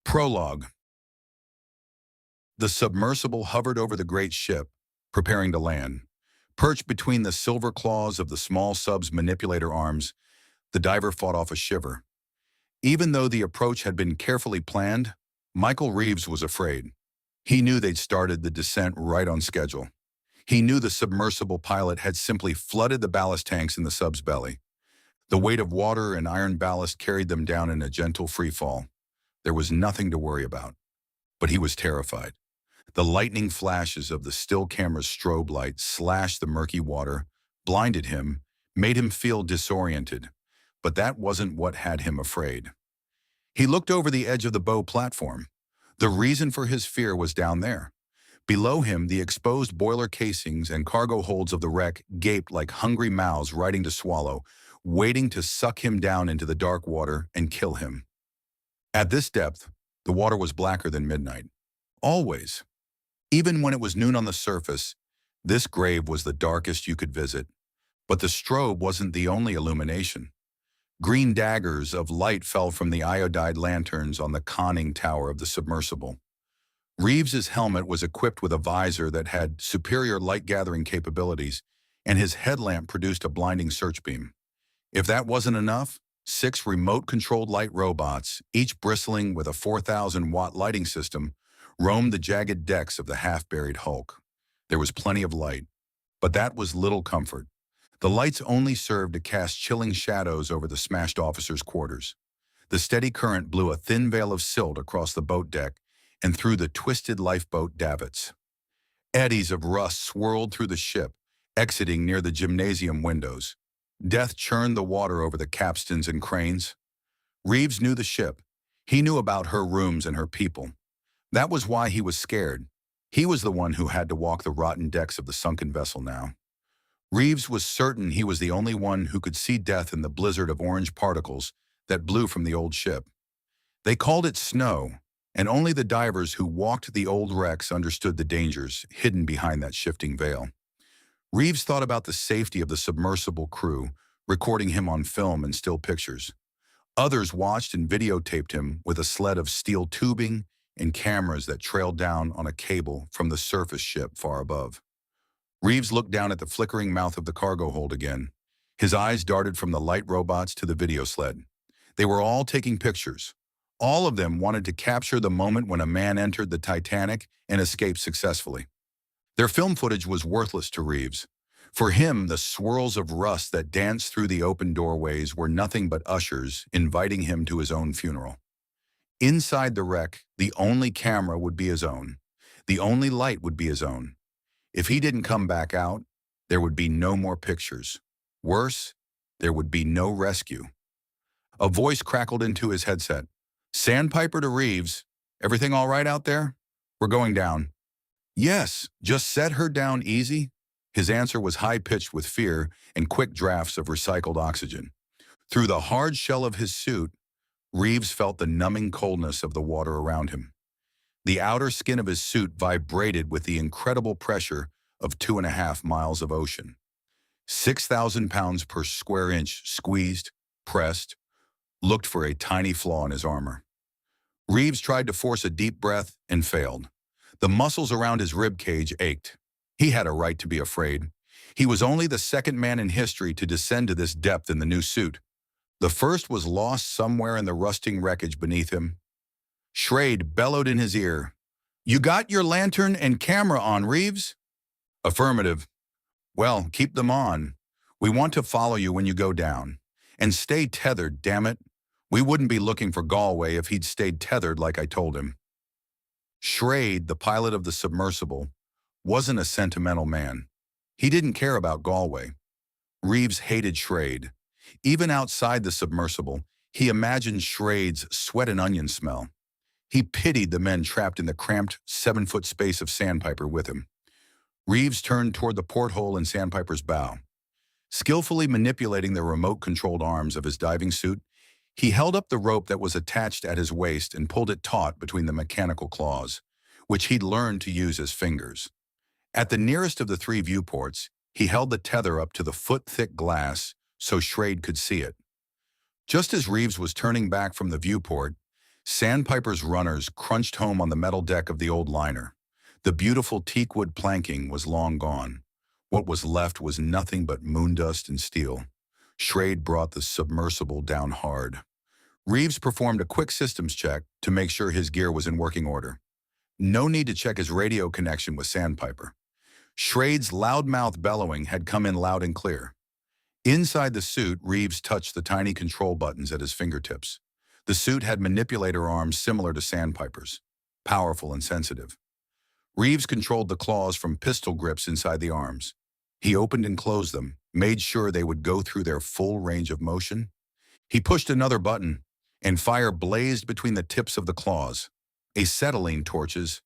Prologue. The submersible hovered over the great ship, preparing to land. Perched between the silver claws of the small sub's manipulator arms, the diver fought off a shiver. Even though the approach had been carefully planned, Michael Reeves was afraid. He knew they'd started the descent right on schedule. He knew the submersible pilot had simply flooded the ballast tanks in the sub's belly. The weight of water and iron ballast carried them down in a gentle free fall. There was nothing to worry about. But he was terrified. The lightning flashes of the still camera's strobe light slashed the murky water, blinded him, made him feel disoriented. But that wasn't what had him afraid. He looked over the edge of the bow platform. The reason for his fear was down there. Below him, the exposed boiler casings and cargo holds of the wreck gaped like hungry mouths waiting to swallow, waiting to suck him down into the dark water and kill him. At this depth, the water was blacker than midnight. Always. Even when it was noon on the surface, this grave was the darkest you could visit. But the strobe wasn't the only illumination. Green daggers of light fell from the iodide lanterns on the conning tower of the submersible. Reeves's helmet was equipped with a visor that had superior light-gathering capabilities, and his headlamp produced a blinding search beam. If that wasn't enough, 6 remote-controlled light robots, each bristling with a 4,000-watt lighting system, roamed the jagged decks of the half-buried hulk. There was plenty of light, but that was little comfort. The lights only served to cast chilling shadows over the smashed officers' quarters. The steady current blew a thin veil of silt across the boat deck and through the twisted lifeboat davits. Eddies of rust swirled through the ship, exiting near the gymnasium windows. Death churned the water over the capstans and cranes. Reeves knew the ship. He knew about her rooms and her people. That was why he was scared. He was the one who had to walk the rotten decks of the sunken vessel now. Reeves was certain he was the only one who could see death in the blizzard of orange particles that blew from the old ship. They called it snow, and only the divers who walked the old wrecks understood the dangers hidden behind that shifting veil. Reeves thought about the safety of the submersible crew, recording him on film and still pictures. Others watched and videotaped him with a sled of steel tubing and cameras that trailed down on a cable from the surface ship far above. Reeves looked down at the flickering mouth of the cargo hold again. His eyes darted from the light robots to the video sled. They were all taking pictures. All of them wanted to capture the moment when a man entered the Titanic and escaped successfully. Their film footage was worthless to Reeves. For him, the swirls of rust that danced through the open doorways were nothing but ushers inviting him to his own funeral. Inside the wreck, the only camera would be his own. The only light would be his own. If he didn't come back out, there would be no more pictures. Worse, there would be no rescue. A voice crackled into his headset. "Sandpiper to Reeves. Everything all right out there? We're going down." "Yes, just set her down easy." His answer was high-pitched with fear and quick drafts of recycled oxygen. Through the hard shell of his suit, Reeves felt the numbing coldness of the water around him. The outer skin of his suit vibrated with the incredible pressure of 2.5 miles of ocean. 6,000 pounds per square inch squeezed, pressed, looked for a tiny flaw in his armor. Reeves tried to force a deep breath and failed. The muscles around his rib cage ached. He had a right to be afraid. He was only the second man in history to descend to this depth in the new suit. The first was lost somewhere in the rusting wreckage beneath him. Schrade bellowed in his ear, "You got your lantern and camera on, Reeves?" "Affirmative." "Well, keep them on. We want to follow you when you go down. And stay tethered, damn it. We wouldn't be looking for Galway if he'd stayed tethered like I told him." Schrade, the pilot of the submersible, wasn't a sentimental man. He didn't care about Galway. Reeves hated Schrade. Even outside the submersible, he imagined Schrade's sweat and onion smell. He pitied the men trapped in the cramped 7-foot space of Sandpiper with him. Reeves turned toward the porthole in Sandpiper's bow. Skillfully manipulating the remote-controlled arms of his diving suit, he held up the rope that was attached at his waist and pulled it taut between the mechanical claws, which he'd learned to use as fingers. At the nearest of the 3 viewports, he held the tether up to the foot-thick glass so Schrade could see it. Just as Reeves was turning back from the viewport, Sandpiper's runners crunched home on the metal deck of the old liner. The beautiful teakwood planking was long gone. What was left was nothing but moondust and steel. Schrade brought the submersible down hard. Reeves performed a quick systems check to make sure his gear was in working order. No need to check his radio connection with Sandpiper. Schrade's loudmouth bellowing had come in loud and clear. Inside the suit, Reeves touched the tiny control buttons at his fingertips. The suit had manipulator arms similar to Sandpiper's, powerful and sensitive. Reeves controlled the claws from pistol grips inside the arms. He opened and closed them, made sure they would go through their full range of motion. He pushed another button, and fire blazed between the tips of the claws. Acetylene torches.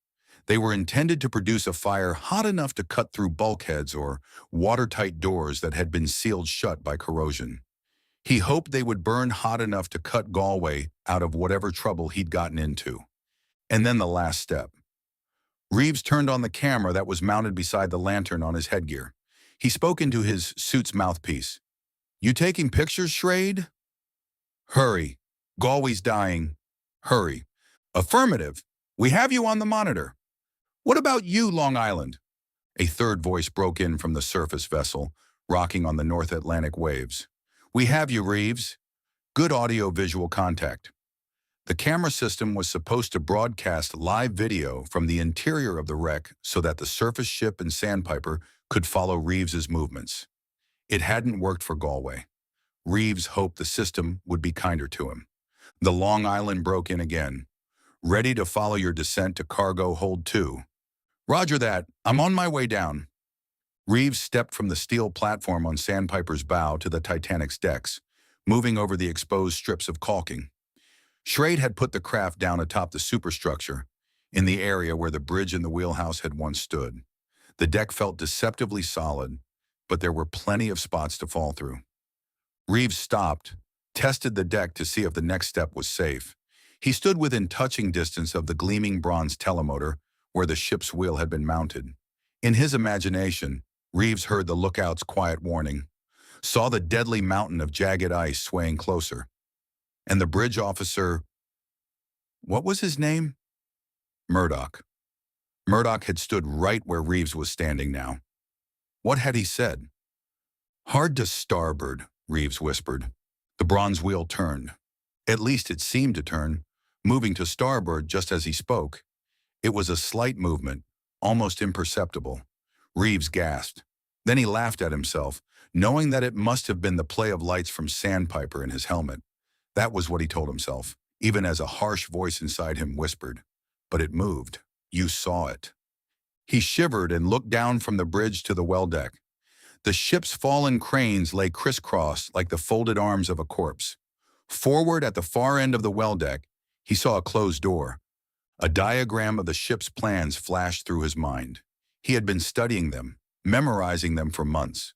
They were intended to produce a fire hot enough to cut through bulkheads or watertight doors that had been sealed shut by corrosion. He hoped they would burn hot enough to cut Galway out of whatever trouble he'd gotten into. And then the last step. Reeves turned on the camera that was mounted beside the lantern on his headgear. He spoke into his suit's mouthpiece. "You taking pictures, Schrade?" "Hurry. Galway's dying. Hurry." "Affirmative. We have you on the monitor." "What about you, Long Island?" A third voice broke in from the surface vessel, rocking on the North Atlantic waves. "We have you, Reeves. Good audio-visual contact." The camera system was supposed to broadcast live video from the interior of the wreck so that the surface ship and Sandpiper could follow Reeves's movements. It hadn't worked for Galway. Reeves hoped the system would be kinder to him. The Long Island broke in again. "Ready to follow your descent to cargo hold 2. "Roger that. I'm on my way down." Reeves stepped from the steel platform on Sandpiper's bow to the Titanic's decks, moving over the exposed strips of caulking. Schrade had put the craft down atop the superstructure, in the area where the bridge and the wheelhouse had once stood. The deck felt deceptively solid, but there were plenty of spots to fall through. Reeves stopped, tested the deck to see if the next step was safe. He stood within touching distance of the gleaming bronze telemotor where the ship's wheel had been mounted. In his imagination, Reeves heard the lookout's quiet warning, saw the deadly mountain of jagged ice swaying closer. And the bridge officer, what was his name? Murdoch. Murdoch had stood right where Reeves was standing now. What had he said? "Hard to starboard," Reeves whispered. The bronze wheel turned. At least it seemed to turn, moving to starboard just as he spoke. It was a slight movement, almost imperceptible. Reeves gasped. Then he laughed at himself, knowing that it must have been the play of lights from Sandpiper in his helmet. That was what he told himself, even as a harsh voice inside him whispered. But it moved. You saw it. He shivered and looked down from the bridge to the well deck. The ship's fallen cranes lay crisscrossed like the folded arms of a corpse. Forward at the far end of the well deck, he saw a closed door. A diagram of the ship's plans flashed through his mind. He had been studying them, memorizing them for months.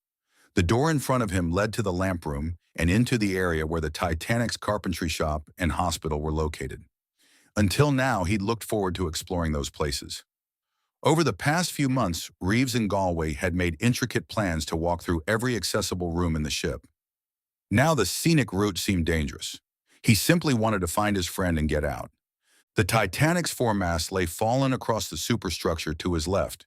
The door in front of him led to the lamp room and into the area where the Titanic's carpentry shop and hospital were located. Until now, he'd looked forward to exploring those places. Over the past few months, Reeves and Galway had made intricate plans to walk through every accessible room in the ship. Now the scenic route seemed dangerous. He simply wanted to find his friend and get out. The Titanic's foremast lay fallen across the superstructure to his left.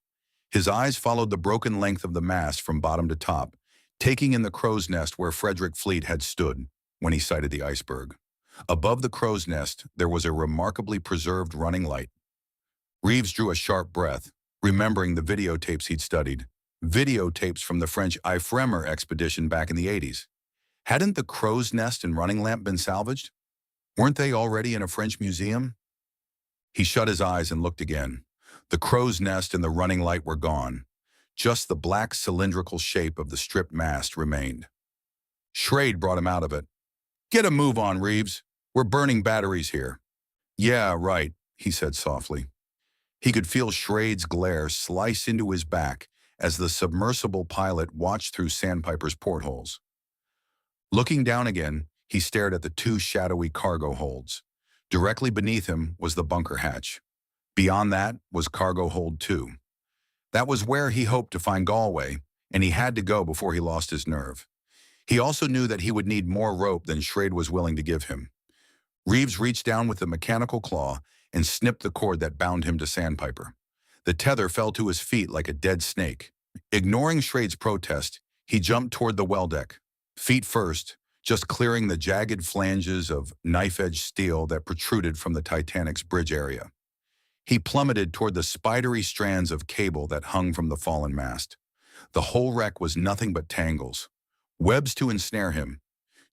His eyes followed the broken length of the mast from bottom to top, taking in the crow's nest where Frederick Fleet had stood when he sighted the iceberg. Above the crow's nest, there was a remarkably preserved running light. Reeves drew a sharp breath, remembering the videotapes he'd studied. Videotapes from the French Ifremer expedition back in the 80s. Hadn't the crow's nest and running lamp been salvaged? Weren't they already in a French museum? He shut his eyes and looked again. The crow's nest and the running light were gone. Just the black cylindrical shape of the stripped mast remained. Schrade brought him out of it. "Get a move on, Reeves. We're burning batteries here." "Yeah, right," he said softly. He could feel Schrade's glare slice into his back as the submersible pilot watched through Sandpiper's portholes. Looking down again, he stared at the two shadowy cargo holds. Directly beneath him was the bunker hatch. Beyond that was cargo hold 2. That was where he hoped to find Galway, and he had to go before he lost his nerve. He also knew that he would need more rope than Schrade was willing to give him. Reeves reached down with the mechanical claw and snipped the cord that bound him to Sandpiper. The tether fell to his feet like a dead snake. Ignoring Schrade's protest, he jumped toward the well deck, feet first, just clearing the jagged flanges of knife-edged steel that protruded from the Titanic's bridge area. He plummeted toward the spidery strands of cable that hung from the fallen mast. The whole wreck was nothing but tangles, webs to ensnare him.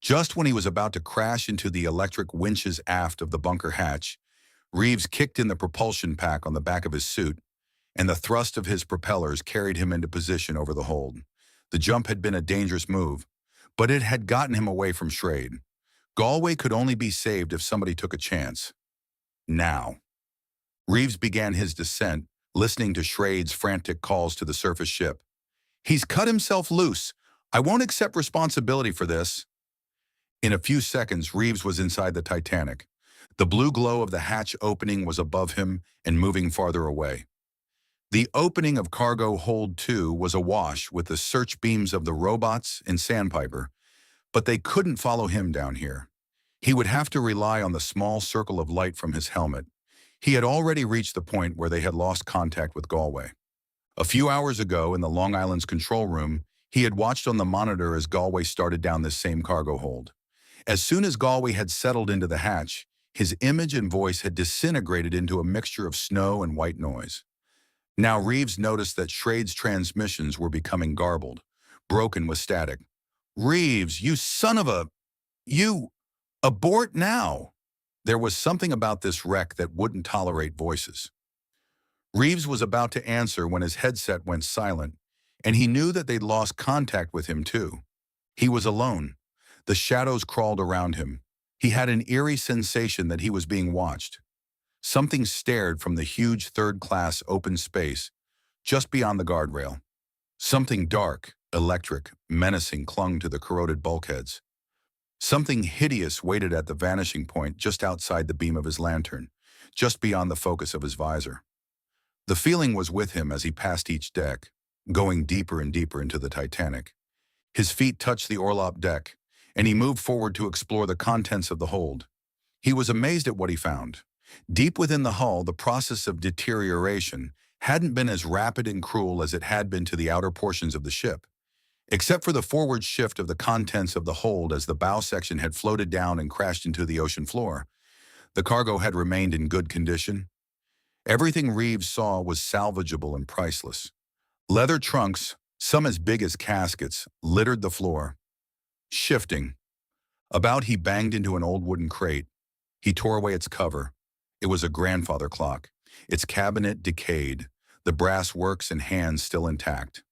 Just when he was about to crash into the electric winches aft of the bunker hatch, Reeves kicked in the propulsion pack on the back of his suit, and the thrust of his propellers carried him into position over the hold. The jump had been a dangerous move, but it had gotten him away from Schrade. Galway could only be saved if somebody took a chance. Now. Reeves began his descent, listening to Schrade's frantic calls to the surface ship. "He's cut himself loose. I won't accept responsibility for this." In a few seconds, Reeves was inside the Titanic. The blue glow of the hatch opening was above him and moving farther away. The opening of Cargo Hold 2 was awash with the search beams of the robots and Sandpiper, but they couldn't follow him down here. He would have to rely on the small circle of light from his helmet. He had already reached the point where they had lost contact with Galway. A few hours ago, in the Long Island's control room, he had watched on the monitor as Galway started down this same cargo hold. As soon as Galway had settled into the hatch, his image and voice had disintegrated into a mixture of snow and white noise. Now Reeves noticed that Schrade's transmissions were becoming garbled, broken with static. "Reeves, you son of a... You... Abort now!" There was something about this wreck that wouldn't tolerate voices. Reeves was about to answer when his headset went silent, and he knew that they'd lost contact with him too. He was alone. The shadows crawled around him. He had an eerie sensation that he was being watched. Something stared from the huge third-class open space just beyond the guardrail. Something dark, electric, menacing clung to the corroded bulkheads. Something hideous waited at the vanishing point just outside the beam of his lantern, just beyond the focus of his visor. The feeling was with him as he passed each deck, going deeper and deeper into the Titanic. His feet touched the orlop deck, and he moved forward to explore the contents of the hold. He was amazed at what he found. Deep within the hull, the process of deterioration hadn't been as rapid and cruel as it had been to the outer portions of the ship. Except for the forward shift of the contents of the hold as the bow section had floated down and crashed into the ocean floor, the cargo had remained in good condition. Everything Reeves saw was salvageable and priceless. Leather trunks, some as big as caskets, littered the floor. Shifting. About he banged into an old wooden crate. He tore away its cover. It was a grandfather clock, its cabinet decayed, the brass works and hands still intact.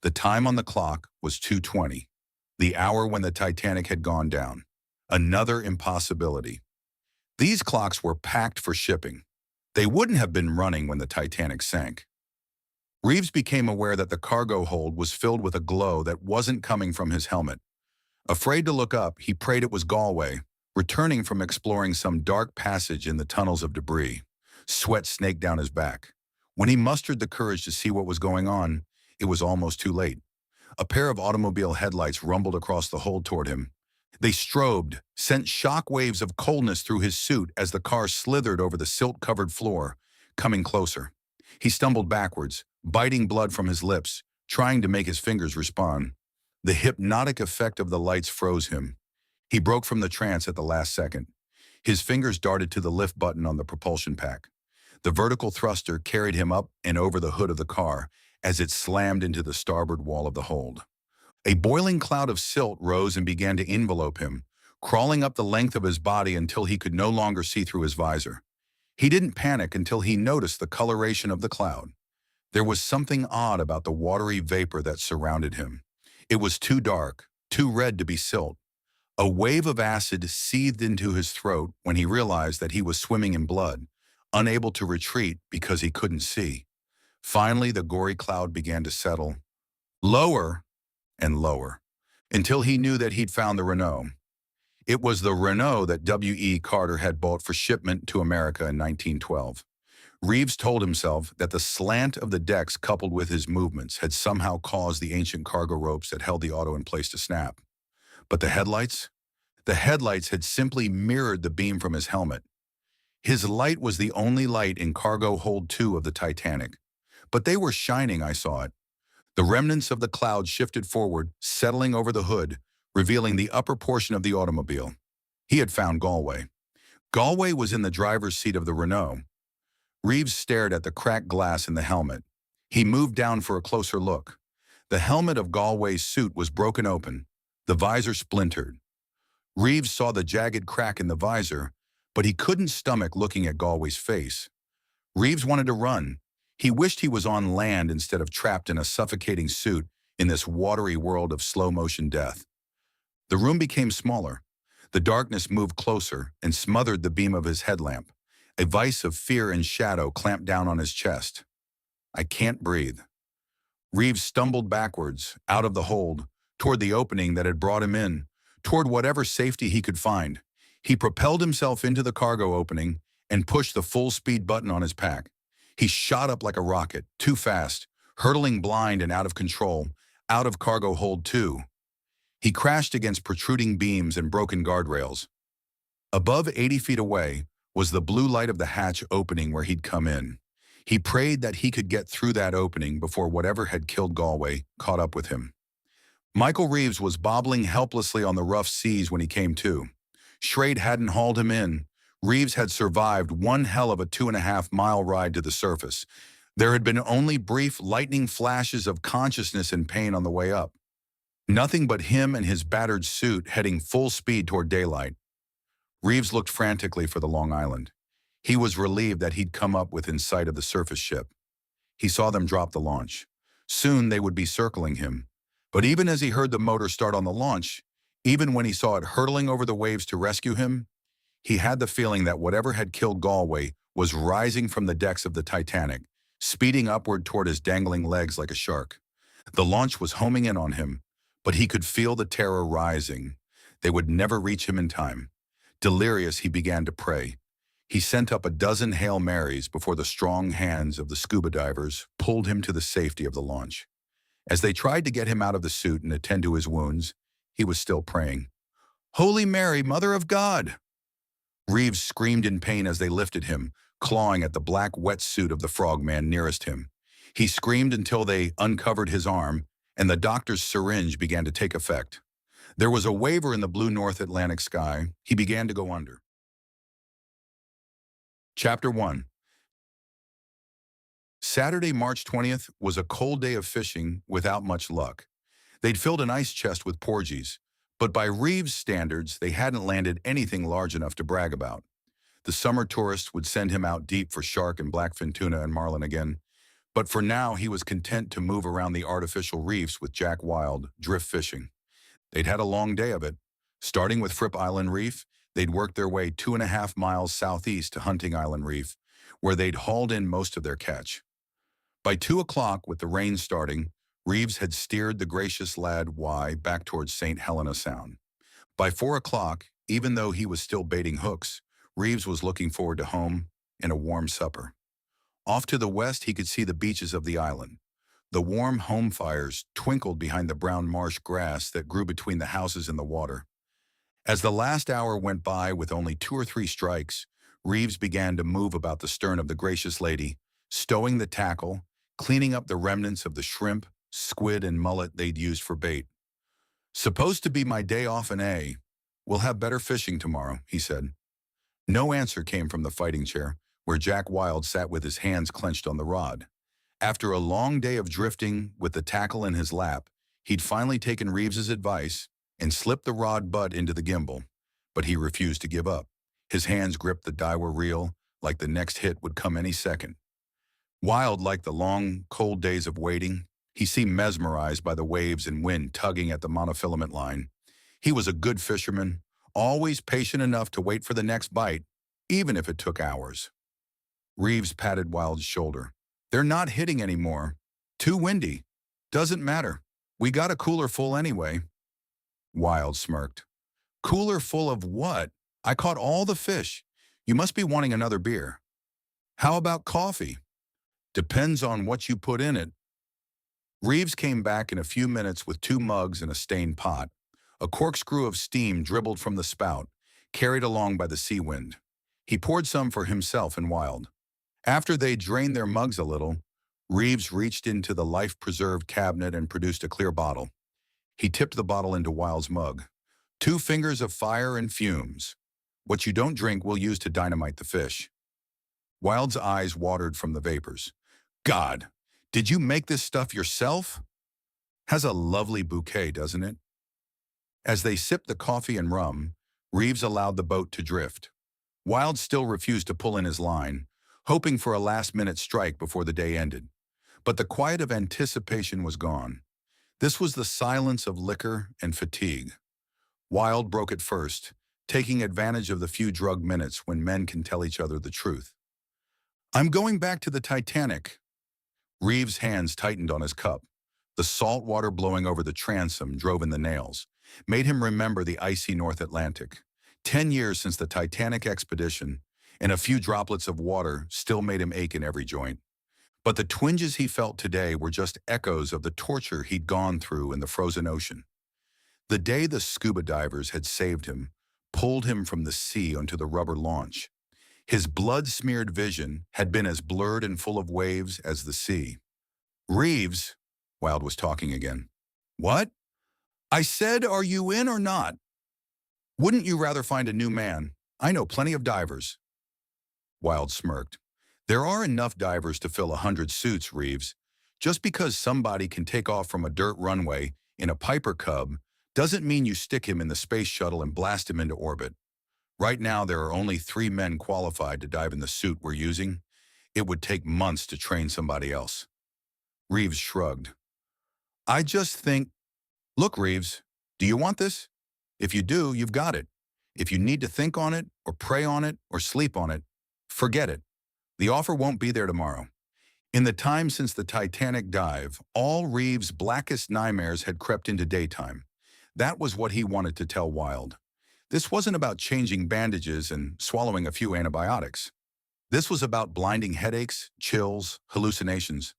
The time on the clock was 2:20, the hour when the Titanic had gone down. Another impossibility. These clocks were packed for shipping. They wouldn't have been running when the Titanic sank. Reeves became aware that the cargo hold was filled with a glow that wasn't coming from his helmet. Afraid to look up, he prayed it was Galway, returning from exploring some dark passage in the tunnels of debris. Sweat snaked down his back. When he mustered the courage to see what was going on, it was almost too late. A pair of automobile headlights rumbled across the hold toward him. They strobed, sent shock waves of coldness through his suit as the car slithered over the silt-covered floor, coming closer. He stumbled backwards, biting blood from his lips, trying to make his fingers respond. The hypnotic effect of the lights froze him. He broke from the trance at the last second. His fingers darted to the lift button on the propulsion pack. The vertical thruster carried him up and over the hood of the car as it slammed into the starboard wall of the hold. A boiling cloud of silt rose and began to envelope him, crawling up the length of his body until he could no longer see through his visor. He didn't panic until he noticed the coloration of the cloud. There was something odd about the watery vapor that surrounded him. It was too dark, too red to be silt. A wave of acid seethed into his throat when he realized that he was swimming in blood, unable to retreat because he couldn't see. Finally, the gory cloud began to settle, lower and lower, until he knew that he'd found the Renault. It was the Renault that W.E. Carter had bought for shipment to America in 1912. Reeves told himself that the slant of the decks coupled with his movements had somehow caused the ancient cargo ropes that held the auto in place to snap. But the headlights? The headlights had simply mirrored the beam from his helmet. His light was the only light in cargo hold 2 of the Titanic. But they were shining, I saw it. The remnants of the cloud shifted forward, settling over the hood, revealing the upper portion of the automobile. He had found Galway. Galway was in the driver's seat of the Renault. Reeves stared at the cracked glass in the helmet. He moved down for a closer look. The helmet of Galway's suit was broken open, the visor splintered. Reeves saw the jagged crack in the visor, but he couldn't stomach looking at Galway's face. Reeves wanted to run. He wished he was on land instead of trapped in a suffocating suit in this watery world of slow-motion death. The room became smaller. The darkness moved closer and smothered the beam of his headlamp. A vice of fear and shadow clamped down on his chest. I can't breathe. Reeves stumbled backwards, out of the hold, toward the opening that had brought him in, toward whatever safety he could find. He propelled himself into the cargo opening and pushed the full-speed button on his pack. He shot up like a rocket, too fast, hurtling blind and out of control, out of cargo hold 2. He crashed against protruding beams and broken guardrails. Above 80 feet away was the blue light of the hatch opening where he'd come in. He prayed that he could get through that opening before whatever had killed Galway caught up with him. Michael Reeves was bobbling helplessly on the rough seas when he came to. Schrade hadn't hauled him in. Reeves had survived one hell of a 2.5-mile ride to the surface. There had been only brief lightning flashes of consciousness and pain on the way up. Nothing but him and his battered suit heading full speed toward daylight. Reeves looked frantically for the Long Island. He was relieved that he'd come up within sight of the surface ship. He saw them drop the launch. Soon they would be circling him. But even as he heard the motor start on the launch, even when he saw it hurtling over the waves to rescue him, he had the feeling that whatever had killed Galway was rising from the decks of the Titanic, speeding upward toward his dangling legs like a shark. The launch was homing in on him, but he could feel the terror rising. They would never reach him in time. Delirious, he began to pray. He sent up a dozen Hail Marys before the strong hands of the scuba divers pulled him to the safety of the launch. As they tried to get him out of the suit and attend to his wounds, he was still praying. "Holy Mary, Mother of God!" Reeves screamed in pain as they lifted him, clawing at the black wetsuit of the frogman nearest him. He screamed until they uncovered his arm, and the doctor's syringe began to take effect. There was a waver in the blue North Atlantic sky. He began to go under. Chapter 1. Saturday, March 20th, was a cold day of fishing without much luck. They'd filled an ice chest with porgies, but by Reeves' standards, they hadn't landed anything large enough to brag about. The summer tourists would send him out deep for shark and blackfin tuna and marlin again, but for now he was content to move around the artificial reefs with Jack Wild, drift fishing. They'd had a long day of it. Starting with Fripp Island Reef, they'd worked their way 2.5 miles southeast to Hunting Island Reef, where they'd hauled in most of their catch. By 2 o'clock, with the rain starting, Reeves had steered the Gracious Lad Y back towards St. Helena Sound. By 4 o'clock, even though he was still baiting hooks, Reeves was looking forward to home and a warm supper. Off to the west, he could see the beaches of the island. The warm home fires twinkled behind the brown marsh grass that grew between the houses and the water. As the last hour went by with only 2 or 3 strikes, Reeves began to move about the stern of the Gracious Lady, stowing the tackle, cleaning up the remnants of the shrimp, squid, and mullet they'd used for bait. "Supposed to be my day off in A. We'll have better fishing tomorrow," he said. No answer came from the fighting chair, where Jack Wild sat with his hands clenched on the rod. After a long day of drifting with the tackle in his lap, he'd finally taken Reeves's advice and slipped the rod butt into the gimbal, but he refused to give up. His hands gripped the Daiwa reel like the next hit would come any second. Wild liked the long, cold days of waiting. He seemed mesmerized by the waves and wind tugging at the monofilament line. He was a good fisherman, always patient enough to wait for the next bite, even if it took hours. Reeves patted Wild's shoulder. "They're not hitting anymore. Too windy. Doesn't matter. We got a cooler full anyway." Wild smirked. "Cooler full of what? I caught all the fish. You must be wanting another beer." "How about coffee?" "Depends on what you put in it." Reeves came back in a few minutes with 2 mugs and a stained pot. A corkscrew of steam dribbled from the spout, carried along by the sea wind. He poured some for himself and Wild. After they drained their mugs a little, Reeves reached into the life-preserved cabinet and produced a clear bottle. He tipped the bottle into Wild's mug. 2 fingers of fire and fumes. What you don't drink we'll use to dynamite the fish. Wild's eyes watered from the vapors. God, did you make this stuff yourself? Has a lovely bouquet, doesn't it? As they sipped the coffee and rum, Reeves allowed the boat to drift. Wild still refused to pull in his line, hoping for a last-minute strike before the day ended. But the quiet of anticipation was gone. This was the silence of liquor and fatigue. Wild broke it first, taking advantage of the few drug minutes when men can tell each other the truth. I'm going back to the Titanic. Reeves' hands tightened on his cup. The salt water blowing over the transom drove in the nails, made him remember the icy North Atlantic. 10 years since the Titanic expedition, and a few droplets of water still made him ache in every joint. But the twinges he felt today were just echoes of the torture he'd gone through in the frozen ocean. The day the scuba divers had saved him, pulled him from the sea onto the rubber launch. His blood-smeared vision had been as blurred and full of waves as the sea. Reeves, Wild was talking again. What? I said, are you in or not? Wouldn't you rather find a new man? I know plenty of divers. Wild smirked. There are enough divers to fill 100 suits, Reeves. Just because somebody can take off from a dirt runway in a Piper Cub doesn't mean you stick him in the space shuttle and blast him into orbit. Right now, there are only 3 men qualified to dive in the suit we're using. It would take months to train somebody else. Reeves shrugged. I just think, look, Reeves, do you want this? If you do, you've got it. If you need to think on it, or pray on it, or sleep on it, forget it. The offer won't be there tomorrow. In the time since the Titanic dive, all Reeves' blackest nightmares had crept into daytime. That was what he wanted to tell Wild. This wasn't about changing bandages and swallowing a few antibiotics. This was about blinding headaches, chills, hallucinations.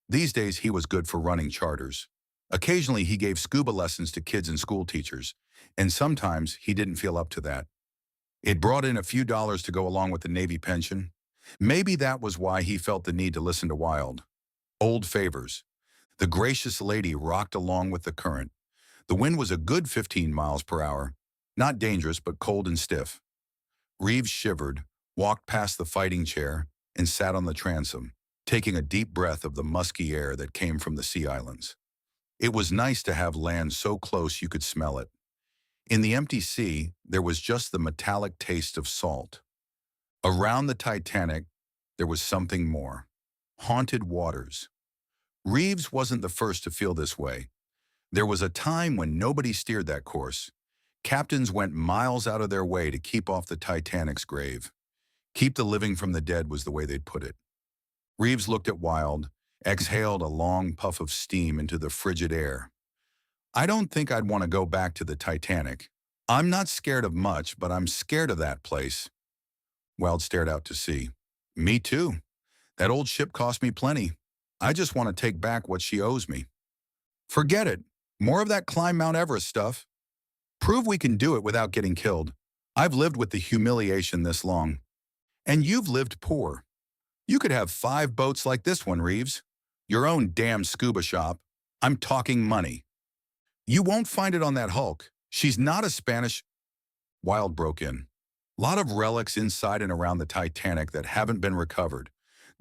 These days, he was good for running charters. Occasionally, he gave scuba lessons to kids and school teachers, and sometimes he didn't feel up to that. It brought in a few dollars to go along with the Navy pension. Maybe that was why he felt the need to listen to Wild. Old favors. The gracious lady rocked along with the current. The wind was a good 15 miles per hour. Not dangerous, but cold and stiff. Reeves shivered, walked past the fighting chair, and sat on the transom, taking a deep breath of the musky air that came from the sea islands. It was nice to have land so close you could smell it. In the empty sea, there was just the metallic taste of salt. Around the Titanic, there was something more. Haunted waters. Reeves wasn't the first to feel this way. There was a time when nobody steered that course. Captains went miles out of their way to keep off the Titanic's grave. Keep the living from the dead was the way they'd put it. Reeves looked at Wild, exhaled a long puff of steam into the frigid air. I don't think I'd want to go back to the Titanic. I'm not scared of much, but I'm scared of that place. Wild stared out to sea. Me too. That old ship cost me plenty. I just want to take back what she owes me. Forget it. More of that climb Mount Everest stuff. Prove we can do it without getting killed. I've lived with the humiliation this long. And you've lived poor. You could have 5 boats like this one, Reeves. Your own damn scuba shop. I'm talking money. You won't find it on that hulk. She's not a Spanish... Wild broke in. Lot of relics inside and around the Titanic that haven't been recovered.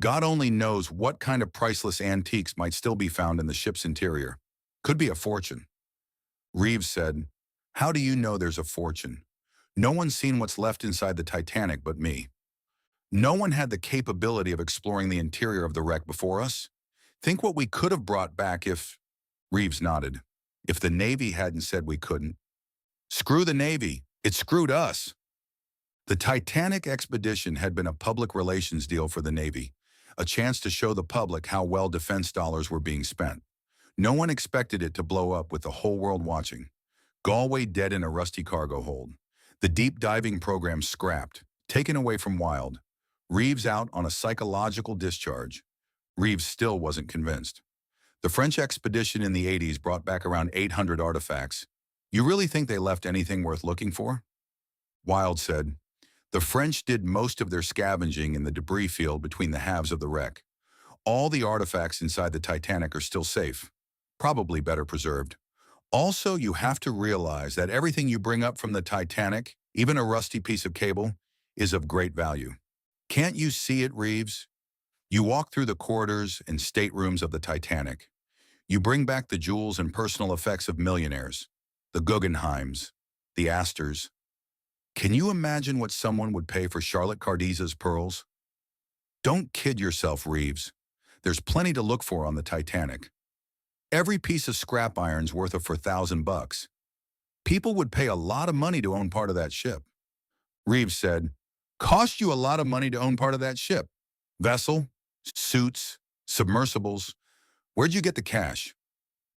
God only knows what kind of priceless antiques might still be found in the ship's interior. Could be a fortune. Reeves said, how do you know there's a fortune? No one's seen what's left inside the Titanic but me. No one had the capability of exploring the interior of the wreck before us. Think what we could have brought back if... Reeves nodded. If the Navy hadn't said we couldn't. Screw the Navy. It screwed us. The Titanic expedition had been a public relations deal for the Navy, a chance to show the public how well defense dollars were being spent. No one expected it to blow up with the whole world watching. Galway dead in a rusty cargo hold. The deep diving program scrapped, taken away from Wild. Reeves out on a psychological discharge. Reeves still wasn't convinced. The French expedition in the 80s brought back around 800 artifacts. You really think they left anything worth looking for? Wilde said, the French did most of their scavenging in the debris field between the halves of the wreck. All the artifacts inside the Titanic are still safe, probably better preserved. Also, you have to realize that everything you bring up from the Titanic, even a rusty piece of cable, is of great value. Can't you see it, Reeves? You walk through the corridors and staterooms of the Titanic. You bring back the jewels and personal effects of millionaires, the Guggenheims, the Astors. Can you imagine what someone would pay for Charlotte Cardizza's pearls? Don't kid yourself, Reeves. There's plenty to look for on the Titanic. Every piece of scrap iron's worth of $4,000. People would pay a lot of money to own part of that ship. Reeves said, cost you a lot of money to own part of that ship. Vessel, suits, submersibles. Where'd you get the cash?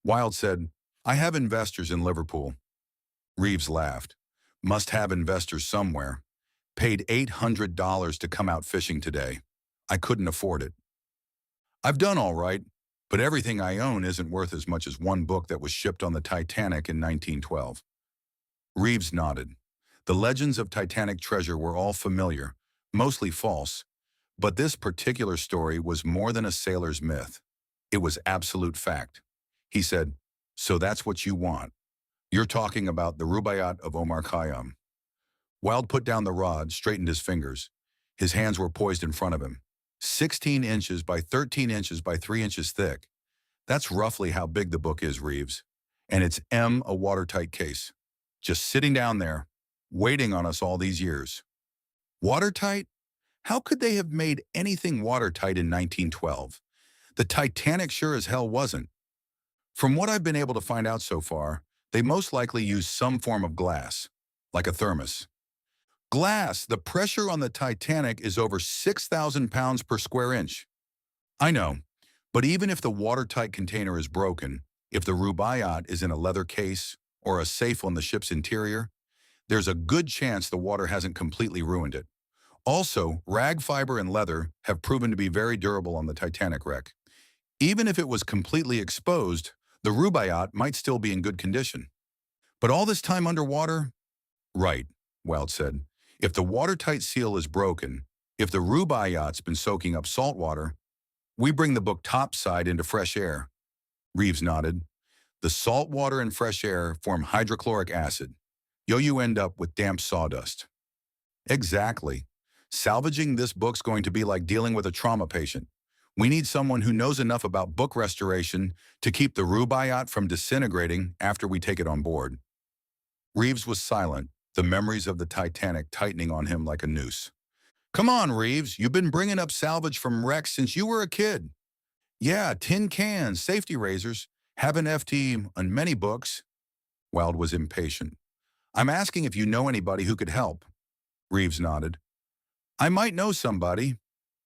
Wilde said, I have investors in Liverpool. Reeves laughed. Must have investors somewhere. Paid $800 to come out fishing today. I couldn't afford it. I've done all right, but everything I own isn't worth as much as one book that was shipped on the Titanic in 1912. Reeves nodded. The legends of Titanic treasure were all familiar, mostly false, but this particular story was more than a sailor's myth. It was absolute fact. He said, so that's what you want. You're talking about the Rubaiyat of Omar Khayyam. Wilde put down the rod, straightened his fingers. His hands were poised in front of him. 16 inches by 13 inches by 3 inches thick. That's roughly how big the book is, Reeves. And it's a watertight case. Just sitting down there, waiting on us all these years. Watertight? How could they have made anything watertight in 1912? The Titanic sure as hell wasn't. From what I've been able to find out so far, they most likely used some form of glass, like a thermos. Glass, the pressure on the Titanic is over 6,000 pounds per square inch. I know, but even if the watertight container is broken, if the Rubaiyat is in a leather case or a safe on the ship's interior, there's a good chance the water hasn't completely ruined it. Also, rag fiber and leather have proven to be very durable on the Titanic wreck. Even if it was completely exposed, the Rubaiyat might still be in good condition. But all this time underwater? Right, Wilde said. If the watertight seal is broken, if the Rubaiyat's been soaking up salt water, we bring the book topside into fresh air. Reeves nodded. The salt water and fresh air form hydrochloric acid. You end up with damp sawdust. Exactly. Salvaging this book's going to be like dealing with a trauma patient. We need someone who knows enough about book restoration to keep the Rubaiyat from disintegrating after we take it on board. Reeves was silent, the memories of the Titanic tightening on him like a noose. Come on, Reeves, you've been bringing up salvage from wrecks since you were a kid. Yeah, tin cans, safety razors, have an FT on many books. Wilde was impatient. I'm asking if you know anybody who could help. Reeves nodded. I might know somebody.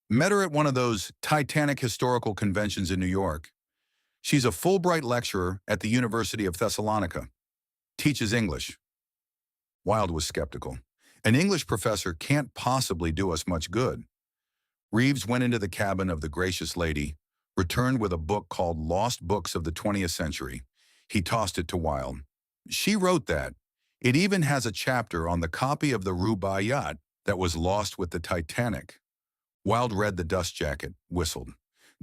Met her at one of those Titanic historical conventions in New York. She's a Fulbright lecturer at the University of Thessalonica. Teaches English. Wilde was skeptical. An English professor can't possibly do us much good. Reeves went into the cabin of the gracious lady, returned with a book called Lost Books of the 20th Century. He tossed it to Wilde. She wrote that. It even has a chapter on the copy of the Rubaiyat that was lost with the Titanic. Wilde read the dust jacket, whistled.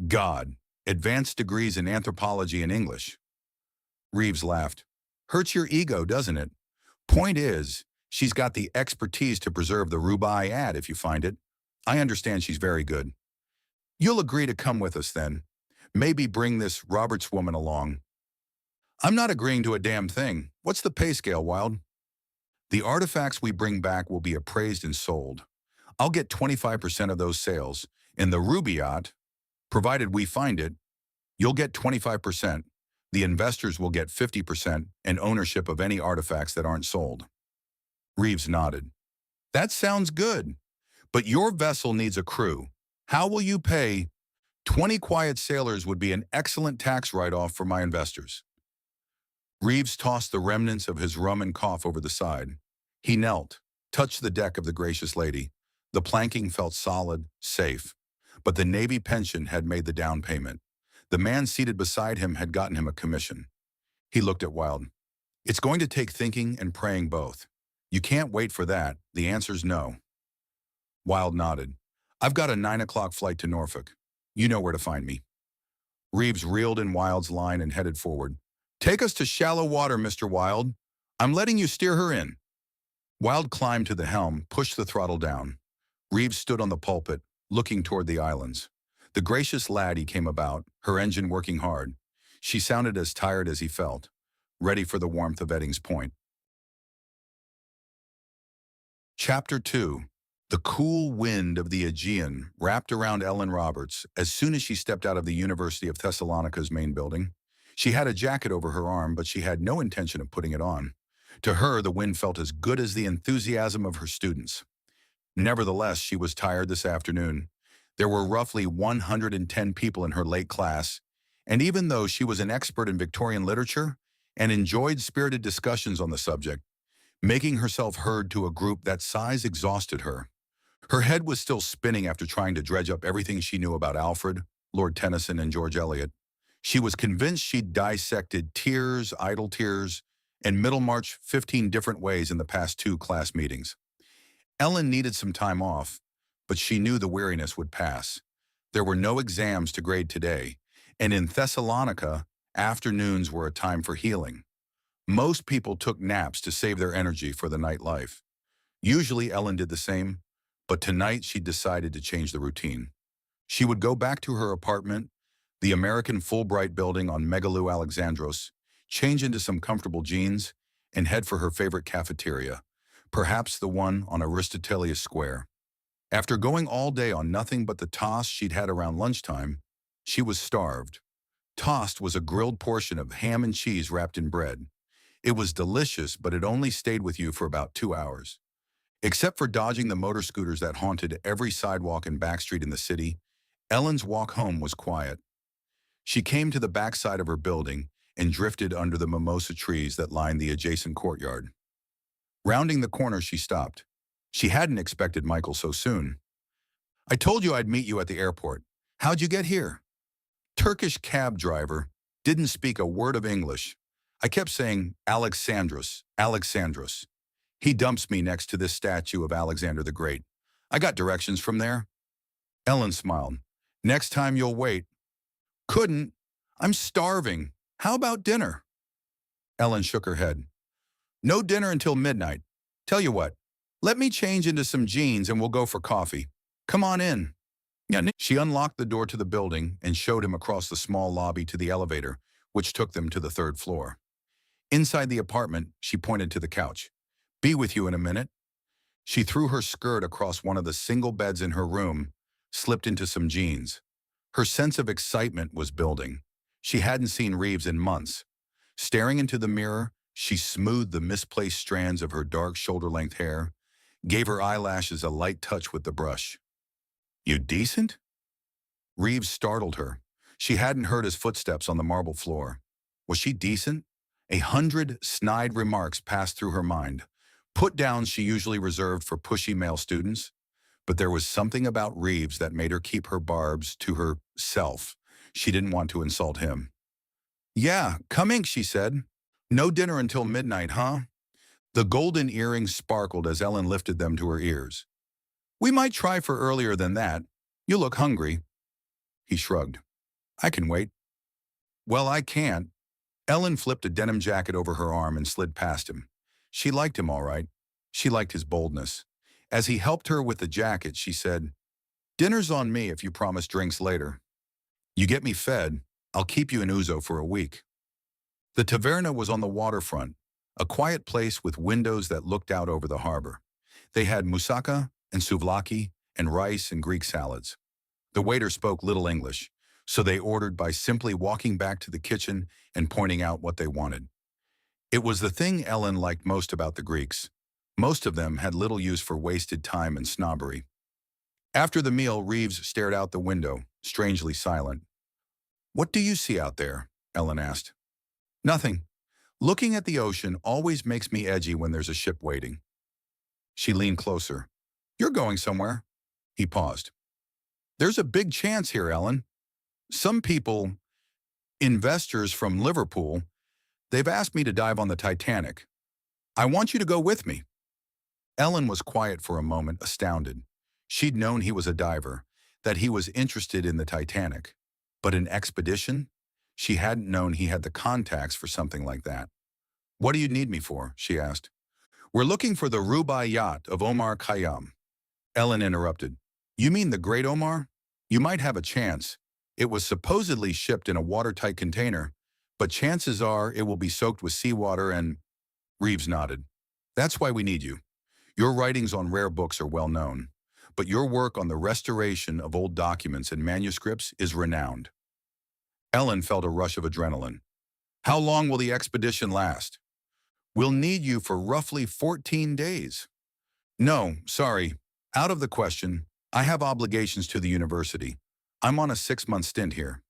God, advanced degrees in anthropology and English. Reeves laughed. Hurts your ego, doesn't it? Point is, she's got the expertise to preserve the Rubaiyat if you find it. I understand she's very good. You'll agree to come with us then. Maybe bring this Roberts woman along. I'm not agreeing to a damn thing. What's the pay scale, Wilde? The artifacts we bring back will be appraised and sold. I'll get 25% of those sales. In the Rubaiyat, provided we find it, you'll get 25%. The investors will get 50% and ownership of any artifacts that aren't sold. Reeves nodded. That sounds good. But your vessel needs a crew. How will you pay? 20 quiet sailors would be an excellent tax write-off for my investors. Reeves tossed the remnants of his rum and cough over the side. He knelt, touched the deck of the gracious lady. The planking felt solid, safe. But the Navy pension had made the down payment. The man seated beside him had gotten him a commission. He looked at Wilde. It's going to take thinking and praying both. You can't wait for that. The answer's no. Wilde nodded. I've got a 9 o'clock flight to Norfolk. You know where to find me. Reeves reeled in Wilde's line and headed forward. Take us to shallow water, Mr. Wilde. I'm letting you steer her in. Wilde climbed to the helm, pushed the throttle down. Reeves stood on the pulpit, looking toward the islands. The gracious laddie came about, her engine working hard. She sounded as tired as he felt, ready for the warmth of Eddings Point. Chapter 2. The cool wind of the Aegean wrapped around Ellen Roberts as soon as she stepped out of the University of Thessalonica's main building. She had a jacket over her arm, but she had no intention of putting it on. To her, the wind felt as good as the enthusiasm of her students. Nevertheless, she was tired this afternoon. There were roughly 110 people in her late class, and even though she was an expert in Victorian literature and enjoyed spirited discussions on the subject, making herself heard to a group that size exhausted her. Her head was still spinning after trying to dredge up everything she knew about Alfred, Lord Tennyson, and George Eliot. She was convinced she'd dissected tears, idle tears, and Middlemarch 15 different ways in the past 2 class meetings. Ellen needed some time off, but she knew the weariness would pass. There were no exams to grade today, and in Thessalonica, afternoons were a time for healing. Most people took naps to save their energy for the nightlife. Usually Ellen did the same, but tonight she decided to change the routine. She would go back to her apartment, the American Fulbright building on Megalou Alexandros, change into some comfortable jeans, and head for her favorite cafeteria, perhaps the one on Aristotelius Square. After going all day on nothing but the toss she'd had around lunchtime, she was starved. Tossed was a grilled portion of ham and cheese wrapped in bread. It was delicious, but it only stayed with you for about 2 hours. Except for dodging the motor scooters that haunted every sidewalk and backstreet in the city, Ellen's walk home was quiet. She came to the backside of her building and drifted under the mimosa trees that lined the adjacent courtyard. Rounding the corner, she stopped. She hadn't expected Michael so soon. I told you I'd meet you at the airport. How'd you get here? Turkish cab driver didn't speak a word of English. I kept saying, Alexandros, Alexandros. He dumps me next to this statue of Alexander the Great. I got directions from there. Ellen smiled. Next time you'll wait. Couldn't. I'm starving. How about dinner? Ellen shook her head. No dinner until midnight. Tell you what, let me change into some jeans and we'll go for coffee. Come on in. She unlocked the door to the building and showed him across the small lobby to the elevator, which took them to the 3rd floor. Inside the apartment, she pointed to the couch. Be with you in a minute. She threw her skirt across one of the single beds in her room, slipped into some jeans. Her sense of excitement was building. She hadn't seen Reeves in months. Staring into the mirror, she smoothed the misplaced strands of her dark shoulder-length hair, gave her eyelashes a light touch with the brush. You decent? Reeves startled her. She hadn't heard his footsteps on the marble floor. Was she decent? 100 snide remarks passed through her mind. Put-downs she usually reserved for pushy male students, but there was something about Reeves that made her keep her barbs to herself. She didn't want to insult him. Yeah, coming, she said. No dinner until midnight, huh? The golden earrings sparkled as Ellen lifted them to her ears. We might try for earlier than that. You look hungry. He shrugged. I can wait. Well, I can't. Ellen flipped a denim jacket over her arm and slid past him. She liked him all right. She liked his boldness. As he helped her with the jacket, she said, Dinner's on me if you promise drinks later. You get me fed, I'll keep you in Ouzo for a week. The taverna was on the waterfront, a quiet place with windows that looked out over the harbor. They had moussaka and souvlaki and rice and Greek salads. The waiter spoke little English, so they ordered by simply walking back to the kitchen and pointing out what they wanted. It was the thing Ellen liked most about the Greeks. Most of them had little use for wasted time and snobbery. After the meal, Reeves stared out the window, strangely silent. What do you see out there? Ellen asked. Nothing. Looking at the ocean always makes me edgy when there's a ship waiting. She leaned closer. You're going somewhere. He paused. There's a big chance here, Ellen. Some people, investors from Liverpool, They've asked me to dive on the Titanic. I want you to go with me. Ellen was quiet for a moment, astounded. She'd known he was a diver, that he was interested in the Titanic. But an expedition? She hadn't known he had the contacts for something like that. What do you need me for? She asked. We're looking for the Rubaiyat of Omar Khayyam. Ellen interrupted. You mean the Great Omar? You might have a chance. It was supposedly shipped in a watertight container, but chances are it will be soaked with seawater and… Reeves nodded. That's why we need you. Your writings on rare books are well known, but your work on the restoration of old documents and manuscripts is renowned. Ellen felt a rush of adrenaline. How long will the expedition last? We'll need you for roughly 14 days. No, sorry, out of the question. I have obligations to the university. I'm on a 6-month stint here.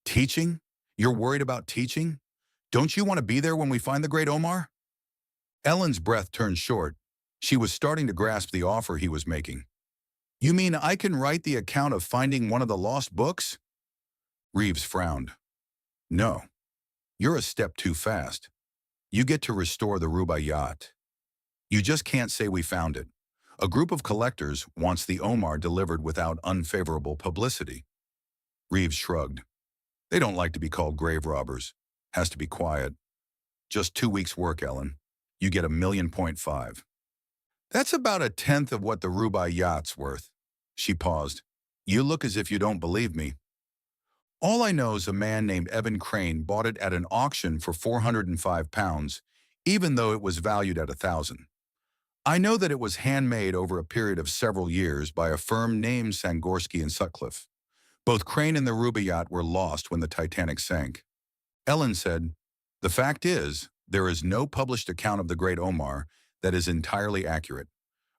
Teaching? You're worried about teaching? Don't you want to be there when we find the Great Omar? Ellen's breath turned short. She was starting to grasp the offer he was making. You mean I can write the account of finding one of the lost books? Reeves frowned. No, you're a step too fast. You get to restore the Rubaiyat. You just can't say we found it. A group of collectors wants the Omar delivered without unfavorable publicity. Reeves shrugged. They don't like to be called grave robbers. Has to be quiet. Just 2 weeks' work, Ellen. You get $1.5 million. That's about 1/10 of what the Rubaiyat's worth. She paused. You look as if you don't believe me. All I know is a man named Evan Crane bought it at an auction for £405, even though it was valued at $1,000. I know that it was handmade over a period of several years by a firm named Sangorsky and Sutcliffe. Both Crane and the Rubaiyat were lost when the Titanic sank. Ellen said, the fact is, there is no published account of the Great Omar that is entirely accurate.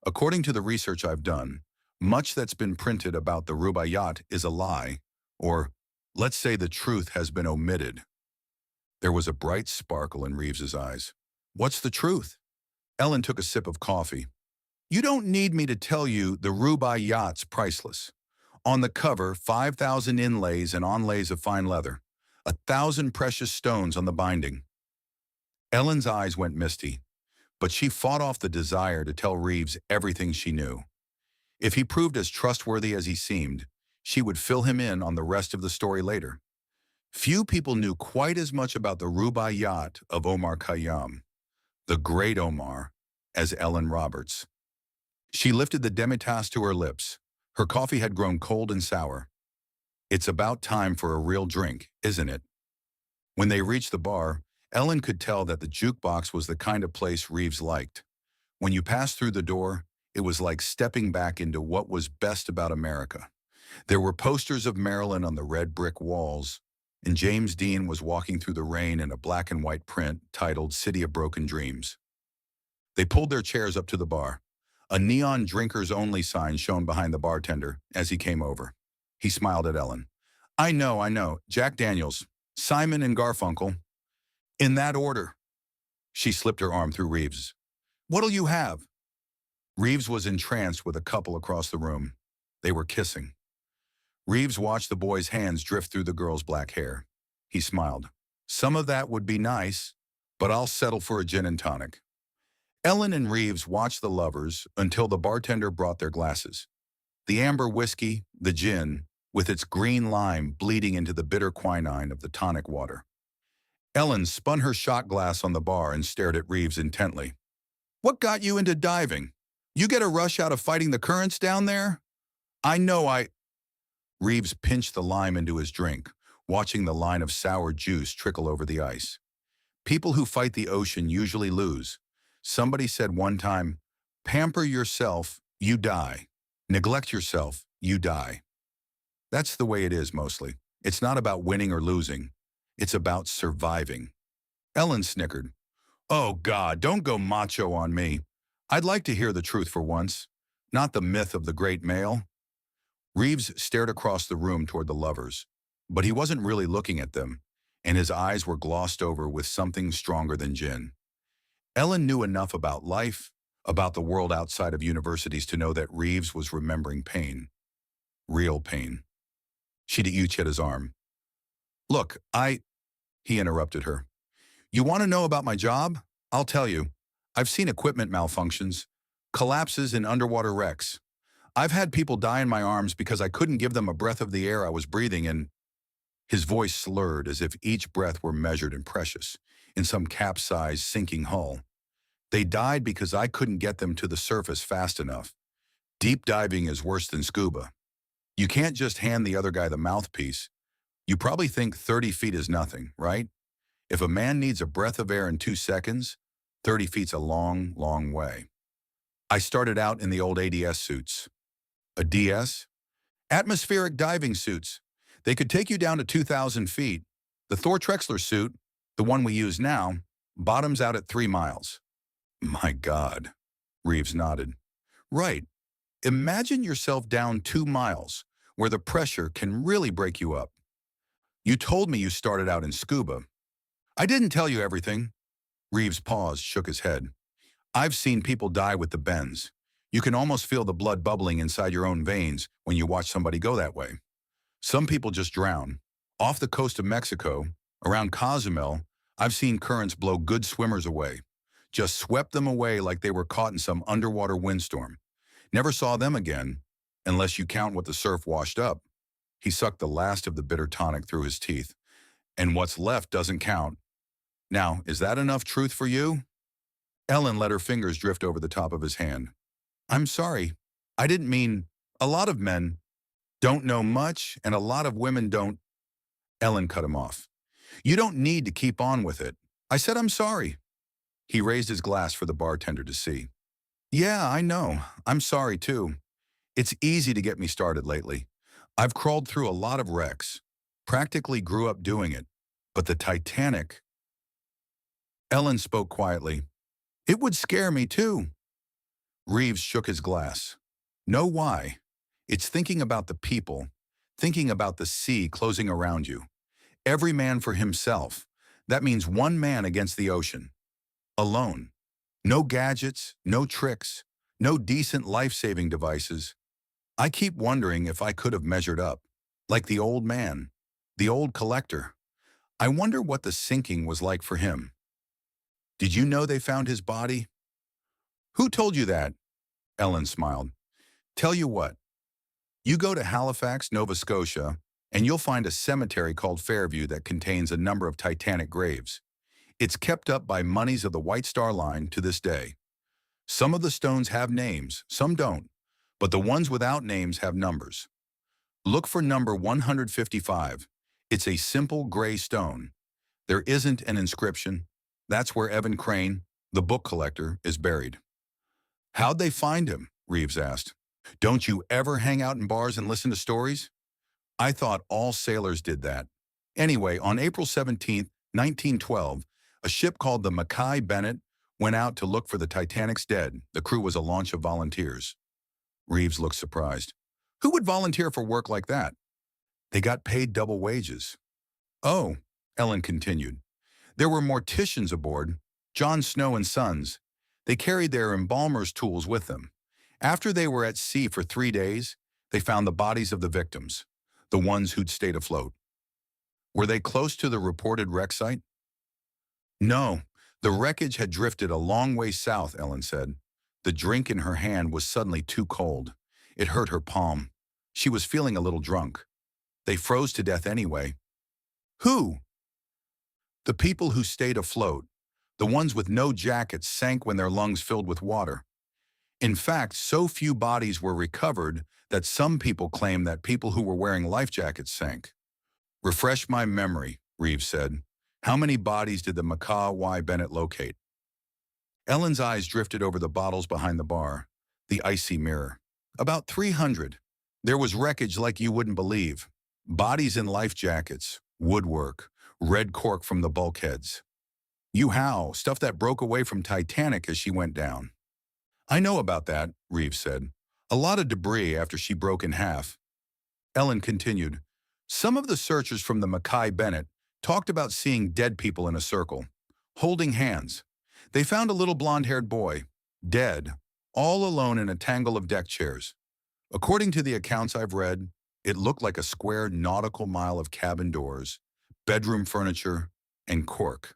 According to the research I've done, much that's been printed about the Rubaiyat is a lie, or let's say the truth has been omitted. There was a bright sparkle in Reeves's eyes. What's the truth? Ellen took a sip of coffee. You don't need me to tell you the Rubaiyat's priceless. On the cover, 5,000 inlays and onlays of fine leather. 1,000 precious stones on the binding. Ellen's eyes went misty, but she fought off the desire to tell Reeves everything she knew. If he proved as trustworthy as he seemed, she would fill him in on the rest of the story later. Few people knew quite as much about the Rubaiyat of Omar Khayyam, the Great Omar, as Ellen Roberts. She lifted the demitasse to her lips. Her coffee had grown cold and sour. It's about time for a real drink, isn't it? When they reached the bar, Ellen could tell that the jukebox was the kind of place Reeves liked. When you passed through the door, it was like stepping back into what was best about America. There were posters of Maryland on the red brick walls, and James Dean was walking through the rain in a black and white print titled City of Broken Dreams. They pulled their chairs up to the bar. A neon drinkers-only sign shone behind the bartender as he came over. He smiled at Ellen. I know. Jack Daniels, Simon and Garfunkel. In that order. She slipped her arm through Reeves'. What'll you have? Reeves was entranced with a couple across the room. They were kissing. Reeves watched the boy's hands drift through the girl's black hair. He smiled. Some of that would be nice, but I'll settle for a gin and tonic. Ellen and Reeves watched the lovers until the bartender brought their glasses. The amber whiskey, the gin, with its green lime bleeding into the bitter quinine of the tonic water. Ellen spun her shot glass on the bar and stared at Reeves intently. What got you into diving? You get a rush out of fighting the currents down there? I know. Reeves pinched the lime into his drink, watching the line of sour juice trickle over the ice. People who fight the ocean usually lose. Somebody said one time, pamper yourself, you die. Neglect yourself, you die. That's the way it is mostly. It's not about winning or losing. It's about surviving. Ellen snickered. Oh God, don't go macho on me. I'd like to hear the truth for once, not the myth of the great male. Reeves stared across the room toward the lovers, but he wasn't really looking at them, and his eyes were glossed over with something stronger than gin. Ellen knew enough about life, about the world outside of universities to know that Reeves was remembering pain. Real pain. She'd each hit his arm. Look, he interrupted her. You want to know about my job? I'll tell you. I've seen equipment malfunctions, collapses in underwater wrecks. I've had people die in my arms because I couldn't give them a breath of the air I was breathing in. His voice slurred as if each breath were measured and precious, in some capsized, sinking hull. They died because I couldn't get them to the surface fast enough. Deep diving is worse than scuba. You can't just hand the other guy the mouthpiece. You probably think 30 feet is nothing, right? If a man needs a breath of air in 2 seconds, 30 feet's a long, long way. I started out in the old ADS suits. A DS? Atmospheric diving suits. They could take you down to 2,000 feet. The Thor Trexler suit, the one we use now, bottoms out at 3 miles. My God, Reeves nodded. Right. Imagine yourself down 2 miles, where the pressure can really break you up. You told me you started out in scuba. I didn't tell you everything. Reeves paused, shook his head. I've seen people die with the bends. You can almost feel the blood bubbling inside your own veins when you watch somebody go that way. Some people just drown. Off the coast of Mexico, around Cozumel, I've seen currents blow good swimmers away. Just swept them away like they were caught in some underwater windstorm. Never saw them again, unless you count what the surf washed up. He sucked the last of the bitter tonic through his teeth. And what's left doesn't count. Now, is that enough truth for you? Ellen let her fingers drift over the top of his hand. I'm sorry. I didn't mean, a lot of men don't know much, and a lot of women don't. Ellen cut him off. You don't need to keep on with it. I said I'm sorry. He raised his glass for the bartender to see. Yeah, I know. I'm sorry, too. It's easy to get me started lately. I've crawled through a lot of wrecks. Practically grew up doing it. But the Titanic... Ellen spoke quietly. It would scare me, too. Reeves shook his glass. Know why? It's thinking about the people, thinking about the sea closing around you. Every man for himself. That means one man against the ocean. Alone. No gadgets, no tricks, no decent life-saving devices. I keep wondering if I could have measured up. Like the old man, the old collector. I wonder what the sinking was like for him. Did you know they found his body? Who told you that? Ellen smiled. Tell you what. You go to Halifax, Nova Scotia, and you'll find a cemetery called Fairview that contains a number of Titanic graves. It's kept up by Moneys of the White Star Line to this day. Some of the stones have names, some don't, but the ones without names have numbers. Look for number 155. It's a simple gray stone. There isn't an inscription. That's where Evan Crane, the book collector, is buried. How'd they find him? Reeves asked. Don't you ever hang out in bars and listen to stories? I thought all sailors did that. Anyway, on April 17, 1912, a ship called the Mackay Bennett went out to look for the Titanic's dead. The crew was a launch of volunteers. Reeves looked surprised. Who would volunteer for work like that? They got paid double wages. Oh, Ellen continued. There were morticians aboard, John Snow and Sons. They carried their embalmer's tools with them. After they were at sea for 3 days, they found the bodies of the victims, the ones who'd stayed afloat. Were they close to the reported wreck site? No, the wreckage had drifted a long way south, Ellen said. The drink in her hand was suddenly too cold. It hurt her palm. She was feeling a little drunk. They froze to death anyway. Who? The people who stayed afloat. The ones with no jackets sank when their lungs filled with water. In fact, so few bodies were recovered that some people claim that people who were wearing life jackets sank. Refresh my memory, Reeves said. How many bodies did the Mackay Bennett locate? Ellen's eyes drifted over the bottles behind the bar, the icy mirror. About 300. There was wreckage like you wouldn't believe. Bodies in life jackets, woodwork, red cork from the bulkheads. Stuff that broke away from Titanic as she went down. I know about that, Reeves said. A lot of debris after she broke in half. Ellen continued. Some of the searchers from the Mackay Bennett talked about seeing dead people in a circle, holding hands. They found a little blonde-haired boy, dead, all alone in a tangle of deck chairs. According to the accounts I've read, it looked like a square nautical mile of cabin doors, bedroom furniture, and cork.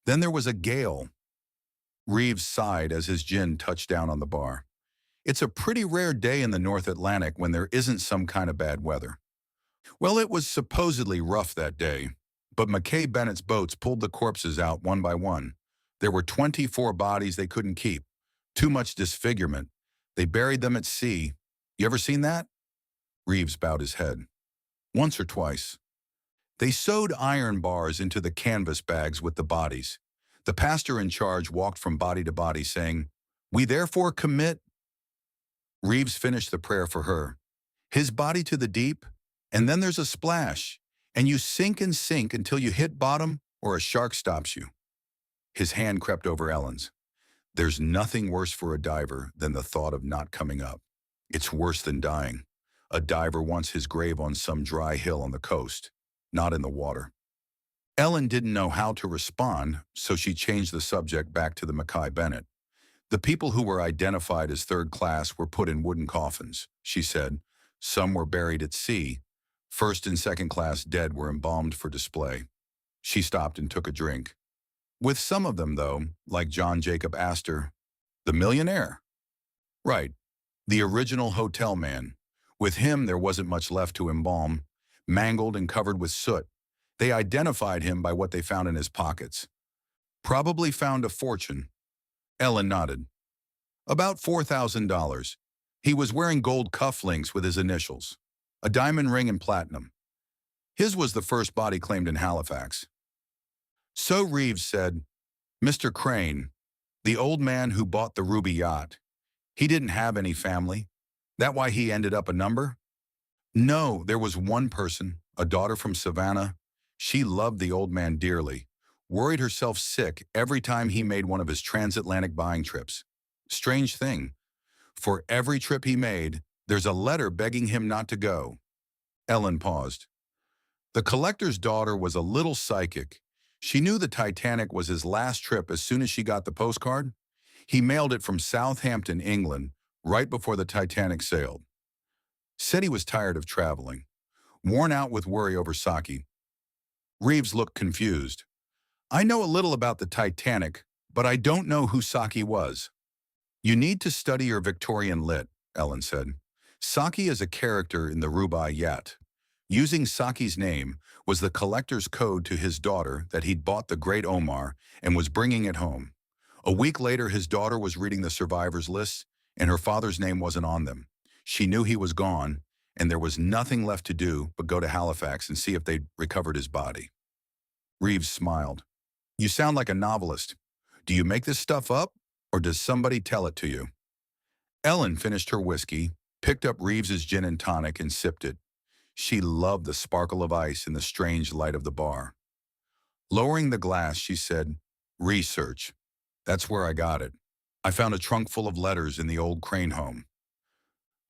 Then there was a gale. Reeves sighed as his gin touched down on the bar. It's a pretty rare day in the North Atlantic when there isn't some kind of bad weather. Well, it was supposedly rough that day, but McKay Bennett's boats pulled the corpses out one by one. There were 24 bodies they couldn't keep. Too much disfigurement. They buried them at sea. You ever seen that? Reeves bowed his head. Once or twice. They sewed iron bars into the canvas bags with the bodies. The pastor in charge walked from body to body saying, "We therefore commit." Reeves finished the prayer for her. His body to the deep, and then there's a splash, and you sink and sink until you hit bottom or a shark stops you. His hand crept over Ellen's. There's nothing worse for a diver than the thought of not coming up. It's worse than dying. A diver wants his grave on some dry hill on the coast, not in the water. Ellen didn't know how to respond, so she changed the subject back to the McKay Bennett. The people who were identified as third class were put in wooden coffins, she said. Some were buried at sea. First and second class dead were embalmed for display. She stopped and took a drink. With some of them, though, like John Jacob Astor, the millionaire. Right, the original hotel man. With him, there wasn't much left to embalm, mangled and covered with soot. They identified him by what they found in his pockets. Probably found a fortune. Ellen nodded. About $4,000. He was wearing gold cufflinks with his initials, a diamond ring and platinum. His was the first body claimed in Halifax. So Reeves said, Mr. Crane, the old man who bought the Ruby yacht, he didn't have any family. That why he ended up a number? No, there was one person, a daughter from Savannah. She loved the old man dearly, worried herself sick every time he made one of his transatlantic buying trips. Strange thing. For every trip he made, there's a letter begging him not to go. Ellen paused. The collector's daughter was a little psychic. She knew the Titanic was his last trip as soon as she got the postcard. He mailed it from Southampton, England, right before the Titanic sailed. Said he was tired of traveling, worn out with worry over Saki. Reeves looked confused. I know a little about the Titanic, but I don't know who Saki was. You need to study your Victorian lit, Ellen said. Saki is a character in the Rubaiyat. Using Saki's name was the collector's code to his daughter that he'd bought the Great Omar and was bringing it home. A week later, his daughter was reading the survivors' lists, and her father's name wasn't on them. She knew he was gone, and there was nothing left to do but go to Halifax and see if they'd recovered his body. Reeves smiled. You sound like a novelist. Do you make this stuff up, or does somebody tell it to you? Ellen finished her whiskey, picked up Reeves's gin and tonic, and sipped it. She loved the sparkle of ice in the strange light of the bar. Lowering the glass, she said, Research. That's where I got it. I found a trunk full of letters in the old Crane home.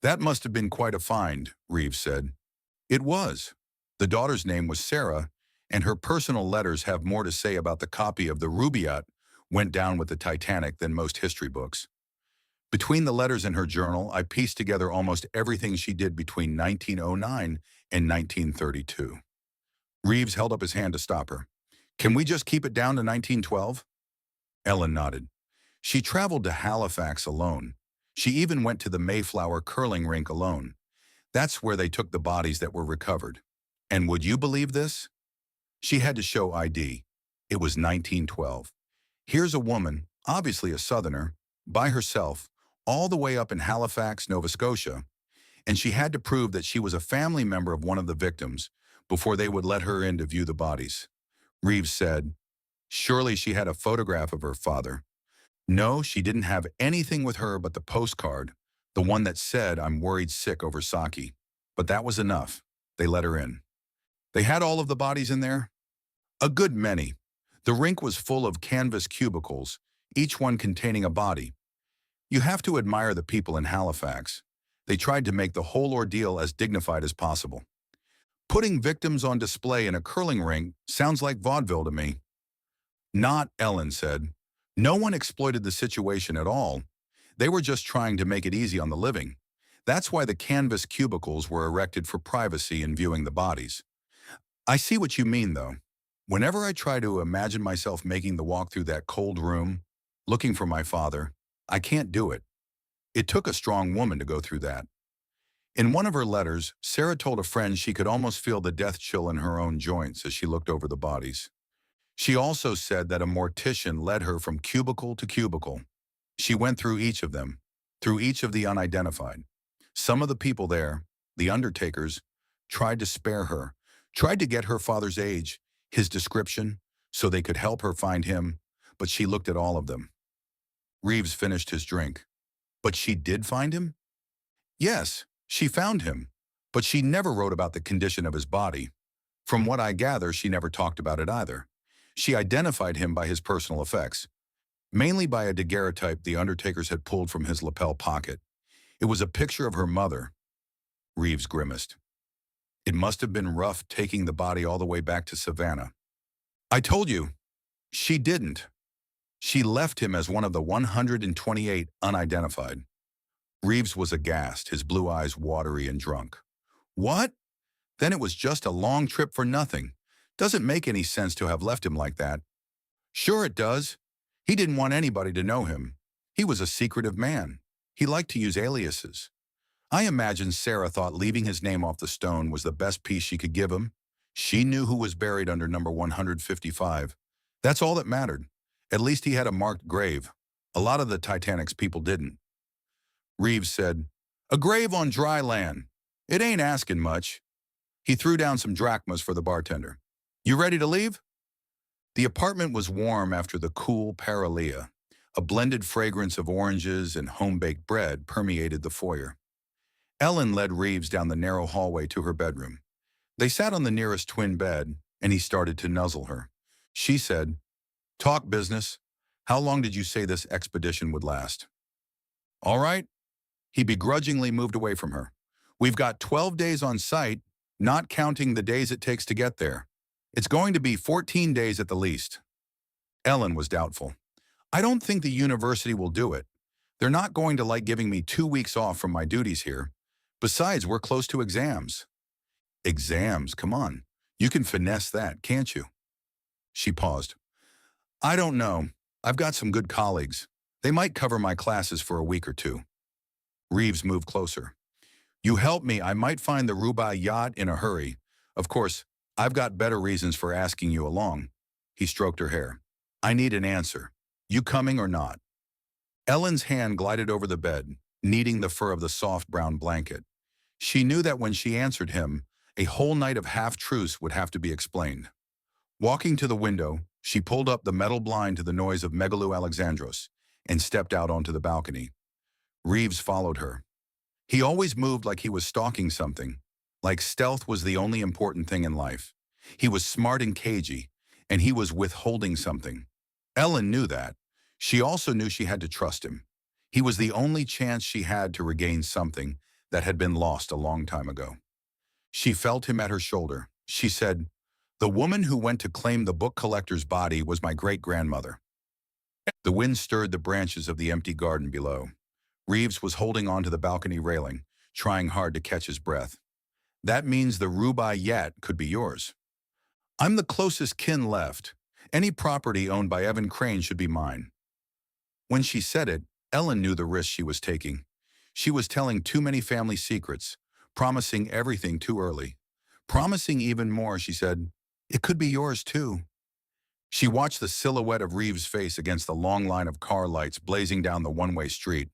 That must have been quite a find, Reeves said. It was. The daughter's name was Sarah, and her personal letters have more to say about the copy of the Rubaiyat went down with the Titanic than most history books. Between the letters in her journal, I pieced together almost everything she did between 1909 and 1932. Reeves held up his hand to stop her. Can we just keep it down to 1912? Ellen nodded. She traveled to Halifax alone. She even went to the Mayflower curling rink alone. That's where they took the bodies that were recovered. And would you believe this? She had to show ID. It was 1912. Here's a woman, obviously a Southerner, by herself, all the way up in Halifax, Nova Scotia, and she had to prove that she was a family member of one of the victims before they would let her in to view the bodies. Reeves said, surely she had a photograph of her father. No, she didn't have anything with her but the postcard, the one that said, I'm worried sick over Saki. But that was enough. They let her in. They had all of the bodies in there? A good many. The rink was full of canvas cubicles, each one containing a body. You have to admire the people in Halifax. They tried to make the whole ordeal as dignified as possible. Putting victims on display in a curling rink sounds like vaudeville to me. Not, Ellen said. No one exploited the situation at all. They were just trying to make it easy on the living. That's why the canvas cubicles were erected for privacy in viewing the bodies. I see what you mean, though. Whenever I try to imagine myself making the walk through that cold room, looking for my father, I can't do it. It took a strong woman to go through that. In one of her letters, Sarah told a friend she could almost feel the death chill in her own joints as she looked over the bodies. She also said that a mortician led her from cubicle to cubicle. She went through each of them, through each of the unidentified. Some of the people there, the undertakers, tried to spare her, tried to get her father's age, his description, so they could help her find him, but she looked at all of them. Reeves finished his drink. But she did find him? Yes, she found him, but she never wrote about the condition of his body. From what I gather, she never talked about it either. She identified him by his personal effects, mainly by a daguerreotype the undertakers had pulled from his lapel pocket. It was a picture of her mother. Reeves grimaced. It must have been rough taking the body all the way back to Savannah. I told you, she didn't. She left him as one of the 128 unidentified. Reeves was aghast, his blue eyes watery and drunk. What? Then it was just a long trip for nothing. Doesn't make any sense to have left him like that. Sure it does. He didn't want anybody to know him. He was a secretive man. He liked to use aliases. I imagine Sarah thought leaving his name off the stone was the best piece she could give him. She knew who was buried under number 155. That's all that mattered. At least he had a marked grave. A lot of the Titanic's people didn't. Reeves said, "A grave on dry land. It ain't asking much." He threw down some drachmas for the bartender. You ready to leave? The apartment was warm after the cool paralia. A blended fragrance of oranges and home-baked bread permeated the foyer. Ellen led Reeves down the narrow hallway to her bedroom. They sat on the nearest twin bed, and he started to nuzzle her. She said, "Talk business. How long did you say this expedition would last?" "All right." He begrudgingly moved away from her. "We've got 12 days on site, not counting the days it takes to get there. It's going to be 14 days at the least." Ellen was doubtful. "I don't think the university will do it. They're not going to like giving me 2 weeks off from my duties here. Besides, we're close to exams." "Exams, come on. You can finesse that, can't you?" She paused. "I don't know. I've got some good colleagues. They might cover my classes for a week or two." Reeves moved closer. "You help me, I might find the Rubaiyat in a hurry. Of course, I've got better reasons for asking you along." He stroked her hair. "I need an answer. You coming or not?" Ellen's hand glided over the bed, kneading the fur of the soft brown blanket. She knew that when she answered him, a whole night of half-truths would have to be explained. Walking to the window, she pulled up the metal blind to the noise of Megalou Alexandros and stepped out onto the balcony. Reeves followed her. He always moved like he was stalking something, like stealth was the only important thing in life. He was smart and cagey, and he was withholding something. Ellen knew that. She also knew she had to trust him. He was the only chance she had to regain something that had been lost a long time ago. She felt him at her shoulder. She said, "The woman who went to claim the book collector's body was my great-grandmother." The wind stirred the branches of the empty garden below. Reeves was holding onto the balcony railing, trying hard to catch his breath. "That means the Rubaiyat could be yours." "I'm the closest kin left. Any property owned by Evan Crane should be mine." When she said it, Ellen knew the risk she was taking. She was telling too many family secrets, promising everything too early. Promising even more, she said, "It could be yours too." She watched the silhouette of Reeves' face against the long line of car lights blazing down the one-way street.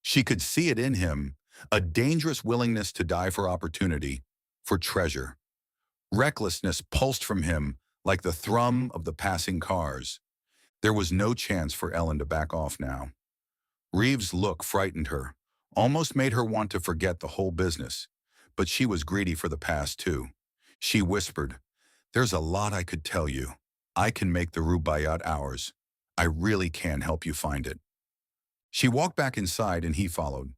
She could see it in him, a dangerous willingness to die for opportunity, for treasure. Recklessness pulsed from him like the thrum of the passing cars. There was no chance for Ellen to back off now. Reeves' look frightened her, almost made her want to forget the whole business. But she was greedy for the past too. She whispered, "There's a lot I could tell you. I can make the Rubaiyat ours. I really can help you find it." She walked back inside and he followed.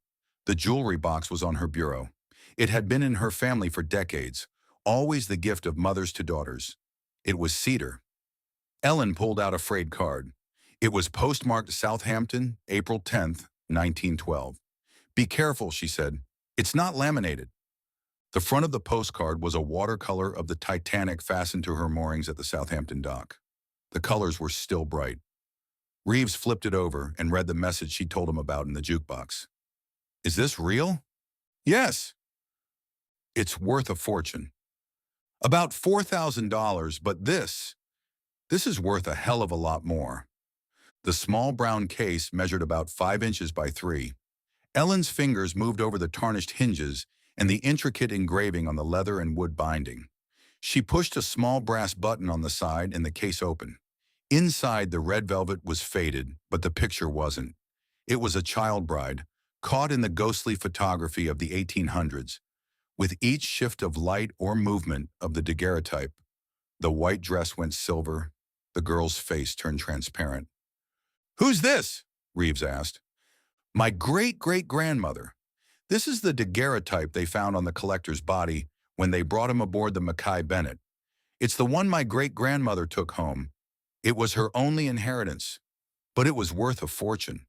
The jewelry box was on her bureau. It had been in her family for decades, always the gift of mothers to daughters. It was cedar. Ellen pulled out a frayed card. It was postmarked Southampton, April 10th, 1912. "Be careful," she said. "It's not laminated." The front of the postcard was a watercolor of the Titanic fastened to her moorings at the Southampton dock. The colors were still bright. Reeves flipped it over and read the message she told him about in the jukebox. Is this real? Yes. It's worth a fortune. About $4,000, but this is worth a hell of a lot more. The small brown case measured about 5 inches by 3. Ellen's fingers moved over the tarnished hinges and the intricate engraving on the leather and wood binding. She pushed a small brass button on the side and the case opened. Inside, the red velvet was faded, but the picture wasn't. It was a child bride, caught in the ghostly photography of the 1800s. With each shift of light or movement of the daguerreotype, the white dress went silver, the girl's face turned transparent. Who's this? Reeves asked. My great-great-grandmother. This is the daguerreotype they found on the collector's body when they brought him aboard the Mackay Bennett. It's the one my great-grandmother took home. It was her only inheritance, but it was worth a fortune.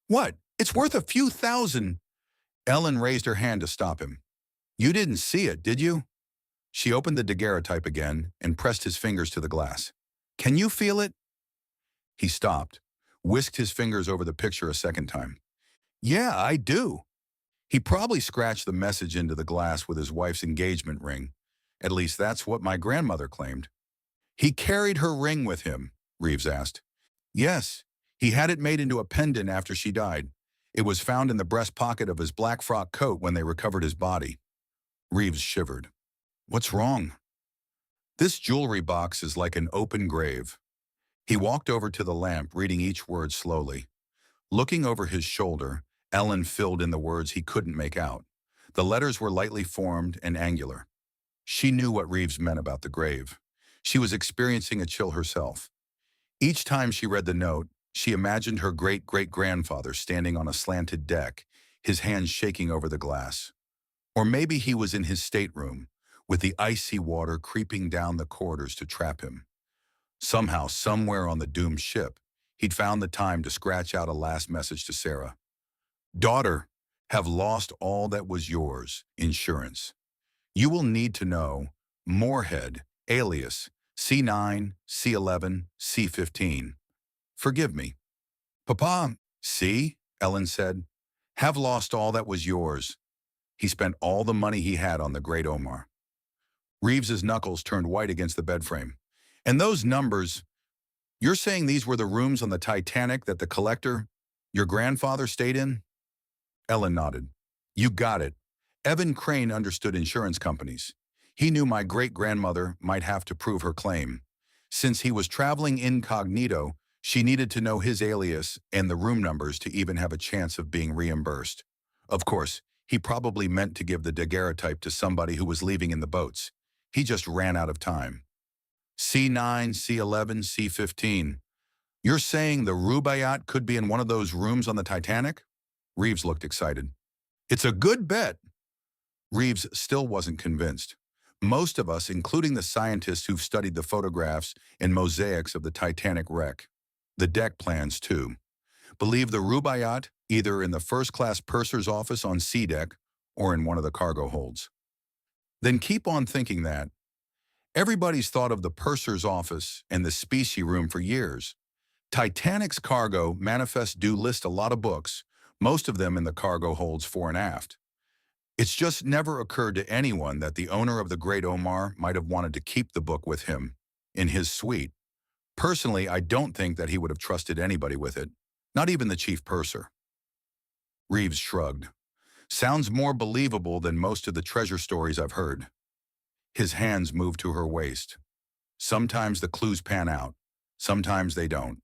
What? It's worth a few thousand. Ellen raised her hand to stop him. You didn't see it, did you? She opened the daguerreotype again and pressed his fingers to the glass. Can you feel it? He stopped, whisked his fingers over the picture a second time. Yeah, I do. He probably scratched the message into the glass with his wife's engagement ring. At least that's what my grandmother claimed. He carried her ring with him, Reeves asked. Yes, he had it made into a pendant after she died. It was found in the breast pocket of his black frock coat when they recovered his body. Reeves shivered. What's wrong? This jewelry box is like an open grave. He walked over to the lamp, reading each word slowly. Looking over his shoulder, Ellen filled in the words he couldn't make out. The letters were lightly formed and angular. She knew what Reeves meant about the grave. She was experiencing a chill herself. Each time she read the note, she imagined her great-great-grandfather standing on a slanted deck, his hands shaking over the glass. Or maybe he was in his stateroom, with the icy water creeping down the corridors to trap him. Somehow, somewhere on the doomed ship, he'd found the time to scratch out a last message to Sarah. Daughter, have lost all that was yours, insurance. You will need to know Moorhead, alias C9, C11, C15. Forgive me. Papa, see, Ellen said, have lost all that was yours. He spent all the money he had on the Great Omar. Reeves's knuckles turned white against the bedframe. And those numbers, you're saying these were the rooms on the Titanic that the collector, your grandfather, stayed in? Ellen nodded. You got it. Evan Crane understood insurance companies. He knew my great-grandmother might have to prove her claim. Since he was traveling incognito, she needed to know his alias and the room numbers to even have a chance of being reimbursed. Of course, he probably meant to give the daguerreotype to somebody who was leaving in the boats. He just ran out of time. C9, C11, C15. You're saying the Rubaiyat could be in one of those rooms on the Titanic? Reeves looked excited. It's a good bet. Reeves still wasn't convinced. Most of us, including the scientists who've studied the photographs and mosaics of the Titanic wreck, the deck plans too, believe the Rubaiyat either in the first-class purser's office on C deck or in one of the cargo holds. Then keep on thinking that. Everybody's thought of the purser's office and the specie room for years. Titanic's cargo manifests do list a lot of books, most of them in the cargo holds fore and aft. It's just never occurred to anyone that the owner of the Great Omar might have wanted to keep the book with him, in his suite. Personally, I don't think that he would have trusted anybody with it, not even the chief purser. Reeves shrugged. Sounds more believable than most of the treasure stories I've heard. His hands moved to her waist. Sometimes the clues pan out, sometimes they don't.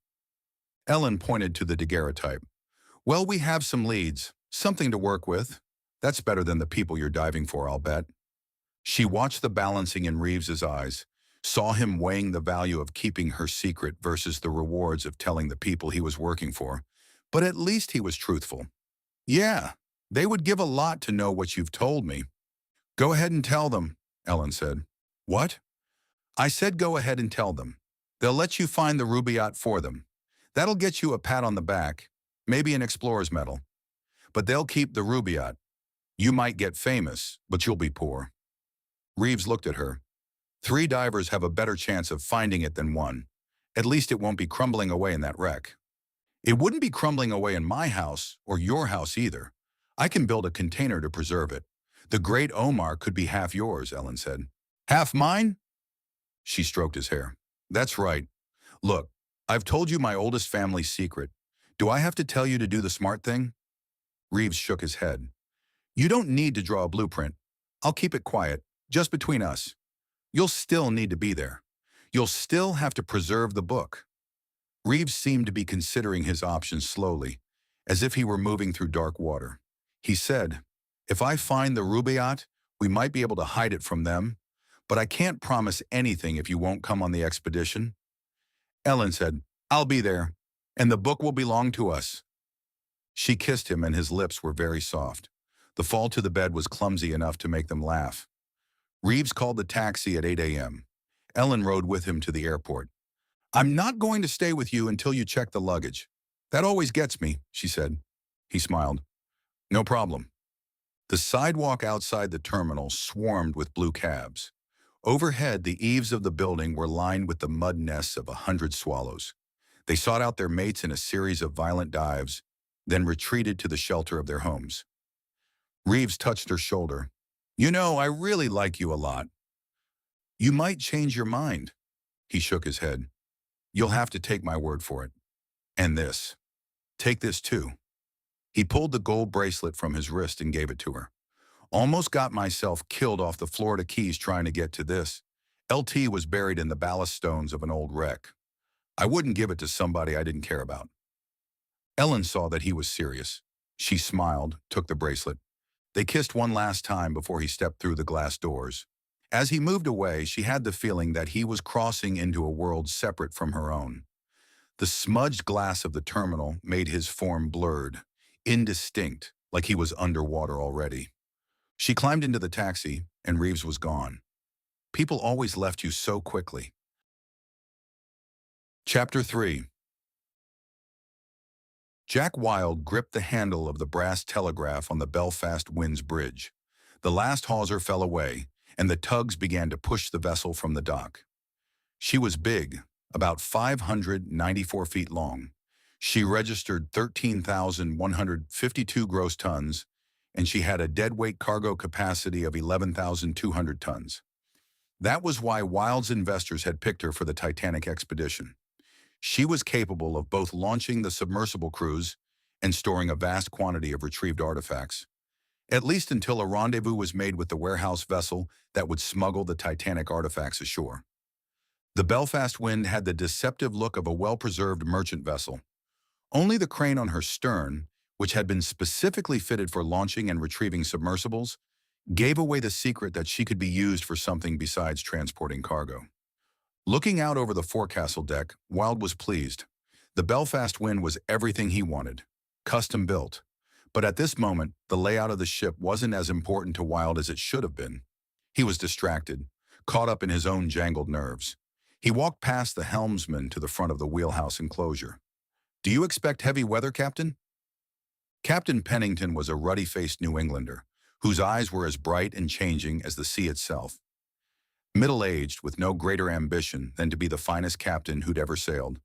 Ellen pointed to the daguerreotype. Well, we have some leads, something to work with. That's better than the people you're diving for, I'll bet. She watched the balancing in Reeves's eyes, saw him weighing the value of keeping her secret versus the rewards of telling the people he was working for, but at least he was truthful. Yeah, they would give a lot to know what you've told me. Go ahead and tell them, Ellen said. What? I said go ahead and tell them. They'll let you find the Rubaiyat for them. That'll get you a pat on the back, maybe an explorer's medal. But they'll keep the Rubaiyat. You might get famous, but you'll be poor. Reeves looked at her. 3 divers have a better chance of finding it than 1. At least it won't be crumbling away in that wreck. It wouldn't be crumbling away in my house or your house either. I can build a container to preserve it. The Great Omar could be half yours, Ellen said. Half mine? She stroked his hair. That's right. Look, I've told you my oldest family's secret. Do I have to tell you to do the smart thing? Reeves shook his head. You don't need to draw a blueprint. I'll keep it quiet, just between us. You'll still need to be there. You'll still have to preserve the book. Reeves seemed to be considering his options slowly, as if he were moving through dark water. He said, if I find the Rubaiyat, we might be able to hide it from them, but I can't promise anything if you won't come on the expedition. Ellen said, I'll be there, and the book will belong to us. She kissed him and his lips were very soft. The fall to the bed was clumsy enough to make them laugh. Reeves called the taxi at 8 a.m. Ellen rode with him to the airport. I'm not going to stay with you until you check the luggage. That always gets me, she said. He smiled. No problem. The sidewalk outside the terminal swarmed with blue cabs. Overhead, the eaves of the building were lined with the mud nests of 100 swallows. They sought out their mates in a series of violent dives, then retreated to the shelter of their homes. Reeves touched her shoulder. You know, I really like you a lot. You might change your mind. He shook his head. You'll have to take my word for it. And this. Take this too. He pulled the gold bracelet from his wrist and gave it to her. Almost got myself killed off the Florida Keys trying to get to this. LT was buried in the ballast stones of an old wreck. I wouldn't give it to somebody I didn't care about. Ellen saw that he was serious. She smiled, took the bracelet. They kissed one last time before he stepped through the glass doors. As he moved away, she had the feeling that he was crossing into a world separate from her own. The smudged glass of the terminal made his form blurred, indistinct, like he was underwater already. She climbed into the taxi, and Reeves was gone. People always left you so quickly. Chapter 3. Jack Wilde gripped the handle of the brass telegraph on the Belfast Winds Bridge. The last hawser fell away, and the tugs began to push the vessel from the dock. She was big, about 594 feet long. She registered 13,152 gross tons, and she had a deadweight cargo capacity of 11,200 tons. That was why Wilde's investors had picked her for the Titanic expedition. She was capable of both launching the submersible cruise and storing a vast quantity of retrieved artifacts, at least until a rendezvous was made with the warehouse vessel that would smuggle the Titanic artifacts ashore. The Belfast Wind had the deceptive look of a well-preserved merchant vessel. Only the crane on her stern, which had been specifically fitted for launching and retrieving submersibles, gave away the secret that she could be used for something besides transporting cargo. Looking out over the forecastle deck, Wilde was pleased. The Belfast Wind was everything he wanted, custom built. But at this moment, the layout of the ship wasn't as important to Wilde as it should have been. He was distracted, caught up in his own jangled nerves. He walked past the helmsman to the front of the wheelhouse enclosure. Do you expect heavy weather, Captain? Captain Pennington was a ruddy-faced New Englander, whose eyes were as bright and changing as the sea itself. Middle-aged, with no greater ambition than to be the finest captain who'd ever sailed,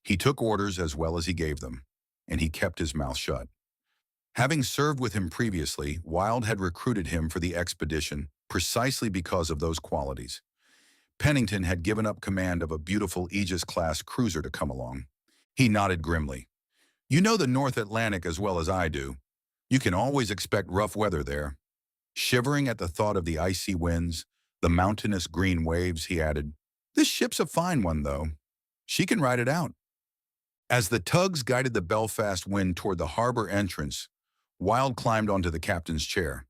he took orders as well as he gave them, and he kept his mouth shut. Having served with him previously, Wilde had recruited him for the expedition precisely because of those qualities. Pennington had given up command of a beautiful Aegis-class cruiser to come along. He nodded grimly. You know the North Atlantic as well as I do. You can always expect rough weather there. Shivering at the thought of the icy winds, the mountainous green waves, he added, This ship's a fine one, though. She can ride it out. As the tugs guided the Belfast Wind toward the harbor entrance, Wilde climbed onto the captain's chair.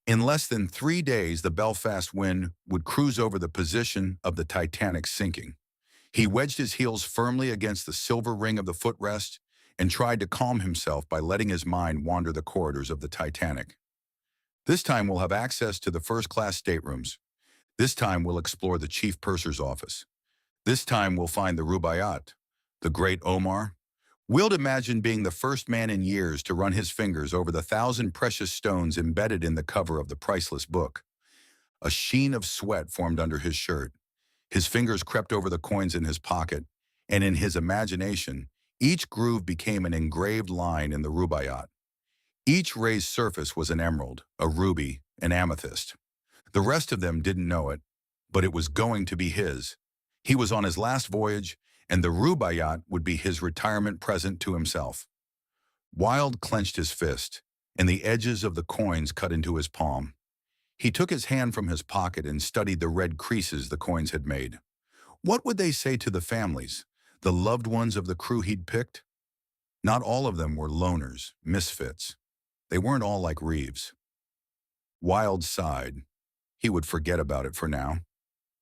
In less than 3 days, the Belfast Wind would cruise over the position of the Titanic sinking. He wedged his heels firmly against the silver ring of the footrest and tried to calm himself by letting his mind wander the corridors of the Titanic. This time we'll have access to the first-class staterooms. This time we'll explore the chief purser's office. This time we'll find the Rubaiyat, the Great Omar. We'll imagine being the first man in years to run his fingers over the 1,000 precious stones embedded in the cover of the priceless book. A sheen of sweat formed under his shirt. His fingers crept over the coins in his pocket, and in his imagination, each groove became an engraved line in the Rubaiyat. Each raised surface was an emerald, a ruby, an amethyst. The rest of them didn't know it, but it was going to be his. He was on his last voyage, and the Rubaiyat would be his retirement present to himself. Wild clenched his fist, and the edges of the coins cut into his palm. He took his hand from his pocket and studied the red creases the coins had made. What would they say to the families, the loved ones of the crew he'd picked? Not all of them were loners, misfits. They weren't all like Reeves. Wild sighed. He would forget about it for now.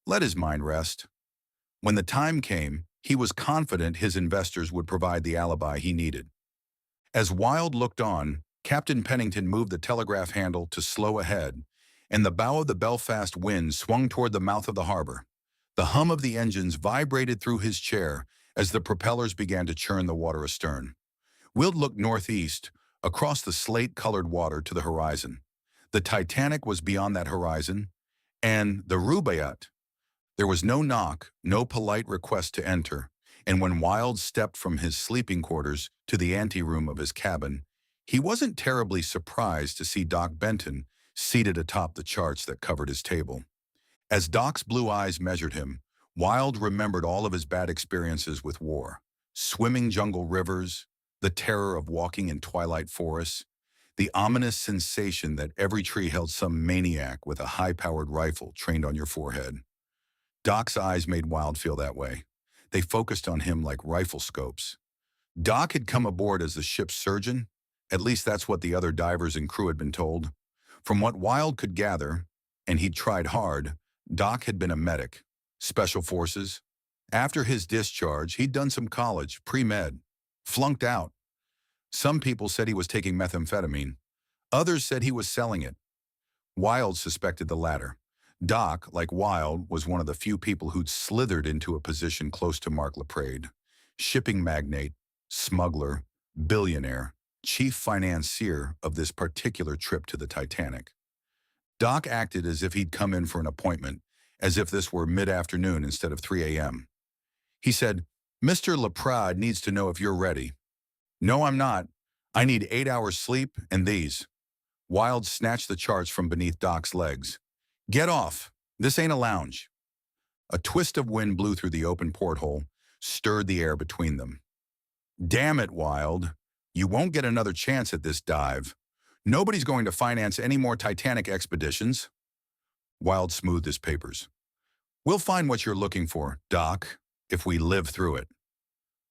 Let his mind rest. When the time came, he was confident his investors would provide the alibi he needed. As Wild looked on, Captain Pennington moved the telegraph handle to slow ahead, and the bow of the Belfast wind swung toward the mouth of the harbor. The hum of the engines vibrated through his chair as the propellers began to churn the water astern. Wild looked northeast, across the slate-colored water to the horizon. The Titanic was beyond that horizon, and the Rubaiyat. There was no knock, no polite request to enter, and when Wild stepped from his sleeping quarters to the anteroom of his cabin, he wasn't terribly surprised to see Doc Benton seated atop the charts that covered his table. As Doc's blue eyes measured him, Wild remembered all of his bad experiences with war. Swimming jungle rivers, the terror of walking in twilight forests, the ominous sensation that every tree held some maniac with a high-powered rifle trained on your forehead. Doc's eyes made Wild feel that way. They focused on him like rifle scopes. Doc had come aboard as the ship's surgeon. At least that's what the other divers and crew had been told. From what Wild could gather, and he'd tried hard, Doc had been a medic, special forces. After his discharge, he'd done some college, pre-med, flunked out. Some people said he was taking methamphetamine. Others said he was selling it. Wild suspected the latter. Doc, like Wild, was one of the few people who'd slithered into a position close to Mark LaPrade. Shipping magnate, smuggler, billionaire, chief financier of this particular trip to the Titanic. Doc acted as if he'd come in for an appointment, as if this were mid-afternoon instead of 3 a.m. He said, "Mr. LaPrade needs to know if you're ready." "No, I'm not. I need 8 hours sleep and these." Wild snatched the charts from beneath Doc's legs. "Get off. This ain't a lounge." A twist of wind blew through the open porthole, stirred the air between them. "Damn it, Wild. You won't get another chance at this dive. Nobody's going to finance any more Titanic expeditions." Wild smoothed his papers. "We'll find what you're looking for, Doc, if we live through it."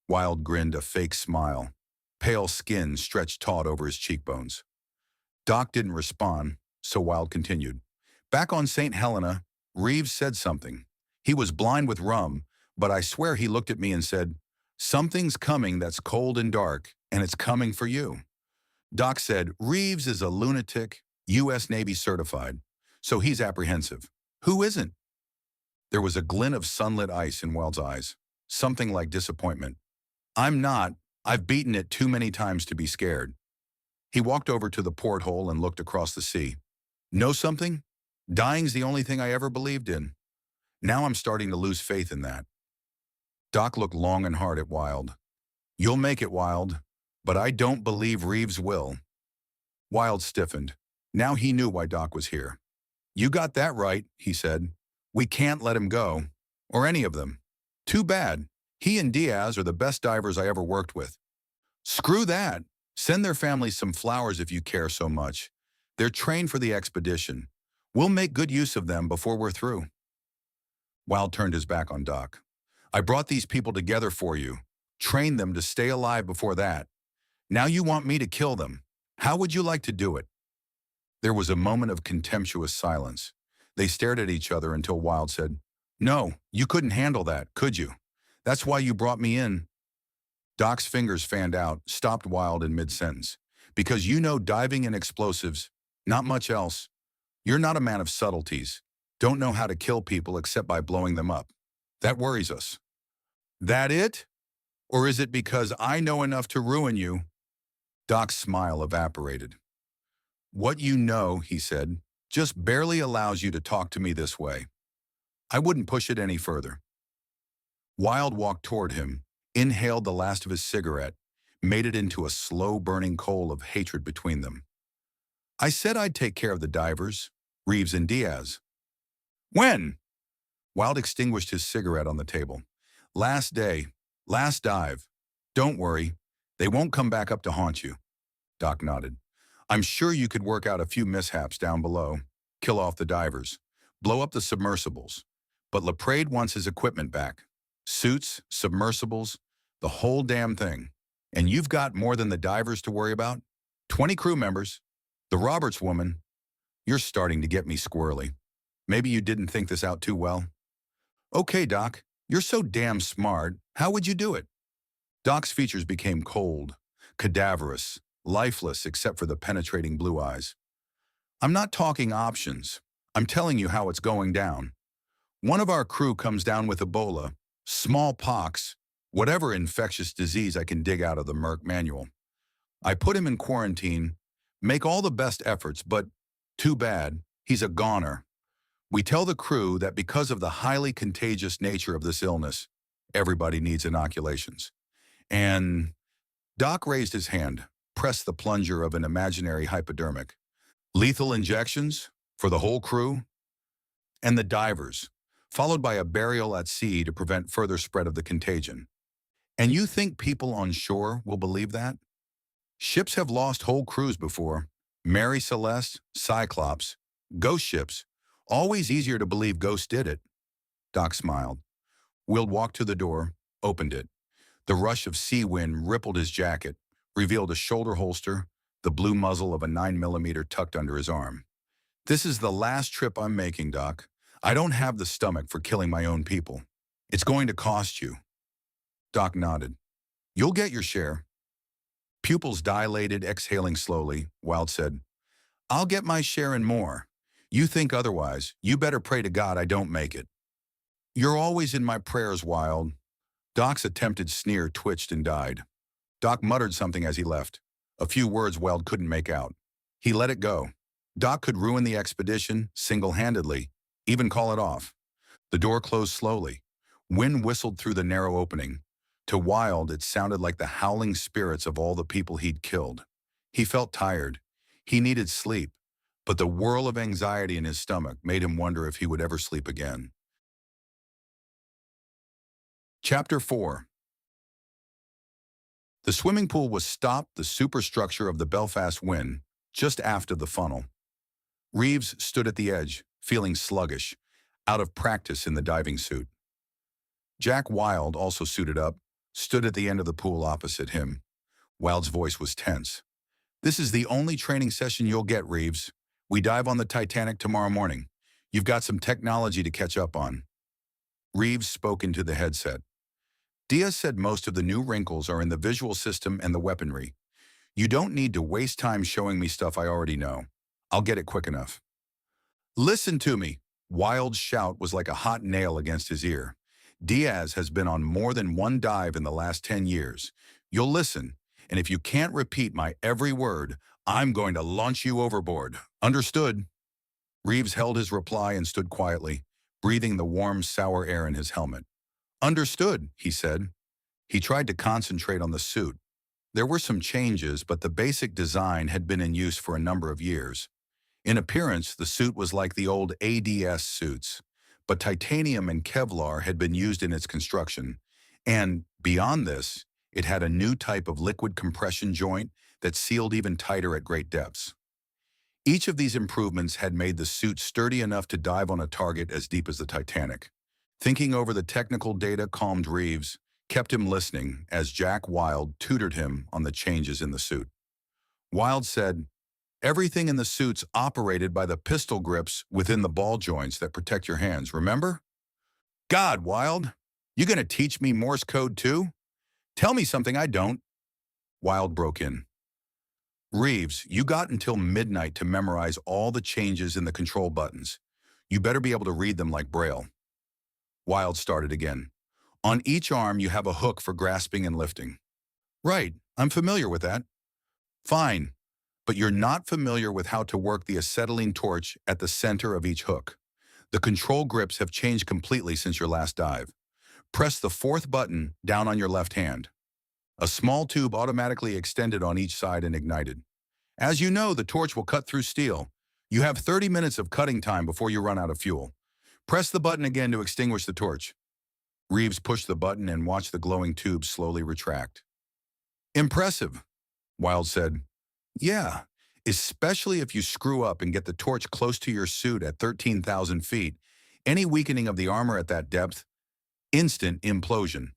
Wild grinned a fake smile. Pale skin stretched taut over his cheekbones. Doc didn't respond, so Wild continued. "Back on St. Helena, Reeves said something. He was blind with rum, but I swear he looked at me and said, 'Something's coming that's cold and dark, and it's coming for you.' Doc said, 'Reeves is a lunatic, U.S. Navy certified, so he's apprehensive.' Who isn't?" There was a glint of sunlit ice in Wild's eyes, something like disappointment. "I'm not. I've beaten it too many times to be scared." He walked over to the porthole and looked across the sea. "Know something? Dying's the only thing I ever believed in. Now I'm starting to lose faith in that." Doc looked long and hard at Wild. "You'll make it, Wild, but I don't believe Reeves will." Wild stiffened. Now he knew why Doc was here. "You got that right," he said. "We can't let him go. Or any of them. Too bad. He and Diaz are the best divers I ever worked with." "Screw that. Send their families some flowers if you care so much. They're trained for the expedition. We'll make good use of them before we're through." Wild turned his back on Doc. "I brought these people together for you. Trained them to stay alive before that. Now you want me to kill them. How would you like to do it?" There was a moment of contemptuous silence. They stared at each other until Wild said, "No, you couldn't handle that, could you? That's why you brought me in." Doc's fingers fanned out, stopped Wild in mid-sentence. "Because you know diving and explosives, not much else. You're not a man of subtleties. Don't know how to kill people except by blowing them up. That worries us." "That it? Or is it because I know enough to ruin you?" Doc's smile evaporated. "What you know," he said, just barely allows you to talk to me this way. I wouldn't push it any further." Wild walked toward him, inhaled the last of his cigarette, made it into a slow-burning coal of hatred between them. "I said I'd take care of the divers, Reeves and Diaz." "When?" Wild extinguished his cigarette on the table. "Last day, last dive. Don't worry, they won't come back up to haunt you." Doc nodded. "I'm sure you could work out a few mishaps down below, kill off the divers, blow up the submersibles. But LaPrade wants his equipment back. Suits, submersibles, the whole damn thing. And you've got more than the divers to worry about? 20 crew members. The Roberts woman. You're starting to get me squirrely. Maybe you didn't think this out too well." "Okay, Doc, you're so damn smart. How would you do it?" Doc's features became cold, cadaverous, lifeless except for the penetrating blue eyes. "I'm not talking options. I'm telling you how it's going down. One of our crew comes down with Ebola, smallpox, whatever infectious disease I can dig out of the Merck manual. I put him in quarantine, make all the best efforts, but too bad, he's a goner. We tell the crew that because of the highly contagious nature of this illness, everybody needs inoculations. And..." Doc raised his hand, pressed the plunger of an imaginary hypodermic. "Lethal injections for the whole crew and the divers, followed by a burial at sea to prevent further spread of the contagion. And you think people on shore will believe that? Ships have lost whole crews before. Mary Celeste, Cyclops, ghost ships. Always easier to believe ghosts did it." Doc smiled. Will walked to the door, opened it. The rush of sea wind rippled his jacket, revealed a shoulder holster, the blue muzzle of a 9mm tucked under his arm. "This is the last trip I'm making, Doc. I don't have the stomach for killing my own people. It's going to cost you." Doc nodded. "You'll get your share." Pupils dilated, exhaling slowly, Wild said, "I'll get my share and more. You think otherwise, you better pray to God I don't make it." "You're always in my prayers, Wild." Doc's attempted sneer twitched and died. Doc muttered something as he left. A few words Wild couldn't make out. He let it go. Doc could ruin the expedition single-handedly, even call it off. The door closed slowly. Wind whistled through the narrow opening. To Wild, it sounded like the howling spirits of all the people he'd killed. He felt tired. He needed sleep. But the whirl of anxiety in his stomach made him wonder if he would ever sleep again. Chapter 4. The swimming pool was stopped the superstructure of the Belfast Wind, just aft of the funnel. Reeves stood at the edge, feeling sluggish, out of practice in the diving suit. Jack Wild, also suited up, stood at the end of the pool opposite him. Wild's voice was tense. "This is the only training session you'll get, Reeves. We dive on the Titanic tomorrow morning. You've got some technology to catch up on." Reeves spoke into the headset. "Diaz said most of the new wrinkles are in the visual system and the weaponry. You don't need to waste time showing me stuff I already know. I'll get it quick enough." "Listen to me!" Wild's shout was like a hot nail against his ear. "Diaz has been on more than one dive in the last 10 years. You'll listen, and if you can't repeat my every word, I'm going to launch you overboard. Understood?" Reeves held his reply and stood quietly, breathing the warm, sour air in his helmet. "Understood," he said. He tried to concentrate on the suit. There were some changes, but the basic design had been in use for a number of years. In appearance, the suit was like the old ADS suits, but titanium and Kevlar had been used in its construction. And beyond this, it had a new type of liquid compression joint that sealed even tighter at great depths. Each of these improvements had made the suit sturdy enough to dive on a target as deep as the Titanic. Thinking over the technical data calmed Reeves, kept him listening as Jack Wild tutored him on the changes in the suit. Wild said, "Everything in the suit's operated by the pistol grips within the ball joints that protect your hands, remember?" "God, Wild, you gonna teach me Morse code too? Tell me something I don't." Wild broke in. "Reeves, you got until midnight to memorize all the changes in the control buttons. You better be able to read them like Braille." Wild started again. "On each arm you have a hook for grasping and lifting." "Right, I'm familiar with that." "Fine. but you're not familiar with how to work the acetylene torch at the center of each hook. The control grips have changed completely since your last dive. Press the fourth button down on your left hand. A small tube automatically extended on each side and ignited. As you know, the torch will cut through steel. You have 30 minutes of cutting time before you run out of fuel. Press the button again to extinguish the torch. Reeves pushed the button and watched the glowing tube slowly retract. Impressive, Wilde said. Yeah, especially if you screw up and get the torch close to your suit at 13,000 feet. Any weakening of the armor at that depth, instant implosion.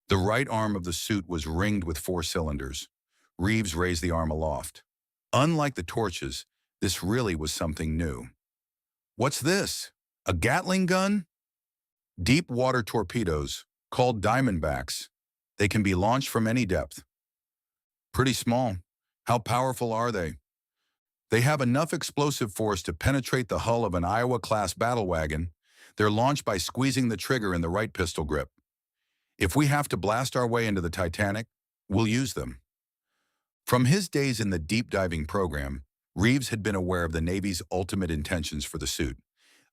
The right arm of the suit was ringed with 4 cylinders. Reeves raised the arm aloft. Unlike the torches, this really was something new. What's this? A Gatling gun? Deep water torpedoes, called diamondbacks. They can be launched from any depth. Pretty small. How powerful are they? They have enough explosive force to penetrate the hull of an Iowa-class battle wagon. They're launched by squeezing the trigger in the right pistol grip. If we have to blast our way into the Titanic, we'll use them. From his days in the deep diving program, Reeves had been aware of the Navy's ultimate intentions for the suit.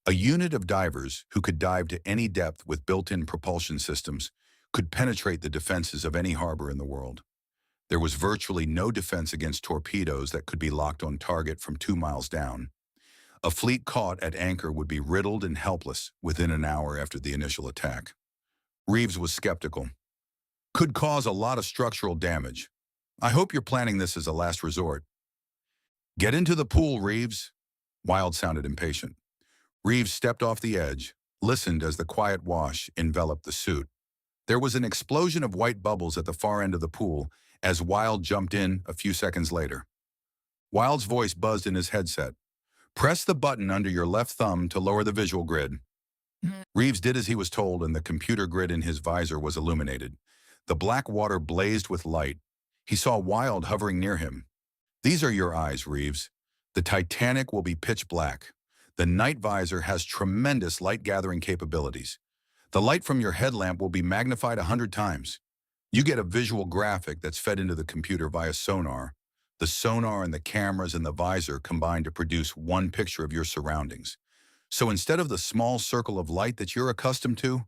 A unit of divers who could dive to any depth with built-in propulsion systems could penetrate the defenses of any harbor in the world. There was virtually no defense against torpedoes that could be locked on target from 2 miles down. A fleet caught at anchor would be riddled and helpless within an hour after the initial attack. Reeves was skeptical. Could cause a lot of structural damage. I hope you're planning this as a last resort. Get into the pool, Reeves. Wilde sounded impatient. Reeves stepped off the edge, listened as the quiet wash enveloped the suit. There was an explosion of white bubbles at the far end of the pool as Wilde jumped in a few seconds later. Wilde's voice buzzed in his headset. Press the button under your left thumb to lower the visual grid. Reeves did as he was told, and the computer grid in his visor was illuminated. The black water blazed with light. He saw Wilde hovering near him. These are your eyes, Reeves. The Titanic will be pitch black. The night visor has tremendous light-gathering capabilities. The light from your headlamp will be magnified 100 times. You get a visual graphic that's fed into the computer via sonar. The sonar and the cameras and the visor combine to produce one picture of your surroundings. So instead of the small circle of light that you're accustomed to,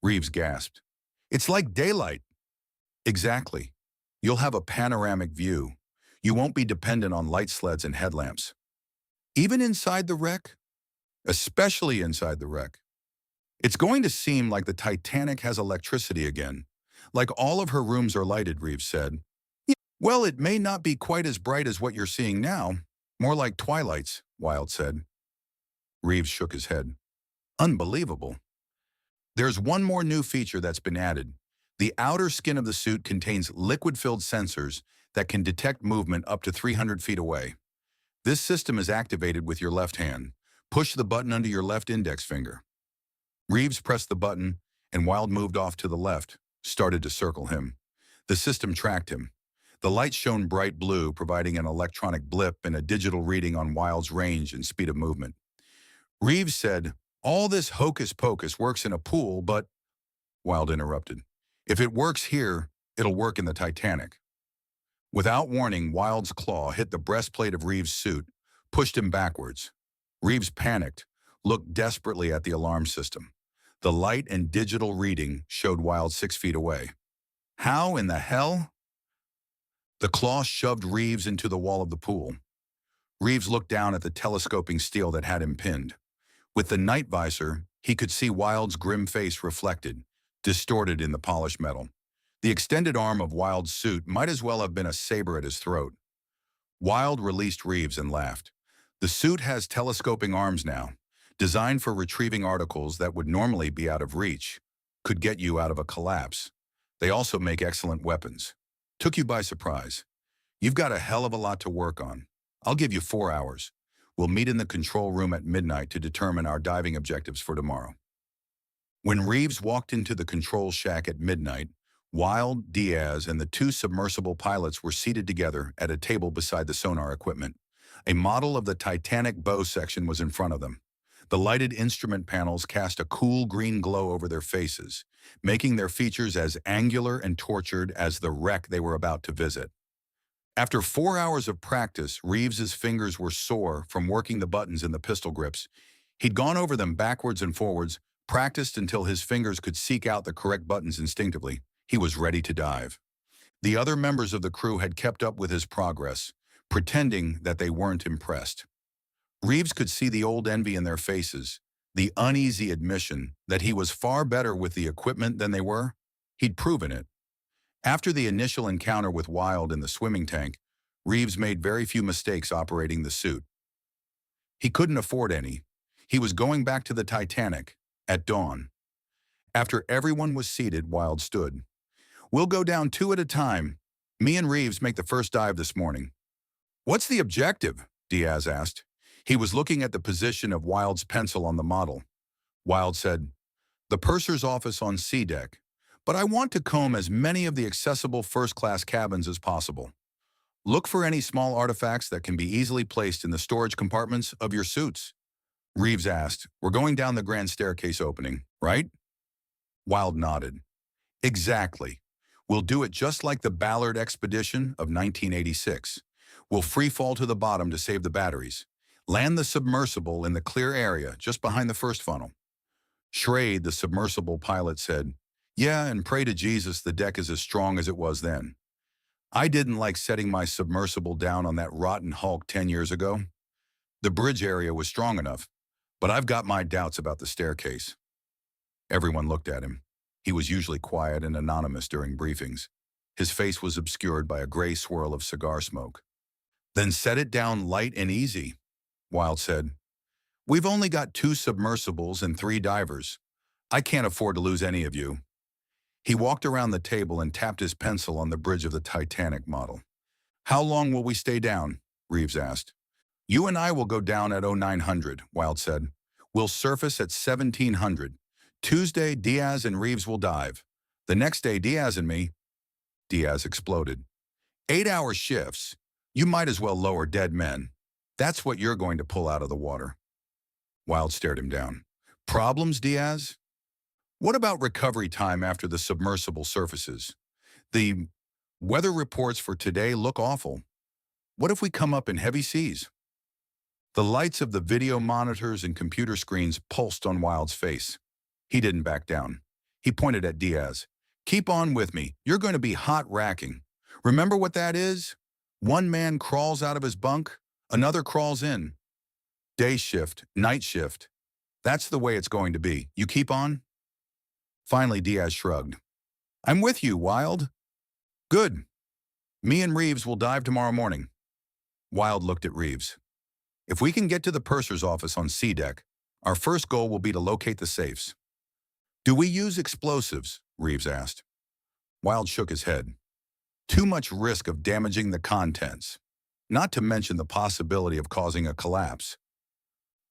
Reeves gasped. It's like daylight. Exactly. You'll have a panoramic view. You won't be dependent on light sleds and headlamps. Even inside the wreck? Especially inside the wreck. It's going to seem like the Titanic has electricity again. Like all of her rooms are lighted, Reeves said. Well, it may not be quite as bright as what you're seeing now. More like twilights, Wilde said. Reeves shook his head. Unbelievable. There's one more new feature that's been added. The outer skin of the suit contains liquid-filled sensors that can detect movement up to 300 feet away. This system is activated with your left hand. Push the button under your left index finger. Reeves pressed the button, and Wilde moved off to the left, started to circle him. The system tracked him. The light shone bright blue, providing an electronic blip and a digital reading on Wilde's range and speed of movement. Reeves said, all this hocus-pocus works in a pool, but... Wilde interrupted. If it works here, it'll work in the Titanic. Without warning, Wilde's claw hit the breastplate of Reeves' suit, pushed him backwards. Reeves panicked, looked desperately at the alarm system. The light and digital reading showed Wilde 6 feet away. How in the hell? The claw shoved Reeves into the wall of the pool. Reeves looked down at the telescoping steel that had him pinned. With the night visor, he could see Wilde's grim face reflected, distorted in the polished metal. The extended arm of Wilde's suit might as well have been a saber at his throat. Wilde released Reeves and laughed. The suit has telescoping arms now, designed for retrieving articles that would normally be out of reach, could get you out of a collapse. They also make excellent weapons. Took you by surprise. You've got a hell of a lot to work on. I'll give you 4 hours. We'll meet in the control room at midnight to determine our diving objectives for tomorrow. When Reeves walked into the control shack at midnight, Wilde, Diaz, and the 2 submersible pilots were seated together at a table beside the sonar equipment. A model of the Titanic bow section was in front of them. The lighted instrument panels cast a cool green glow over their faces, making their features as angular and tortured as the wreck they were about to visit. After 4 hours of practice, Reeves's fingers were sore from working the buttons in the pistol grips. He'd gone over them backwards and forwards, practiced until his fingers could seek out the correct buttons instinctively. He was ready to dive. The other members of the crew had kept up with his progress, pretending that they weren't impressed. Reeves could see the old envy in their faces, the uneasy admission that he was far better with the equipment than they were. He'd proven it. After the initial encounter with Wilde in the swimming tank, Reeves made very few mistakes operating the suit. He couldn't afford any. He was going back to the Titanic at dawn. After everyone was seated, Wilde stood. "We'll go down two at a time. Me and Reeves make the first dive this morning." "What's the objective?" Diaz asked. He was looking at the position of Wilde's pencil on the model. Wilde said, "The purser's office on C deck, but I want to comb as many of the accessible first-class cabins as possible. Look for any small artifacts that can be easily placed in the storage compartments of your suits." Reeves asked, "We're going down the grand staircase opening, right?" Wilde nodded. "Exactly. We'll do it just like the Ballard expedition of 1986. We'll free fall to the bottom to save the batteries. Land the submersible in the clear area just behind the first funnel." Schrade, the submersible pilot, said, "Yeah, and pray to Jesus the deck is as strong as it was then. I didn't like setting my submersible down on that rotten hulk 10 years ago. The bridge area was strong enough, but I've got my doubts about the staircase." Everyone looked at him. He was usually quiet and anonymous during briefings. His face was obscured by a gray swirl of cigar smoke. "Then set it down light and easy," Wilde said. "We've only got 2 submersibles and 3 divers. I can't afford to lose any of you." He walked around the table and tapped his pencil on the bridge of the Titanic model. "How long will we stay down?" Reeves asked. "You and I will go down at 0900, Wilde said. "We'll surface at 1700. Tuesday, Diaz and Reeves will dive. The next day, Diaz and me—" Diaz exploded. "8-hour shifts. You might as well lower dead men. That's what you're going to pull out of the water." Wilde stared him down. "Problems, Diaz? What about recovery time after the submersible surfaces? The weather reports for today look awful. What if we come up in heavy seas?" The lights of the video monitors and computer screens pulsed on Wilde's face. He didn't back down. He pointed at Diaz. "Keep on with me. You're going to be hot racking. Remember what that is? One man crawls out of his bunk, another crawls in. Day shift, night shift. That's the way it's going to be. You keep on?" Finally, Diaz shrugged. "I'm with you, Wilde." "Good. Me and Reeves will dive tomorrow morning." Wilde looked at Reeves. "If we can get to the purser's office on C deck, our first goal will be to locate the safes." "Do we use explosives?" Reeves asked. Wilde shook his head. "Too much risk of damaging the contents, not to mention the possibility of causing a collapse."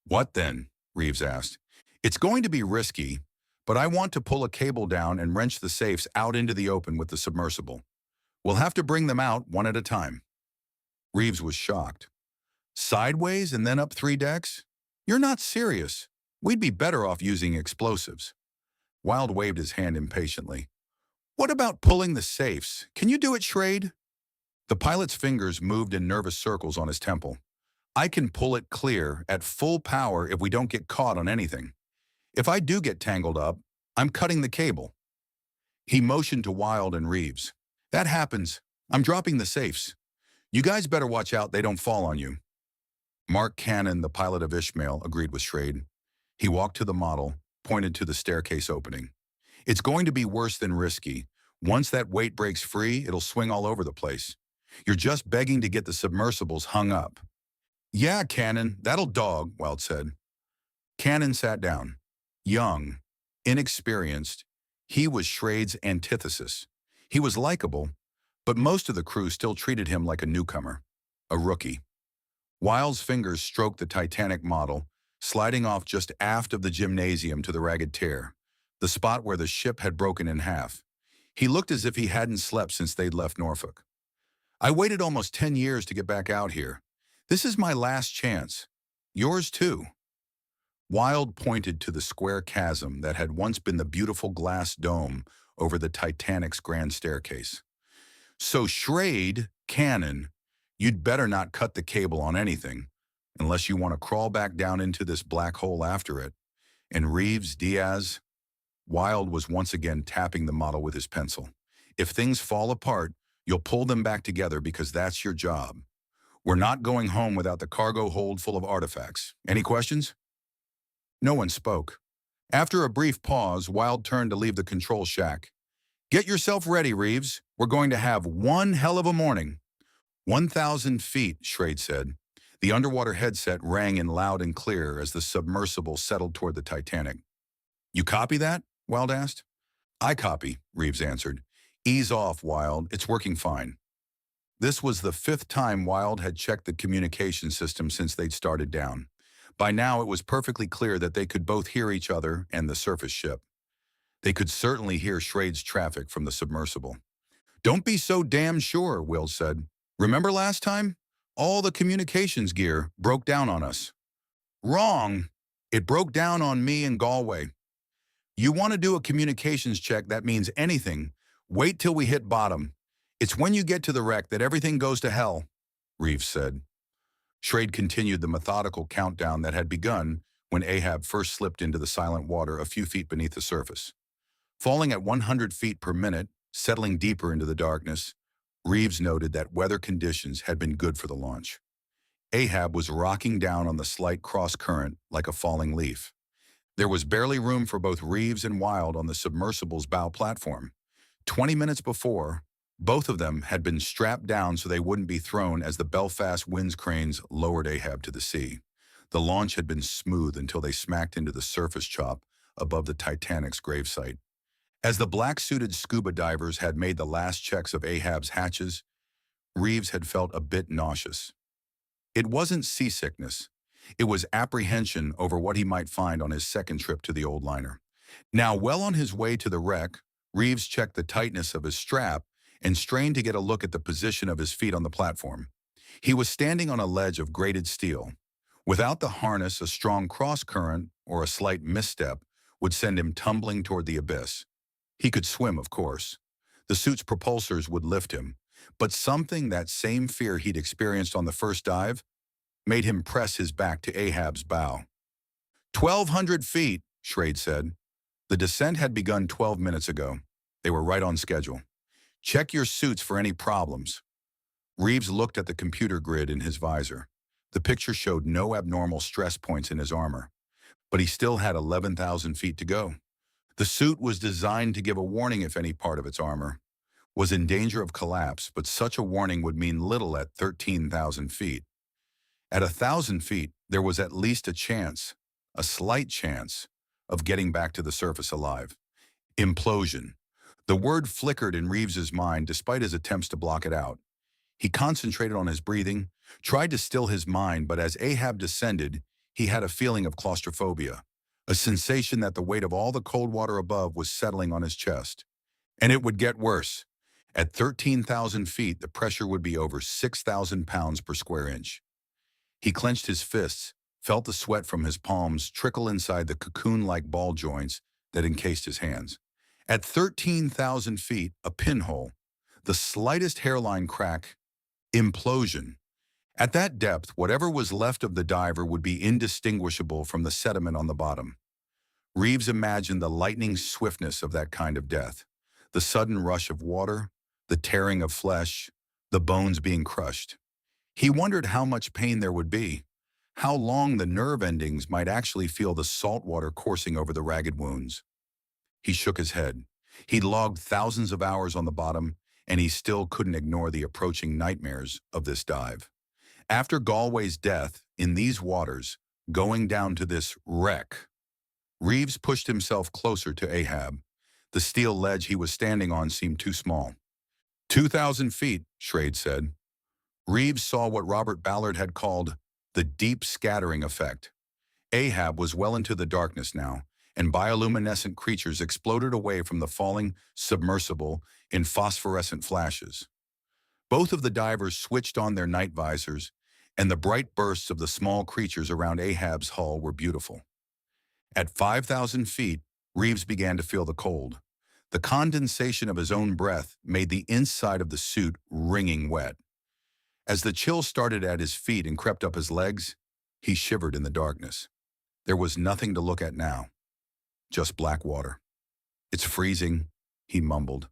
"What then?" Reeves asked. "It's going to be risky, but I want to pull a cable down and wrench the safes out into the open with the submersible. We'll have to bring them out one at a time." Reeves was shocked. "Sideways and then up 3 decks? You're not serious. We'd be better off using explosives." Wilde waved his hand impatiently. "What about pulling the safes? Can you do it, Schrade?" The pilot's fingers moved in nervous circles on his temple. "I can pull it clear at full power if we don't get caught on anything. If I do get tangled up, I'm cutting the cable." He motioned to Wilde and Reeves. "That happens. I'm dropping the safes. You guys better watch out they don't fall on you." Mark Cannon, the pilot of Ishmael, agreed with Schrade. He walked to the model, pointed to the staircase opening. "It's going to be worse than risky. Once that weight breaks free, it'll swing all over the place. You're just begging to get the submersibles hung up." "Yeah, Cannon, that'll dog," Wilde said. Cannon sat down. Young, inexperienced, he was Schrade's antithesis. He was likable, but most of the crew still treated him like a newcomer, a rookie. Wilde's fingers stroked the Titanic model, sliding off just aft of the gymnasium to the ragged tear, the spot where the ship had broken in half. He looked as if he hadn't slept since they'd left Norfolk. "I waited almost 10 years to get back out here. This is my last chance. Yours too." Wilde pointed to the square chasm that had once been the beautiful glass dome over the Titanic's grand staircase. So Schrade, Cannon, you'd better not cut the cable on anything, unless you want to crawl back down into this black hole after it. And Reeves, Diaz, Wilde was once again tapping the model with his pencil. If things fall apart, you'll pull them back together because that's your job. We're not going home without the cargo hold full of artifacts. Any questions? No one spoke. After a brief pause, Wilde turned to leave the control shack. Get yourself ready, Reeves. We're going to have one hell of a morning. 1,000 feet, Schrade said. The underwater headset rang in loud and clear as the submersible settled toward the Titanic. You copy that? Wilde asked. I copy, Reeves answered. Ease off, Wilde. It's working fine. This was the 5th time Wilde had checked the communication system since they'd started down. By now, it was perfectly clear that they could both hear each other and the surface ship. They could certainly hear Schrade's traffic from the submersible. Don't be so damn sure, Will said. Remember last time? All the communications gear broke down on us. Wrong. It broke down on me in Galway. You want to do a communications check that means anything, wait till we hit bottom. It's when you get to the wreck that everything goes to hell, Reeves said. Schrade continued the methodical countdown that had begun when Ahab first slipped into the silent water a few feet beneath the surface. Falling at 100 feet per minute, settling deeper into the darkness, Reeves noted that weather conditions had been good for the launch. Ahab was rocking down on the slight cross-current like a falling leaf. There was barely room for both Reeves and Wilde on the submersible's bow platform. 20 minutes before, both of them had been strapped down so they wouldn't be thrown as the Belfast winds cranes lowered Ahab to the sea. The launch had been smooth until they smacked into the surface chop above the Titanic's gravesite. As the black-suited scuba divers had made the last checks of Ahab's hatches, Reeves had felt a bit nauseous. It wasn't seasickness. It was apprehension over what he might find on his second trip to the old liner. Now, well on his way to the wreck, Reeves checked the tightness of his strap and strained to get a look at the position of his feet on the platform. He was standing on a ledge of grated steel. Without the harness, a strong cross-current or a slight misstep would send him tumbling toward the abyss. He could swim, of course. The suit's propulsors would lift him, but something, that same fear he'd experienced on the first dive, made him press his back to Ahab's bow. 1,200 feet, Schrade said. The descent had begun 12 minutes ago. They were right on schedule. Check your suits for any problems. Reeves looked at the computer grid in his visor. The picture showed no abnormal stress points in his armor, but he still had 11,000 feet to go. The suit was designed to give a warning if any part of its armor was in danger of collapse, but such a warning would mean little at 13,000 feet. At 1,000 feet, there was at least a chance, a slight chance, of getting back to the surface alive. Implosion. The word flickered in Reeves's mind despite his attempts to block it out. He concentrated on his breathing, tried to still his mind, but as Ahab descended, he had a feeling of claustrophobia, a sensation that the weight of all the cold water above was settling on his chest. And it would get worse. At 13,000 feet, the pressure would be over 6,000 pounds per square inch. He clenched his fists, felt the sweat from his palms trickle inside the cocoon-like ball joints that encased his hands. At 13,000 feet, a pinhole, the slightest hairline crack, implosion. At that depth, whatever was left of the diver would be indistinguishable from the sediment on the bottom. Reeves imagined the lightning swiftness of that kind of death, the sudden rush of water, the tearing of flesh, the bones being crushed. He wondered how much pain there would be, how long the nerve endings might actually feel the salt water coursing over the ragged wounds. He shook his head. He'd logged thousands of hours on the bottom, and he still couldn't ignore the approaching nightmares of this dive. After Galway's death in these waters, going down to this wreck, Reeves pushed himself closer to Ahab. The steel ledge he was standing on seemed too small. 2,000 feet, Schrade said. Reeves saw what Robert Ballard had called the deep scattering effect. Ahab was well into the darkness now, and bioluminescent creatures exploded away from the falling submersible in phosphorescent flashes. Both of the divers switched on their night visors, and the bright bursts of the small creatures around Ahab's hull were beautiful. At 5,000 feet, Reeves began to feel the cold. The condensation of his own breath made the inside of the suit wringing wet. As the chill started at his feet and crept up his legs, he shivered in the darkness. There was nothing to look at now, just black water. "It's freezing," he mumbled.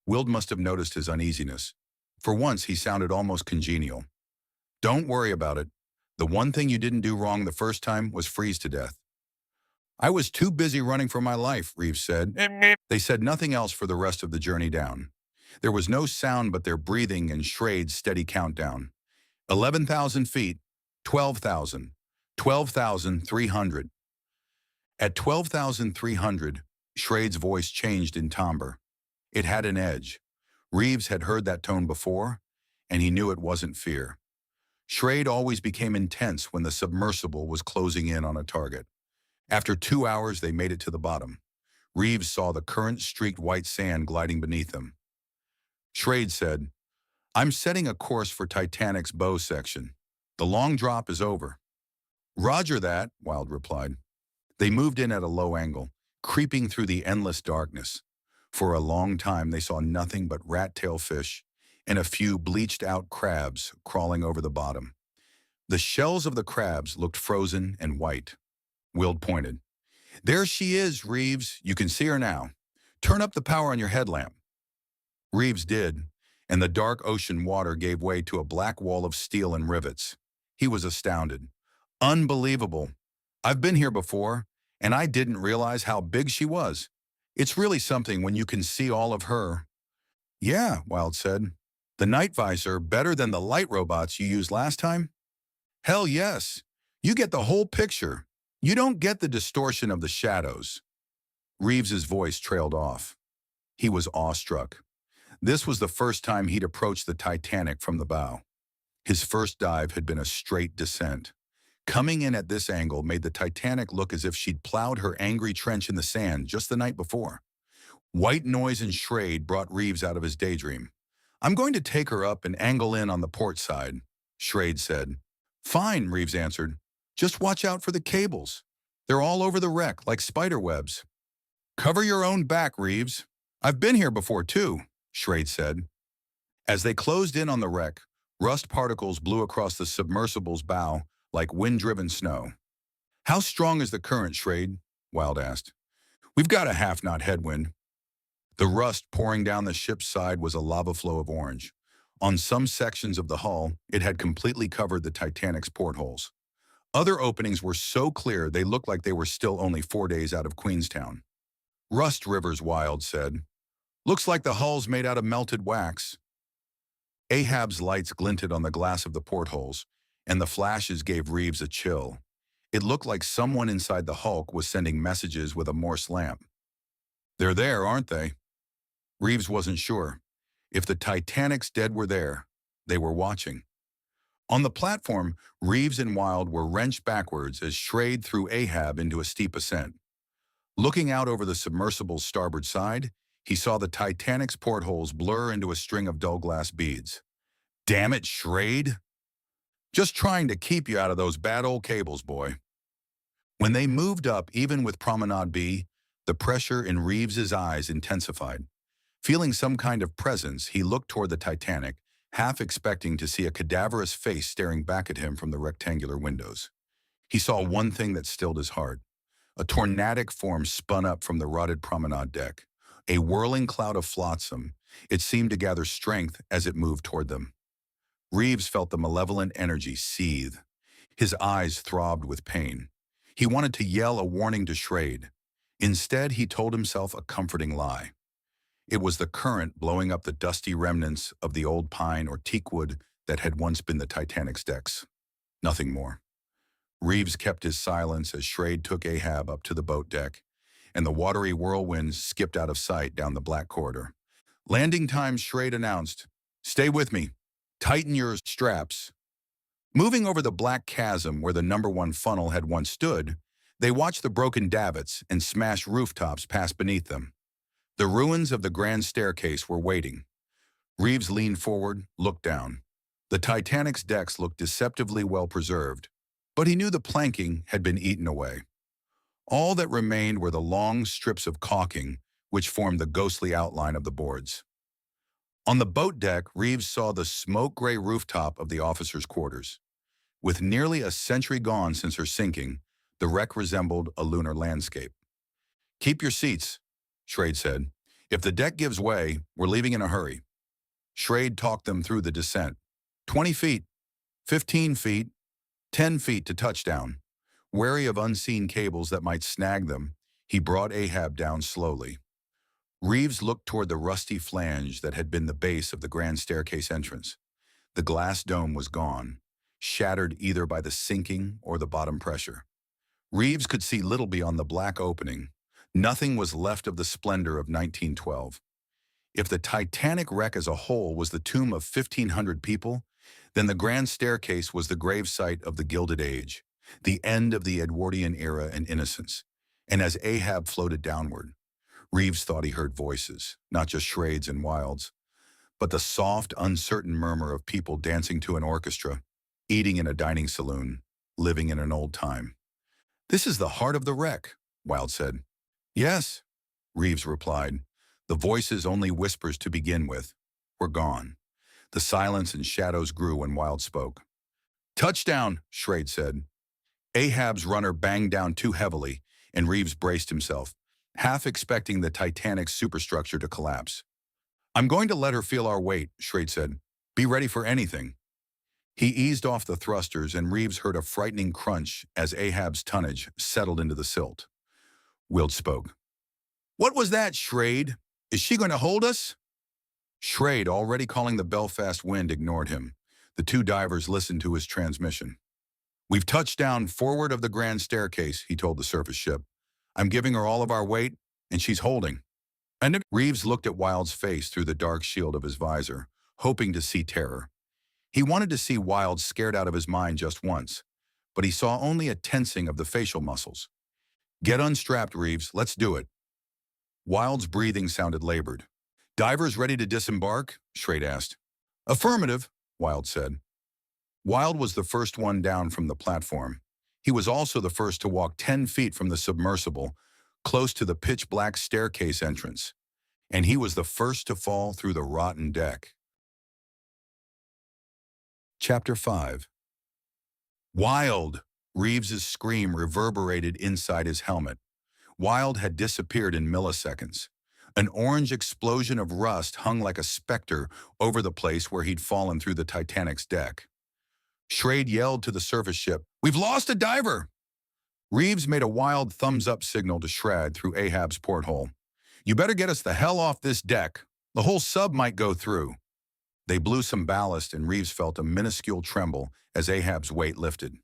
Wild must have noticed his uneasiness. For once, he sounded almost congenial. "Don't worry about it. The one thing you didn't do wrong the first time was freeze to death." "I was too busy running for my life," Reeves said. They said nothing else for the rest of the journey down. There was no sound but their breathing and Schrade's steady countdown. 11,000 feet, 12,000, 12,300. At 12,300, Schrade's voice changed in timbre. It had an edge. Reeves had heard that tone before, and he knew it wasn't fear. Schrade always became intense when the submersible was closing in on a target. After 2 hours, they made it to the bottom. Reeves saw the current-streaked white sand gliding beneath them. Schrade said, "I'm setting a course for Titanic's bow section. The long drop is over." "Roger that," Wilde replied. They moved in at a low angle, creeping through the endless darkness. For a long time, they saw nothing but rat-tail fish and a few bleached-out crabs crawling over the bottom. The shells of the crabs looked frozen and white. Wild pointed. "There she is, Reeves. You can see her now. Turn up the power on your headlamp." Reeves did, and the dark ocean water gave way to a black wall of steel and rivets. He was astounded. "Unbelievable. I've been here before, and I didn't realize how big she was. It's really something when you can see all of her." "Yeah," Wilde said. "The night visor better than the light robots you used last time?" "Hell yes. You get the whole picture. You don't get the distortion of the shadows." Reeves's voice trailed off. He was awestruck. This was the first time he'd approached the Titanic from the bow. His first dive had been a straight descent. Coming in at this angle made the Titanic look as if she'd plowed her angry trench in the sand just the night before. White noise and Schrade brought Reeves out of his daydream. "I'm going to take her up and angle in on the port side," Schrade said. "Fine," Reeves answered. "Just watch out for the cables. They're all over the wreck, like spider webs." "Cover your own back, Reeves. I've been here before, too," Schrade said. As they closed in on the wreck, rust particles blew across the submersible's bow like wind-driven snow. "How strong is the current, Schrade?" Wilde asked. "We've got a half-knot headwind." The rust pouring down the ship's side was a lava flow of orange. On some sections of the hull, it had completely covered the Titanic's portholes. Other openings were so clear they looked like they were still only 4 days out of Queenstown. "Rust rivers," Wilde said. "Looks like the hull's made out of melted wax." Ahab's lights glinted on the glass of the portholes, and the flashes gave Reeves a chill. It looked like someone inside the hulk was sending messages with a Morse lamp. "They're there, aren't they?" Reeves wasn't sure. If the Titanic's dead were there, they were watching. On the platform, Reeves and Wilde were wrenched backwards as Schrade threw Ahab into a steep ascent. Looking out over the submersible's starboard side, he saw the Titanic's portholes blur into a string of dull glass beads. "Damn it, Schrade! Just trying to keep you out of those bad old cables, boy." When they moved up, even with Promenade B, the pressure in Reeves's eyes intensified. Feeling some kind of presence, he looked toward the Titanic, half expecting to see a cadaverous face staring back at him from the rectangular windows. He saw one thing that stilled his heart. A tornadic form spun up from the rotted promenade deck. A whirling cloud of flotsam. It seemed to gather strength as it moved toward them. Reeves felt the malevolent energy seethe. His eyes throbbed with pain. He wanted to yell a warning to Schrade. Instead, he told himself a comforting lie. It was the current blowing up the dusty remnants of the old pine or teakwood that had once been the Titanic's decks. Nothing more. Reeves kept his silence as Schrade took Ahab up to the boat deck, and the watery whirlwinds skipped out of sight down the black corridor. "Landing time," Schrade announced. "Stay with me. Tighten your straps." Moving over the black chasm where the #1 funnel had once stood, they watched the broken davits and smashed rooftops pass beneath them. The ruins of the grand staircase were waiting. Reeves leaned forward, looked down. The Titanic's decks looked deceptively well preserved, but he knew the planking had been eaten away. All that remained were the long strips of caulking which formed the ghostly outline of the boards. On the boat deck, Reeves saw the smoke-gray rooftop of the officers' quarters. With nearly a century gone since her sinking, the wreck resembled a lunar landscape. "Keep your seats," Schrade said. "If the deck gives way, we're leaving in a hurry." Schrade talked them through the descent. 20 feet, 15 feet, 10 feet to touchdown. Wary of unseen cables that might snag them, he brought Ahab down slowly. Reeves looked toward the rusty flange that had been the base of the grand staircase entrance. The glass dome was gone, shattered either by the sinking or the bottom pressure. Reeves could see little beyond the black opening. Nothing was left of the splendor of 1912. If the Titanic wreck as a whole was the tomb of 1,500 people, then the grand staircase was the gravesite of the Gilded Age, the end of the Edwardian era and innocence. And as Ahab floated downward, Reeves thought he heard voices, not just Schrade's and Wilde's, but the soft, uncertain murmur of people dancing to an orchestra, eating in a dining saloon, living in an old time. "This is the heart of the wreck," Wilde said. "Yes," Reeves replied. "The voices only whispers to begin with. We're gone." The silence and shadows grew when Wilde spoke. "Touchdown," Schrade said. Ahab's runner banged down too heavily, and Reeves braced himself, half expecting the Titanic's superstructure to collapse. "I'm going to let her feel our weight," Schrade said. "Be ready for anything." He eased off the thrusters, and Reeves heard a frightening crunch as Ahab's tonnage settled into the silt. Wild spoke. "What was that, Schrade? Is she going to hold us?" Schrade, already calling the Belfast wind, ignored him. The two divers listened to his transmission. "We've touched down forward of the grand staircase," he told the surface ship. "I'm giving her all of our weight, and she's holding." And Reeves looked at Wilde's face through the dark shield of his visor, hoping to see terror. He wanted to see Wilde scared out of his mind just once, but he saw only a tensing of the facial muscles. "Get unstrapped, Reeves. Let's do it." Wilde's breathing sounded labored. "Divers ready to disembark?" Schrade asked. "Affirmative," Wilde said. Wilde was the first one down from the platform. He was also the first to walk 10 feet from the submersible, close to the pitch-black staircase entrance. And he was the first to fall through the rotten deck. Chapter 5. "Wilde!" Reeves's scream reverberated inside his helmet. Wilde had disappeared in milliseconds. An orange explosion of rust hung like a specter over the place where he'd fallen through the Titanic's deck. Schrade yelled to the surface ship, "We've lost a diver!" Reeves made a wild thumbs-up signal to Schrade through Ahab's porthole. "You better get us the hell off this deck. The whole sub might go through." They blew some ballast, and Reeves felt a minuscule tremble as Ahab's weight lifted.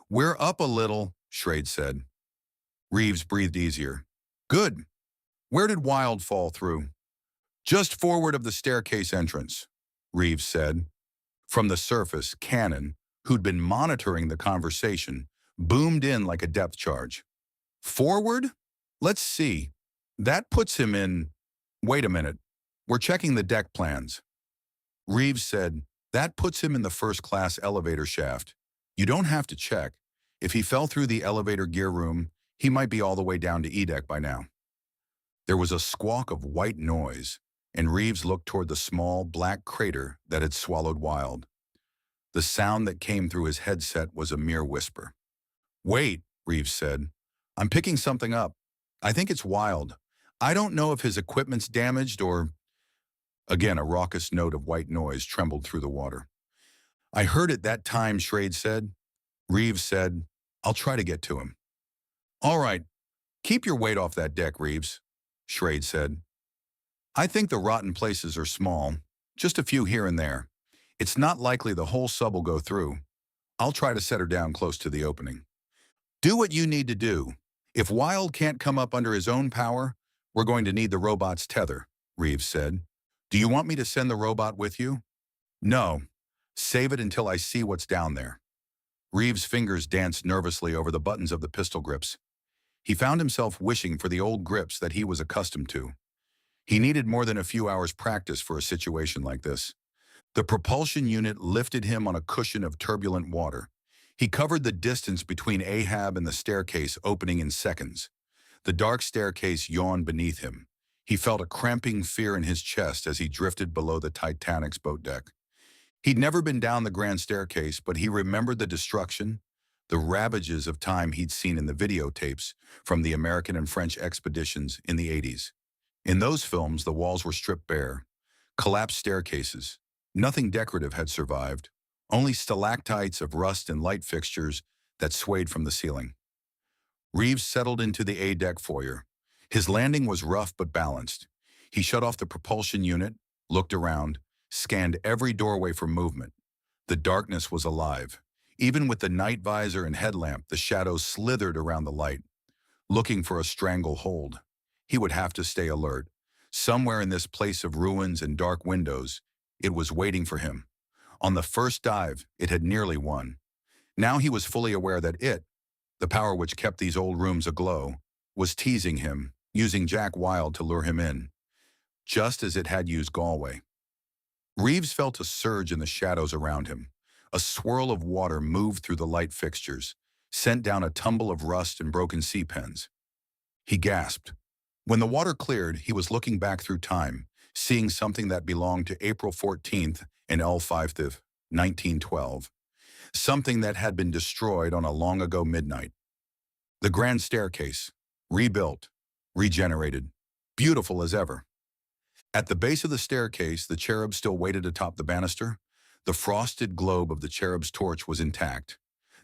"We're up a little," Schrade said. Reeves breathed easier. "Good. Where did Wilde fall through?" "Just forward of the staircase entrance," Reeves said. From the surface, Cannon, who'd been monitoring the conversation, boomed in like a depth charge. "Forward? Let's see. That puts him in—" "Wait a minute. We're checking the deck plans." Reeves said, "That puts him in the first-class elevator shaft. You don't have to check. If he fell through the elevator gear room, he might be all the way down to E-deck by now." There was a squawk of white noise, and Reeves looked toward the small, black crater that had swallowed Wilde. The sound that came through his headset was a mere whisper. "Wait," Reeves said. "I'm picking something up. I think it's Wilde. I don't know if his equipment's damaged or—" Again, a raucous note of white noise trembled through the water. "I heard it that time," Schrade said. Reeves said, "I'll try to get to him." "All right. Keep your weight off that deck, Reeves," Schrade said. "I think the rotten places are small, just a few here and there. It's not likely the whole sub will go through. I'll try to set her down close to the opening." "Do what you need to do. If Wilde can't come up under his own power, we're going to need the robot's tether," Reeves said. "Do you want me to send the robot with you?" "No. Save it until I see what's down there." Reeves' fingers danced nervously over the buttons of the pistol grips. He found himself wishing for the old grips that he was accustomed to. He needed more than a few hours' practice for a situation like this. The propulsion unit lifted him on a cushion of turbulent water. He covered the distance between Ahab and the staircase opening in seconds. The dark staircase yawned beneath him. He felt a cramping fear in his chest as he drifted below the Titanic's boat deck. He'd never been down the grand staircase, but he remembered the destruction, the ravages of time he'd seen in the videotapes from the American and French expeditions in the 80s. In those films, the walls were stripped bare, collapsed staircases. Nothing decorative had survived, only stalactites of rust and light fixtures that swayed from the ceiling. Reeves settled into the A-deck foyer. His landing was rough but balanced. He shut off the propulsion unit, looked around, scanned every doorway for movement. The darkness was alive. Even with the night visor and headlamp, the shadows slithered around the light, looking for a stranglehold. He would have to stay alert. Somewhere in this place of ruins and dark windows, it was waiting for him. On the first dive, it had nearly won. Now he was fully aware that it, the power which kept these old rooms aglow, was teasing him, using Jack Wilde to lure him in, just as it had used Galway. Reeves felt a surge in the shadows around him. A swirl of water moved through the light fixtures, sent down a tumble of rust and broken sea pens. He gasped. When the water cleared, he was looking back through time, seeing something that belonged to April 14th and L5th, 1912. Something that had been destroyed on a long ago midnight. The grand staircase, rebuilt, regenerated, beautiful as ever. At the base of the staircase, the cherub still waited atop the banister. The frosted globe of the cherub's torch was intact.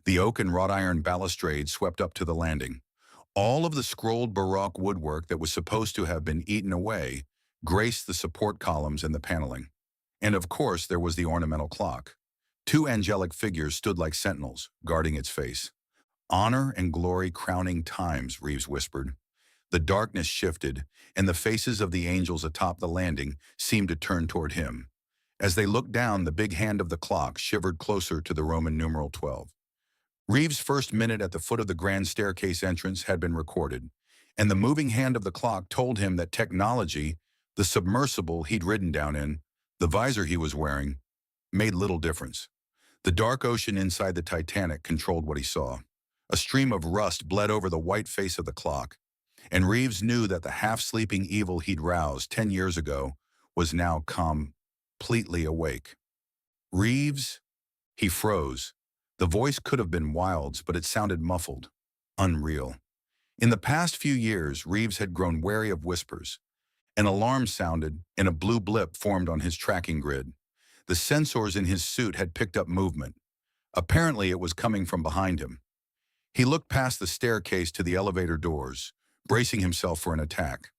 The oak and wrought iron balustrade swept up to the landing. All of the scrolled Baroque woodwork that was supposed to have been eaten away graced the support columns and the paneling. And of course, there was the ornamental clock. Two angelic figures stood like sentinels, guarding its face. Honor and glory crowning times, Reeves whispered. The darkness shifted, and the faces of the angels atop the landing seemed to turn toward him. As they looked down, the big hand of the clock shivered closer to the Roman numeral 12. Reeves' first minute at the foot of the grand staircase entrance had been recorded, and the moving hand of the clock told him that technology, the submersible he'd ridden down in, the visor he was wearing, made little difference. The dark ocean inside the Titanic controlled what he saw. A stream of rust bled over the white face of the clock, and Reeves knew that the half-sleeping evil he'd roused 10 years ago was now completely awake. Reeves? He froze. The voice could have been Wilde's, but it sounded muffled, unreal. In the past few years, Reeves had grown wary of whispers. An alarm sounded, and a blue blip formed on his tracking grid. The sensors in his suit had picked up movement. Apparently, it was coming from behind him. He looked past the staircase to the elevator doors, bracing himself for an attack.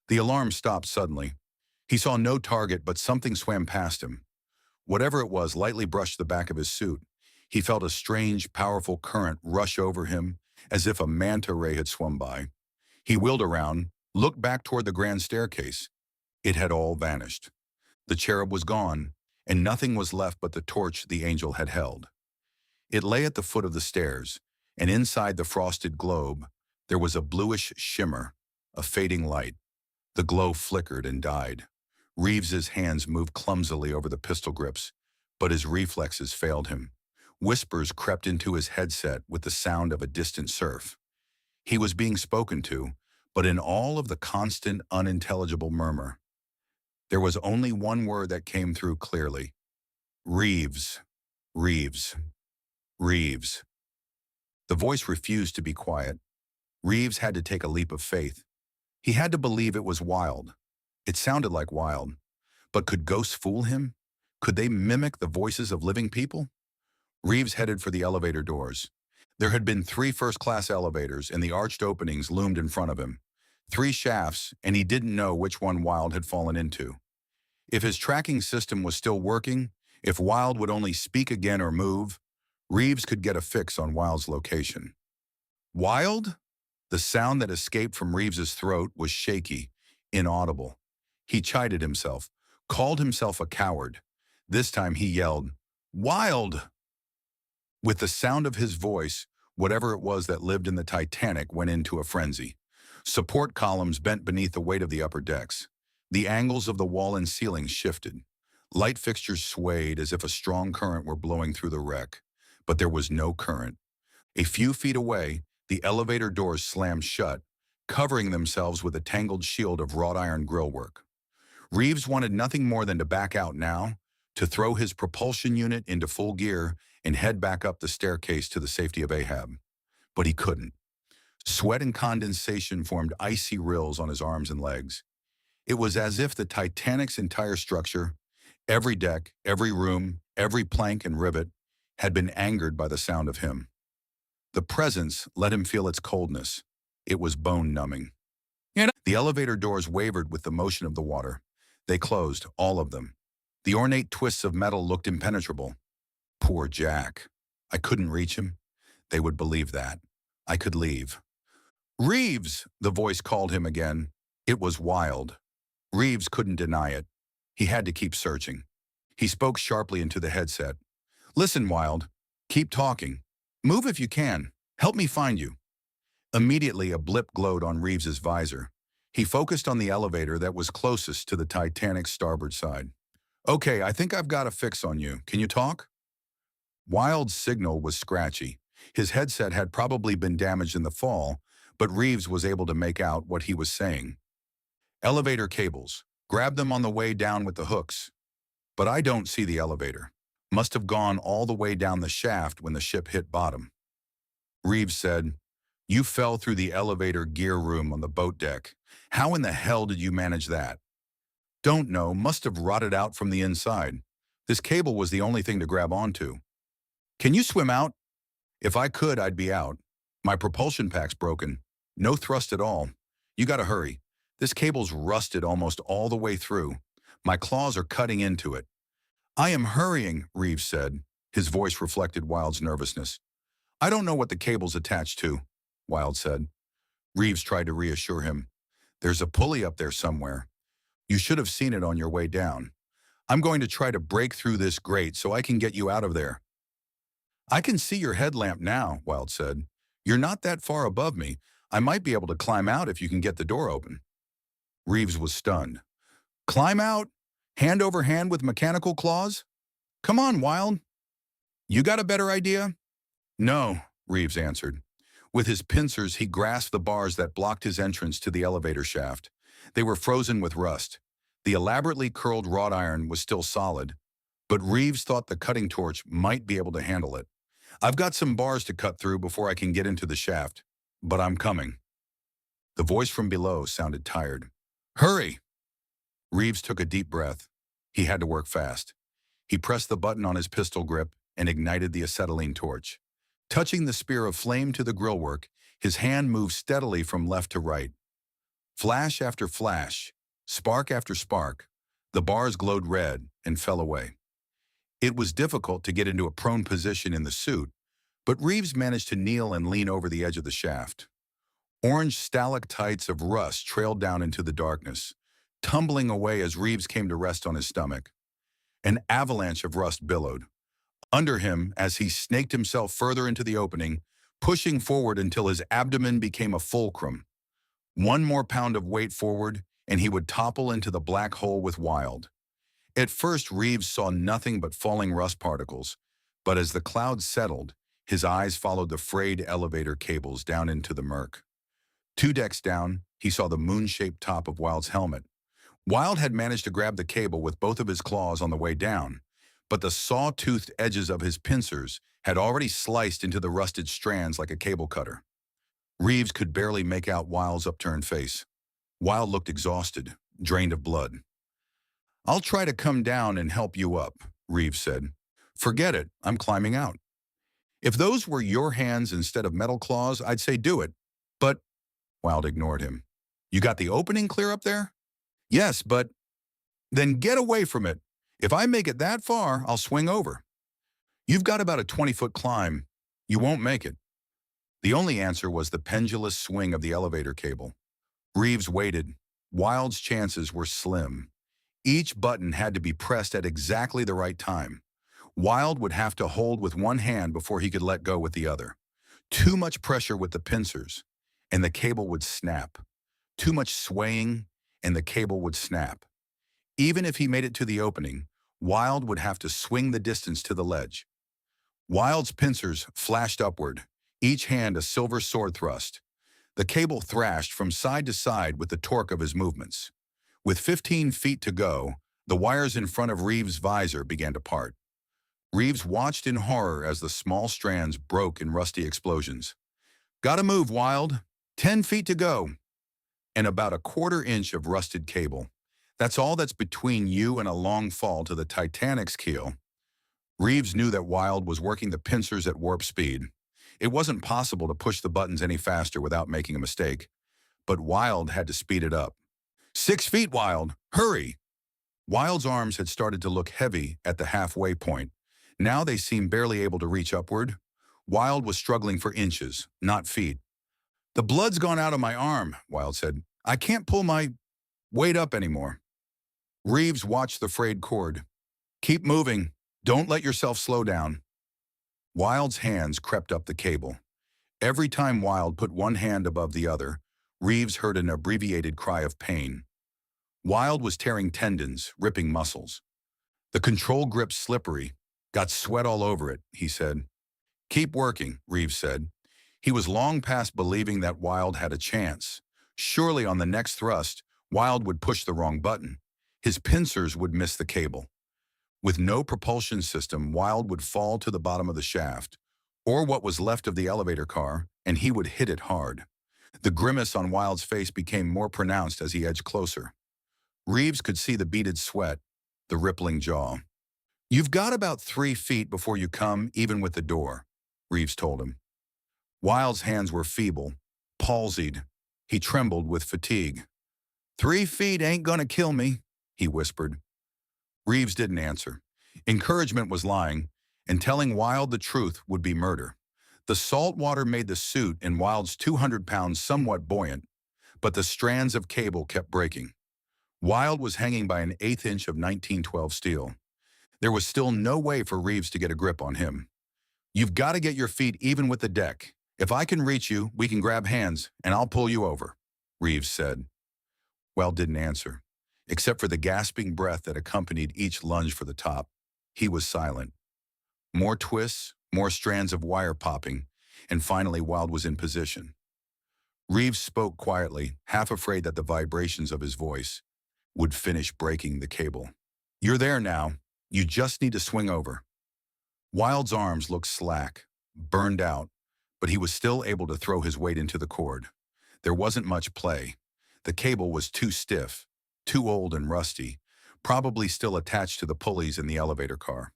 The alarm stopped suddenly. He saw no target, but something swam past him. Whatever it was lightly brushed the back of his suit. He felt a strange, powerful current rush over him, as if a manta ray had swum by. He wheeled around, looked back toward the grand staircase. It had all vanished. The cherub was gone, and nothing was left but the torch the angel had held. It lay at the foot of the stairs, and inside the frosted globe, there was a bluish shimmer, a fading light. The glow flickered and died. Reeves's hands moved clumsily over the pistol grips, but his reflexes failed him. Whispers crept into his headset with the sound of a distant surf. He was being spoken to, but in all of the constant, unintelligible murmur, there was only one word that came through clearly. Reeves, Reeves, Reeves. The voice refused to be quiet. Reeves had to take a leap of faith. He had to believe it was Wilde. It sounded like Wilde. But could ghosts fool him? Could they mimic the voices of living people? Reeves headed for the elevator doors. There had been 3 first-class elevators, and the arched openings loomed in front of him. 3 shafts, and he didn't know which one Wilde had fallen into. If his tracking system was still working, if Wilde would only speak again or move, Reeves could get a fix on Wilde's location. Wilde? The sound that escaped from Reeves's throat was shaky, inaudible. He chided himself, called himself a coward. This time he yelled, "Wilde!" With the sound of his voice, whatever it was that lived in the Titanic went into a frenzy. Support columns bent beneath the weight of the upper decks. The angles of the wall and ceiling shifted. Light fixtures swayed as if a strong current were blowing through the wreck. But there was no current. A few feet away, the elevator doors slammed shut, covering themselves with a tangled shield of wrought iron grillwork. Reeves wanted nothing more than to back out now, to throw his propulsion unit into full gear and head back up the staircase to the safety of Ahab. But he couldn't. Sweat and condensation formed icy rills on his arms and legs. It was as if the Titanic's entire structure, every deck, every room, every plank and rivet, had been angered by the sound of him. The presence let him feel its coldness. It was bone-numbing. The elevator doors wavered with the motion of the water. They closed, all of them. The ornate twists of metal looked impenetrable. Poor Jack. I couldn't reach him. They would believe that. I could leave. Reeves, the voice called him again. It was Wild. Reeves couldn't deny it. He had to keep searching. He spoke sharply into the headset. Listen, Wild. Keep talking. Move if you can. Help me find you. Immediately, a blip glowed on Reeves's visor. He focused on the elevator that was closest to the Titanic's starboard side. Okay, I think I've got a fix on you. Can you talk? Wild's signal was scratchy. His headset had probably been damaged in the fall, but Reeves was able to make out what he was saying. Elevator cables. Grab them on the way down with the hooks. But I don't see the elevator. Must have gone all the way down the shaft when the ship hit bottom. Reeves said, You fell through the elevator gear room on the boat deck. How in the hell did you manage that? Don't know, must have rotted out from the inside. This cable was the only thing to grab onto. Can you swim out? If I could, I'd be out. My propulsion pack's broken. No thrust at all. You gotta hurry. This cable's rusted almost all the way through. My claws are cutting into it. I am hurrying, Reeves said. His voice reflected Wild's nervousness. I don't know what the cable's attached to, Wild said. Reeves tried to reassure him. There's a pulley up there somewhere. You should have seen it on your way down. I'm going to try to break through this grate so I can get you out of there. I can see your headlamp now, Wild said. You're not that far above me. I might be able to climb out if you can get the door open. Reeves was stunned. Climb out? Hand over hand with mechanical claws? Come on, Wild. You got a better idea? No, Reeves answered. With his pincers, he grasped the bars that blocked his entrance to the elevator shaft. They were frozen with rust. The elaborately curled wrought iron was still solid, but Reeves thought the cutting torch might be able to handle it. I've got some bars to cut through before I can get into the shaft, but I'm coming. The voice from below sounded tired. Hurry! Reeves took a deep breath. He had to work fast. He pressed the button on his pistol grip and ignited the acetylene torch. Touching the spear of flame to the grillwork, his hand moved steadily from left to right. Flash after flash, spark after spark, the bars glowed red and fell away. It was difficult to get into a prone position in the suit, but Reeves managed to kneel and lean over the edge of the shaft. Orange stalactites of rust trailed down into the darkness, tumbling away as Reeves came to rest on his stomach. An avalanche of rust billowed under him as he snaked himself further into the opening, pushing forward until his abdomen became a fulcrum. One more pound of weight forward, and he would topple into the black hole with Wild. At first, Reeves saw nothing but falling rust particles, but as the clouds settled, his eyes followed the frayed elevator cables down into the murk. 2 decks down, he saw the moon-shaped top of Wild's helmet. Wild had managed to grab the cable with both of his claws on the way down, but the saw-toothed edges of his pincers had already sliced into the rusted strands like a cable cutter. Reeves could barely make out Wild's upturned face. Wild looked exhausted, drained of blood. I'll try to come down and help you up, Reeves said. Forget it, I'm climbing out. If those were your hands instead of metal claws, I'd say do it. But, Wild ignored him. You got the opening clear up there? Yes, but... Then get away from it. If I make it that far, I'll swing over. You've got about a 20-foot climb. You won't make it. The only answer was the pendulous swing of the elevator cable. Reeves waited. Wild's chances were slim. Each button had to be pressed at exactly the right time. Wild would have to hold with one hand before he could let go with the other. Too much pressure with the pincers, and the cable would snap. Too much swaying, and the cable would snap. Even if he made it to the opening, Wild would have to swing the distance to the ledge. Wild's pincers flashed upward, each hand a silver sword thrust. The cable thrashed from side to side with the torque of his movements. With 15 feet to go, the wires in front of Reeves' visor began to part. Reeves watched in horror as the small strands broke in rusty explosions. "Gotta move, Wild. 10 feet to go." And about a quarter-inch of rusted cable. That's all that's between you and a long fall to the Titanic's keel. Reeves knew that Wild was working the pincers at warp speed. It wasn't possible to push the buttons any faster without making a mistake, but Wild had to speed it up. 6 feet, Wild! Hurry! Wild's arms had started to look heavy at the halfway point. Now they seemed barely able to reach upward. Wild was struggling for inches, not feet. "The blood's gone out of my arm," Wild said. "I can't pull my weight up anymore." Reeves watched the frayed cord. "Keep moving. Don't let yourself slow down." Wild's hands crept up the cable. Every time Wild put one hand above the other, Reeves heard an abbreviated cry of pain. Wild was tearing tendons, ripping muscles. "The control grip's slippery. Got sweat all over it," he said. "Keep working," Reeves said. He was long past believing that Wild had a chance. Surely on the next thrust, Wild would push the wrong button. His pincers would miss the cable. With no propulsion system, Wild would fall to the bottom of the shaft, or what was left of the elevator car, and he would hit it hard. The grimace on Wild's face became more pronounced as he edged closer. Reeves could see the beaded sweat, the rippling jaw. "You've got about 3 feet before you come even with the door," Reeves told him. Wild's hands were feeble, palsied. He trembled with fatigue. "3 feet ain't gonna kill me," he whispered. Reeves didn't answer. Encouragement was lying, and telling Wild the truth would be murder. The salt water made the suit and Wild's 200 pounds somewhat buoyant, but the strands of cable kept breaking. Wild was hanging by an 1/8 inch of 1912 steel. There was still no way for Reeves to get a grip on him. "You've got to get your feet even with the deck. If I can reach you, we can grab hands, and I'll pull you over," Reeves said. Wild didn't answer. Except for the gasping breath that accompanied each lunge for the top, he was silent. More twists, more strands of wire popping, and finally Wild was in position. Reeves spoke quietly, half afraid that the vibrations of his voice would finish breaking the cable. "You're there now. You just need to swing over." Wild's arms looked slack, burned out, but he was still able to throw his weight into the cord. There wasn't much play. The cable was too stiff, too old and rusty, probably still attached to the pulleys in the elevator car.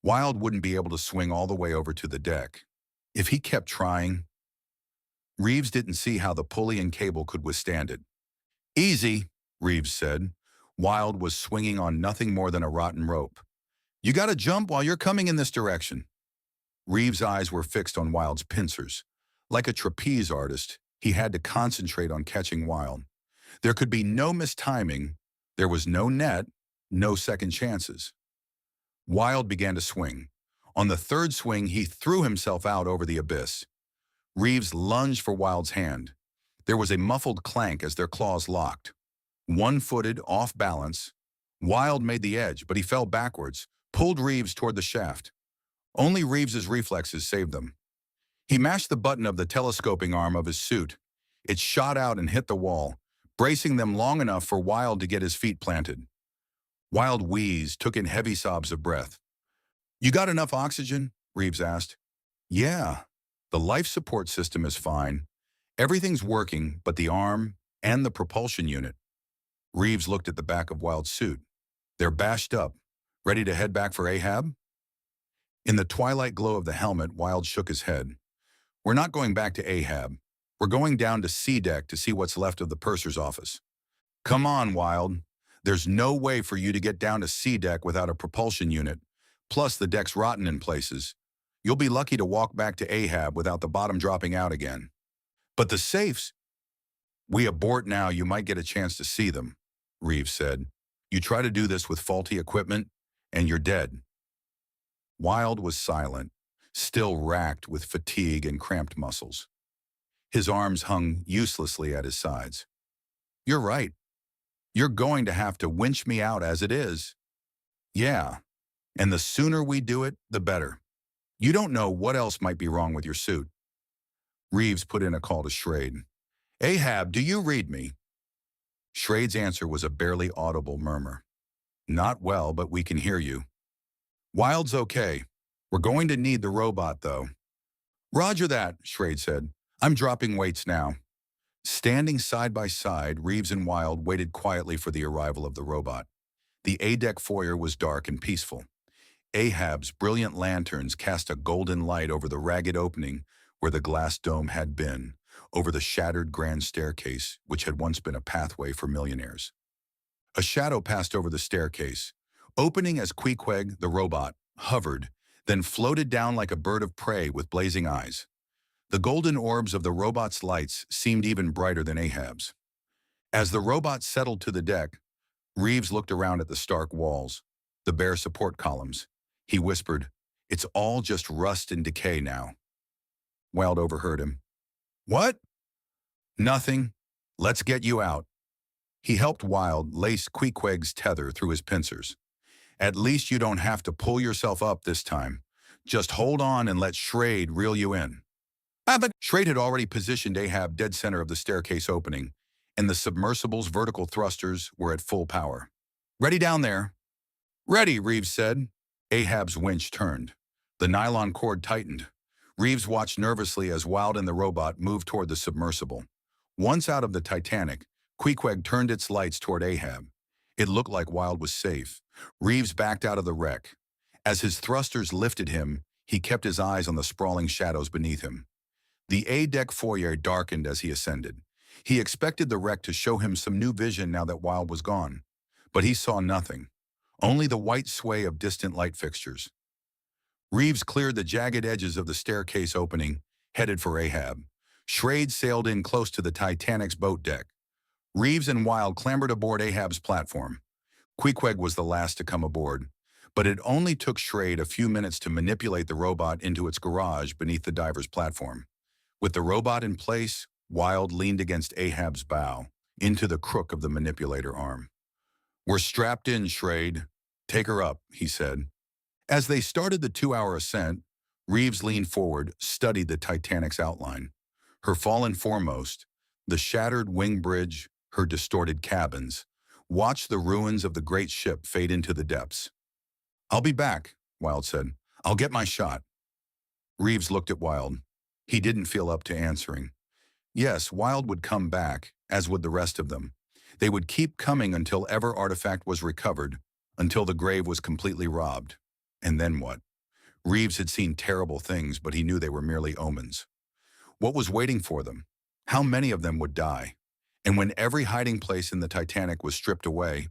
Wild wouldn't be able to swing all the way over to the deck. If he kept trying, Reeves didn't see how the pulley and cable could withstand it. "Easy," Reeves said. Wild was swinging on nothing more than a rotten rope. "You gotta jump while you're coming in this direction." Reeves' eyes were fixed on Wild's pincers. Like a trapeze artist, he had to concentrate on catching Wild. There could be no mistiming. There was no net, no second chances. Wild began to swing. On the third swing, he threw himself out over the abyss. Reeves lunged for Wild's hand. There was a muffled clank as their claws locked. One-footed, off balance, Wild made the edge, but he fell backwards, pulled Reeves toward the shaft. Only Reeves's reflexes saved them. He mashed the button of the telescoping arm of his suit. It shot out and hit the wall, bracing them long enough for Wild to get his feet planted. Wild wheezed, took in heavy sobs of breath. "You got enough oxygen?" Reeves asked. "Yeah. The life support system is fine. Everything's working but the arm and the propulsion unit." Reeves looked at the back of Wild's suit. "They're bashed up, ready to head back for Ahab?" In the twilight glow of the helmet, Wild shook his head. "We're not going back to Ahab. We're going down to C deck to see what's left of the purser's office." "Come on, Wild. There's no way for you to get down to C deck without a propulsion unit. Plus, the deck's rotten in places. You'll be lucky to walk back to Ahab without the bottom dropping out again." "But the safes—" "We abort now, you might get a chance to see them," Reeves said. "You try to do this with faulty equipment, and you're dead." Wild was silent, still racked with fatigue and cramped muscles. His arms hung uselessly at his sides. "You're right. You're going to have to winch me out as it is." "Yeah, and the sooner we do it, the better. You don't know what else might be wrong with your suit." Reeves put in a call to Schrade. Ahab, do you read me? Schrade's answer was a barely audible murmur. Not well, but we can hear you. Wild's okay. We're going to need the robot, though. Roger that, Schrade said. I'm dropping weights now. Standing side by side, Reeves and Wild waited quietly for the arrival of the robot. The A-deck foyer was dark and peaceful. Ahab's brilliant lanterns cast a golden light over the ragged opening where the glass dome had been, over the shattered grand staircase, which had once been a pathway for millionaires. A shadow passed over the staircase, opening as Queequeg, the robot, hovered, then floated down like a bird of prey with blazing eyes. The golden orbs of the robot's lights seemed even brighter than Ahab's. As the robot settled to the deck, Reeves looked around at the stark walls, the bare support columns. He whispered, "It's all just rust and decay now." Wild overheard him. "What?" "Nothing. Let's get you out." He helped Wild lace Queequeg's tether through his pincers. "At least you don't have to pull yourself up this time. Just hold on and let Schrade reel you in." But Schrade had already positioned Ahab dead center of the staircase opening, and the submersible's vertical thrusters were at full power. "Ready down there?" "Ready," Reeves said. Ahab's winch turned. The nylon cord tightened. Reeves watched nervously as Wild and the robot moved toward the submersible. Once out of the Titanic, Queequeg turned its lights toward Ahab. It looked like Wild was safe. Reeves backed out of the wreck. As his thrusters lifted him, he kept his eyes on the sprawling shadows beneath him. The A-deck foyer darkened as he ascended. He expected the wreck to show him some new vision now that Wild was gone. But he saw nothing. Only the white sway of distant light fixtures. Reeves cleared the jagged edges of the staircase opening, headed for Ahab. Schrade sailed in close to the Titanic's boat deck. Reeves and Wild clambered aboard Ahab's platform. Queequeg was the last to come aboard, but it only took Schrade a few minutes to manipulate the robot into its garage beneath the diver's platform. With the robot in place, Wild leaned against Ahab's bow, into the crook of the manipulator arm. "We're strapped in, Schrade. Take her up," he said. As they started the 2-hour ascent, Reeves leaned forward, studied the Titanic's outline. Her fallen foremost, the shattered wing bridge, her distorted cabins, watched the ruins of the great ship fade into the depths. "I'll be back," Wild said. "I'll get my shot." Reeves looked at Wild. He didn't feel up to answering. Yes, Wild would come back, as would the rest of them. They would keep coming until ever artifact was recovered, until the grave was completely robbed. And then what? Reeves had seen terrible things, but he knew they were merely omens. What was waiting for them? How many of them would die? And when every hiding place in the Titanic was stripped away,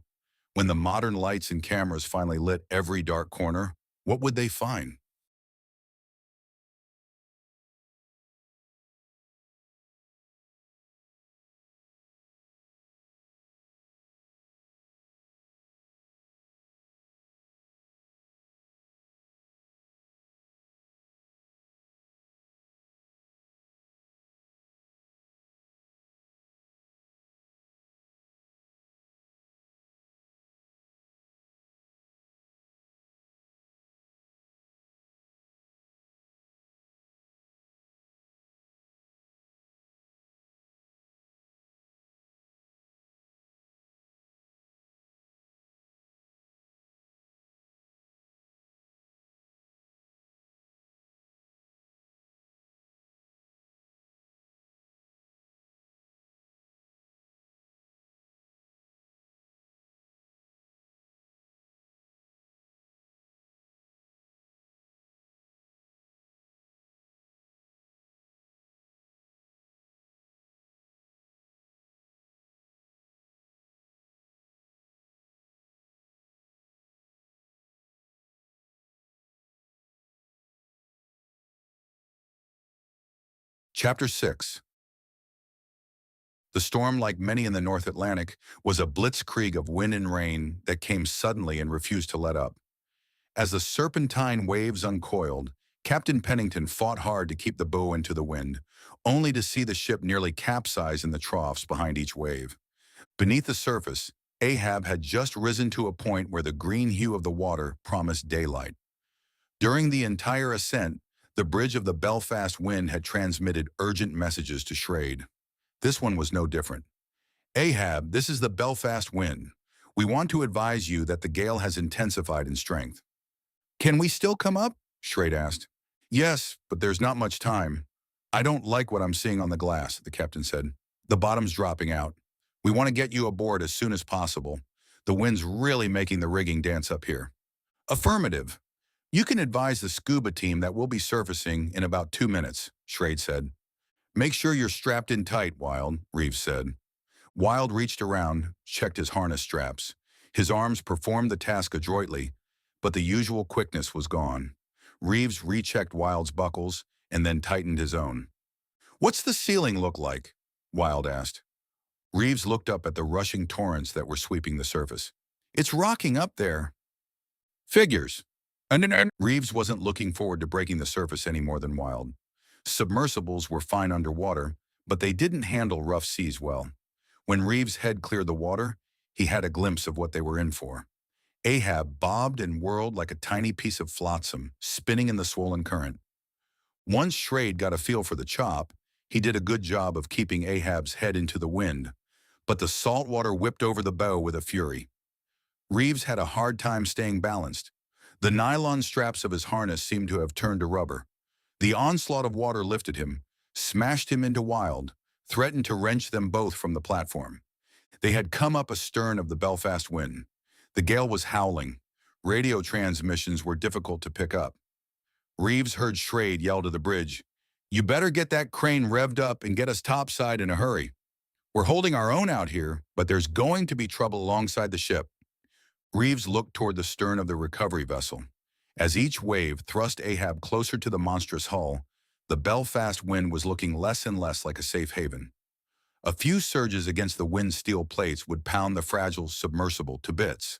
when the modern lights and cameras finally lit every dark corner, what would they find? Chapter 6. The storm, like many in the North Atlantic, was a blitzkrieg of wind and rain that came suddenly and refused to let up. As the serpentine waves uncoiled, Captain Pennington fought hard to keep the bow into the wind, only to see the ship nearly capsize in the troughs behind each wave. Beneath the surface, Ahab had just risen to a point where the green hue of the water promised daylight. During the entire ascent, the bridge of the Belfast Wind had transmitted urgent messages to Schrade. This one was no different. Ahab, this is the Belfast wind. We want to advise you that the gale has intensified in strength. Can we still come up? Schrade asked. Yes, but there's not much time. I don't like what I'm seeing on the glass, the captain said. The bottom's dropping out. We want to get you aboard as soon as possible. The wind's really making the rigging dance up here. Affirmative. You can advise the scuba team that we'll be surfacing in about 2 minutes, Schrade said. Make sure you're strapped in tight, Wild, Reeves said. Wild reached around, checked his harness straps. His arms performed the task adroitly, but the usual quickness was gone. Reeves rechecked Wild's buckles and then tightened his own. What's the ceiling look like? Wild asked. Reeves looked up at the rushing torrents that were sweeping the surface. It's rocking up there. Figures. Reeves wasn't looking forward to breaking the surface any more than Wild. Submersibles were fine underwater, but they didn't handle rough seas well. When Reeves' head cleared the water, he had a glimpse of what they were in for. Ahab bobbed and whirled like a tiny piece of flotsam, spinning in the swollen current. Once Schrade got a feel for the chop, he did a good job of keeping Ahab's head into the wind, but the salt water whipped over the bow with a fury. Reeves had a hard time staying balanced. The nylon straps of his harness seemed to have turned to rubber. The onslaught of water lifted him, smashed him into Wild, threatened to wrench them both from the platform. They had come up astern of the Belfast wind. The gale was howling. Radio transmissions were difficult to pick up. Reeves heard Schrade yell to the bridge, "You better get that crane revved up and get us topside in a hurry. We're holding our own out here, but there's going to be trouble alongside the ship." Reeves looked toward the stern of the recovery vessel. As each wave thrust Ahab closer to the monstrous hull, the Belfast wind was looking less and less like a safe haven. A few surges against the wind's steel plates would pound the fragile submersible to bits.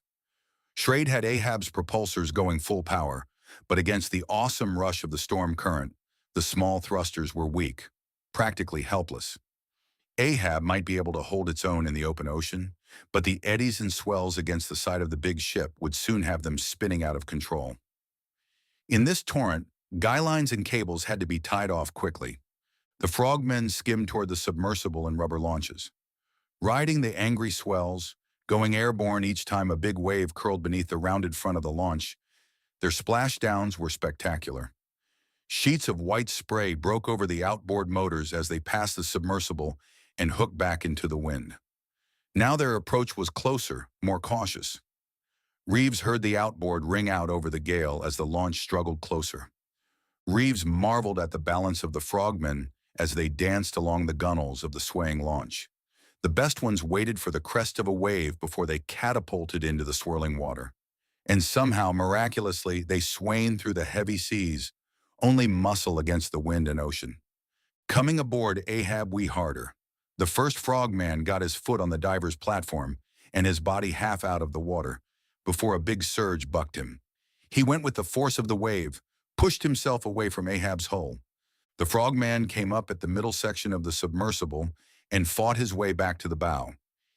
Schrade had Ahab's propulsors going full power, but against the awesome rush of the storm current, the small thrusters were weak, practically helpless. Ahab might be able to hold its own in the open ocean, but the eddies and swells against the side of the big ship would soon have them spinning out of control. In this torrent, guy lines and cables had to be tied off quickly. The frogmen skimmed toward the submersible in rubber launches. Riding the angry swells, going airborne each time a big wave curled beneath the rounded front of the launch, their splashdowns were spectacular. Sheets of white spray broke over the outboard motors as they passed the submersible and hooked back into the wind. Now their approach was closer, more cautious. Reeves heard the outboard ring out over the gale as the launch struggled closer. Reeves marveled at the balance of the frogmen as they danced along the gunnels of the swaying launch. The best ones waited for the crest of a wave before they catapulted into the swirling water. And somehow, miraculously, they swayed through the heavy seas, only muscle against the wind and ocean. Coming aboard Ahab wee harder. The first frogman got his foot on the diver's platform and his body half out of the water before a big surge bucked him. He went with the force of the wave, pushed himself away from Ahab's hull. The frogman came up at the middle section of the submersible and fought his way back to the bow.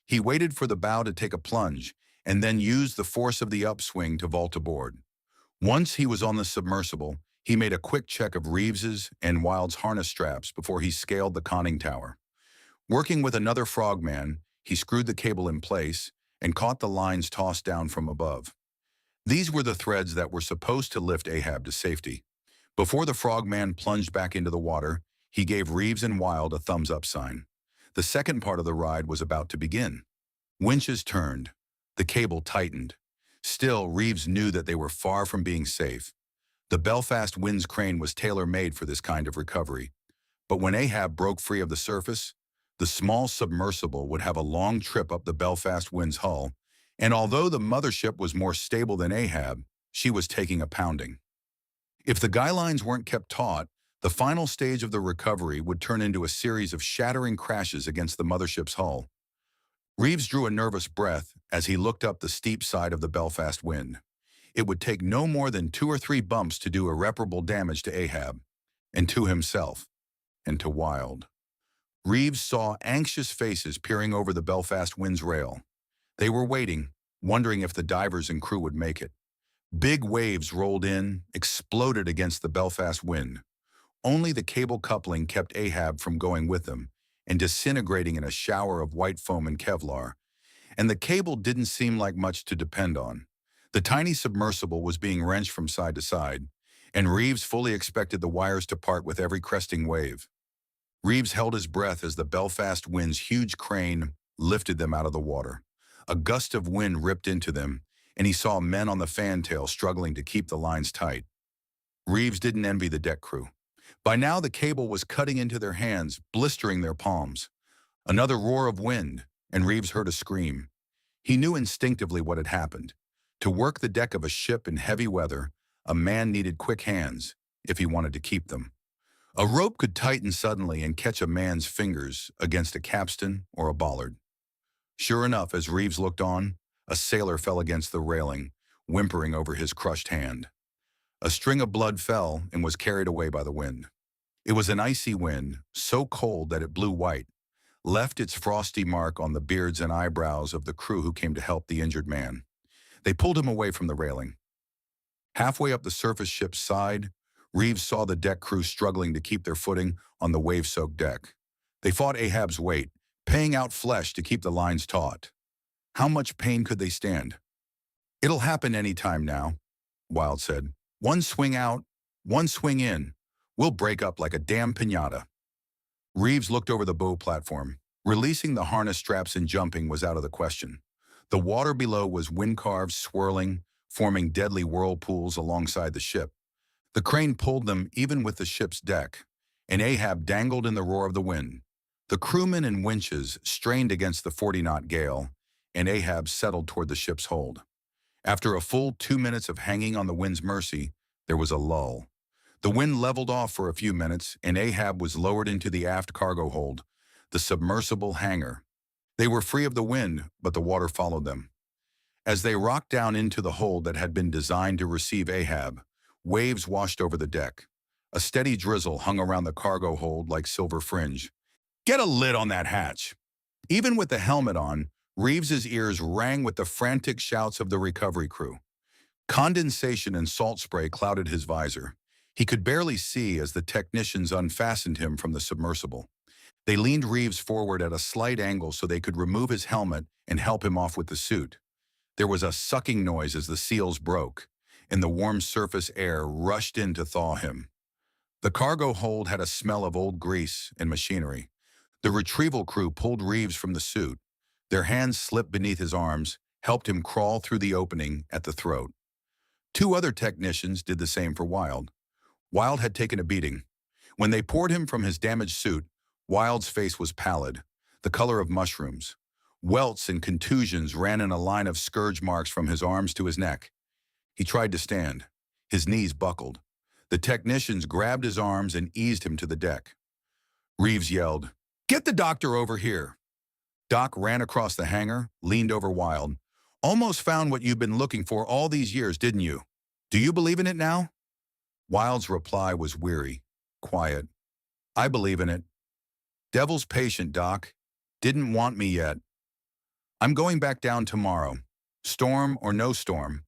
He waited for the bow to take a plunge and then used the force of the upswing to vault aboard. Once he was on the submersible, he made a quick check of Reeves's and Wild's harness straps before he scaled the conning tower. Working with another frogman, he screwed the cable in place and caught the lines tossed down from above. These were the threads that were supposed to lift Ahab to safety. Before the frogman plunged back into the water, he gave Reeves and Wild a thumbs-up sign. The second part of the ride was about to begin. Winches turned. The cable tightened. Still, Reeves knew that they were far from being safe. The Belfast wind's crane was tailor-made for this kind of recovery. But when Ahab broke free of the surface, the small submersible would have a long trip up the Belfast wind's hull, and although the mothership was more stable than Ahab, she was taking a pounding. If the guy lines weren't kept taut, the final stage of the recovery would turn into a series of shattering crashes against the mothership's hull. Reeves drew a nervous breath as he looked up the steep side of the Belfast wind. It would take no more than 2 or 3 bumps to do irreparable damage to Ahab, and to himself, and to Wild. Reeves saw anxious faces peering over the Belfast wind's rail. They were waiting, wondering if the divers and crew would make it. Big waves rolled in, exploded against the Belfast wind. Only the cable coupling kept Ahab from going with them, and disintegrating in a shower of white foam and Kevlar, and the cable didn't seem like much to depend on. The tiny submersible was being wrenched from side to side, and Reeves fully expected the wires to part with every cresting wave. Reeves held his breath as the Belfast wind's huge crane lifted them out of the water. A gust of wind ripped into them, and he saw men on the fantail struggling to keep the lines tight. Reeves didn't envy the deck crew. By now, the cable was cutting into their hands, blistering their palms. Another roar of wind, and Reeves heard a scream. He knew instinctively what had happened. To work the deck of a ship in heavy weather, a man needed quick hands, if he wanted to keep them. A rope could tighten suddenly and catch a man's fingers against a capstan or a bollard. Sure enough, as Reeves looked on, a sailor fell against the railing, whimpering over his crushed hand. A string of blood fell and was carried away by the wind. It was an icy wind, so cold that it blew white, left its frosty mark on the beards and eyebrows of the crew who came to help the injured man. They pulled him away from the railing. Halfway up the surface ship's side, Reeves saw the deck crew struggling to keep their footing on the wave-soaked deck. They fought Ahab's weight, paying out flesh to keep the lines taut. How much pain could they stand? "It'll happen any time now," Wilde said. "One swing out, one swing in. We'll break up like a damn piñata." Reeves looked over the bow platform. Releasing the harness straps and jumping was out of the question. The water below was wind-carved, swirling, forming deadly whirlpools alongside the ship. The crane pulled them even with the ship's deck, and Ahab dangled in the roar of the wind. The crewmen and winches strained against the 40-knot gale, and Ahab settled toward the ship's hold. After a full 2 minutes of hanging on the wind's mercy, there was a lull. The wind leveled off for a few minutes, and Ahab was lowered into the aft cargo hold, the submersible hangar. They were free of the wind, but the water followed them. As they rocked down into the hold that had been designed to receive Ahab, waves washed over the deck. A steady drizzle hung around the cargo hold like silver fringe. "Get a lid on that hatch!" Even with the helmet on, Reeves's ears rang with the frantic shouts of the recovery crew. Condensation and salt spray clouded his visor. He could barely see as the technicians unfastened him from the submersible. They leaned Reeves forward at a slight angle so they could remove his helmet and help him off with the suit. There was a sucking noise as the seals broke, and the warm surface air rushed in to thaw him. The cargo hold had a smell of old grease and machinery. The retrieval crew pulled Reeves from the suit. Their hands slipped beneath his arms, helped him crawl through the opening at the throat. 2 other technicians did the same for Wilde. Wilde had taken a beating. When they poured him from his damaged suit, Wilde's face was pallid, the color of mushrooms. Welts and contusions ran in a line of scourge marks from his arms to his neck. He tried to stand. His knees buckled. The technicians grabbed his arms and eased him to the deck. Reeves yelled, "Get the doctor over here!" Doc ran across the hangar, leaned over Wilde. "Almost found what you've been looking for all these years, didn't you? Do you believe in it now?" Wilde's reply was weary, quiet. "I believe in it. Devil's patient, Doc. Didn't want me yet. I'm going back down tomorrow. Storm or no storm."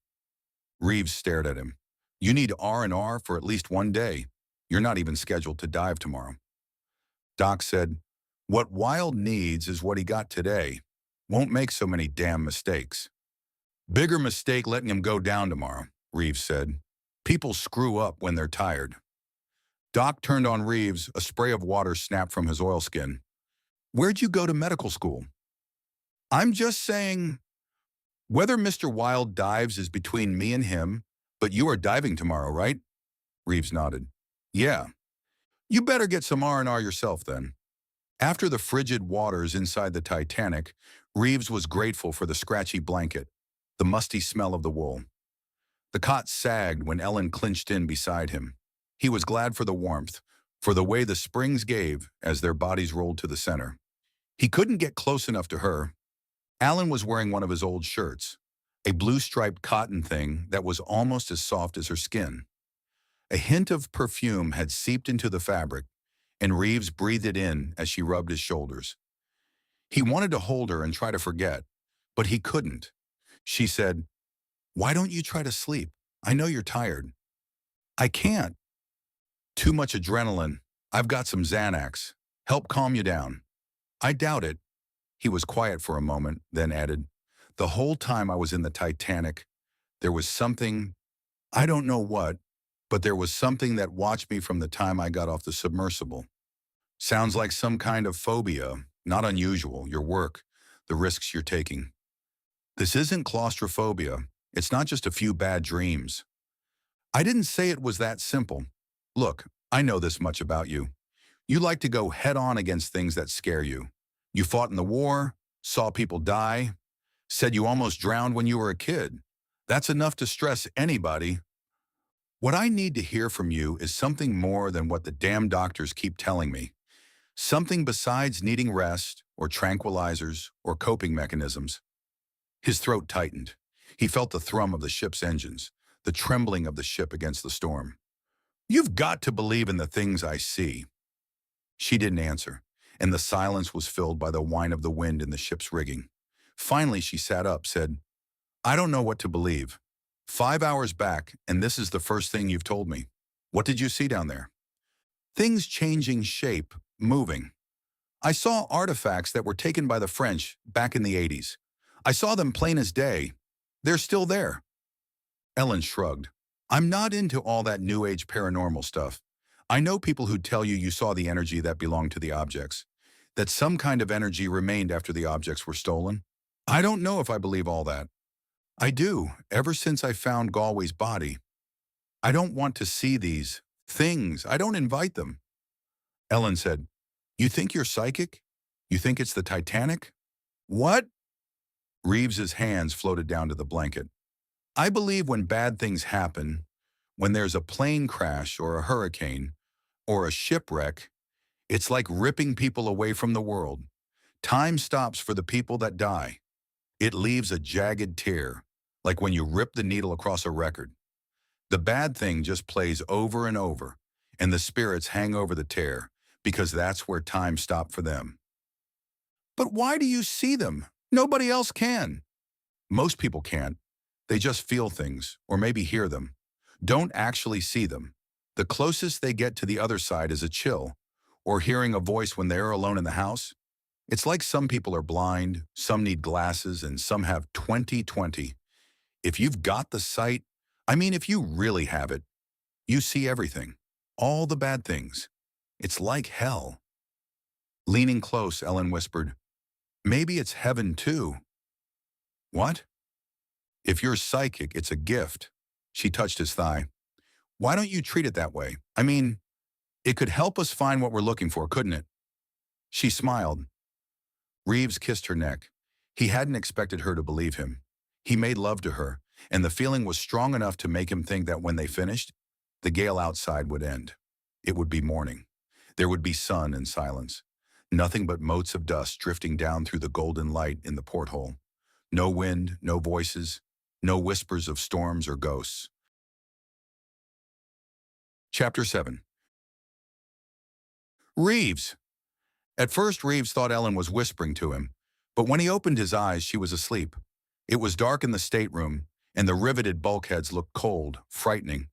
Reeves stared at him. "You need R&R for at least 1 day. You're not even scheduled to dive tomorrow." Doc said, "What Wilde needs is what he got today. Won't make so many damn mistakes." "Bigger mistake letting him go down tomorrow," Reeves said. "People screw up when they're tired." Doc turned on Reeves. A spray of water snapped from his oilskin. "Where'd you go to medical school?" "I'm just saying, whether Mr. Wilde dives is between me and him, but you are diving tomorrow, right?" Reeves nodded. "Yeah. You better get some R&R yourself then." After the frigid waters inside the Titanic, Reeves was grateful for the scratchy blanket, the musty smell of the wool. The cot sagged when Ellen clinched in beside him. He was glad for the warmth, for the way the springs gave as their bodies rolled to the center. He couldn't get close enough to her. Alan was wearing one of his old shirts, a blue-striped cotton thing that was almost as soft as her skin. A hint of perfume had seeped into the fabric, and Reeves breathed it in as she rubbed his shoulders. He wanted to hold her and try to forget, but he couldn't. She said, "Why don't you try to sleep? I know you're tired." "I can't." "Too much adrenaline. I've got some Xanax. Help calm you down." I doubt it. He was quiet for a moment, then added, the whole time I was in the Titanic, there was something, I don't know what, but there was something that watched me from the time I got off the submersible. Sounds like some kind of phobia, not unusual, your work, the risks you're taking. This isn't claustrophobia. It's not just a few bad dreams. I didn't say it was that simple. Look, I know this much about you. You like to go head-on against things that scare you. You fought in the war, saw people die, said you almost drowned when you were a kid. That's enough to stress anybody. What I need to hear from you is something more than what the damn doctors keep telling me. Something besides needing rest, or tranquilizers, or coping mechanisms. His throat tightened. He felt the thrum of the ship's engines, the trembling of the ship against the storm. You've got to believe in the things I see. She didn't answer, and the silence was filled by the whine of the wind in the ship's rigging. Finally, she sat up, said, I don't know what to believe. 5 hours back, and this is the first thing you've told me. What did you see down there? Things changing shape, moving. I saw artifacts that were taken by the French back in the 80s. I saw them plain as day. They're still there. Ellen shrugged. I'm not into all that New Age paranormal stuff. I know people who tell you saw the energy that belonged to the objects, that some kind of energy remained after the objects were stolen. I don't know if I believe all that. I do, ever since I found Galway's body. I don't want to see these things. I don't invite them. Ellen said, You think you're psychic? You think it's the Titanic? What? Reeves's hands floated down to the blanket. I believe when bad things happen, when there's a plane crash or a hurricane or a shipwreck, it's like ripping people away from the world. Time stops for the people that die. It leaves a jagged tear, like when you rip the needle across a record. The bad thing just plays over and over, and the spirits hang over the tear because that's where time stopped for them. But why do you see them? Nobody else can. Most people can't. They just feel things, or maybe hear them. Don't actually see them. The closest they get to the other side is a chill, or hearing a voice when they're alone in the house. It's like some people are blind, some need glasses, and some have 20/20. If you've got the sight, if you really have it, you see everything, all the bad things. It's like hell. Leaning close, Ellen whispered, Maybe it's heaven too. What? If you're psychic, it's a gift. She touched his thigh. Why don't you treat it that way? It could help us find what we're looking for, couldn't it? She smiled. Reeves kissed her neck. He hadn't expected her to believe him. He made love to her, and the feeling was strong enough to make him think that when they finished, the gale outside would end. It would be morning. There would be sun and silence. Nothing but motes of dust drifting down through the golden light in the porthole. No wind, no voices, no whispers of storms or ghosts. Chapter 7. Reeves! At first, Reeves thought Ellen was whispering to him, but when he opened his eyes, she was asleep. It was dark in the stateroom, and the riveted bulkheads looked cold, frightening.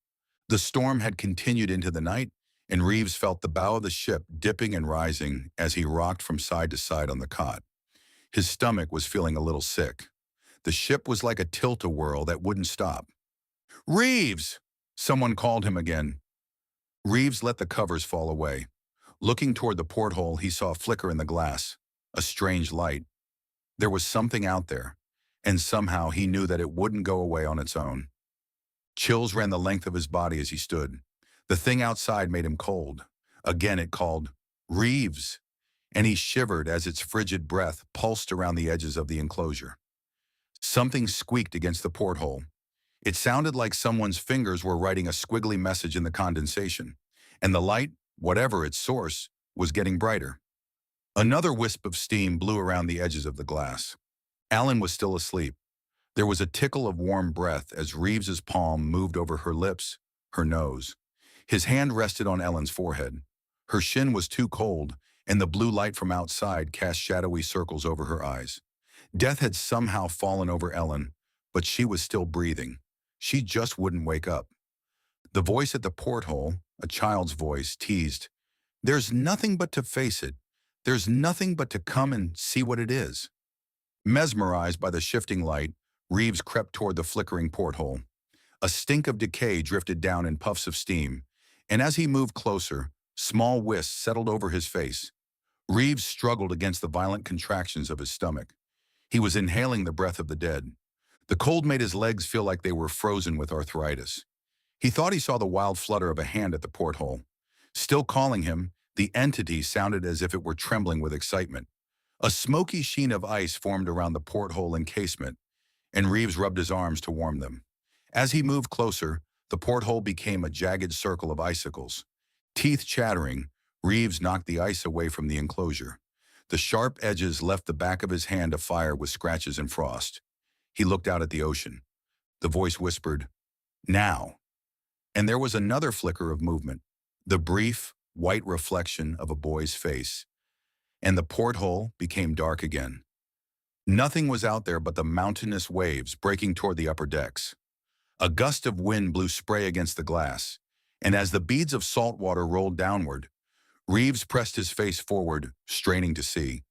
The storm had continued into the night, and Reeves felt the bow of the ship dipping and rising as he rocked from side to side on the cot. His stomach was feeling a little sick. The ship was like a tilt-a-whirl that wouldn't stop. Reeves! Someone called him again. Reeves let the covers fall away. Looking toward the porthole, he saw a flicker in the glass, a strange light. There was something out there, and somehow he knew that it wouldn't go away on its own. Chills ran the length of his body as he stood. The thing outside made him cold. Again it called, Reeves, and he shivered as its frigid breath pulsed around the edges of the enclosure. Something squeaked against the porthole. It sounded like someone's fingers were writing a squiggly message in the condensation, and the light, whatever its source, was getting brighter. Another wisp of steam blew around the edges of the glass. Ellen was still asleep. There was a tickle of warm breath as Reeves's palm moved over her lips, her nose. His hand rested on Ellen's forehead. Her shin was too cold, and the blue light from outside cast shadowy circles over her eyes. Death had somehow fallen over Ellen, but she was still breathing. She just wouldn't wake up. The voice at the porthole, a child's voice, teased, There's nothing but to face it. There's nothing but to come and see what it is. Mesmerized by the shifting light, Reeves crept toward the flickering porthole. A stink of decay drifted down in puffs of steam, and as he moved closer, small wisps settled over his face. Reeves struggled against the violent contractions of his stomach. He was inhaling the breath of the dead. The cold made his legs feel like they were frozen with arthritis. He thought he saw the wild flutter of a hand at the porthole. Still calling him, the entity sounded as if it were trembling with excitement. A smoky sheen of ice formed around the porthole encasement, and Reeves rubbed his arms to warm them. As he moved closer, the porthole became a jagged circle of icicles. Teeth chattering, Reeves knocked the ice away from the enclosure. The sharp edges left the back of his hand afire with scratches and frost. He looked out at the ocean. The voice whispered, "Now." And there was another flicker of movement, the brief, white reflection of a boy's face. And the porthole became dark again. Nothing was out there but the mountainous waves breaking toward the upper decks. A gust of wind blew spray against the glass, and as the beads of salt water rolled downward, Reeves pressed his face forward, straining to see.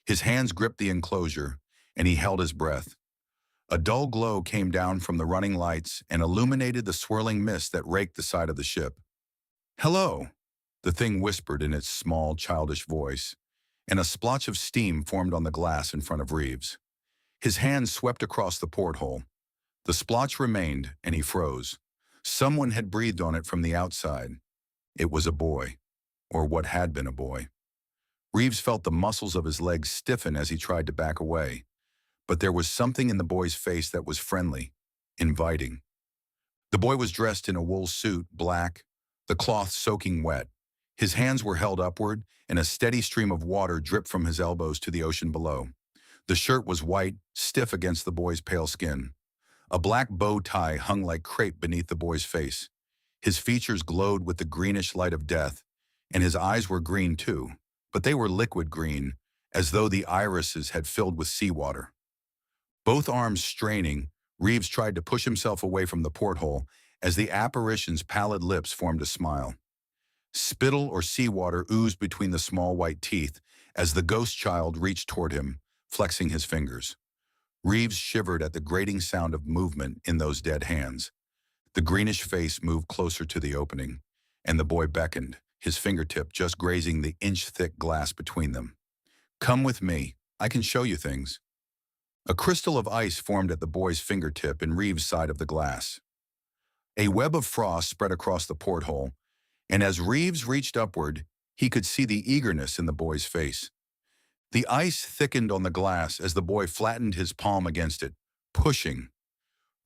His hands gripped the enclosure, and he held his breath. A dull glow came down from the running lights and illuminated the swirling mist that raked the side of the ship. "Hello," the thing whispered in its small, childish voice, and a splotch of steam formed on the glass in front of Reeves. His hand swept across the porthole. The splotch remained, and he froze. Someone had breathed on it from the outside. It was a boy, or what had been a boy. Reeves felt the muscles of his legs stiffen as he tried to back away, but there was something in the boy's face that was friendly, inviting. The boy was dressed in a wool suit, black, the cloth soaking wet. His hands were held upward, and a steady stream of water dripped from his elbows to the ocean below. The shirt was white, stiff against the boy's pale skin. A black bow tie hung like crepe beneath the boy's face. His features glowed with the greenish light of death, and his eyes were green too, but they were liquid green, as though the irises had filled with seawater. Both arms straining, Reeves tried to push himself away from the porthole as the apparition's pallid lips formed a smile. Spittle or seawater oozed between the small white teeth as the ghost child reached toward him, flexing his fingers. Reeves shivered at the grating sound of movement in those dead hands. The greenish face moved closer to the opening, and the boy beckoned, his fingertip just grazing the inch-thick glass between them. "Come with me. I can show you things." A crystal of ice formed at the boy's fingertip in Reeves' side of the glass. A web of frost spread across the porthole, and as Reeves reached upward, he could see the eagerness in the boy's face. The ice thickened on the glass as the boy flattened his palm against it, pushing.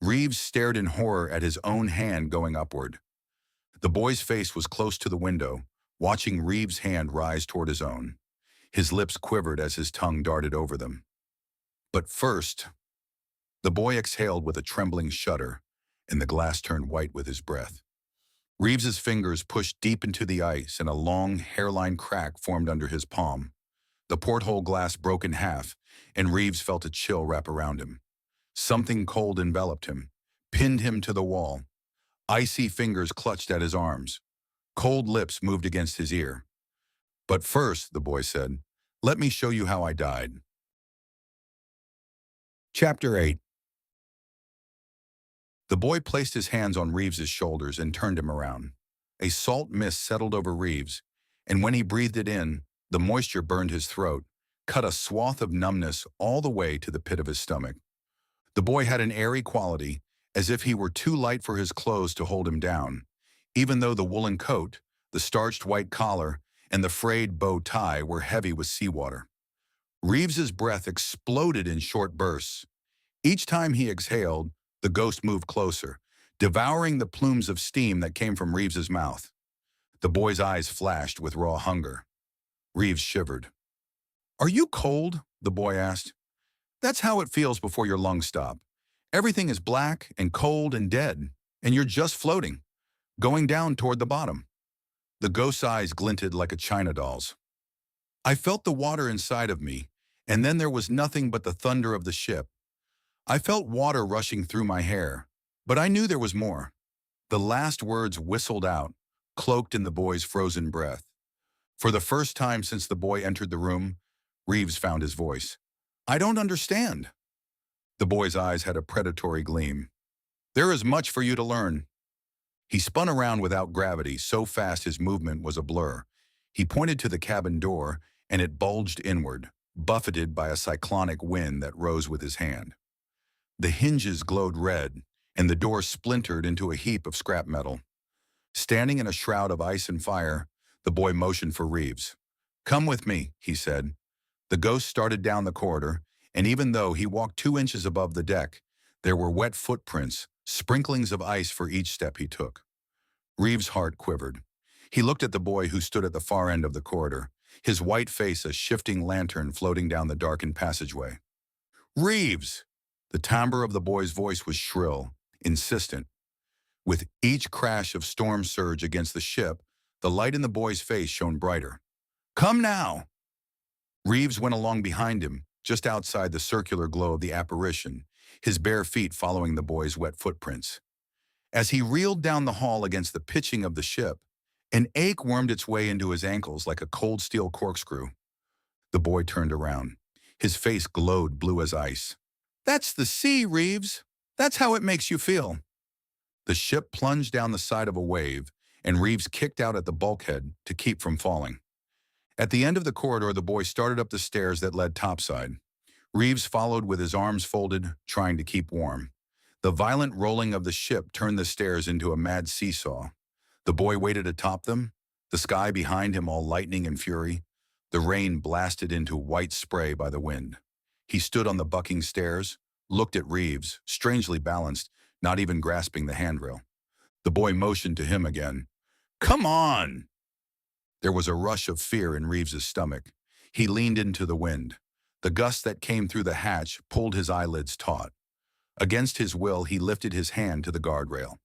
Reeves stared in horror at his own hand going upward. The boy's face was close to the window, watching Reeves' hand rise toward his own. His lips quivered as his tongue darted over them. But first, the boy exhaled with a trembling shudder, and the glass turned white with his breath. Reeves's fingers pushed deep into the ice, and a long, hairline crack formed under his palm. The porthole glass broke in half, and Reeves felt a chill wrap around him. Something cold enveloped him, pinned him to the wall. Icy fingers clutched at his arms. Cold lips moved against his ear. "But first," the boy said, "let me show you how I died." Chapter 8. The boy placed his hands on Reeves's shoulders and turned him around. A salt mist settled over Reeves, and when he breathed it in, the moisture burned his throat, cut a swath of numbness all the way to the pit of his stomach. The boy had an airy quality, as if he were too light for his clothes to hold him down, even though the woolen coat, the starched white collar, and the frayed bow tie were heavy with seawater. Reeves's breath exploded in short bursts. Each time he exhaled, the ghost moved closer, devouring the plumes of steam that came from Reeves's mouth. The boy's eyes flashed with raw hunger. Reeves shivered. "Are you cold?" the boy asked. "That's how it feels before your lungs stop. Everything is black and cold and dead, and you're just floating, going down toward the bottom." The ghost's eyes glinted like a china doll's. "I felt the water inside of me, and then there was nothing but the thunder of the ship. I felt water rushing through my hair, but I knew there was more." The last words whistled out, cloaked in the boy's frozen breath. For the first time since the boy entered the room, Reeves found his voice. "I don't understand." The boy's eyes had a predatory gleam. "There is much for you to learn." He spun around without gravity, so fast his movement was a blur. He pointed to the cabin door, and it bulged inward, buffeted by a cyclonic wind that rose with his hand. The hinges glowed red, and the door splintered into a heap of scrap metal. Standing in a shroud of ice and fire, the boy motioned for Reeves. "Come with me," he said. The ghost started down the corridor, and even though he walked 2 inches above the deck, there were wet footprints, sprinklings of ice for each step he took. Reeves' heart quivered. He looked at the boy who stood at the far end of the corridor, his white face a shifting lantern floating down the darkened passageway. "Reeves!" The timbre of the boy's voice was shrill, insistent. With each crash of storm surge against the ship, the light in the boy's face shone brighter. "Come now!" Reeves went along behind him, just outside the circular glow of the apparition, his bare feet following the boy's wet footprints. As he reeled down the hall against the pitching of the ship, an ache wormed its way into his ankles like a cold steel corkscrew. The boy turned around. His face glowed blue as ice. "That's the sea, Reeves. That's how it makes you feel." The ship plunged down the side of a wave, and Reeves kicked out at the bulkhead to keep from falling. At the end of the corridor, the boy started up the stairs that led topside. Reeves followed with his arms folded, trying to keep warm. The violent rolling of the ship turned the stairs into a mad seesaw. The boy waited atop them, the sky behind him all lightning and fury. The rain blasted into white spray by the wind. He stood on the bucking stairs, looked at Reeves, strangely balanced, not even grasping the handrail. The boy motioned to him again. "Come on!" There was a rush of fear in Reeves's stomach. He leaned into the wind. The gust that came through the hatch pulled his eyelids taut. Against his will, he lifted his hand to the guardrail.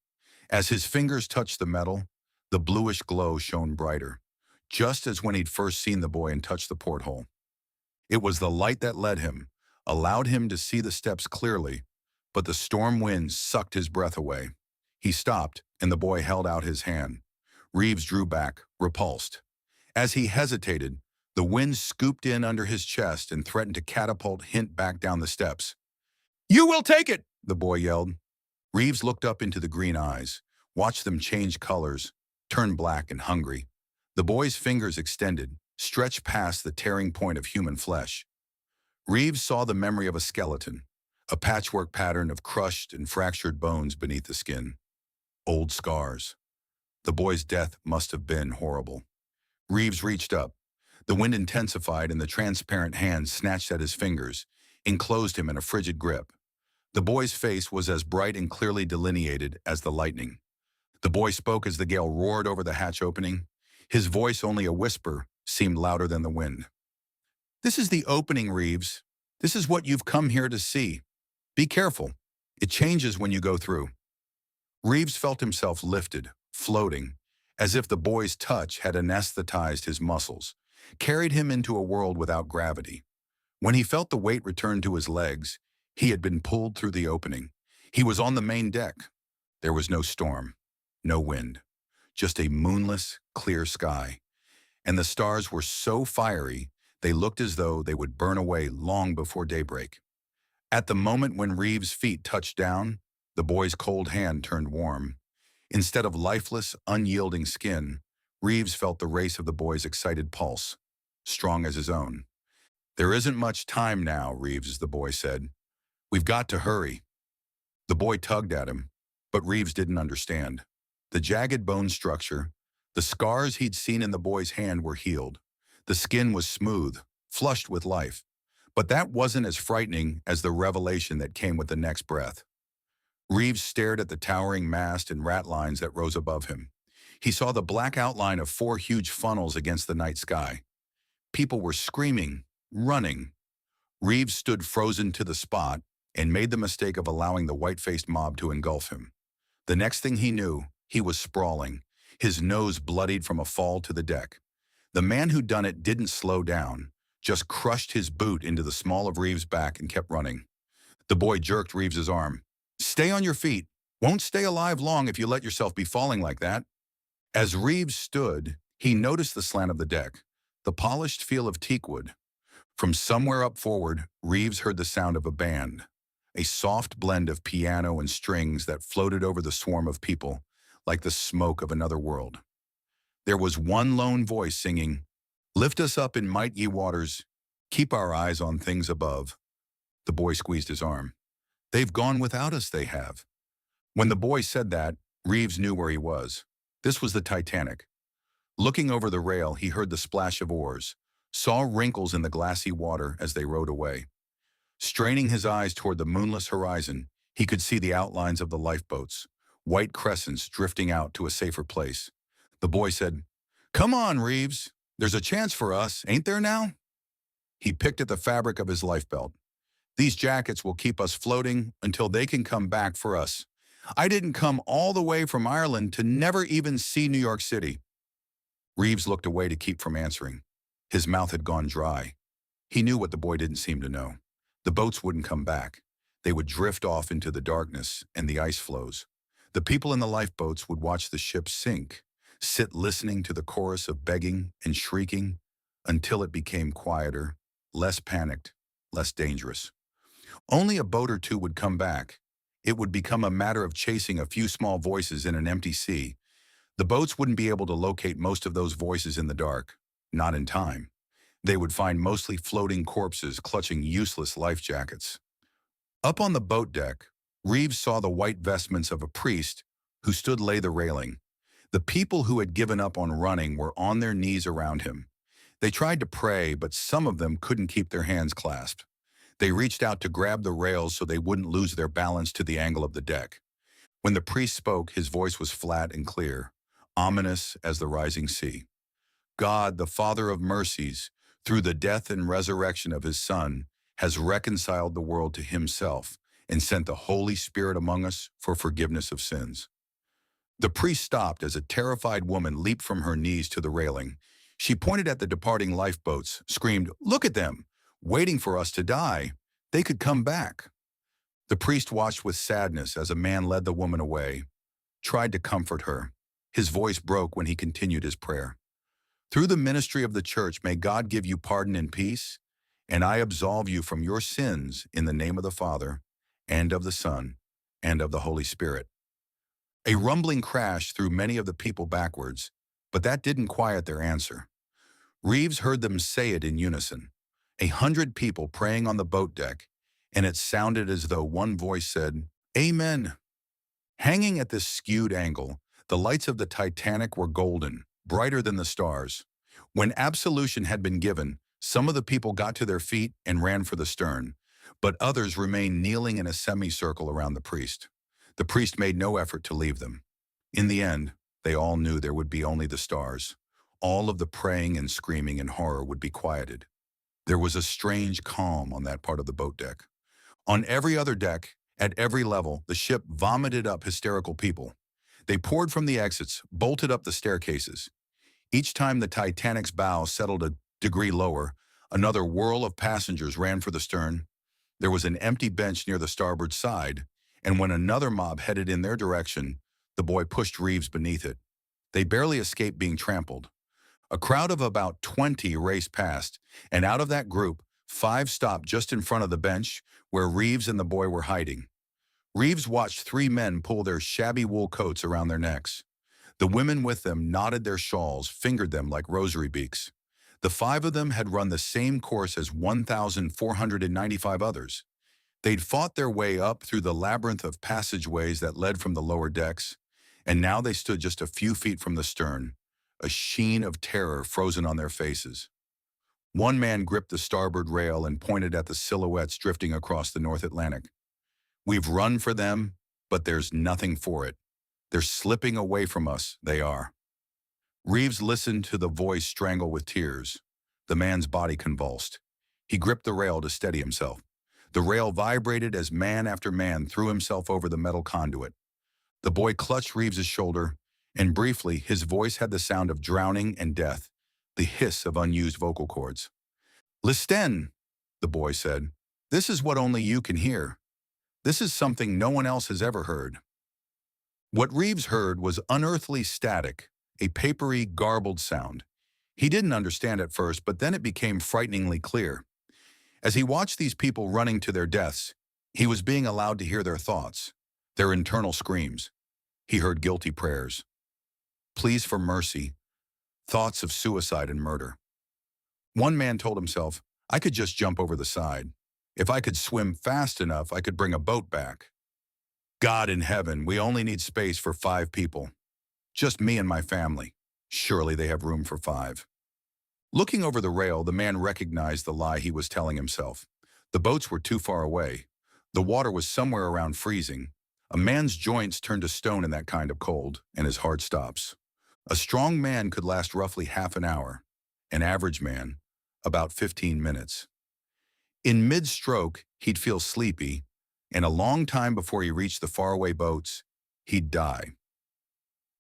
As his fingers touched the metal, the bluish glow shone brighter, just as when he'd first seen the boy and touched the porthole. It was the light that led him, allowed him to see the steps clearly, but the storm winds sucked his breath away. He stopped, and the boy held out his hand. Reeves drew back, repulsed. As he hesitated, the wind scooped in under his chest and threatened to catapult Hint back down the steps. "You will take it!" the boy yelled. Reeves looked up into the green eyes, watched them change colors, turn black and hungry. The boy's fingers extended, stretched past the tearing point of human flesh. Reeves saw the memory of a skeleton, a patchwork pattern of crushed and fractured bones beneath the skin. Old scars. The boy's death must have been horrible. Reeves reached up. The wind intensified and the transparent hand snatched at his fingers, enclosed him in a frigid grip. The boy's face was as bright and clearly delineated as the lightning. The boy spoke as the gale roared over the hatch opening. His voice, only a whisper, seemed louder than the wind. "This is the opening, Reeves. This is what you've come here to see. Be careful. It changes when you go through." Reeves felt himself lifted, floating, as if the boy's touch had anesthetized his muscles, carried him into a world without gravity. When he felt the weight return to his legs, he had been pulled through the opening. He was on the main deck. There was no storm, no wind, just a moonless, clear sky. And the stars were so fiery, they looked as though they would burn away long before daybreak. At the moment when Reeves' feet touched down, the boy's cold hand turned warm. Instead of lifeless, unyielding skin, Reeves felt the race of the boy's excited pulse, strong as his own. "There isn't much time now, Reeves," the boy said. "We've got to hurry." The boy tugged at him, but Reeves didn't understand. The jagged bone structure, the scars he'd seen in the boy's hand were healed. The skin was smooth, flushed with life. But that wasn't as frightening as the revelation that came with the next breath. Reeves stared at the towering mast and ratlines that rose above him. He saw the black outline of 4 huge funnels against the night sky. People were screaming, running. Reeves stood frozen to the spot and made the mistake of allowing the white-faced mob to engulf him. The next thing he knew, he was sprawling, his nose bloodied from a fall to the deck. The man who'd done it didn't slow down, just crushed his boot into the small of Reeves' back and kept running. The boy jerked Reeves' arm. "Stay on your feet. Won't stay alive long if you let yourself be falling like that." As Reeves stood, He noticed the slant of the deck, the polished feel of teakwood. From somewhere up forward, Reeves heard the sound of a band, a soft blend of piano and strings that floated over the swarm of people, like the smoke of another world. There was one lone voice singing, "Lift us up in might ye waters, keep our eyes on things above." The boy squeezed his arm. "They've gone without us, they have." When the boy said that, Reeves knew where he was. This was the Titanic. Looking over the rail, he heard the splash of oars, saw wrinkles in the glassy water as they rowed away. Straining his eyes toward the moonless horizon, he could see the outlines of the lifeboats, white crescents drifting out to a safer place. The boy said, "Come on, Reeves. There's a chance for us, ain't there now?" He picked at the fabric of his lifebelt. "These jackets will keep us floating until they can come back for us. I didn't come all the way from Ireland to never even see New York City." Reeves looked away to keep from answering. His mouth had gone dry. He knew what the boy didn't seem to know. The boats wouldn't come back. They would drift off into the darkness and the ice floes. The people in the lifeboats would watch the ship sink, sit listening to the chorus of begging and shrieking until it became quieter, less panicked, less dangerous. Only a boat or two would come back. It would become a matter of chasing a few small voices in an empty sea. The boats wouldn't be able to locate most of those voices in the dark, not in time. They would find mostly floating corpses clutching useless life jackets. Up on the boat deck, Reeves saw the white vestments of a priest who stood lay the railing. The people who had given up on running were on their knees around him. They tried to pray, but some of them couldn't keep their hands clasped. They reached out to grab the rails so they wouldn't lose their balance to the angle of the deck. When the priest spoke, his voice was flat and clear, ominous as the rising sea. "God, the Father of mercies, through the death and resurrection of his Son, has reconciled the world to himself and sent the Holy Spirit among us for forgiveness of sins." The priest stopped as a terrified woman leaped from her knees to the railing. She pointed at the departing lifeboats, screamed, "Look at them, waiting for us to die. They could come back." The priest watched with sadness as a man led the woman away, tried to comfort her. His voice broke when he continued his prayer. "Through the ministry of the church, may God give you pardon and peace, and I absolve you from your sins in the name of the Father, and of the Son, and of the Holy Spirit." A rumbling crashed through many of the people backwards, but that didn't quiet their answer. Reeves heard them say it in unison, 100 people praying on the boat deck, and it sounded as though one voice said, "Amen." Hanging at this skewed angle, the lights of the Titanic were golden, brighter than the stars. When absolution had been given, some of the people got to their feet and ran for the stern, but others remained kneeling in a semicircle around the priest. The priest made no effort to leave them. In the end, they all knew there would be only the stars. All of the praying and screaming and horror would be quieted. There was a strange calm on that part of the boat deck. On every other deck, at every level, the ship vomited up hysterical people. They poured from the exits, bolted up the staircases. Each time the Titanic's bow settled a degree lower, another whirl of passengers ran for the stern. There was an empty bench near the starboard side, and when another mob headed in their direction, the boy pushed Reeves beneath it. They barely escaped being trampled. A crowd of about 20 raced past, and out of that group, 5 stopped just in front of the bench where Reeves and the boy were hiding. Reeves watched 3 men pull their shabby wool coats around their necks. The women with them knotted their shawls, fingered them like rosary beaks. The 5 of them had run the same course as 1,495 others. They'd fought their way up through the labyrinth of passageways that led from the lower decks, and now they stood just a few feet from the stern, a sheen of terror frozen on their faces. One man gripped the starboard rail and pointed at the silhouettes drifting across the North Atlantic. "We've run for them, but there's nothing for it. They're slipping away from us, they are." Reeves listened to the voice strangle with tears. The man's body convulsed. He gripped the rail to steady himself. The rail vibrated as man after man threw himself over the metal conduit. The boy clutched Reeves's shoulder, and briefly his voice had the sound of drowning and death, the hiss of unused vocal cords. "Listen," the boy said. "This is what only you can hear. This is something no one else has ever heard." What Reeves heard was unearthly static. a papery, garbled sound. He didn't understand at first, but then it became frighteningly clear. As he watched these people running to their deaths, he was being allowed to hear their thoughts, their internal screams. He heard guilty prayers, pleas for mercy, thoughts of suicide and murder. One man told himself, I could just jump over the side. If I could swim fast enough, I could bring a boat back. God in heaven, we only need space for 5 people. Just me and my family. Surely they have room for 5. Looking over the rail, the man recognized the lie he was telling himself. The boats were too far away. The water was somewhere around freezing. A man's joints turn to stone in that kind of cold, and his heart stops. A strong man could last roughly half an hour. An average man, about 15 minutes. In mid-stroke, he'd feel sleepy, and a long time before he reached the faraway boats, he'd die.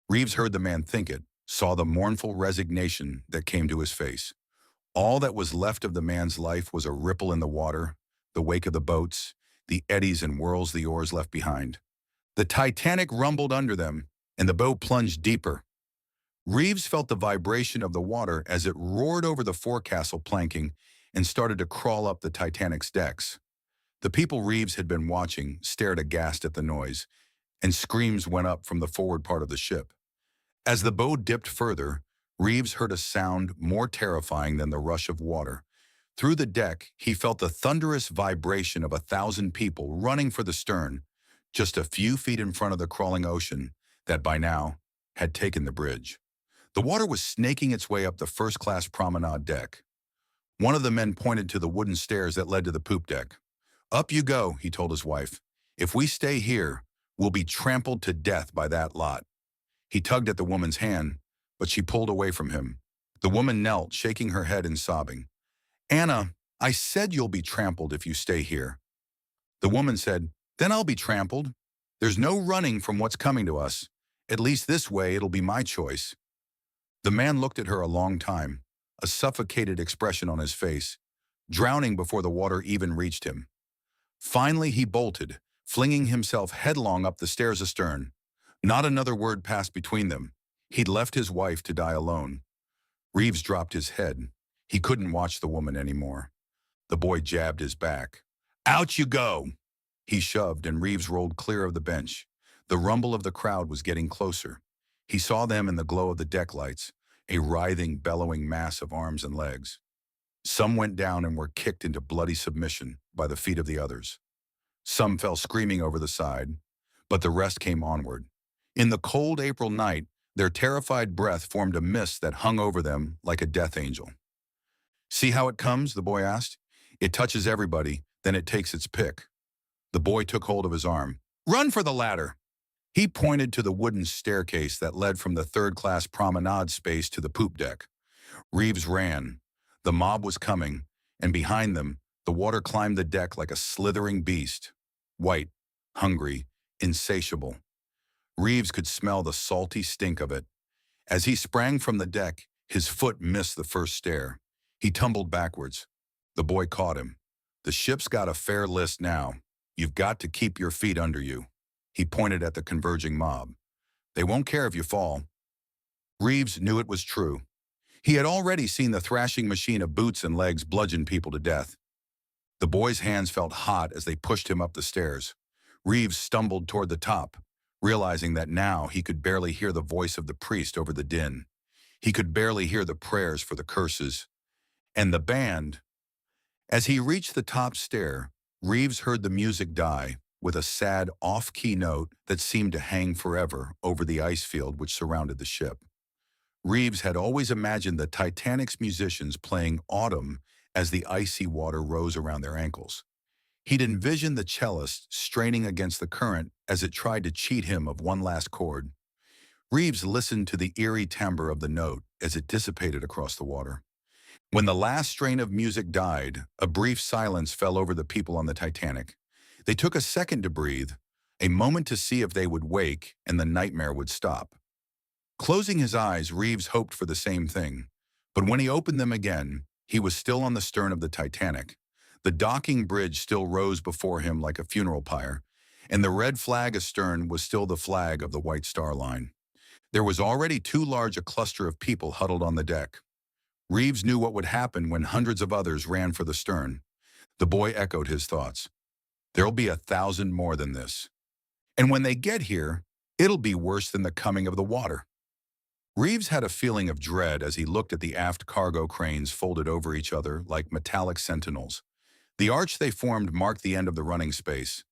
Reeves heard the man think it, saw the mournful resignation that came to his face. All that was left of the man's life was a ripple in the water, the wake of the boats, the eddies and whirls the oars left behind. The Titanic rumbled under them, and the boat plunged deeper. Reeves felt the vibration of the water as it roared over the forecastle planking and started to crawl up the Titanic's decks. The people Reeves had been watching stared aghast at the noise, and screams went up from the forward part of the ship. As the boat dipped further, Reeves heard a sound more terrifying than the rush of water. Through the deck, he felt the thunderous vibration of 1,000 people running for the stern, just a few feet in front of the crawling ocean that by now had taken the bridge. The water was snaking its way up the first-class promenade deck. One of the men pointed to the wooden stairs that led to the poop deck. Up you go, he told his wife. If we stay here, we'll be trampled to death by that lot. He tugged at the woman's hand, but she pulled away from him. The woman knelt, shaking her head and sobbing. Anna, I said you'll be trampled if you stay here. The woman said, then I'll be trampled. There's no running from what's coming to us. At least this way it'll be my choice. The man looked at her a long time, a suffocated expression on his face, drowning before the water even reached him. Finally he bolted, flinging himself headlong up the stairs astern. Not another word passed between them. He'd left his wife to die alone. Reeves dropped his head. He couldn't watch the woman anymore. The boy jabbed his back. Out you go! He shoved, and Reeves rolled clear of the bench. The rumble of the crowd was getting closer. He saw them in the glow of the deck lights, a writhing, bellowing mass of arms and legs. Some went down and were kicked into bloody submission by the feet of the others. Some fell screaming over the side, but the rest came onward. In the cold April night, their terrified breath formed a mist that hung over them like a death angel. See how it comes? The boy asked. It touches everybody, then it takes its pick. The boy took hold of his arm. Run for the ladder! He pointed to the wooden staircase that led from the third-class promenade space to the poop deck. Reeves ran. The mob was coming, and behind them, the water climbed the deck like a slithering beast. White, hungry, insatiable. Reeves could smell the salty stink of it. As he sprang from the deck, his foot missed the first stair. He tumbled backwards. The boy caught him. The ship's got a fair list now. You've got to keep your feet under you. He pointed at the converging mob. They won't care if you fall. Reeves knew it was true. He had already seen the thrashing machine of boots and legs bludgeon people to death. The boy's hands felt hot as they pushed him up the stairs. Reeves stumbled toward the top, realizing that now he could barely hear the voice of the priest over the din. He could barely hear the prayers for the curses. And the band. As he reached the top stair, Reeves heard the music die with a sad off-key note that seemed to hang forever over the ice field which surrounded the ship. Reeves had always imagined the Titanic's musicians playing Autumn as the icy water rose around their ankles. He'd envisioned the cellist straining against the current as it tried to cheat him of one last chord. Reeves listened to the eerie timbre of the note as it dissipated across the water. When the last strain of music died, a brief silence fell over the people on the Titanic. They took a second to breathe, a moment to see if they would wake and the nightmare would stop. Closing his eyes, Reeves hoped for the same thing. But when he opened them again, he was still on the stern of the Titanic. The docking bridge still rose before him like a funeral pyre, and the red flag astern was still the flag of the White Star Line. There was already too large a cluster of people huddled on the deck. Reeves knew what would happen when hundreds of others ran for the stern. The boy echoed his thoughts. There'll be 1,000 more than this. And when they get here, it'll be worse than the coming of the water. Reeves had a feeling of dread as he looked at the aft cargo cranes folded over each other like metallic sentinels. The arch they formed marked the end of the running space.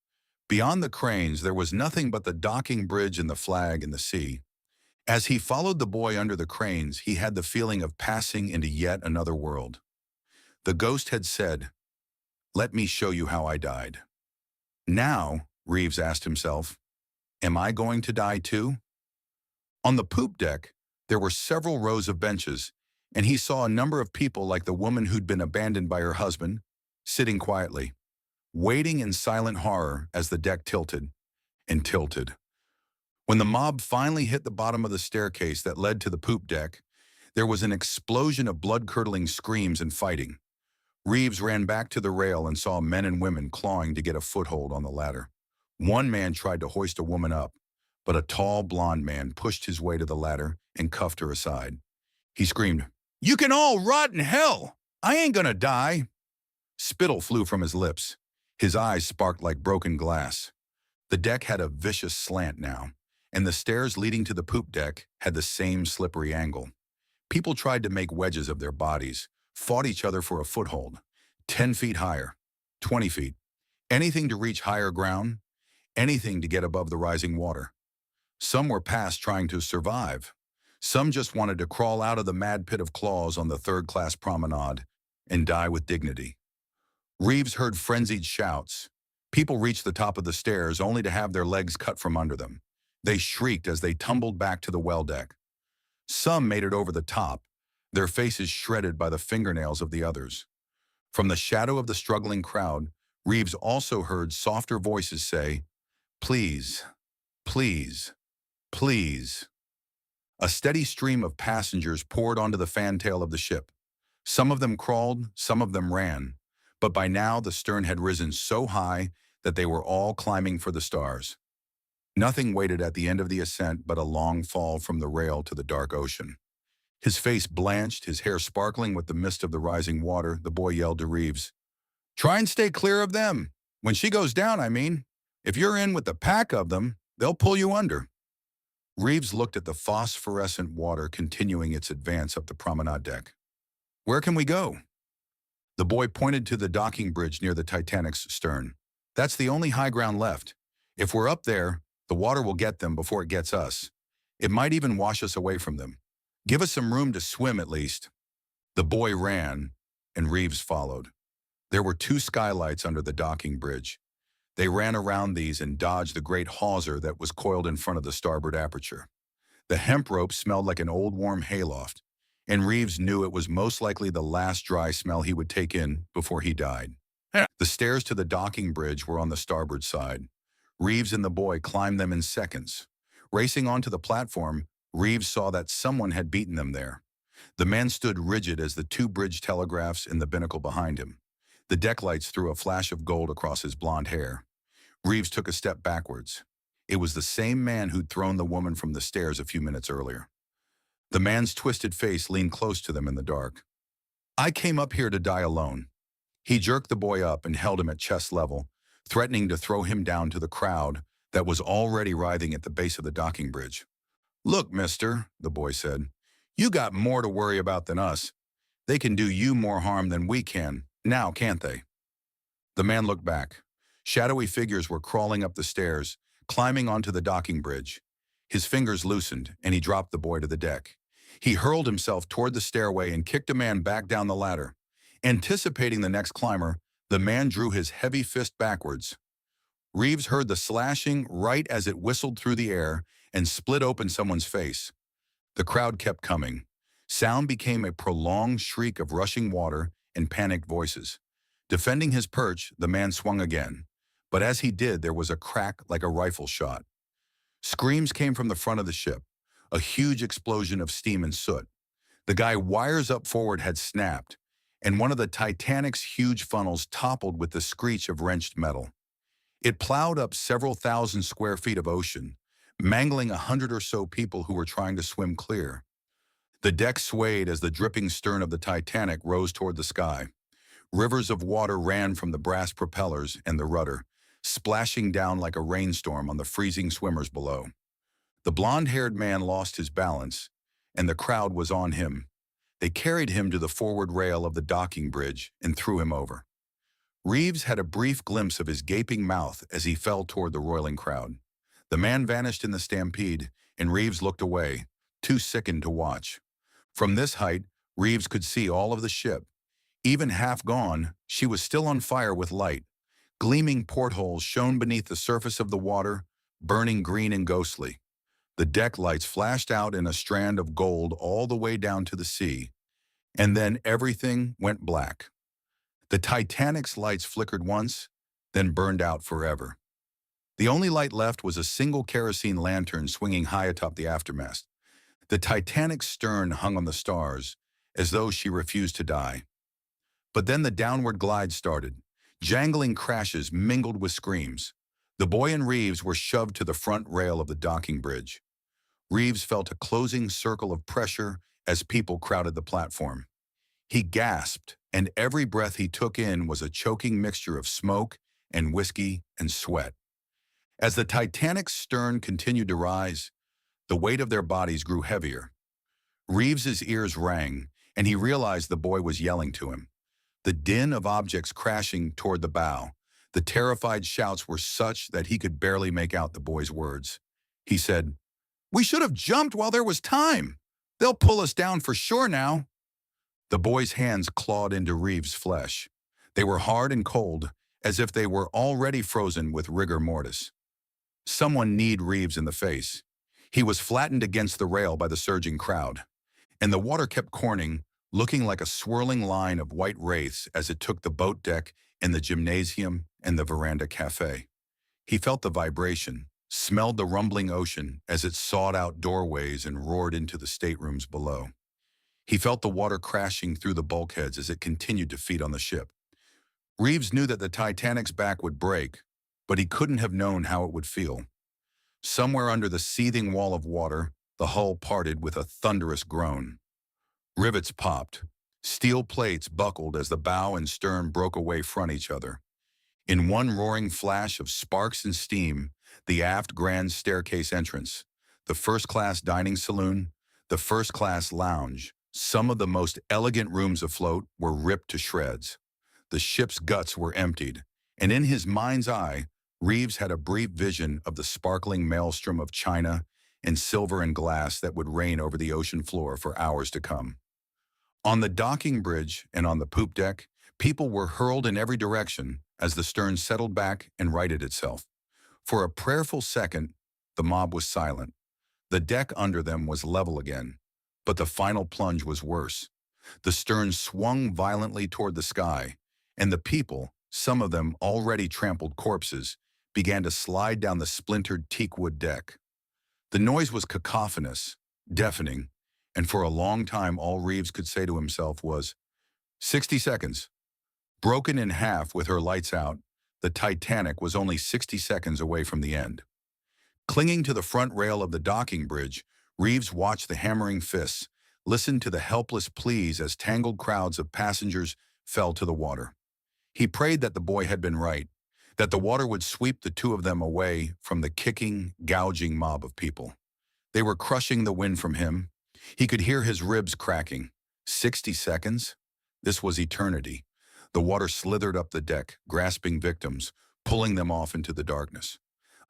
Beyond the cranes, there was nothing but the docking bridge and the flag in the sea. As he followed the boy under the cranes, he had the feeling of passing into yet another world. The ghost had said, "Let me show you how I died." Now, Reeves asked himself, am I going to die too? On the poop deck, there were several rows of benches, and he saw a number of people like the woman who'd been abandoned by her husband, sitting quietly, waiting in silent horror as the deck tilted and tilted. When the mob finally hit the bottom of the staircase that led to the poop deck, there was an explosion of blood-curdling screams and fighting. Reeves ran back to the rail and saw men and women clawing to get a foothold on the ladder. One man tried to hoist a woman up, but a tall, blond man pushed his way to the ladder and cuffed her aside. He screamed, "You can all rot in hell! I ain't gonna die!" Spittle flew from his lips. His eyes sparked like broken glass. The deck had a vicious slant now, and the stairs leading to the poop deck had the same slippery angle. People tried to make wedges of their bodies, fought each other for a foothold, 10 feet higher, 20 feet, anything to reach higher ground, anything to get above the rising water. Some were past trying to survive. Some just wanted to crawl out of the mad pit of claws on the third-class promenade and die with dignity. Reeves heard frenzied shouts. People reached the top of the stairs only to have their legs cut from under them. They shrieked as they tumbled back to the well deck. Some made it over the top, their faces shredded by the fingernails of the others. From the shadow of the struggling crowd, Reeves also heard softer voices say, "Please, please, please." A steady stream of passengers poured onto the fantail of the ship. Some of them crawled, some of them ran, but by now the stern had risen so high that they were all climbing for the stars. Nothing waited at the end of the ascent but a long fall from the rail to the dark ocean. His face blanched, his hair sparkling with the mist of the rising water, the boy yelled to Reeves, "Try and stay clear of them. When she goes down, I mean. If you're in with the pack of them, they'll pull you under." Reeves looked at the phosphorescent water continuing its advance up the promenade deck. "Where can we go?" The boy pointed to the docking bridge near the Titanic's stern. "That's the only high ground left. If we're up there, the water will get them before it gets us. It might even wash us away from them. Give us some room to swim at least." The boy ran, and Reeves followed. There were 2 skylights under the docking bridge. They ran around these and dodged the great hawser that was coiled in front of the starboard aperture. The hemp rope smelled like an old warm hayloft, and Reeves knew it was most likely the last dry smell he would take in before he died. The stairs to the docking bridge were on the starboard side. Reeves and the boy climbed them in seconds. Racing onto the platform, Reeves saw that someone had beaten them there. The man stood rigid as the 2 bridge telegraphs in the binnacle behind him. The deck lights threw a flash of gold across his blonde hair. Reeves took a step backwards. It was the same man who'd thrown the woman from the stairs a few minutes earlier. The man's twisted face leaned close to them in the dark. "I came up here to die alone." He jerked the boy up and held him at chest level, threatening to throw him down to the crowd that was already writhing at the base of the docking bridge. "Look, mister," the boy said, "you got more to worry about than us. They can do you more harm than we can, now can't they?" The man looked back. Shadowy figures were crawling up the stairs, climbing onto the docking bridge. His fingers loosened, and he dropped the boy to the deck. He hurled himself toward the stairway and kicked a man back down the ladder. Anticipating the next climber, the man drew his heavy fist backwards. Reeves heard the slashing right as it whistled through the air and split open someone's face. The crowd kept coming. Sound became a prolonged shriek of rushing water and panicked voices. Defending his perch, the man swung again. But as he did, there was a crack like a rifle shot. Screams came from the front of the ship, a huge explosion of steam and soot. The guy wires up forward had snapped, and one of the Titanic's huge funnels toppled with the screech of wrenched metal. It plowed up several thousand square feet of ocean, mangling 100 or so people who were trying to swim clear. The deck swayed as the dripping stern of the Titanic rose toward the sky. Rivers of water ran from the brass propellers and the rudder, splashing down like a rainstorm on the freezing swimmers below. The blond-haired man lost his balance, and the crowd was on him. They carried him to the forward rail of the docking bridge and threw him over. Reeves had a brief glimpse of his gaping mouth as he fell toward the roiling crowd. The man vanished in the stampede, and Reeves looked away, too sickened to watch. From this height, Reeves could see all of the ship. Even half gone, she was still on fire with light. Gleaming portholes shone beneath the surface of the water, burning green and ghostly. The deck lights flashed out in a strand of gold all the way down to the sea, and then everything went black. The Titanic's lights flickered once, then burned out forever. The only light left was a single kerosene lantern swinging high atop the aftermast. The Titanic's stern hung on the stars, as though she refused to die. But then the downward glide started. Jangling crashes mingled with screams. The boy and Reeves were shoved to the front rail of the docking bridge. Reeves felt a closing circle of pressure as people crowded the platform. He gasped, and every breath he took in was a choking mixture of smoke and whiskey and sweat. As the Titanic's stern continued to rise, the weight of their bodies grew heavier. Reeves's ears rang, and he realized the boy was yelling to him. The din of objects crashing toward the bow, the terrified shouts were such that he could barely make out the boy's words. He said, "We should have jumped while there was time. They'll pull us down for sure now." The boy's hands clawed into Reeves' flesh. They were hard and cold, as if they were already frozen with rigor mortis. Someone kneed Reeves in the face. He was flattened against the rail by the surging crowd, and the water kept corning, looking like a swirling line of white wraiths as it took the boat deck and the gymnasium and the veranda cafe. He felt the vibration, smelled the rumbling ocean as it sawed out doorways and roared into the staterooms below. He felt the water crashing through the bulkheads as it continued to feed on the ship. Reeves knew that the Titanic's back would break, but he couldn't have known how it would feel. Somewhere under the seething wall of water, the hull parted with a thunderous groan. Rivets popped. Steel plates buckled as the bow and stern broke away from each other. In one roaring flash of sparks and steam, the aft grand staircase entrance, the first-class dining saloon, the first-class lounge, some of the most elegant rooms afloat were ripped to shreds. The ship's guts were emptied, and in his mind's eye, Reeves had a brief vision of the sparkling maelstrom of china and silver and glass that would reign over the ocean floor for hours to come. On the docking bridge and on the poop deck, people were hurled in every direction as the stern settled back and righted itself. For a prayerful second, the mob was silent. The deck under them was level again, but the final plunge was worse. The stern swung violently toward the sky, and the people, some of them already trampled corpses, began to slide down the splintered teakwood deck. The noise was cacophonous, deafening, and for a long time all Reeves could say to himself was, 60 seconds. Broken in half with her lights out, the Titanic was only 60 seconds away from the end. Clinging to the front rail of the docking bridge, Reeves watched the hammering fists, listened to the helpless pleas as tangled crowds of passengers fell to the water. He prayed that the boy had been right, that the water would sweep the two of them away from the kicking, gouging mob of people. They were crushing the wind from him. He could hear his ribs cracking. 60 seconds? This was eternity. The water slithered up the deck, grasping victims, pulling them off into the darkness.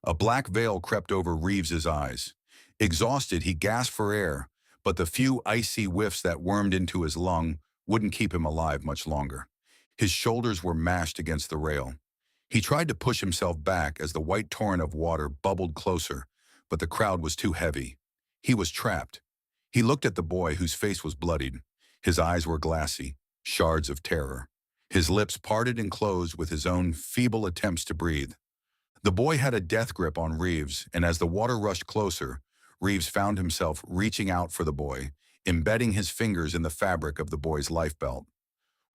A black veil crept over Reeves's eyes. Exhausted, he gasped for air, but the few icy whiffs that wormed into his lung wouldn't keep him alive much longer. His shoulders were mashed against the rail. He tried to push himself back as the white torrent of water bubbled closer, but the crowd was too heavy. He was trapped. He looked at the boy whose face was bloodied. His eyes were glassy, shards of terror. His lips parted and closed with his own feeble attempts to breathe. The boy had a death grip on Reeves, and as the water rushed closer, Reeves found himself reaching out for the boy, embedding his fingers in the fabric of the boy's life belt.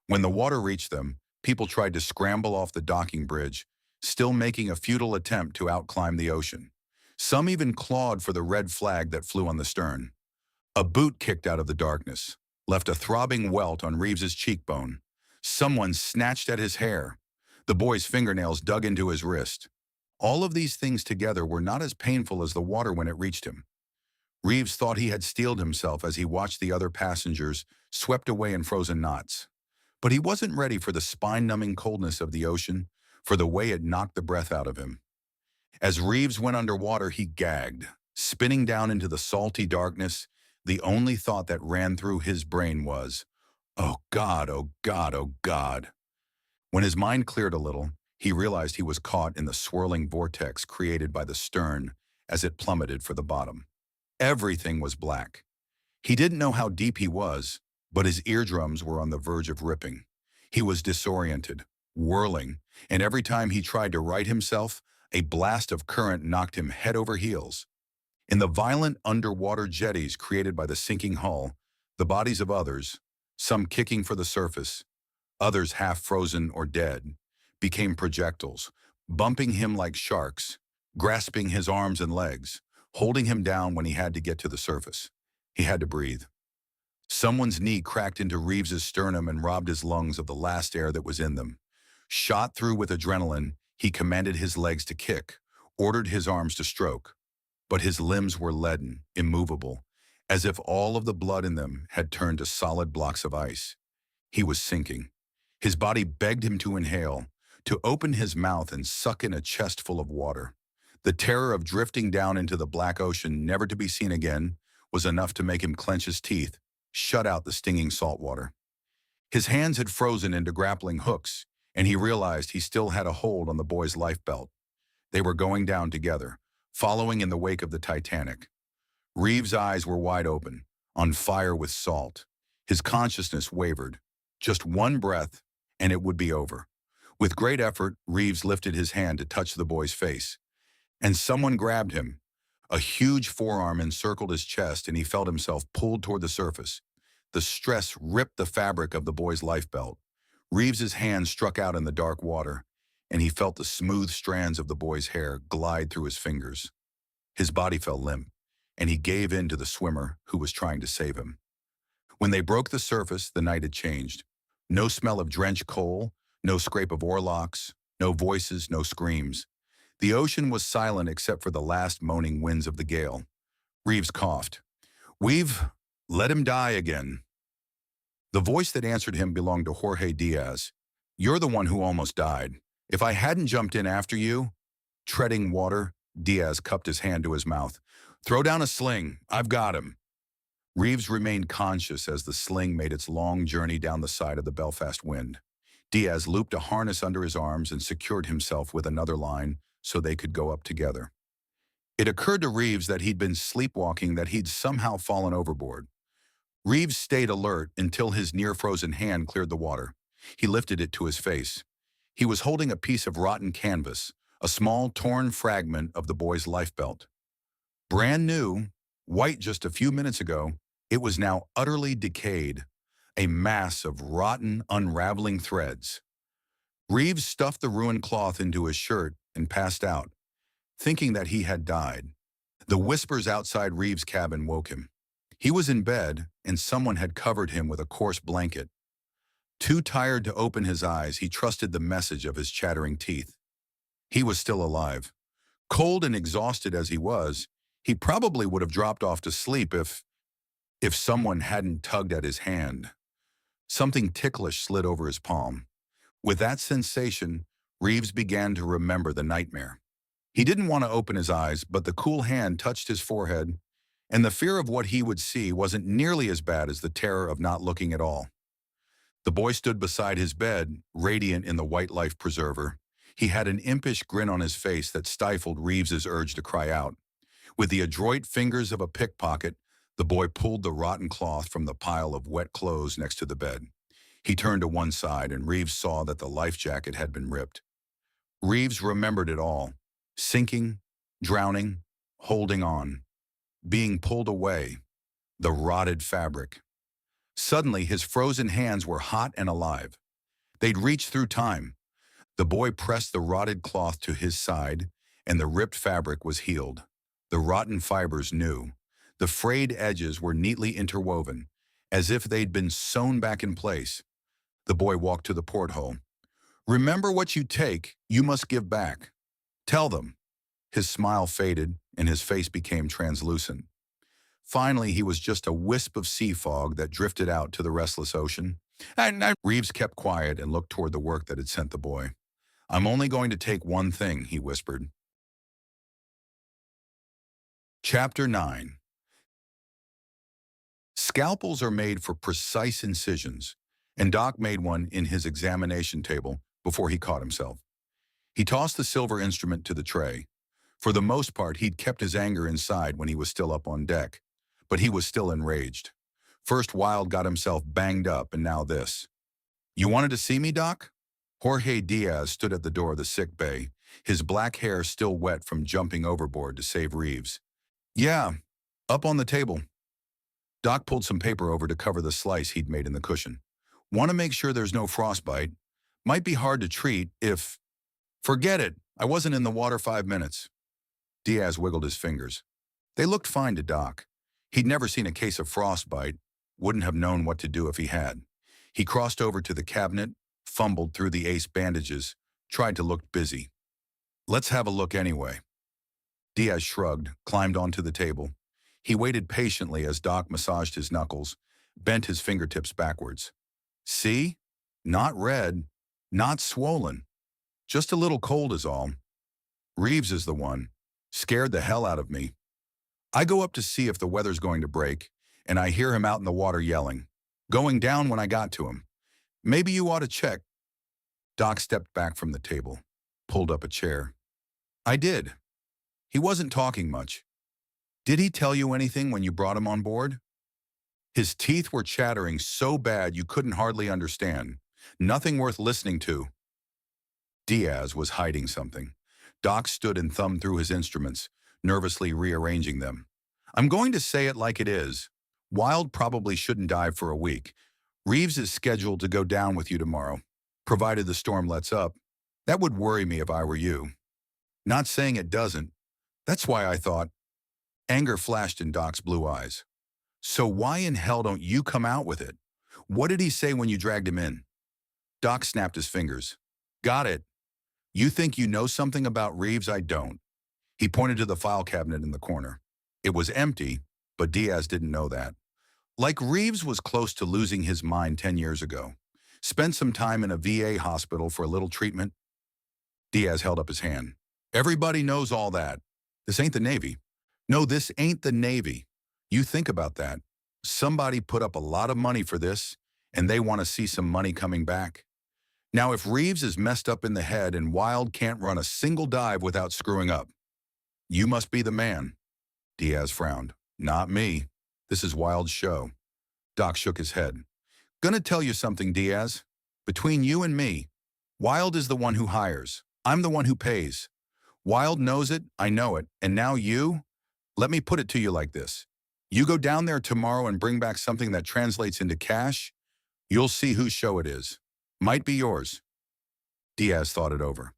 When the water reached them, people tried to scramble off the docking bridge, still making a futile attempt to outclimb the ocean. Some even clawed for the red flag that flew on the stern. A boot kicked out of the darkness, left a throbbing welt on Reeves's cheekbone. Someone snatched at his hair. The boy's fingernails dug into his wrist. All of these things together were not as painful as the water when it reached him. Reeves thought he had steeled himself as he watched the other passengers swept away in frozen knots. But he wasn't ready for the spine-numbing coldness of the ocean, for the way it knocked the breath out of him. As Reeves went underwater, he gagged. Spinning down into the salty darkness, the only thought that ran through his brain was, "Oh God, oh God, oh God." When his mind cleared a little, he realized he was caught in the swirling vortex created by the stern as it plummeted for the bottom. Everything was black. He didn't know how deep he was, but his eardrums were on the verge of ripping. He was disoriented, whirling, and every time he tried to right himself, a blast of current knocked him head over heels. In the violent underwater jetties created by the sinking hull, the bodies of others, some kicking for the surface, others half frozen or dead, became projectiles, bumping him like sharks, grasping his arms and legs, holding him down when he had to get to the surface. He had to breathe. Someone's knee cracked into Reeves's sternum and robbed his lungs of the last air that was in them. Shot through with adrenaline, he commanded his legs to kick, ordered his arms to stroke. But his limbs were leaden, immovable, as if all of the blood in them had turned to solid blocks of ice. He was sinking. His body begged him to inhale, to open his mouth and suck in a chest full of water. The terror of drifting down into the black ocean, never to be seen again, was enough to make him clench his teeth, shut out the stinging salt water. His hands had frozen into grappling hooks, and he realized he still had a hold on the boy's life belt. They were going down together, following in the wake of the Titanic. Reeves' eyes were wide open, on fire with salt. His consciousness wavered. Just one breath, and it would be over. With great effort, Reeves lifted his hand to touch the boy's face. And someone grabbed him. A huge forearm encircled his chest, and he felt himself pulled toward the surface. The stress ripped the fabric of the boy's life belt. Reeves's hand struck out in the dark water, and he felt the smooth strands of the boy's hair glide through his fingers. His body fell limp, and he gave in to the swimmer who was trying to save him. When they broke the surface, the night had changed. No smell of drenched coal, no scrape of oarlocks, no voices, no screams. The ocean was silent except for the last moaning winds of the gale. Reeves coughed. "We've let him die again." The voice that answered him belonged to Jorge Diaz. "You're the one who almost died. If I hadn't jumped in after you..." Treading water, Diaz cupped his hand to his mouth. "Throw down a sling. I've got him." Reeves remained conscious as the sling made its long journey down the side of the Belfast Wind. Diaz looped a harness under his arms and secured himself with another line so they could go up together. It occurred to Reeves that he'd been sleepwalking, that he'd somehow fallen overboard. Reeves stayed alert until his near-frozen hand cleared the water. He lifted it to his face. He was holding a piece of rotten canvas, a small torn fragment of the boy's life belt. Brand new, white just a few minutes ago, it was now utterly decayed, a mass of rotten, unraveling threads. Reeves stuffed the ruined cloth into his shirt and passed out, thinking that he had died. The whispers outside Reeves' cabin woke him. He was in bed, and someone had covered him with a coarse blanket. Too tired to open his eyes, he trusted the message of his chattering teeth. He was still alive. Cold and exhausted as he was, he probably would have dropped off to sleep if someone hadn't tugged at his hand. Something ticklish slid over his palm. With that sensation, Reeves began to remember the nightmare. He didn't want to open his eyes, but the cool hand touched his forehead, and the fear of what he would see wasn't nearly as bad as the terror of not looking at all. The boy stood beside his bed, radiant in the white life preserver. He had an impish grin on his face that stifled Reeves's urge to cry out. With the adroit fingers of a pickpocket, the boy pulled the rotten cloth from the pile of wet clothes next to the bed. He turned to one side, and Reeves saw that the life jacket had been ripped. Reeves remembered it all. Sinking, drowning, holding on, being pulled away, the rotted fabric. Suddenly, his frozen hands were hot and alive. They'd reached through time. The boy pressed the rotted cloth to his side, and the ripped fabric was healed. The rotten fibers new. The frayed edges were neatly interwoven, as if they'd been sewn back in place. The boy walked to the porthole. Remember what you take, you must give back. Tell them. His smile faded, and his face became translucent. Finally, he was just a wisp of sea fog that drifted out to the restless ocean. Reeves kept quiet and looked toward the work that had sent the boy. I'm only going to take one thing, he whispered. Chapter 9. Scalpels are made for precise incisions, and Doc made one in his examination table before he caught himself. He tossed the silver instrument to the tray. For the most part, he'd kept his anger inside when he was still up on deck, but he was still enraged. First, Wilde got himself banged up, and now this. You wanted to see me, Doc? Jorge Diaz stood at the door of the sick bay, his black hair still wet from jumping overboard to save Reeves. Yeah, up on the table. Doc pulled some paper over to cover the slice he'd made in the cushion. Want to make sure there's no frostbite. Might be hard to treat if... Forget it. I wasn't in the water 5 minutes. Diaz wiggled his fingers. They looked fine to Doc. He'd never seen a case of frostbite, wouldn't have known what to do if he had. He crossed over to the cabinet, fumbled through the ace bandages, tried to look busy. Let's have a look anyway. Diaz shrugged, climbed onto the table. He waited patiently as Doc massaged his knuckles, bent his fingertips backwards. See? Not red, not swollen. Just a little cold is all. Reeves is the one. Scared the hell out of me. I go up to see if the weather's going to break, and I hear him out in the water yelling. Going down when I got to him. Maybe you ought to check. Doc stepped back from the table, pulled up a chair. I did. He wasn't talking much. Did he tell you anything when you brought him on board? His teeth were chattering so bad you couldn't hardly understand. Nothing worth listening to. Diaz was hiding something. Doc stood and thumbed through his instruments, nervously rearranging them. I'm going to say it like it is. Wilde probably shouldn't dive for a week. Reeves is scheduled to go down with you tomorrow, provided the storm lets up. That would worry me if I were you. Not saying it doesn't. That's why I thought. Anger flashed in Doc's blue eyes. So why in hell don't you come out with it? What did he say when you dragged him in? Doc snapped his fingers. Got it. You think you know something about Reeves I don't. He pointed to the file cabinet in the corner. It was empty, but Diaz didn't know that. Like Reeves was close to losing his mind 10 years ago. Spent some time in a VA hospital for a little treatment. Diaz held up his hand. Everybody knows all that. This ain't the Navy. No, this ain't the Navy. You think about that. Somebody put up a lot of money for this, and they want to see some money coming back. Now, if Reeves is messed up in the head and Wilde can't run a single dive without screwing up, you must be the man. Diaz frowned. Not me. This is Wilde's show. Doc shook his head. Gonna tell you something, Diaz. Between you and me, Wilde is the one who hires. I'm the one who pays. Wilde knows it, I know it, and now you? Let me put it to you like this. You go down there tomorrow and bring back something that translates into cash, you'll see whose show it is. Might be yours. Diaz thought it over.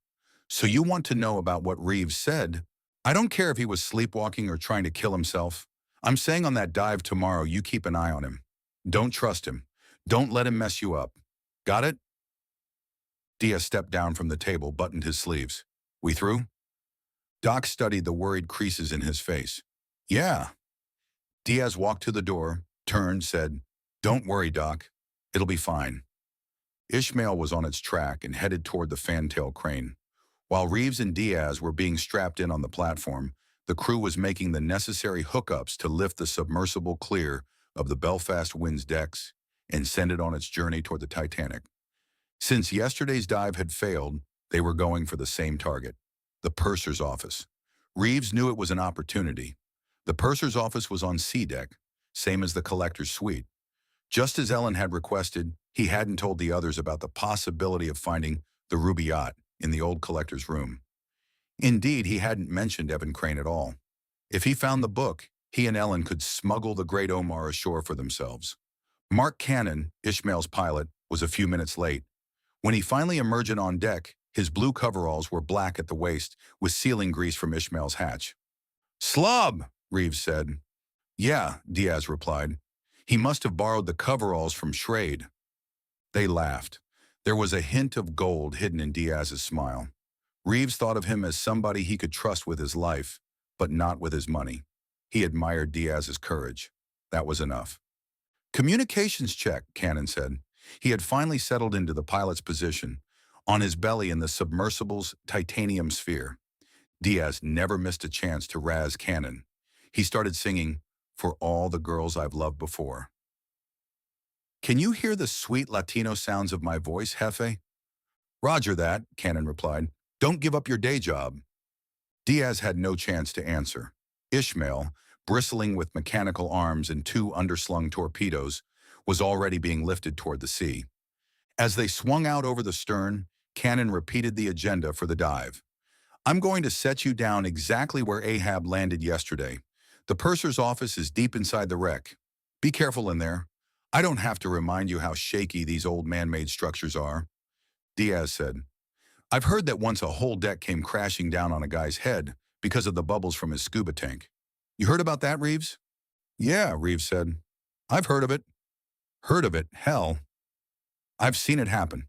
So you want to know about what Reeves said? I don't care if he was sleepwalking or trying to kill himself. I'm saying on that dive tomorrow, you keep an eye on him. Don't trust him. Don't let him mess you up. Got it? Diaz stepped down from the table, buttoned his sleeves. We through? Doc studied the worried creases in his face. Yeah. Diaz walked to the door, turned, said, Don't worry, Doc. It'll be fine. Ishmael was on its track and headed toward the fantail crane. While Reeves and Diaz were being strapped in on the platform, the crew was making the necessary hookups to lift the submersible clear of the Belfast Wind's decks and send it on its journey toward the Titanic. Since yesterday's dive had failed, they were going for the same target, the purser's office. Reeves knew it was an opportunity. The purser's office was on C deck, same as the collector's suite. Just as Ellen had requested, he hadn't told the others about the possibility of finding the Rubaiyat in the old collector's room. Indeed, he hadn't mentioned Evan Crane at all. If he found the book, he and Ellen could smuggle the Great Omar ashore for themselves. Mark Cannon, Ishmael's pilot, was a few minutes late. When he finally emerged on deck, his blue coveralls were black at the waist with sealing grease from Ishmael's hatch. Slob, Reeves said. Yeah, Diaz replied. He must have borrowed the coveralls from Schrade. They laughed. There was a hint of gold hidden in Diaz's smile. Reeves thought of him as somebody he could trust with his life, but not with his money. He admired Diaz's courage. That was enough. Communications check, Cannon said. He had finally settled into the pilot's position, on his belly in the submersible's titanium sphere. Diaz never missed a chance to razz Cannon. He started singing, "For All the Girls I've Loved Before." Can you hear the sweet Latino sounds of my voice, Jefe? Roger that, Cannon replied. Don't give up your day job. Diaz had no chance to answer. Ishmael, bristling with mechanical arms and two underslung torpedoes, was already being lifted toward the sea. As they swung out over the stern, Cannon repeated the agenda for the dive. I'm going to set you down exactly where Ahab landed yesterday. The purser's office is deep inside the wreck. Be careful in there. I don't have to remind you how shaky these old man-made structures are. Diaz said, I've heard that once a whole deck came crashing down on a guy's head because of the bubbles from his scuba tank. You heard about that, Reeves? Yeah, Reeves said. I've heard of it. Heard of it? Hell. I've seen it happen.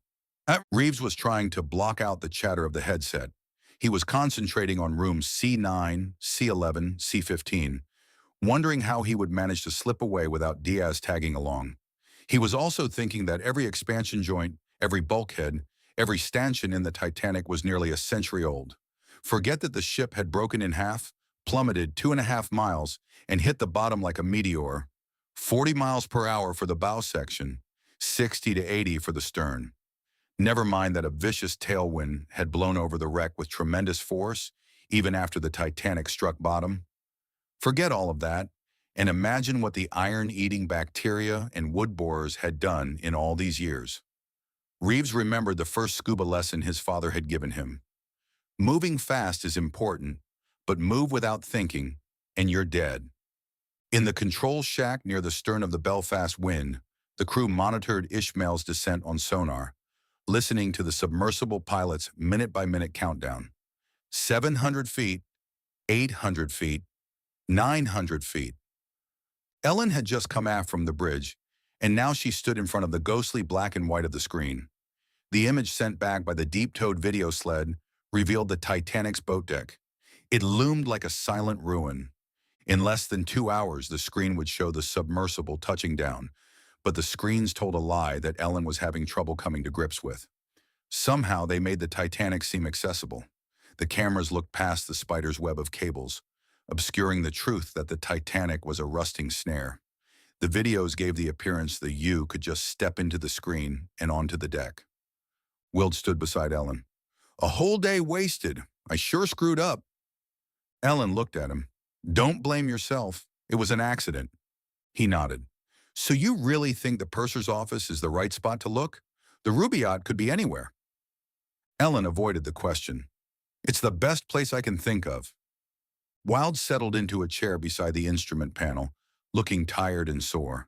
Reeves was trying to block out the chatter of the headset. He was concentrating on rooms C9, C11, C15, wondering how he would manage to slip away without Diaz tagging along. He was also thinking that every expansion joint, every bulkhead, every stanchion in the Titanic was nearly a century old. Forget that the ship had broken in half, plummeted 2.5 miles, and hit the bottom like a meteor. 40 miles per hour for the bow section, 60 to 80 for the stern. Never mind that a vicious tailwind had blown over the wreck with tremendous force, even after the Titanic struck bottom. Forget all of that, and imagine what the iron-eating bacteria and wood borers had done in all these years. Reeves remembered the first scuba lesson his father had given him. Moving fast is important, but move without thinking, and you're dead. In the control shack near the stern of the Belfast Wind, the crew monitored Ishmael's descent on sonar, listening to the submersible pilot's minute-by-minute countdown. 700 feet, 800 feet, 900 feet. Ellen had just come aft from the bridge, and now she stood in front of the ghostly black and white of the screen. The image sent back by the deep-towed video sled revealed the Titanic's boat deck. It loomed like a silent ruin. In less than 2 hours, the screen would show the submersible touching down, but the screens told a lie that Ellen was having trouble coming to grips with. Somehow, they made the Titanic seem accessible. The cameras looked past the spider's web of cables, obscuring the truth that the Titanic was a rusting snare. The videos gave the appearance that you could just step into the screen and onto the deck. Wild stood beside Ellen. A whole day wasted. I sure screwed up. Ellen looked at him. Don't blame yourself. It was an accident. He nodded. So you really think the purser's office is the right spot to look? The Rubaiyat could be anywhere. Ellen avoided the question. It's the best place I can think of. Wilde settled into a chair beside the instrument panel, looking tired and sore.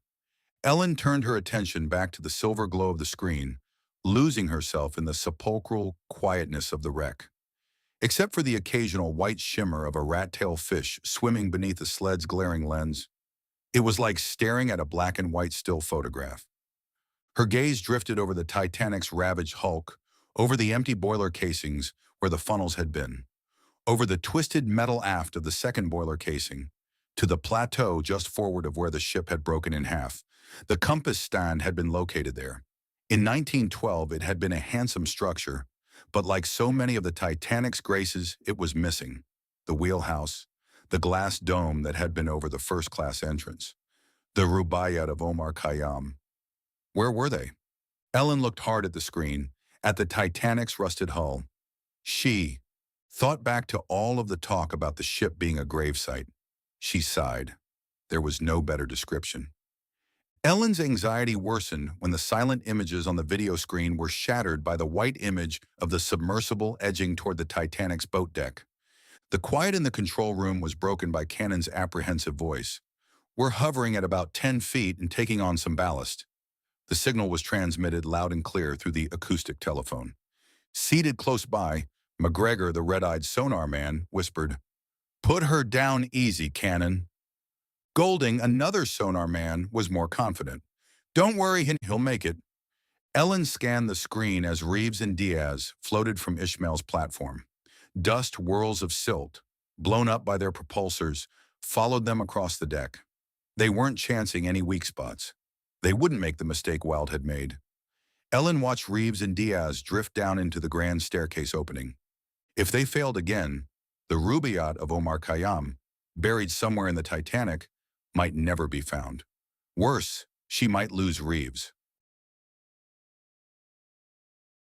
Ellen turned her attention back to the silver glow of the screen, losing herself in the sepulchral quietness of the wreck. Except for the occasional white shimmer of a rat-tailed fish swimming beneath the sled's glaring lens, it was like staring at a black and white still photograph. Her gaze drifted over the Titanic's ravaged hulk, over the empty boiler casings where the funnels had been, over the twisted metal aft of the second boiler casing, to the plateau just forward of where the ship had broken in half. The compass stand had been located there. In 1912, it had been a handsome structure, but like so many of the Titanic's graces, it was missing. The wheelhouse, the glass dome that had been over the first-class entrance, the Rubaiyat of Omar Khayyam. Where were they? Ellen looked hard at the screen, at the Titanic's rusted hull. She thought back to all of the talk about the ship being a gravesite. She sighed. There was no better description. Ellen's anxiety worsened when the silent images on the video screen were shattered by the white image of the submersible edging toward the Titanic's boat deck. The quiet in the control room was broken by Cannon's apprehensive voice. We're hovering at about 10 feet and taking on some ballast. The signal was transmitted loud and clear through the acoustic telephone. Seated close by, McGregor, the red-eyed sonar man, whispered, Put her down easy, Cannon. Golding, another sonar man, was more confident. Don't worry, he'll make it. Ellen scanned the screen as Reeves and Diaz floated from Ishmael's platform. Dust whirls of silt, blown up by their propulsors, followed them across the deck. They weren't chancing any weak spots. They wouldn't make the mistake Wild had made. Ellen watched Reeves and Diaz drift down into the grand staircase opening. If they failed again, the Rubaiyat of Omar Khayyam, buried somewhere in the Titanic, might never be found. Worse, she might lose Reeves.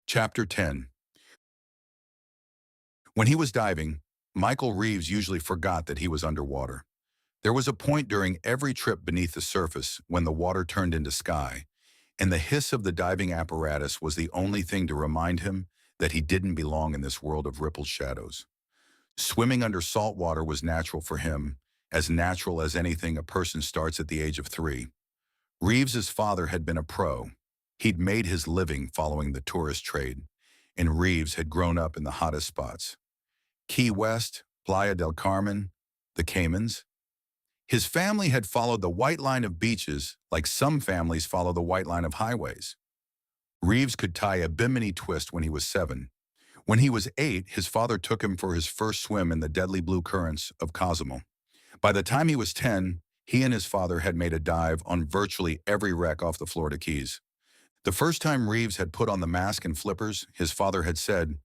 Chapter 10. When he was diving, Michael Reeves usually forgot that he was underwater. There was a point during every trip beneath the surface when the water turned into sky, and the hiss of the diving apparatus was the only thing to remind him that he didn't belong in this world of rippled shadows. Swimming under salt water was natural for him, as natural as anything a person starts at the age of 3. Reeves's father had been a pro. He'd made his living following the tourist trade, and Reeves had grown up in the hottest spots. Key West, Playa del Carmen, the Caymans. His family had followed the white line of beaches like some families follow the white line of highways. Reeves could tie a bimini twist when he was 7. When he was 8, his father took him for his first swim in the deadly blue currents of Cozumel. By the time he was 10, he and his father had made a dive on virtually every wreck off the Florida Keys. The first time Reeves had put on the mask and flippers, his father had said,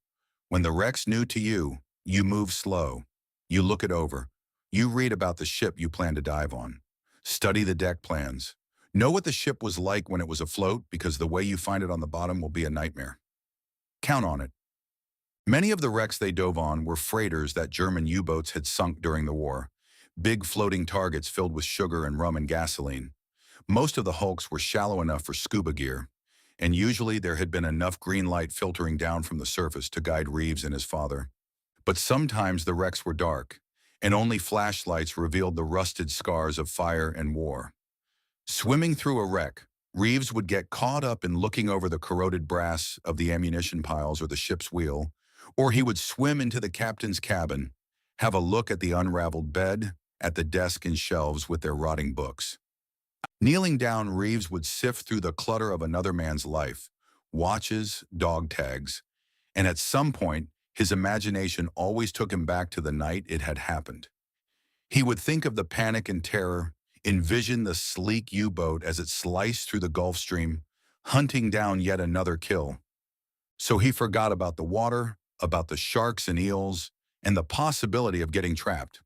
"When the wreck's new to you, you move slow. You look it over. You read about the ship you plan to dive on. Study the deck plans. Know what the ship was like when it was afloat, because the way you find it on the bottom will be a nightmare. Count on it." Many of the wrecks they dove on were freighters that German U-boats had sunk during the war, big floating targets filled with sugar and rum and gasoline. Most of the hulks were shallow enough for scuba gear, and usually there had been enough green light filtering down from the surface to guide Reeves and his father. But sometimes the wrecks were dark, and only flashlights revealed the rusted scars of fire and war. Swimming through a wreck, Reeves would get caught up in looking over the corroded brass of the ammunition piles or the ship's wheel, or he would swim into the captain's cabin, have a look at the unraveled bed, at the desk and shelves with their rotting books. Kneeling down, Reeves would sift through the clutter of another man's life, watches, dog tags, and at some point, his imagination always took him back to the night it had happened. He would think of the panic and terror, envision the sleek U-boat as it sliced through the Gulf Stream, hunting down yet another kill. So he forgot about the water, about the sharks and eels, and the possibility of getting trapped.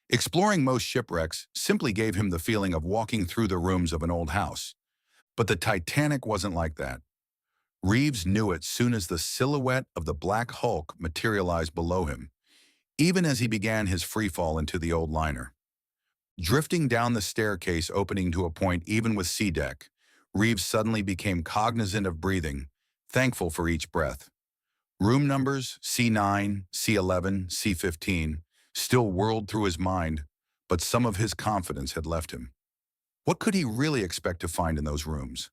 Exploring most shipwrecks simply gave him the feeling of walking through the rooms of an old house. But the Titanic wasn't like that. Reeves knew it soon as the silhouette of the Black Hulk materialized below him, even as he began his freefall into the old liner. Drifting down the staircase opening to a point even with sea deck, Reeves suddenly became cognizant of breathing, thankful for each breath. Room numbers, C9, C11, C15, still whirled through his mind, but some of his confidence had left him. What could he really expect to find in those rooms?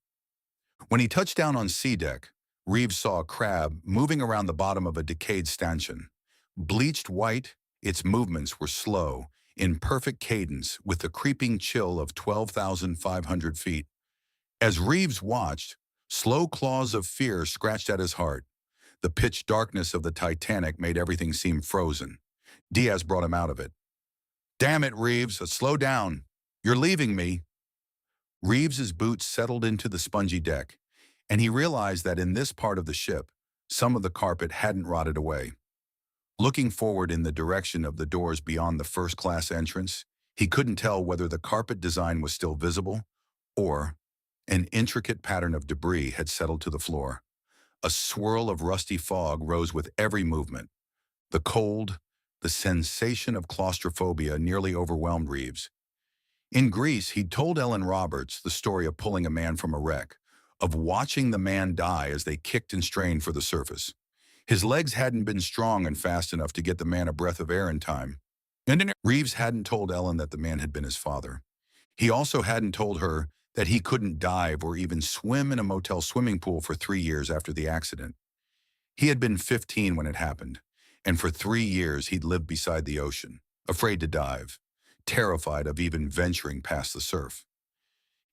When he touched down on sea deck, Reeves saw a crab moving around the bottom of a decayed stanchion. Bleached white, its movements were slow, in perfect cadence with the creeping chill of 12,500 feet. As Reeves watched, slow claws of fear scratched at his heart. The pitch darkness of the Titanic made everything seem frozen. Diaz brought him out of it. "Damn it, Reeves, slow down. You're leaving me." Reeves's boots settled into the spongy deck, and he realized that in this part of the ship, some of the carpet hadn't rotted away. Looking forward in the direction of the doors beyond the first-class entrance, he couldn't tell whether the carpet design was still visible or an intricate pattern of debris had settled to the floor. A swirl of rusty fog rose with every movement. The cold, the sensation of claustrophobia nearly overwhelmed Reeves. In Greece, he'd told Ellen Roberts the story of pulling a man from a wreck, of watching the man die as they kicked and strained for the surface. His legs hadn't been strong and fast enough to get the man a breath of air in time. And Reeves hadn't told Ellen that the man had been his father. He also hadn't told her that he couldn't dive or even swim in a motel swimming pool for 3 years after the accident. He had been 15 when it happened, and for 3 years he'd lived beside the ocean, afraid to dive, terrified of even venturing past the surf.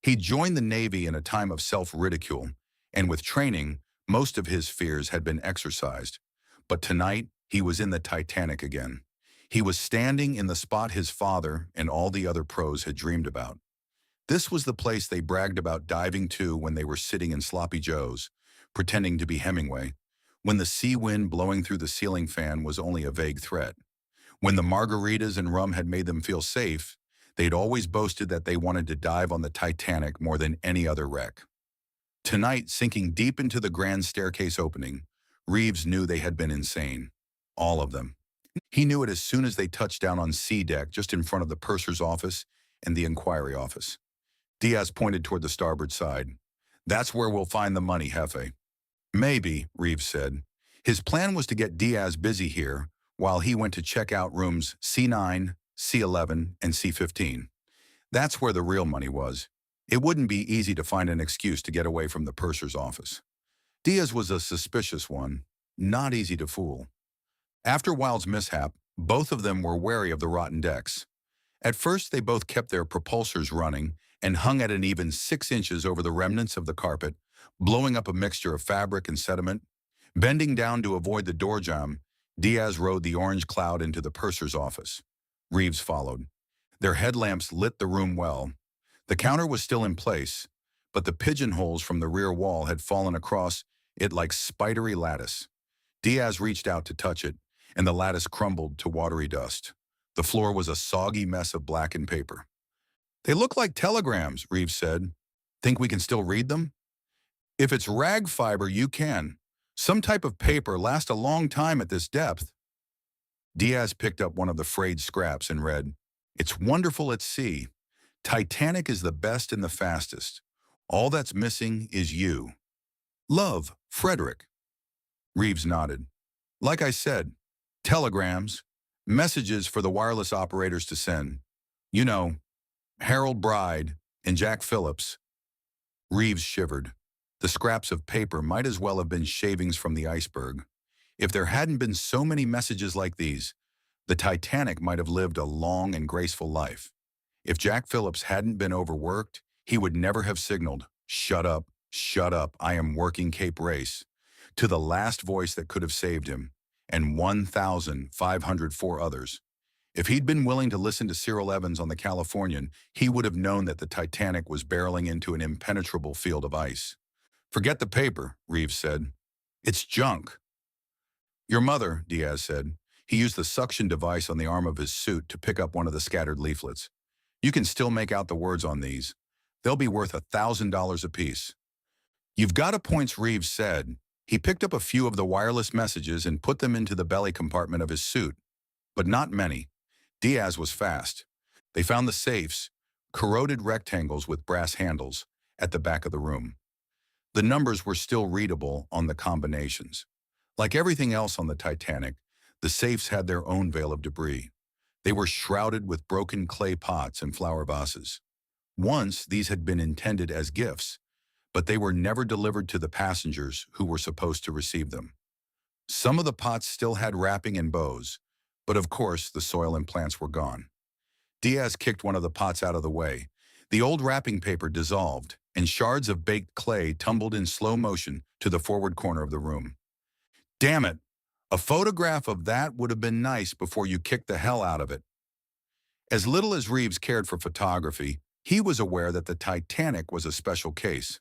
He joined the Navy in a time of self-ridicule, and with training, most of his fears had been exorcised. But tonight, he was in the Titanic again. He was standing in the spot his father and all the other pros had dreamed about. This was the place they bragged about diving to when they were sitting in sloppy joes, pretending to be Hemingway, when the sea wind blowing through the ceiling fan was only a vague threat. When the margaritas and rum had made them feel safe, they'd always boasted that they wanted to dive on the Titanic more than any other wreck. Tonight, sinking deep into the grand staircase opening, Reeves knew they had been insane. All of them. He knew it as soon as they touched down on C deck just in front of the purser's office and the inquiry office. Diaz pointed toward the starboard side. "That's where we'll find the money, Jefe." "Maybe," Reeves said. His plan was to get Diaz busy here while he went to check out rooms C9, C11, and C15. That's where the real money was. It wouldn't be easy to find an excuse to get away from the purser's office. Diaz was a suspicious one, not easy to fool. After Wilde's mishap, both of them were wary of the rotten decks. At first, they both kept their propulsors running and hung at an even 6 inches over the remnants of the carpet, blowing up a mixture of fabric and sediment. Bending down to avoid the door jamb, Diaz rode the orange cloud into the purser's office. Reeves followed. Their headlamps lit the room well. The counter was still in place, but the pigeonholes from the rear wall had fallen across it like spidery lattice. Diaz reached out to touch it, and the lattice crumbled to watery dust. The floor was a soggy mess of blackened paper. "They look like telegrams," Reeves said. "Think we can still read them?" "If it's rag fiber, you can. Some type of paper lasts a long time at this depth." Diaz picked up one of the frayed scraps and read, "It's wonderful at sea. Titanic is the best and the fastest. All that's missing is you. Love, Frederick." Reeves nodded. "Like I said, telegrams, messages for the wireless operators to send. You know, Harold Bride and Jack Phillips." Reeves shivered. The scraps of paper might as well have been shavings from the iceberg. If there hadn't been so many messages like these, the Titanic might have lived a long and graceful life. If Jack Phillips hadn't been overworked, he would never have signaled, shut up, I am working Cape Race," to the last voice that could have saved him, and 1,504 others. If he'd been willing to listen to Cyril Evans on the Californian, he would have known that the Titanic was barreling into an impenetrable field of ice. "Forget the paper," Reeves said. "It's junk." "Your mother," Diaz said. He used the suction device on the arm of his suit to pick up one of the scattered leaflets. "You can still make out the words on these. They'll be worth $1,000 apiece." "You've got a point," Reeves said. He picked up a few of the wireless messages and put them into the belly compartment of his suit. But not many. Diaz was fast. They found the safes, corroded rectangles with brass handles, at the back of the room. The numbers were still readable on the combinations. Like everything else on the Titanic, the safes had their own veil of debris. They were shrouded with broken clay pots and flower vases. Once, these had been intended as gifts, but they were never delivered to the passengers who were supposed to receive them. Some of the pots still had wrapping and bows, but of course the soil and plants were gone. Diaz kicked one of the pots out of the way. The old wrapping paper dissolved, and shards of baked clay tumbled in slow motion to the forward corner of the room. "Damn it! A photograph of that would have been nice before you kicked the hell out of it." As little as Reeves cared for photography, he was aware that the Titanic was a special case.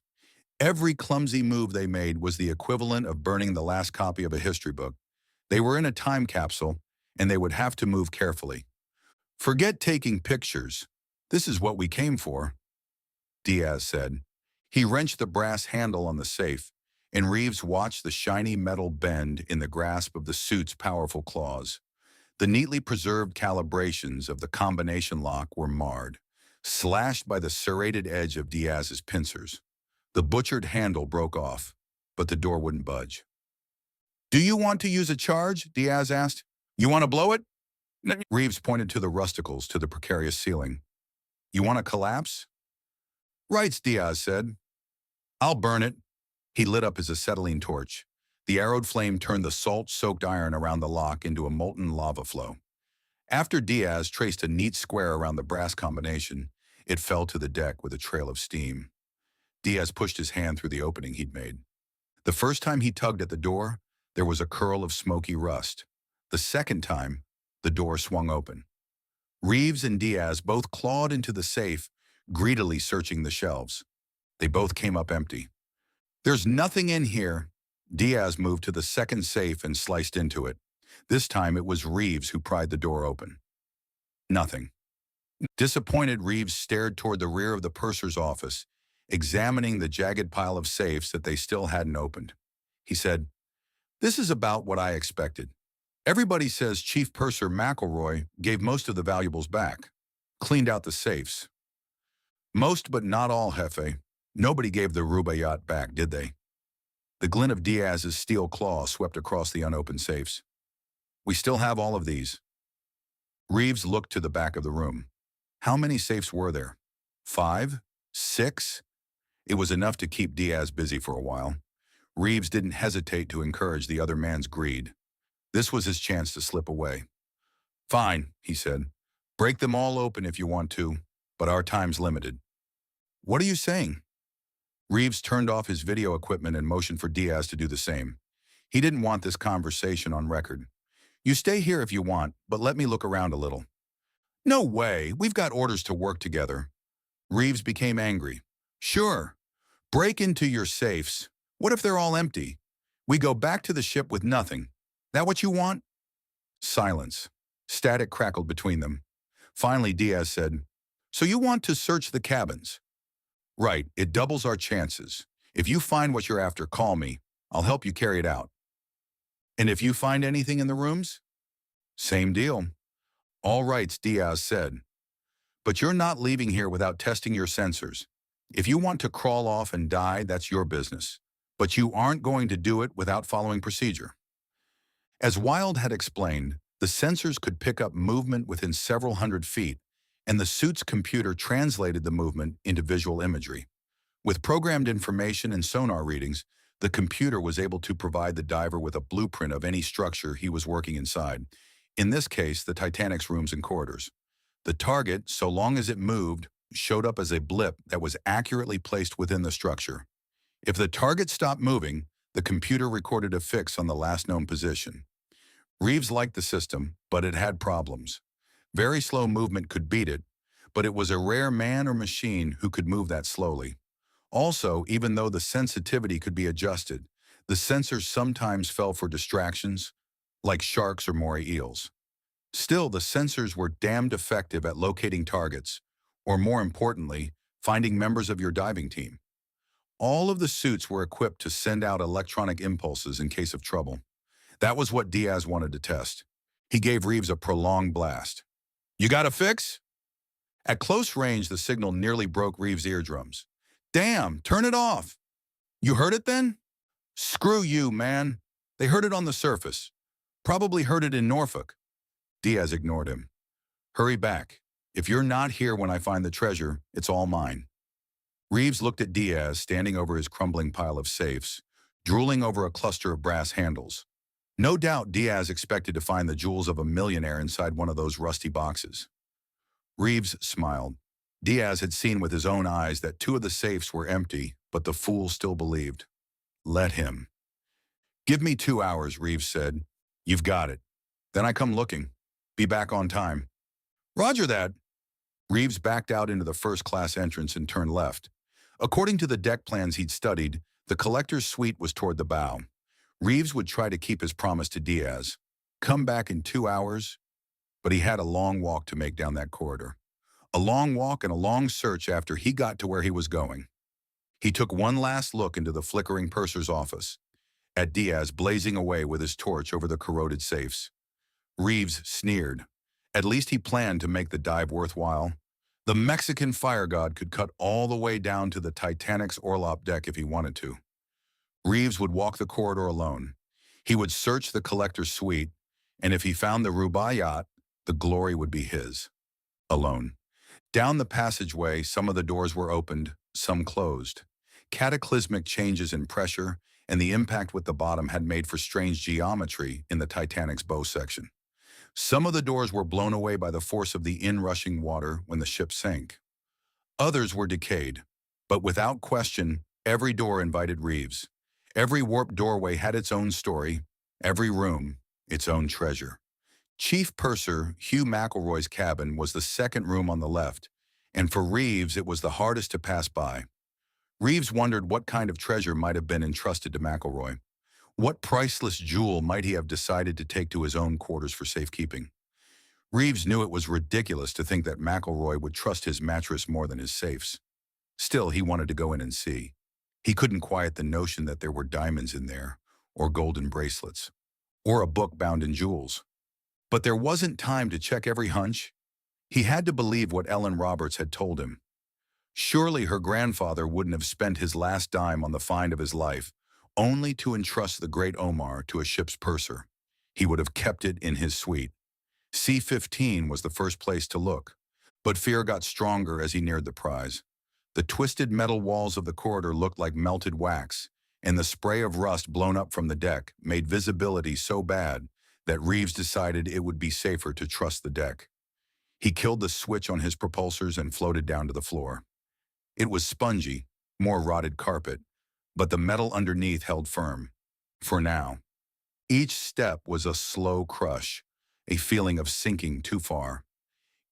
Every clumsy move they made was the equivalent of burning the last copy of a history book. They were in a time capsule, and they would have to move carefully. "Forget taking pictures. This is what we came for," Diaz said. He wrenched the brass handle on the safe, and Reeves watched the shiny metal bend in the grasp of the suit's powerful claws. The neatly preserved calibrations of the combination lock were marred, slashed by the serrated edge of Diaz's pincers. The butchered handle broke off, but the door wouldn't budge. "Do you want to use a charge?" Diaz asked. "You want to blow it?" Reeves pointed to the rusticles to the precarious ceiling. "You want to collapse?" "Rights," Diaz said. "I'll burn it." He lit up his acetylene torch. The arrowed flame turned the salt-soaked iron around the lock into a molten lava flow. After Diaz traced a neat square around the brass combination, it fell to the deck with a trail of steam. Diaz pushed his hand through the opening he'd made. The first time he tugged at the door, there was a curl of smoky rust. The second time, the door swung open. Reeves and Diaz both clawed into the safe, greedily searching the shelves. They both came up empty. "There's nothing in here." Diaz moved to the second safe and sliced into it. This time it was Reeves who pried the door open. Nothing. Disappointed, Reeves stared toward the rear of the purser's office, examining the jagged pile of safes that they still hadn't opened. He said, "This is about what I expected. Everybody says Chief Purser McElroy gave most of the valuables back, cleaned out the safes. Most but not all, Jefe. Nobody gave the Rubaiyat back, did they?" The glint of Diaz's steel claw swept across the unopened safes. "We still have all of these." Reeves looked to the back of the room. How many safes were there? 5? 6? It was enough to keep Diaz busy for a while. Reeves didn't hesitate to encourage the other man's greed. This was his chance to slip away. "Fine," he said. "Break them all open if you want to, but our time's limited." "What are you saying?" Reeves turned off his video equipment and motioned for Diaz to do the same. He didn't want this conversation on record. "You stay here if you want, but let me look around a little." "No way, we've got orders to work together." Reeves became angry. "Sure, break into your safes. What if they're all empty? We go back to the ship with nothing. That what you want?" Silence. Static crackled between them. Finally, Diaz said, "So you want to search the cabins?" "Right, it doubles our chances. If you find what you're after, call me. I'll help you carry it out." "And if you find anything in the rooms?" "Same deal." "All right," Diaz said. "But you're not leaving here without testing your sensors. If you want to crawl off and die, that's your business. But you aren't going to do it without following procedure." As Wilde had explained, the sensors could pick up movement within several hundred feet, and the suit's computer translated the movement into visual imagery. With programmed information and sonar readings, the computer was able to provide the diver with a blueprint of any structure he was working inside, in this case, the Titanic's rooms and corridors. The target, so long as it moved, showed up as a blip that was accurately placed within the structure. If the target stopped moving, the computer recorded a fix on the last known position. Reeves liked the system, but it had problems. Very slow movement could beat it, but it was a rare man or machine who could move that slowly. Also, even though the sensitivity could be adjusted, the sensors sometimes fell for distractions, like sharks or moray eels. Still, the sensors were damned effective at locating targets, or more importantly, finding members of your diving team. All of the suits were equipped to send out electronic impulses in case of trouble. That was what Diaz wanted to test. He gave Reeves a prolonged blast. "You got a fix?" At close range, the signal nearly broke Reeves' eardrums. "Damn, turn it off." "You heard it then?" "Screw you, man. They heard it on the surface. Probably heard it in Norfolk." Diaz ignored him. "Hurry back. If you're not here when I find the treasure, it's all mine." Reeves looked at Diaz standing over his crumbling pile of safes, drooling over a cluster of brass handles. No doubt Diaz expected to find the jewels of a millionaire inside one of those rusty boxes. Reeves smiled. Diaz had seen with his own eyes that 2 of the safes were empty, but the fool still believed. Let him. "Give me 2 hours," Reeves said. "You've got it. Then I come looking. Be back on time." "Roger that." Reeves backed out into the first-class entrance and turned left. According to the deck plans he'd studied, the collector's suite was toward the bow. Reeves would try to keep his promise to Diaz. Come back in 2 hours. But he had a long walk to make down that corridor. A long walk and a long search after he got to where he was going. He took one last look into the flickering purser's office, at Diaz blazing away with his torch over the corroded safes. Reeves sneered. At least he planned to make the dive worthwhile. The Mexican fire god could cut all the way down to the Titanic's orlop deck if he wanted to. Reeves would walk the corridor alone. He would search the collector's suite, and if he found the Rubaiyat, the glory would be his. Alone. Down the passageway, some of the doors were opened, some closed. Cataclysmic changes in pressure and the impact with the bottom had made for strange geometry in the Titanic's bow section. Some of the doors were blown away by the force of the inrushing water when the ship sank. Others were decayed, but without question, every door invited Reeves. Every warped doorway had its own story, every room its own treasure. Chief Purser Hugh McElroy's cabin was the second room on the left, and for Reeves it was the hardest to pass by. Reeves wondered what kind of treasure might have been entrusted to McElroy. What priceless jewel might he have decided to take to his own quarters for safekeeping? Reeves knew it was ridiculous to think that McElroy would trust his mattress more than his safes. Still, he wanted to go in and see. He couldn't quiet the notion that there were diamonds in there, or golden bracelets, or a book bound in jewels. But there wasn't time to check every hunch. He had to believe what Ellen Roberts had told him. Surely her grandfather wouldn't have spent his last dime on the find of his life, only to entrust the Great Omar to a ship's purser. He would have kept it in his suite. C-15 was the first place to look, but fear got stronger as he neared the prize. The twisted metal walls of the corridor looked like melted wax, and the spray of rust blown up from the deck made visibility so bad that Reeves decided it would be safer to trust the deck. He killed the switch on his propulsors and floated down to the floor. It was spongy, more rotted carpet, but the metal underneath held firm. For now. Each step was a slow crush, a feeling of sinking too far.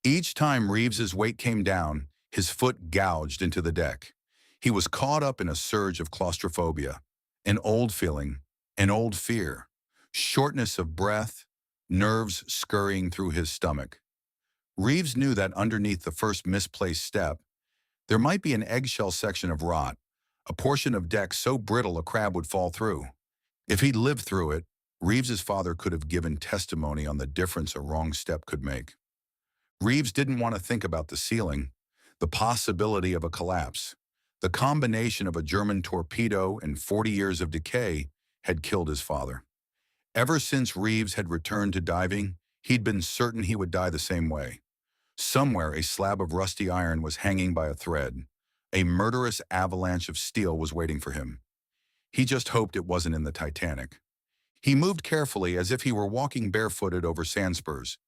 Each time Reeves's weight came down, his foot gouged into the deck. He was caught up in a surge of claustrophobia, an old feeling, an old fear, shortness of breath, nerves scurrying through his stomach. Reeves knew that underneath the first misplaced step, there might be an eggshell section of rot, a portion of deck so brittle a crab would fall through. If he'd lived through it, Reeves's father could have given testimony on the difference a wrong step could make. Reeves didn't want to think about the ceiling, the possibility of a collapse. The combination of a German torpedo and 40 years of decay had killed his father. Ever since Reeves had returned to diving, he'd been certain he would die the same way. Somewhere a slab of rusty iron was hanging by a thread. A murderous avalanche of steel was waiting for him. He just hoped it wasn't in the Titanic. He moved carefully as if he were walking barefooted over sand spurs.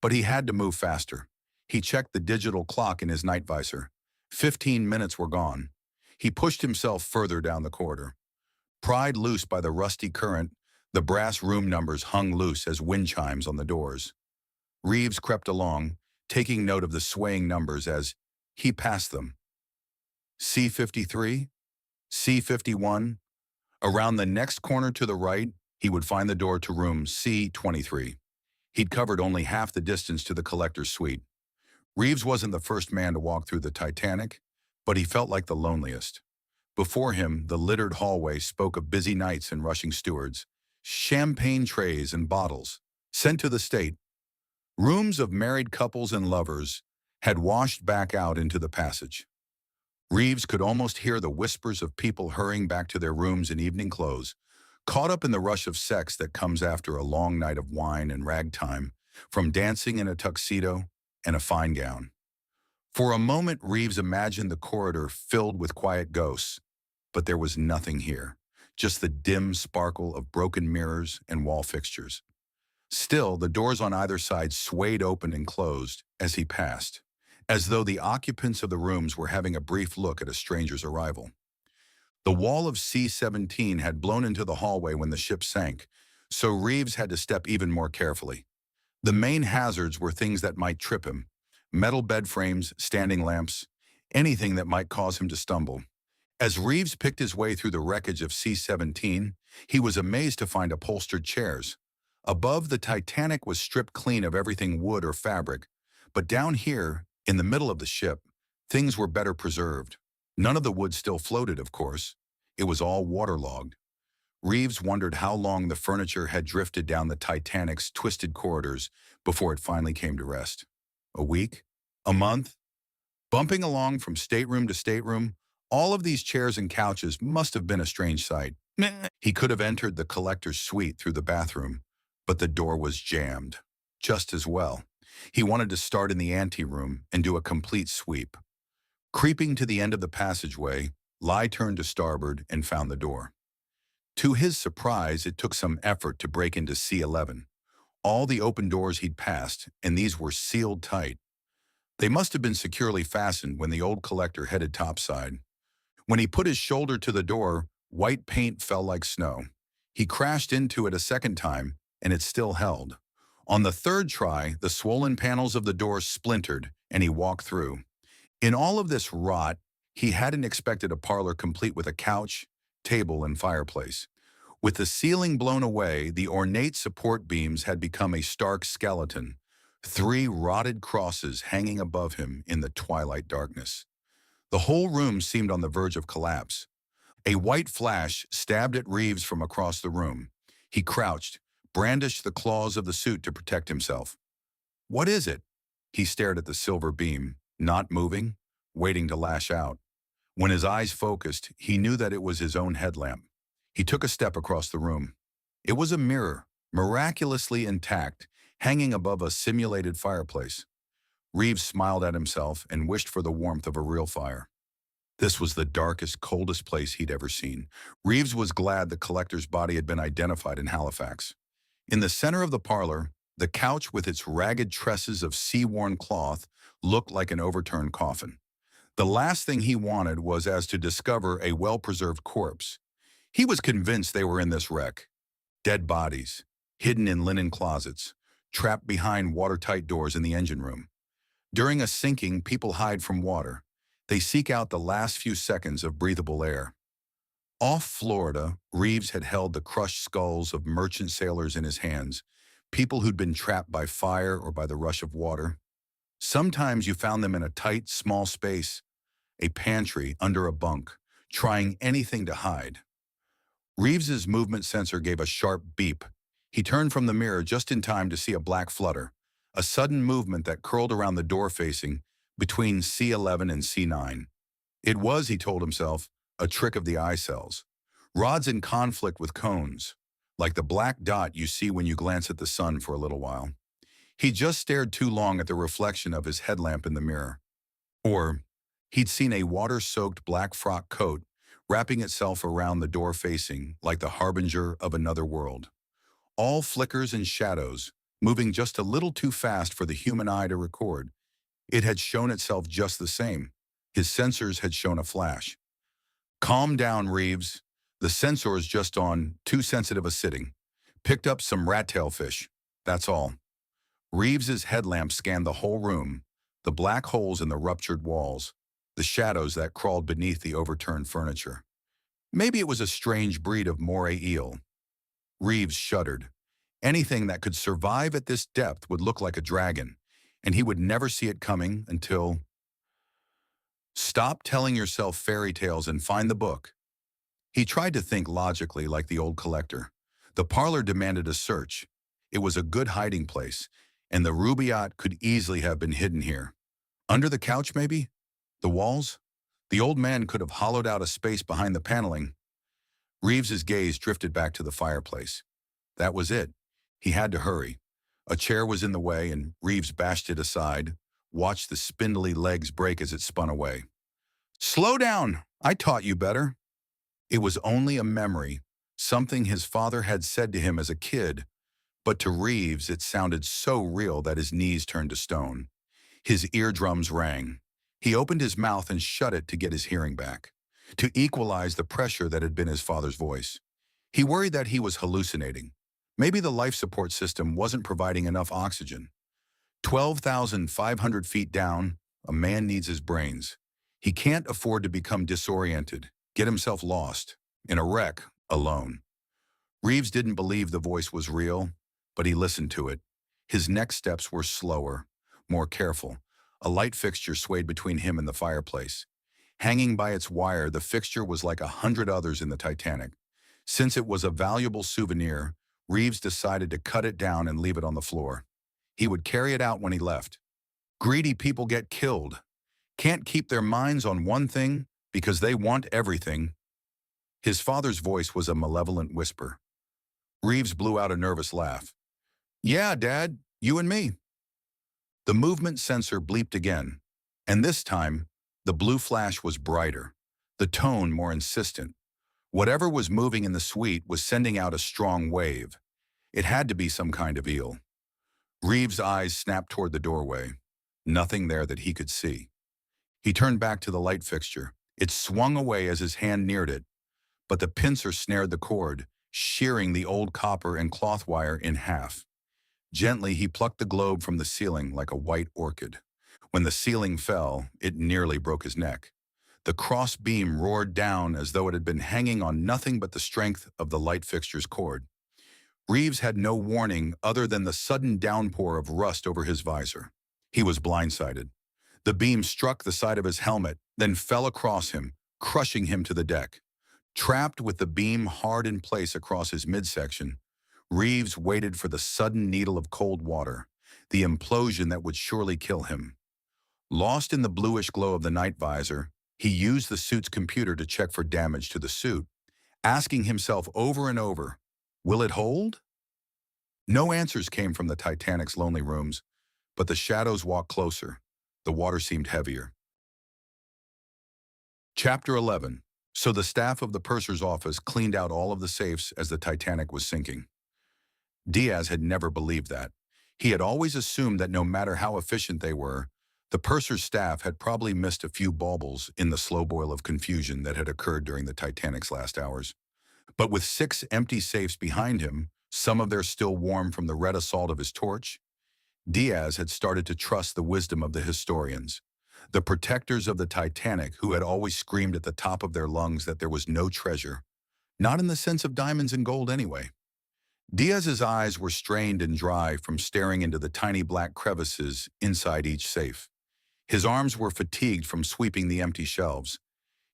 But he had to move faster. He checked the digital clock in his night visor. 15 minutes were gone. He pushed himself further down the corridor. Pried loose by the rusty current, the brass room numbers hung loose as wind chimes on the doors. Reeves crept along, taking note of the swaying numbers as he passed them. C-53, C-51. Around the next corner to the right, he would find the door to room C-23. He'd covered only half the distance to the collector's suite. Reeves wasn't the first man to walk through the Titanic, but he felt like the loneliest. Before him, the littered hallway spoke of busy nights and rushing stewards, champagne trays and bottles, sent to the state. Rooms of married couples and lovers had washed back out into the passage. Reeves could almost hear the whispers of people hurrying back to their rooms in evening clothes, caught up in the rush of sex that comes after a long night of wine and ragtime, from dancing in a tuxedo and a fine gown. For a moment, Reeves imagined the corridor filled with quiet ghosts, but there was nothing here, just the dim sparkle of broken mirrors and wall fixtures. Still, the doors on either side swayed open and closed as he passed, as though the occupants of the rooms were having a brief look at a stranger's arrival. The wall of C-17 had blown into the hallway when the ship sank, so Reeves had to step even more carefully. The main hazards were things that might trip him: metal bed frames, standing lamps, anything that might cause him to stumble. As Reeves picked his way through the wreckage of C-17, he was amazed to find upholstered chairs. Above, the Titanic was stripped clean of everything wood or fabric, but down here, in the middle of the ship, things were better preserved. None of the wood still floated, of course. It was all waterlogged. Reeves wondered how long the furniture had drifted down the Titanic's twisted corridors before it finally came to rest. A week? A month? Bumping along from stateroom to stateroom, all of these chairs and couches must have been a strange sight. He could have entered the collector's suite through the bathroom, but the door was jammed. Just as well. He wanted to start in the anteroom and do a complete sweep. Creeping to the end of the passageway, Lai turned to starboard and found the door. To his surprise, it took some effort to break into C-11. all the open doors he'd passed, and these were sealed tight. They must have been securely fastened when the old collector headed topside. When he put his shoulder to the door, white paint fell like snow. He crashed into it a second time, and it still held. On the third try, the swollen panels of the door splintered, and he walked through. In all of this rot, he hadn't expected a parlor complete with a couch, table, and fireplace. With the ceiling blown away, the ornate support beams had become a stark skeleton, three rotted crosses hanging above him in the twilight darkness. The whole room seemed on the verge of collapse. A white flash stabbed at Reeves from across the room. He crouched, brandished the claws of the suit to protect himself. "What is it?" He stared at the silver beam, not moving, waiting to lash out. When his eyes focused, he knew that it was his own headlamp. He took a step across the room. It was a mirror, miraculously intact, hanging above a simulated fireplace. Reeves smiled at himself and wished for the warmth of a real fire. This was the darkest, coldest place he'd ever seen. Reeves was glad the collector's body had been identified in Halifax. In the center of the parlor, the couch with its ragged tresses of sea-worn cloth looked like an overturned coffin. The last thing he wanted was as to discover a well-preserved corpse. He was convinced they were in this wreck. Dead bodies, hidden in linen closets, trapped behind watertight doors in the engine room. During a sinking, people hide from water. They seek out the last few seconds of breathable air. Off Florida, Reeves had held the crushed skulls of merchant sailors in his hands, people who'd been trapped by fire or by the rush of water. Sometimes you found them in a tight, small space, a pantry, under a bunk, trying anything to hide. Reeves's movement sensor gave a sharp beep. He turned from the mirror just in time to see a black flutter, a sudden movement that curled around the door facing between C11 and C9. It was, he told himself, a trick of the eye cells. Rods in conflict with cones, like the black dot you see when you glance at the sun for a little while. He just stared too long at the reflection of his headlamp in the mirror. Or he'd seen a water-soaked black frock coat wrapping itself around the door facing like the harbinger of another world. All flickers and shadows, moving just a little too fast for the human eye to record. It had shown itself just the same. His sensors had shown a flash. "Calm down, Reeves. The sensor's just on too sensitive a sitting. Picked up some rat-tail fish. That's all." Reeves's headlamp scanned the whole room, the black holes in the ruptured walls, the shadows that crawled beneath the overturned furniture. Maybe it was a strange breed of moray eel. Reeves shuddered. Anything that could survive at this depth would look like a dragon, and he would never see it coming until... Stop telling yourself fairy tales and find the book. He tried to think logically like the old collector. The parlor demanded a search. It was a good hiding place, and the Rubaiyat could easily have been hidden here. Under the couch, maybe? The walls? The old man could have hollowed out a space behind the paneling. Reeves's gaze drifted back to the fireplace. That was it. He had to hurry. A chair was in the way, and Reeves bashed it aside, watched the spindly legs break as it spun away. "Slow down! I taught you better." It was only a memory, something his father had said to him as a kid, but to Reeves it sounded so real that his knees turned to stone. His eardrums rang. He opened his mouth and shut it to get his hearing back, to equalize the pressure that had been his father's voice. He worried that he was hallucinating. Maybe the life support system wasn't providing enough oxygen. 12,500 feet down, a man needs his brains. He can't afford to become disoriented, get himself lost, in a wreck, alone. Reeves didn't believe the voice was real, but he listened to it. His next steps were slower, more careful. A light fixture swayed between him and the fireplace. Hanging by its wire, the fixture was like 100 others in the Titanic. Since it was a valuable souvenir, Reeves decided to cut it down and leave it on the floor. He would carry it out when he left. Greedy people get killed. Can't keep their minds on one thing because they want everything. His father's voice was a malevolent whisper. Reeves blew out a nervous laugh. "Yeah, Dad, you and me." The movement sensor bleeped again, and this time, the blue flash was brighter, the tone more insistent. Whatever was moving in the suite was sending out a strong wave. It had to be some kind of eel. Reeves' eyes snapped toward the doorway. Nothing there that he could see. He turned back to the light fixture. It swung away as his hand neared it, but the pincer snared the cord, shearing the old copper and cloth wire in half. Gently, he plucked the globe from the ceiling like a white orchid. When the ceiling fell, it nearly broke his neck. The cross beam roared down as though it had been hanging on nothing but the strength of the light fixture's cord. Reeves had no warning other than the sudden downpour of rust over his visor. He was blindsided. The beam struck the side of his helmet, then fell across him, crushing him to the deck. Trapped with the beam hard in place across his midsection, Reeves waited for the sudden needle of cold water, the implosion that would surely kill him. Lost in the bluish glow of the night visor, he used the suit's computer to check for damage to the suit, asking himself over and over, will it hold? No answers came from the Titanic's lonely rooms, but the shadows walked closer. The water seemed heavier. Chapter 11. So the staff of the purser's office cleaned out all of the safes as the Titanic was sinking. Diaz had never believed that. He had always assumed that no matter how efficient they were, the purser's staff had probably missed a few baubles in the slow boil of confusion that had occurred during the Titanic's last hours. But with 6 empty safes behind him, some of them still warm from the red assault of his torch, Diaz had started to trust the wisdom of the historians, the protectors of the Titanic who had always screamed at the top of their lungs that there was no treasure, not in the sense of diamonds and gold anyway. Diaz's eyes were strained and dry from staring into the tiny black crevices inside each safe. His arms were fatigued from sweeping the empty shelves.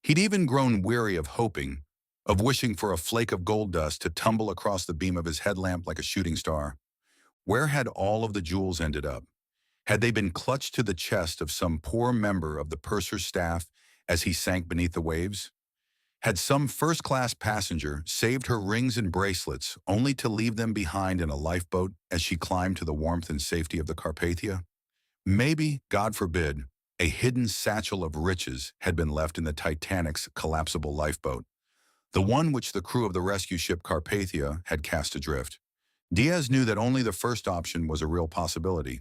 He'd even grown weary of hoping, of wishing for a flake of gold dust to tumble across the beam of his headlamp like a shooting star. Where had all of the jewels ended up? Had they been clutched to the chest of some poor member of the purser's staff as he sank beneath the waves? Had some first-class passenger saved her rings and bracelets only to leave them behind in a lifeboat as she climbed to the warmth and safety of the Carpathia? Maybe, God forbid, a hidden satchel of riches had been left in the Titanic's collapsible lifeboat, the one which the crew of the rescue ship Carpathia had cast adrift. Diaz knew that only the first option was a real possibility.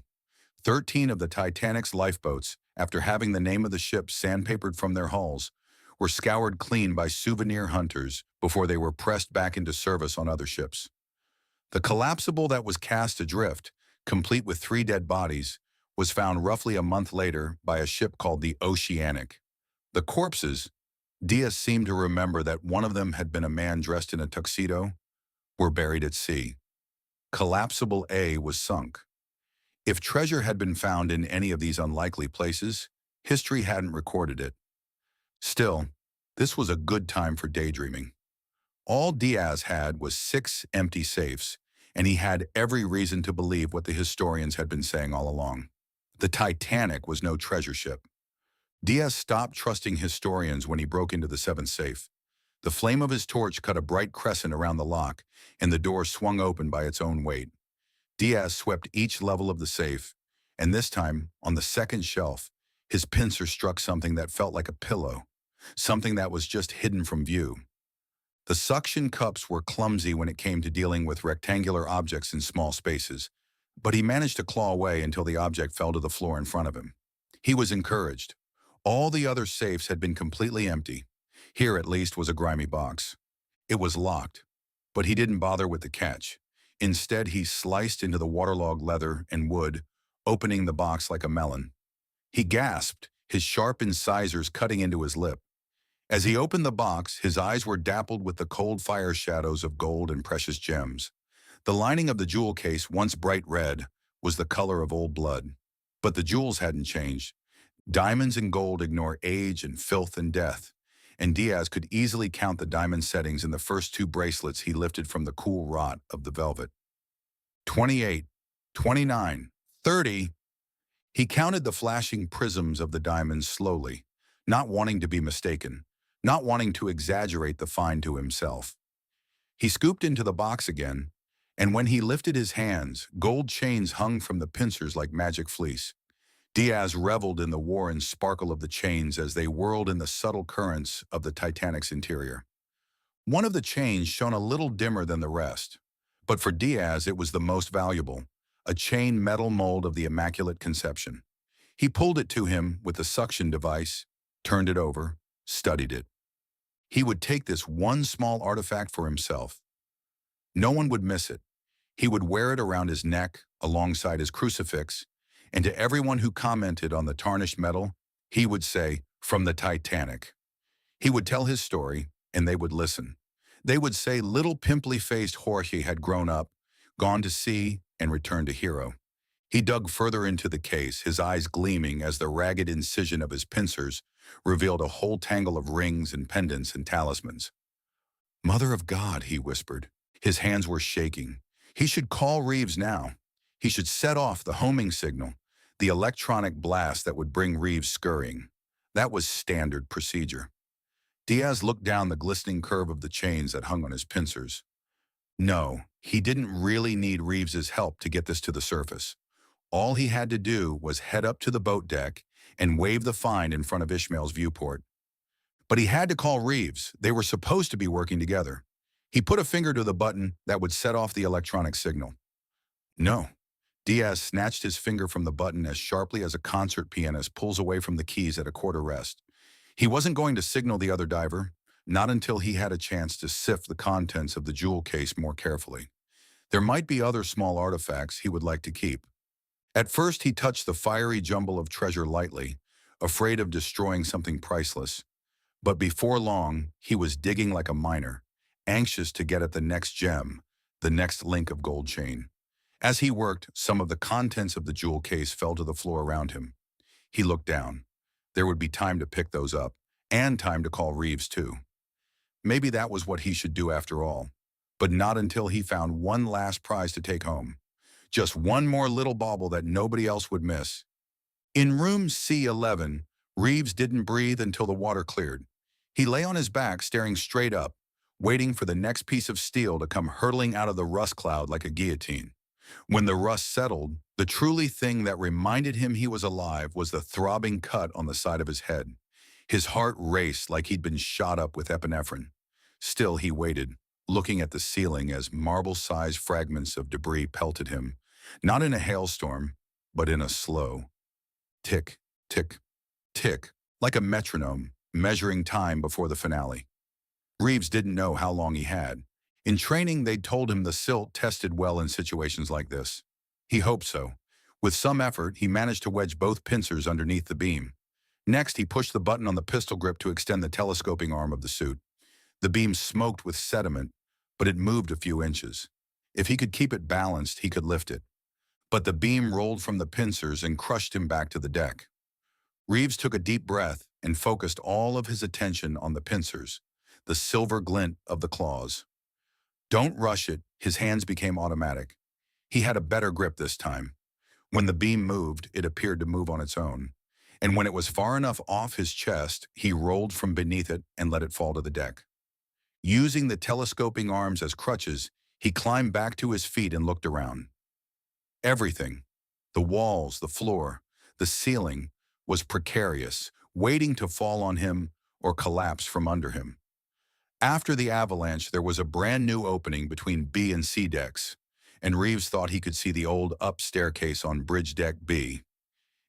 13 of the Titanic's lifeboats, after having the name of the ship sandpapered from their hulls, were scoured clean by souvenir hunters before they were pressed back into service on other ships. The collapsible that was cast adrift, complete with 3 dead bodies, was found roughly a month later by a ship called the Oceanic. The corpses, Diaz seemed to remember that one of them had been a man dressed in a tuxedo, were buried at sea. Collapsible A was sunk. If treasure had been found in any of these unlikely places, history hadn't recorded it. Still, this was a good time for daydreaming. All Diaz had was 6 empty safes, and he had every reason to believe what the historians had been saying all along. The Titanic was no treasure ship. Diaz stopped trusting historians when he broke into the 7th safe. The flame of his torch cut a bright crescent around the lock, and the door swung open by its own weight. Diaz swept each level of the safe, and this time, on the 2nd shelf, his pincer struck something that felt like a pillow, something that was just hidden from view. The suction cups were clumsy when it came to dealing with rectangular objects in small spaces, but he managed to claw away until the object fell to the floor in front of him. He was encouraged. All the other safes had been completely empty. Here, at least, was a grimy box. It was locked, but he didn't bother with the catch. Instead, he sliced into the waterlogged leather and wood, opening the box like a melon. He gasped, his sharp incisors cutting into his lip. As he opened the box, his eyes were dappled with the cold fire shadows of gold and precious gems. The lining of the jewel case, once bright red, was the color of old blood. But the jewels hadn't changed. Diamonds and gold ignore age and filth and death, and Diaz could easily count the diamond settings in the first 2 bracelets he lifted from the cool rot of the velvet. 28, 29, 30. He counted the flashing prisms of the diamonds slowly, not wanting to be mistaken, not wanting to exaggerate the find to himself. He scooped into the box again, and when he lifted his hands, gold chains hung from the pincers like magic fleece. Diaz reveled in the war and sparkle of the chains as they whirled in the subtle currents of the Titanic's interior. One of the chains shone a little dimmer than the rest, but for Diaz it was the most valuable, a chain metal mold of the Immaculate Conception. He pulled it to him with the suction device, turned it over, studied it. He would take this one small artifact for himself. No one would miss it. He would wear it around his neck alongside his crucifix, and to everyone who commented on the tarnished metal, he would say, "From the Titanic." He would tell his story, and they would listen. They would say little pimply-faced Jorge had grown up, gone to sea, and returned a hero. He dug further into the case, his eyes gleaming as the ragged incision of his pincers revealed a whole tangle of rings and pendants and talismans. "Mother of God," he whispered. His hands were shaking. He should call Reeves now. He should set off the homing signal, the electronic blast that would bring Reeves scurrying. That was standard procedure. Diaz looked down the glistening curve of the chains that hung on his pincers. No, he didn't really need Reeves's help to get this to the surface. All he had to do was head up to the boat deck and wave the find in front of Ishmael's viewport. But he had to call Reeves. They were supposed to be working together. He put a finger to the button that would set off the electronic signal. No. Diaz snatched his finger from the button as sharply as a concert pianist pulls away from the keys at a quarter rest. He wasn't going to signal the other diver, not until he had a chance to sift the contents of the jewel case more carefully. There might be other small artifacts he would like to keep. At first, he touched the fiery jumble of treasure lightly, afraid of destroying something priceless. But before long, he was digging like a miner, anxious to get at the next gem, the next link of gold chain. As he worked, some of the contents of the jewel case fell to the floor around him. He looked down. There would be time to pick those up, and time to call Reeves too. Maybe that was what he should do after all, but not until he found one last prize to take home. Just one more little bauble that nobody else would miss. In room C11, Reeves didn't breathe until the water cleared. He lay on his back staring straight up, waiting for the next piece of steel to come hurtling out of the rust cloud like a guillotine. When the rust settled, the truly thing that reminded him he was alive was the throbbing cut on the side of his head. His heart raced like he'd been shot up with epinephrine. Still, he waited, looking at the ceiling as marble-sized fragments of debris pelted him, not in a hailstorm, but in a slow tick, tick, tick, like a metronome, measuring time before the finale. Reeves didn't know how long he had. In training, they'd told him the silt tested well in situations like this. He hoped so. With some effort, he managed to wedge both pincers underneath the beam. Next, he pushed the button on the pistol grip to extend the telescoping arm of the suit. The beam smoked with sediment, but it moved a few inches. If he could keep it balanced, he could lift it. But the beam rolled from the pincers and crushed him back to the deck. Reeves took a deep breath and focused all of his attention on the pincers, the silver glint of the claws. Don't rush it, his hands became automatic. He had a better grip this time. When the beam moved, it appeared to move on its own. And when it was far enough off his chest, he rolled from beneath it and let it fall to the deck. Using the telescoping arms as crutches, he climbed back to his feet and looked around. Everything, the walls, the floor, the ceiling, was precarious, waiting to fall on him or collapse from under him. After the avalanche, there was a brand new opening between B and C decks, and Reeves thought he could see the old up staircase on bridge deck B.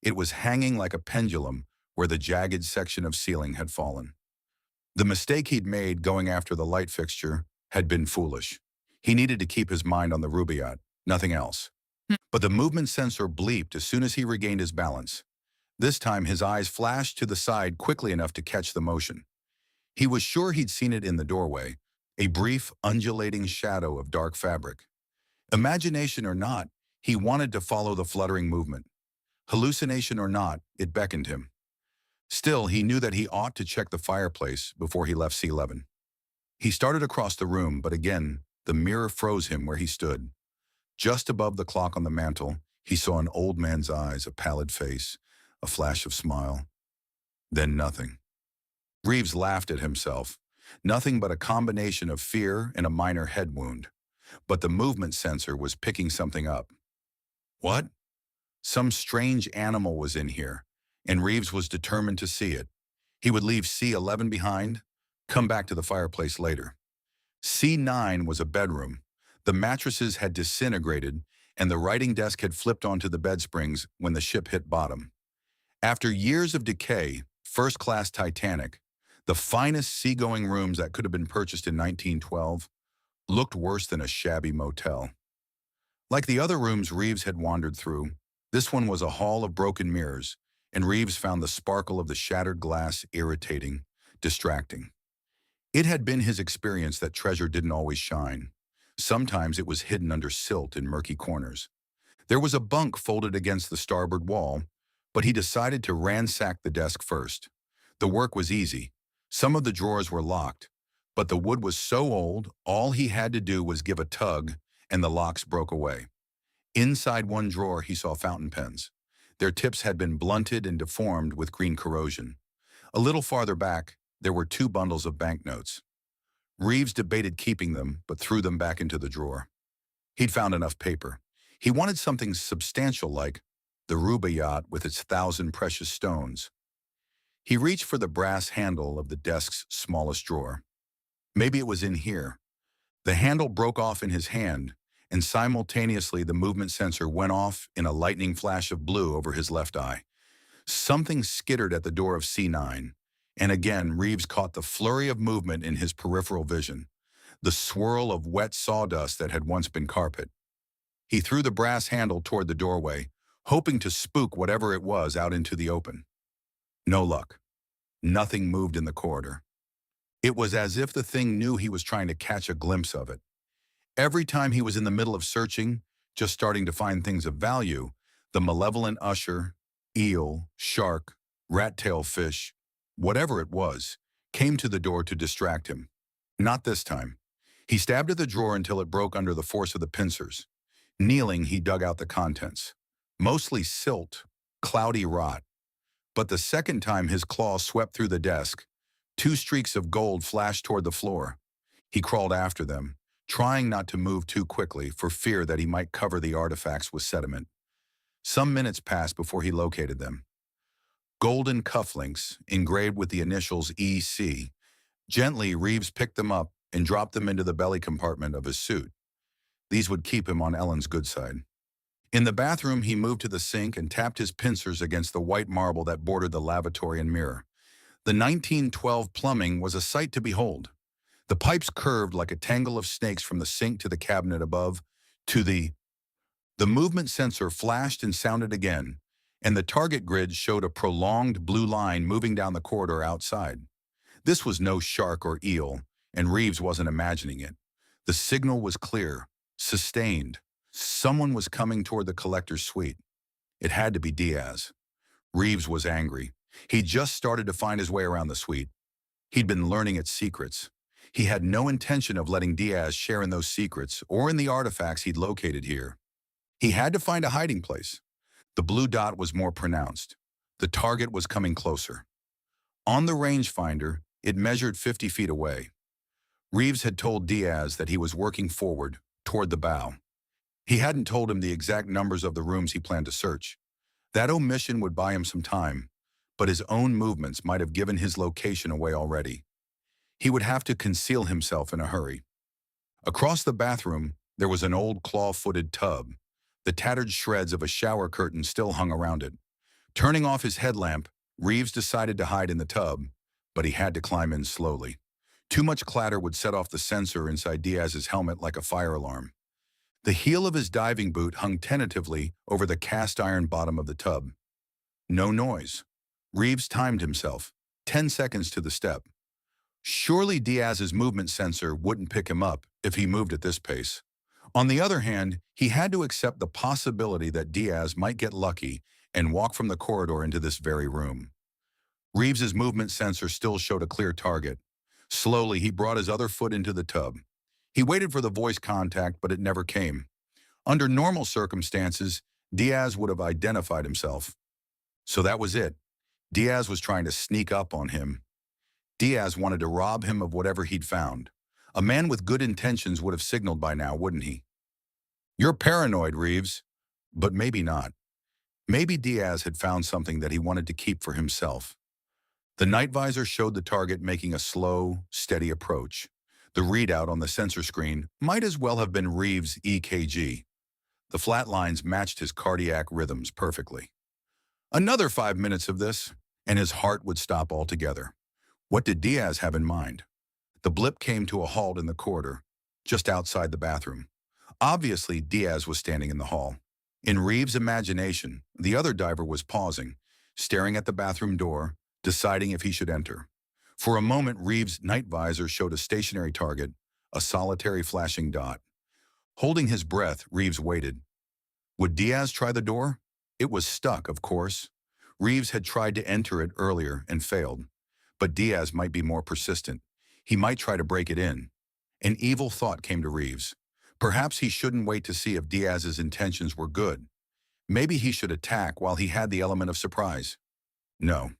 It was hanging like a pendulum where the jagged section of ceiling had fallen. The mistake he'd made going after the light fixture had been foolish. He needed to keep his mind on the Rubaiyat, nothing else. But the movement sensor bleeped as soon as he regained his balance. This time his eyes flashed to the side quickly enough to catch the motion. He was sure he'd seen it in the doorway, a brief, undulating shadow of dark fabric. Imagination or not, he wanted to follow the fluttering movement. Hallucination or not, it beckoned him. Still, he knew that he ought to check the fireplace before he left C11. He started across the room, but again, the mirror froze him where he stood. Just above the clock on the mantel, he saw an old man's eyes, a pallid face, a flash of smile. Then nothing. Reeves laughed at himself. Nothing but a combination of fear and a minor head wound. But the movement sensor was picking something up. What? Some strange animal was in here, and Reeves was determined to see it. He would leave C11 behind, come back to the fireplace later. C9 was a bedroom. The mattresses had disintegrated, and the writing desk had flipped onto the bed springs when the ship hit bottom. After years of decay, first-class Titanic, the finest seagoing rooms that could have been purchased in 1912, looked worse than a shabby motel. Like the other rooms Reeves had wandered through, this one was a hall of broken mirrors, and Reeves found the sparkle of the shattered glass irritating, distracting. It had been his experience that treasure didn't always shine. Sometimes it was hidden under silt in murky corners. There was a bunk folded against the starboard wall, but he decided to ransack the desk first. The work was easy. Some of the drawers were locked, but the wood was so old, all he had to do was give a tug, and the locks broke away. Inside one drawer, he saw fountain pens. Their tips had been blunted and deformed with green corrosion. A little farther back, there were 2 bundles of banknotes. Reeves debated keeping them, but threw them back into the drawer. He'd found enough paper. He wanted something substantial like the Rubaiyat with its 1,000 precious stones. He reached for the brass handle of the desk's smallest drawer. Maybe it was in here. The handle broke off in his hand, and simultaneously the movement sensor went off in a lightning flash of blue over his left eye. Something skittered at the door of C9, and again Reeves caught the flurry of movement in his peripheral vision, the swirl of wet sawdust that had once been carpet. He threw the brass handle toward the doorway, hoping to spook whatever it was out into the open. No luck. Nothing moved in the corridor. It was as if the thing knew he was trying to catch a glimpse of it. Every time he was in the middle of searching, just starting to find things of value, the malevolent usher, eel, shark, rat-tail fish, whatever it was, came to the door to distract him. Not this time. He stabbed at the drawer until it broke under the force of the pincers. Kneeling, he dug out the contents. Mostly silt, cloudy rot. But the second time his claw swept through the desk, 2 streaks of gold flashed toward the floor. He crawled after them, trying not to move too quickly for fear that he might cover the artifacts with sediment. Some minutes passed before he located them. Golden cufflinks, engraved with the initials EC. Gently, Reeves picked them up and dropped them into the belly compartment of his suit. These would keep him on Ellen's good side. In the bathroom, he moved to the sink and tapped his pincers against the white marble that bordered the lavatory and mirror. The 1912 plumbing was a sight to behold. The pipes curved like a tangle of snakes from the sink to the cabinet above, to the movement sensor flashed and sounded again, and the target grid showed a prolonged blue line moving down the corridor outside. This was no shark or eel, and Reeves wasn't imagining it. The signal was clear, sustained. Someone was coming toward the collector's suite. It had to be Diaz. Reeves was angry. He'd just started to find his way around the suite. He'd been learning its secrets. He had no intention of letting Diaz share in those secrets or in the artifacts he'd located here. He had to find a hiding place. The blue dot was more pronounced. The target was coming closer. On the rangefinder, it measured 50 feet away. Reeves had told Diaz that he was working forward, toward the bow. He hadn't told him the exact numbers of the rooms he planned to search. That omission would buy him some time, but his own movements might have given his location away already. He would have to conceal himself in a hurry. Across the bathroom, there was an old claw-footed tub. The tattered shreds of a shower curtain still hung around it. Turning off his headlamp, Reeves decided to hide in the tub, but he had to climb in slowly. Too much clatter would set off the sensor inside Diaz's helmet like a fire alarm. The heel of his diving boot hung tentatively over the cast-iron bottom of the tub. No noise. Reeves timed himself, 10 seconds to the step. Surely Diaz's movement sensor wouldn't pick him up if he moved at this pace. On the other hand, he had to accept the possibility that Diaz might get lucky and walk from the corridor into this very room. Reeves's movement sensor still showed a clear target. Slowly, he brought his other foot into the tub. He waited for the voice contact, but it never came. Under normal circumstances, Diaz would have identified himself. So that was it. Diaz was trying to sneak up on him. Diaz wanted to rob him of whatever he'd found. A man with good intentions would have signaled by now, wouldn't he? "You're paranoid, Reeves." But maybe not. Maybe Diaz had found something that he wanted to keep for himself. The night visor showed the target making a slow, steady approach. The readout on the sensor screen might as well have been Reeves' EKG. The flat lines matched his cardiac rhythms perfectly. Another 5 minutes of this, and his heart would stop altogether. What did Diaz have in mind? The blip came to a halt in the corridor, just outside the bathroom. Obviously, Diaz was standing in the hall. In Reeves' imagination, the other diver was pausing, staring at the bathroom door, deciding if he should enter. For a moment, Reeves' night visor showed a stationary target, a solitary flashing dot. Holding his breath, Reeves waited. Would Diaz try the door? It was stuck, of course. Reeves had tried to enter it earlier and failed. But Diaz might be more persistent. He might try to break it in. An evil thought came to Reeves. Perhaps he shouldn't wait to see if Diaz's intentions were good. Maybe he should attack while he had the element of surprise. No.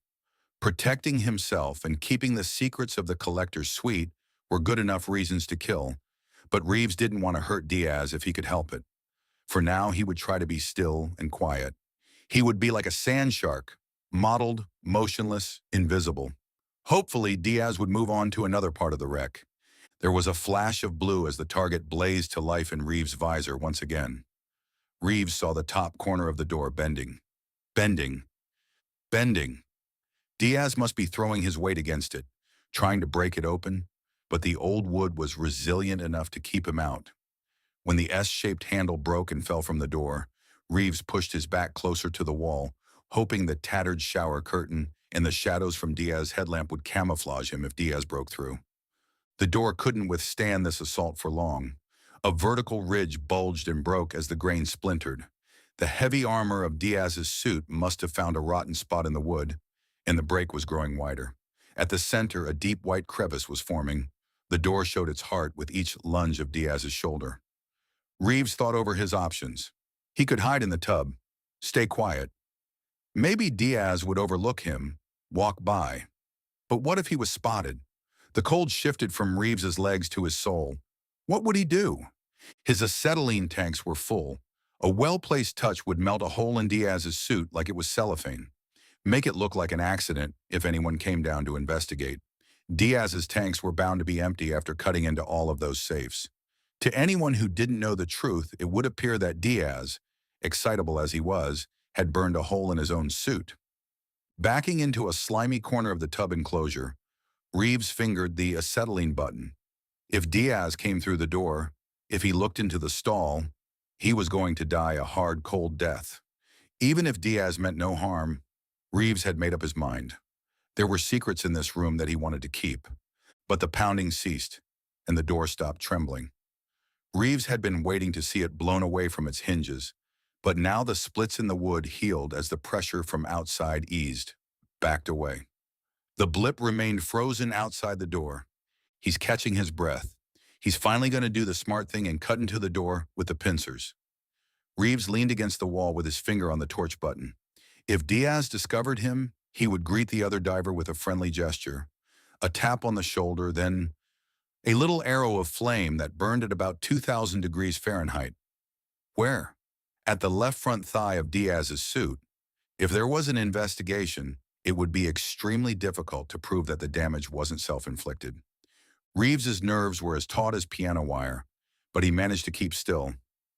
Protecting himself and keeping the secrets of the collector's suite were good enough reasons to kill, but Reeves didn't want to hurt Diaz if he could help it. For now, he would try to be still and quiet. He would be like a sand shark, mottled, motionless, invisible. Hopefully, Diaz would move on to another part of the wreck. There was a flash of blue as the target blazed to life in Reeves' visor once again. Reeves saw the top corner of the door bending. Bending. Bending. Diaz must be throwing his weight against it, trying to break it open, but the old wood was resilient enough to keep him out. When the S-shaped handle broke and fell from the door, Reeves pushed his back closer to the wall, hoping the tattered shower curtain and the shadows from Diaz's headlamp would camouflage him if Diaz broke through. The door couldn't withstand this assault for long. A vertical ridge bulged and broke as the grain splintered. The heavy armor of Diaz's suit must have found a rotten spot in the wood, and the break was growing wider. At the center, a deep white crevice was forming. The door showed its heart with each lunge of Diaz's shoulder. Reeves thought over his options. He could hide in the tub, stay quiet. Maybe Diaz would overlook him, walk by. But what if he was spotted? The cold shifted from Reeves's legs to his soul. What would he do? His acetylene tanks were full. A well-placed touch would melt a hole in Diaz's suit like it was cellophane. Make it look like an accident if anyone came down to investigate. Diaz's tanks were bound to be empty after cutting into all of those safes. To anyone who didn't know the truth, it would appear that Diaz, excitable as he was, had burned a hole in his own suit. Backing into a slimy corner of the tub enclosure, Reeves fingered the acetylene button. If Diaz came through the door, if he looked into the stall, he was going to die a hard, cold death. Even if Diaz meant no harm, Reeves had made up his mind. There were secrets in this room that he wanted to keep. But the pounding ceased, and the door stopped trembling. Reeves had been waiting to see it blown away from its hinges, but now the splits in the wood healed as the pressure from outside eased, backed away. The blip remained frozen outside the door. He's catching his breath. He's finally going to do the smart thing and cut into the door with the pincers. Reeves leaned against the wall with his finger on the torch button. If Diaz discovered him, he would greet the other diver with a friendly gesture, a tap on the shoulder, then a little arrow of flame that burned at about 2,000 degrees Fahrenheit. Where? At the left front thigh of Diaz's suit. If there was an investigation, it would be extremely difficult to prove that the damage wasn't self-inflicted. Reeves's nerves were as taut as piano wire, but he managed to keep still.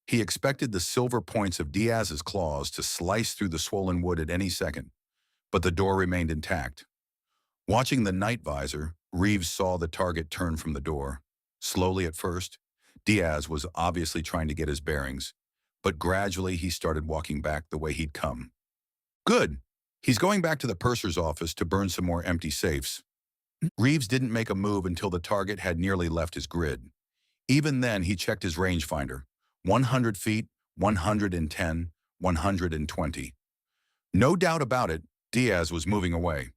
He expected the silver points of Diaz's claws to slice through the swollen wood at any second, but the door remained intact. Watching the night visor, Reeves saw the target turn from the door. Slowly at first, Diaz was obviously trying to get his bearings, but gradually he started walking back the way he'd come. Good. He's going back to the purser's office to burn some more empty safes. Reeves didn't make a move until the target had nearly left his grid. Even then, he checked his rangefinder. 100 feet, 110, 120. No doubt about it, Diaz was moving away.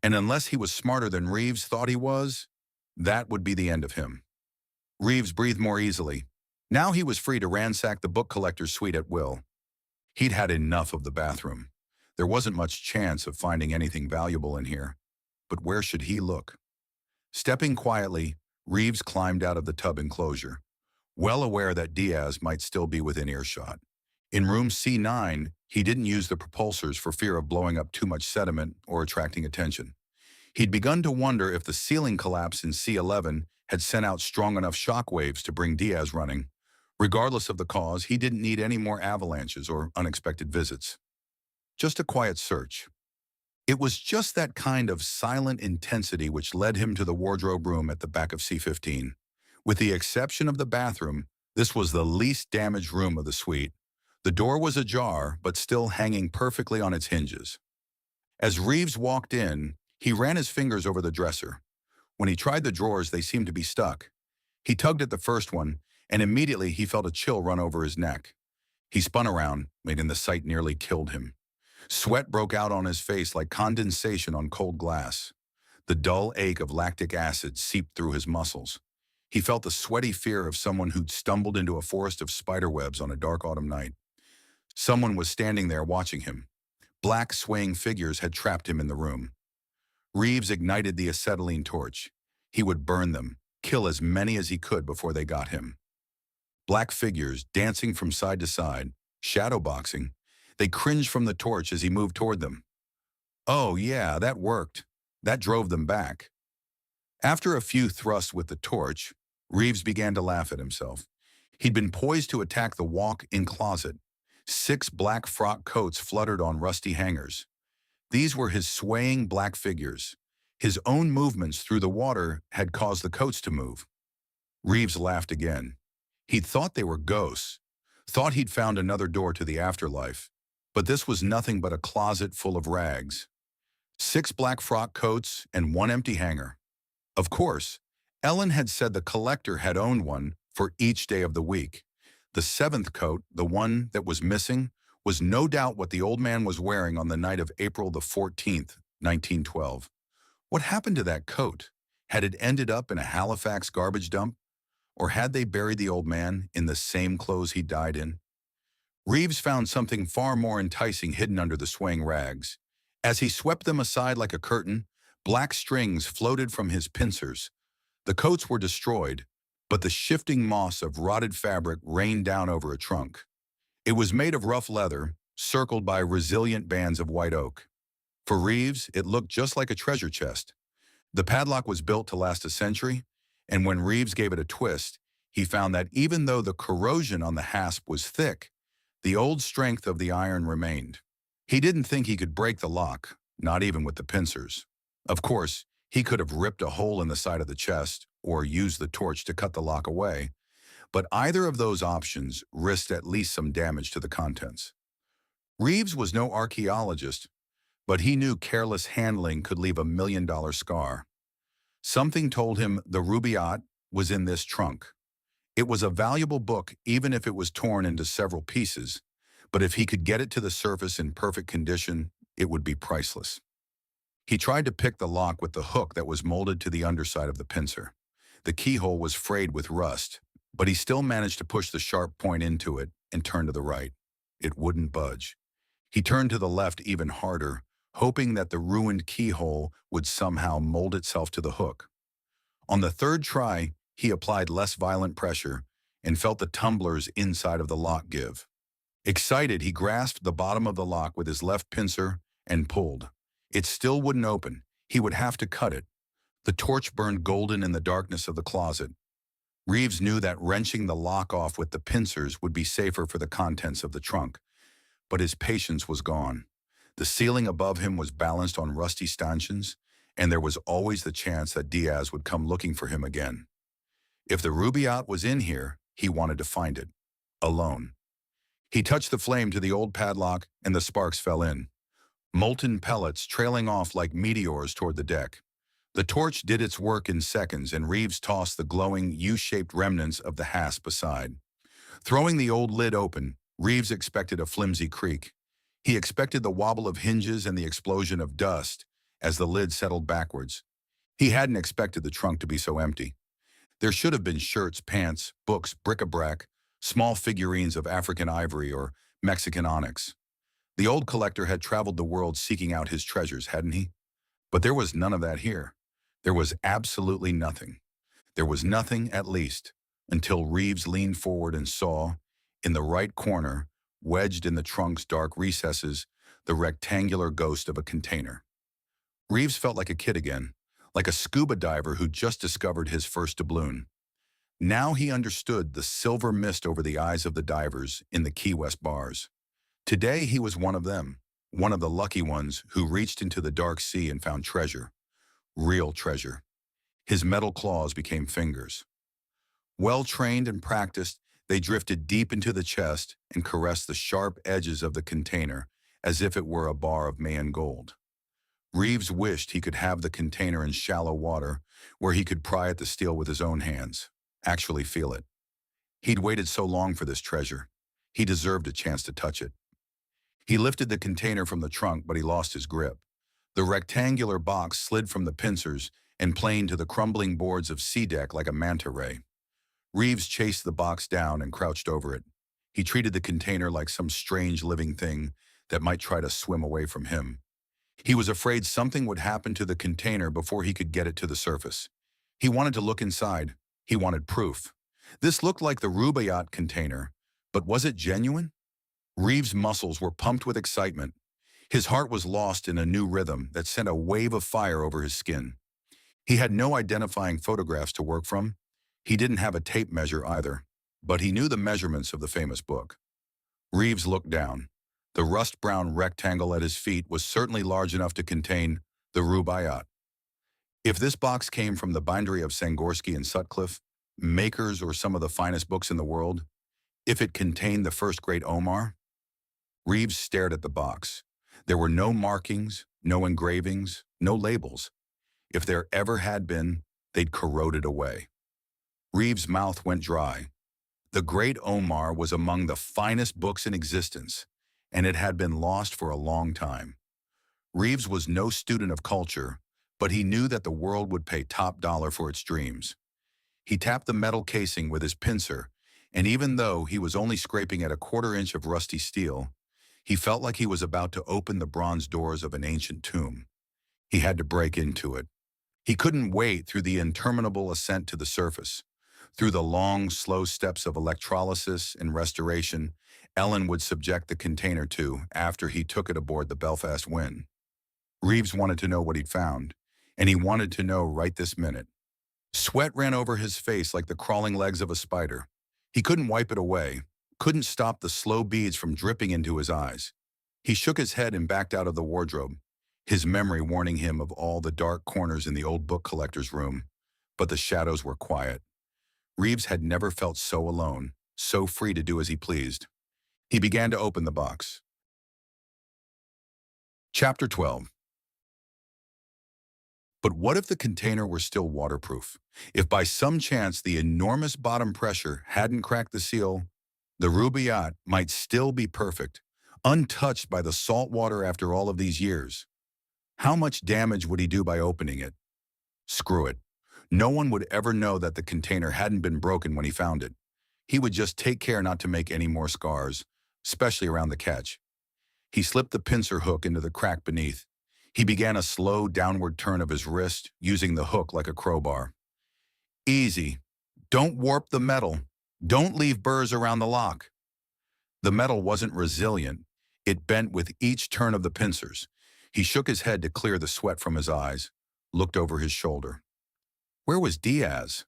And unless he was smarter than Reeves thought he was, that would be the end of him. Reeves breathed more easily. Now he was free to ransack the book collector's suite at will. He'd had enough of the bathroom. There wasn't much chance of finding anything valuable in here. But where should he look? Stepping quietly, Reeves climbed out of the tub enclosure, well aware that Diaz might still be within earshot. In room C9, he didn't use the propulsors for fear of blowing up too much sediment or attracting attention. He'd begun to wonder if the ceiling collapse in C11 had sent out strong enough shock waves to bring Diaz running. Regardless of the cause, he didn't need any more avalanches or unexpected visits. Just a quiet search. It was just that kind of silent intensity which led him to the wardrobe room at the back of C-15. With the exception of the bathroom, this was the least damaged room of the suite. The door was ajar, but still hanging perfectly on its hinges. As Reeves walked in, he ran his fingers over the dresser. When he tried the drawers, they seemed to be stuck. He tugged at the first one, and immediately he felt a chill run over his neck. He spun around, making the sight nearly killed him. Sweat broke out on his face like condensation on cold glass. The dull ache of lactic acid seeped through his muscles. He felt the sweaty fear of someone who'd stumbled into a forest of spiderwebs on a dark autumn night. Someone was standing there watching him. Black swaying figures had trapped him in the room. Reeves ignited the acetylene torch. He would burn them, kill as many as he could before they got him. Black figures dancing from side to side, shadowboxing. They cringed from the torch as he moved toward them. Oh yeah, that worked. That drove them back. After a few thrusts with the torch, Reeves began to laugh at himself. He'd been poised to attack the walk-in closet. 6 black frock coats fluttered on rusty hangers. These were his swaying black figures. His own movements through the water had caused the coats to move. Reeves laughed again. He'd thought they were ghosts, thought he'd found another door to the afterlife. But this was nothing but a closet full of rags. 6 black frock coats and 1 empty hanger. Of course, Ellen had said the collector had owned one for each day of the week. The 7th coat, the one that was missing, was no doubt what the old man was wearing on the night of April the 14th, 1912. What happened to that coat? Had it ended up in a Halifax garbage dump? Or had they buried the old man in the same clothes he died in? Reeves found something far more enticing hidden under the swaying rags. As he swept them aside like a curtain, black strings floated from his pincers. The coats were destroyed, but the shifting moss of rotted fabric rained down over a trunk. It was made of rough leather, circled by resilient bands of white oak. For Reeves, it looked just like a treasure chest. The padlock was built to last a century, and when Reeves gave it a twist, he found that even though the corrosion on the hasp was thick, the old strength of the iron remained. He didn't think he could break the lock, not even with the pincers. Of course, he could have ripped a hole in the side of the chest or used the torch to cut the lock away, but either of those options risked at least some damage to the contents. Reeves was no archaeologist, but he knew careless handling could leave a $1 million scar. Something told him the Rubaiyat was in this trunk. It was a valuable book even if it was torn into several pieces, but if he could get it to the surface in perfect condition, it would be priceless. He tried to pick the lock with the hook that was molded to the underside of the pincer. The keyhole was frayed with rust, but he still managed to push the sharp point into it and turn to the right. It wouldn't budge. He turned to the left even harder, hoping that the ruined keyhole would somehow mold itself to the hook. On the 3rd try, he applied less violent pressure and felt the tumblers inside of the lock give. Excited, he grasped the bottom of the lock with his left pincer and pulled. It still wouldn't open. He would have to cut it. The torch burned golden in the darkness of the closet. Reeves knew that wrenching the lock off with the pincers would be safer for the contents of the trunk, but his patience was gone. The ceiling above him was balanced on rusty stanchions, and there was always the chance that Diaz would come looking for him again. If the Rubaiyat was in here, he wanted to find it, alone. He touched the flame to the old padlock, and the sparks fell in, molten pellets trailing off like meteors toward the deck. The torch did its work in seconds, and Reeves tossed the glowing U-shaped remnants of the hasp aside. Throwing the old lid open, Reeves expected a flimsy creak. He expected the wobble of hinges and the explosion of dust as the lid settled backwards. He hadn't expected the trunk to be so empty. There should have been shirts, pants, books, bric-a-brac, small figurines of African ivory or Mexican onyx. The old collector had traveled the world seeking out his treasures, hadn't he? But there was none of that here. There was absolutely nothing. There was nothing, at least, until Reeves leaned forward and saw, in the right corner, wedged in the trunk's dark recesses, the rectangular ghost of a container. Reeves felt like a kid again, like a scuba diver who just discovered his first doubloon. Now he understood the silver mist over the eyes of the divers in the Key West bars. Today he was one of them, one of the lucky ones who reached into the dark sea and found treasure, real treasure. His metal claws became fingers. Well-trained and practiced, they drifted deep into the chest and caressed the sharp edges of the container as if it were a bar of Mayan gold. Reeves wished he could have the container in shallow water where he could pry at the steel with his own hands, actually feel it. He'd waited so long for this treasure. He deserved a chance to touch it. He lifted the container from the trunk, but he lost his grip. The rectangular box slid from the pincers and planed to the crumbling boards of sea deck like a manta ray. Reeves chased the box down and crouched over it. He treated the container like some strange living thing that might try to swim away from him. He was afraid something would happen to the container before he could get it to the surface. He wanted to look inside. He wanted proof. This looked like the Rubaiyat container, but was it genuine? Reeves' muscles were pumped with excitement. His heart was lost in a new rhythm that sent a wave of fire over his skin. He had no identifying photographs to work from. He didn't have a tape measure either, but he knew the measurements of the famous book. Reeves looked down. The rust-brown rectangle at his feet was certainly large enough to contain the Rubaiyat. If this box came from the bindery of Sangorsky and Sutcliffe, makers or some of the finest books in the world, if it contained the first Great Omar. Reeves stared at the box. There were no markings, no engravings, no labels. If there ever had been, they'd corroded away. Reeves' mouth went dry. The Great Omar was among the finest books in existence, and it had been lost for a long time. Reeves was no student of culture, but he knew that the world would pay top dollar for its dreams. He tapped the metal casing with his pincer, and even though he was only scraping at a quarter-inch of rusty steel, he felt like he was about to open the bronze doors of an ancient tomb. He had to break into it. He couldn't wait through the interminable ascent to the surface. Through the long, slow steps of electrolysis and restoration Ellen would subject the container to after he took it aboard the Belfast Wind. Reeves wanted to know what he'd found, and he wanted to know right this minute. Sweat ran over his face like the crawling legs of a spider. He couldn't wipe it away, couldn't stop the slow beads from dripping into his eyes. He shook his head and backed out of the wardrobe, his memory warning him of all the dark corners in the old book collector's room. But the shadows were quiet. Reeves had never felt so alone, so free to do as he pleased. He began to open the box. Chapter 12. But what if the container were still waterproof? If by some chance the enormous bottom pressure hadn't cracked the seal, the Rubaiyat might still be perfect, untouched by the salt water after all of these years. How much damage would he do by opening it? Screw it. No one would ever know that the container hadn't been broken when he found it. He would just take care not to make any more scars, especially around the catch. He slipped the pincer hook into the crack beneath. He began a slow downward turn of his wrist, using the hook like a crowbar. Easy. Don't warp the metal. Don't leave burrs around the lock. The metal wasn't resilient. It bent with each turn of the pincers. He shook his head to clear the sweat from his eyes, looked over his shoulder. Where was Diaz?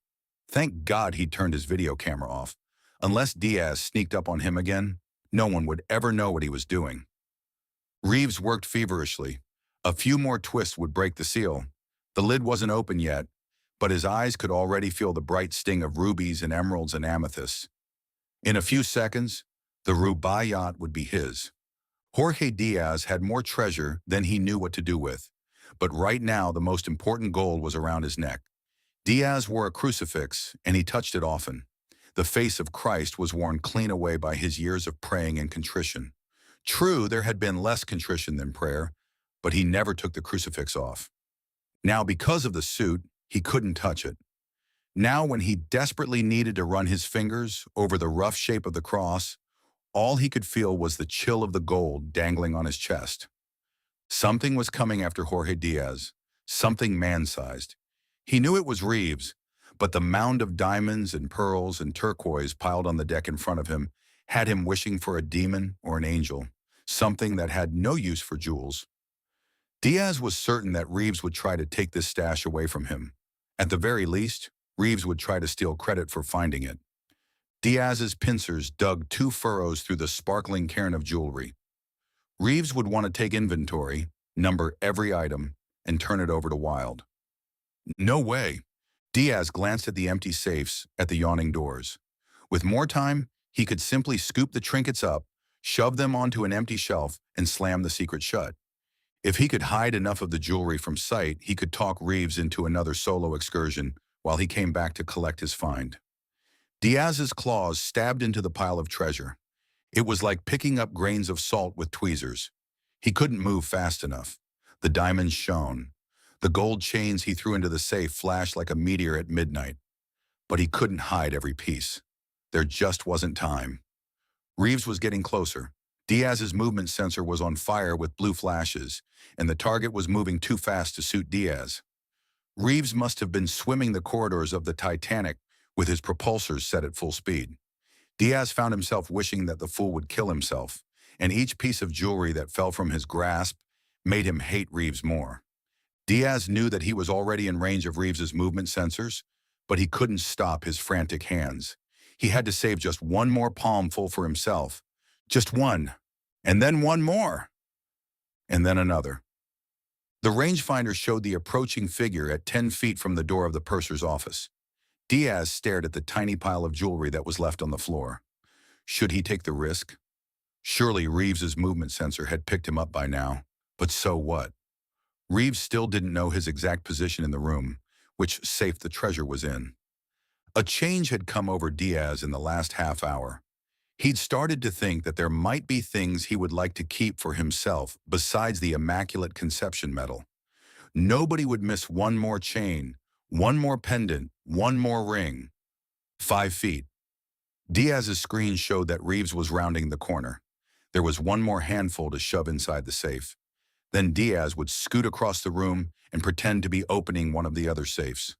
Thank God he'd turned his video camera off. Unless Diaz sneaked up on him again, no one would ever know what he was doing. Reeves worked feverishly. A few more twists would break the seal. The lid wasn't open yet, but his eyes could already feel the bright sting of rubies and emeralds and amethysts. In a few seconds, the Rubaiyat would be his. Jorge Diaz had more treasure than he knew what to do with, but right now the most important gold was around his neck. Diaz wore a crucifix, and he touched it often. The face of Christ was worn clean away by his years of praying and contrition. True, there had been less contrition than prayer, but he never took the crucifix off. Now, because of the suit, he couldn't touch it. Now, when he desperately needed to run his fingers over the rough shape of the cross, all he could feel was the chill of the gold dangling on his chest. Something was coming after Jorge Diaz, something man-sized. He knew it was Reeves, but the mound of diamonds and pearls and turquoise piled on the deck in front of him had him wishing for a demon or an angel, something that had no use for jewels. Diaz was certain that Reeves would try to take this stash away from him. At the very least, Reeves would try to steal credit for finding it. Diaz's pincers dug 2 furrows through the sparkling cairn of jewelry. Reeves would want to take inventory, number every item, and turn it over to Wilde. No way. Diaz glanced at the empty safes, at the yawning doors. With more time, he could simply scoop the trinkets up, shove them onto an empty shelf, and slam the secret shut. If he could hide enough of the jewelry from sight, he could talk Reeves into another solo excursion while he came back to collect his find. Diaz's claws stabbed into the pile of treasure. It was like picking up grains of salt with tweezers. He couldn't move fast enough. The diamonds shone. The gold chains he threw into the safe flashed like a meteor at midnight. But he couldn't hide every piece. There just wasn't time. Reeves was getting closer. Diaz's movement sensor was on fire with blue flashes, and the target was moving too fast to suit Diaz. Reeves must have been swimming the corridors of the Titanic with his propulsors set at full speed. Diaz found himself wishing that the fool would kill himself, and each piece of jewelry that fell from his grasp made him hate Reeves more. Diaz knew that he was already in range of Reeves's movement sensors, but he couldn't stop his frantic hands. He had to save just one more palmful for himself. Just one. And then one more. And then another. The rangefinder showed the approaching figure at 10 feet from the door of the purser's office. Diaz stared at the tiny pile of jewelry that was left on the floor. Should he take the risk? Surely Reeves's movement sensor had picked him up by now. But so what? Reeves still didn't know his exact position in the room, which safe the treasure was in. A change had come over Diaz in the last half hour. He'd started to think that there might be things he would like to keep for himself besides the Immaculate Conception medal. Nobody would miss one more chain, one more pendant, one more ring. 5 feet. Diaz's screen showed that Reeves was rounding the corner. There was one more handful to shove inside the safe. Then Diaz would scoot across the room and pretend to be opening one of the other safes.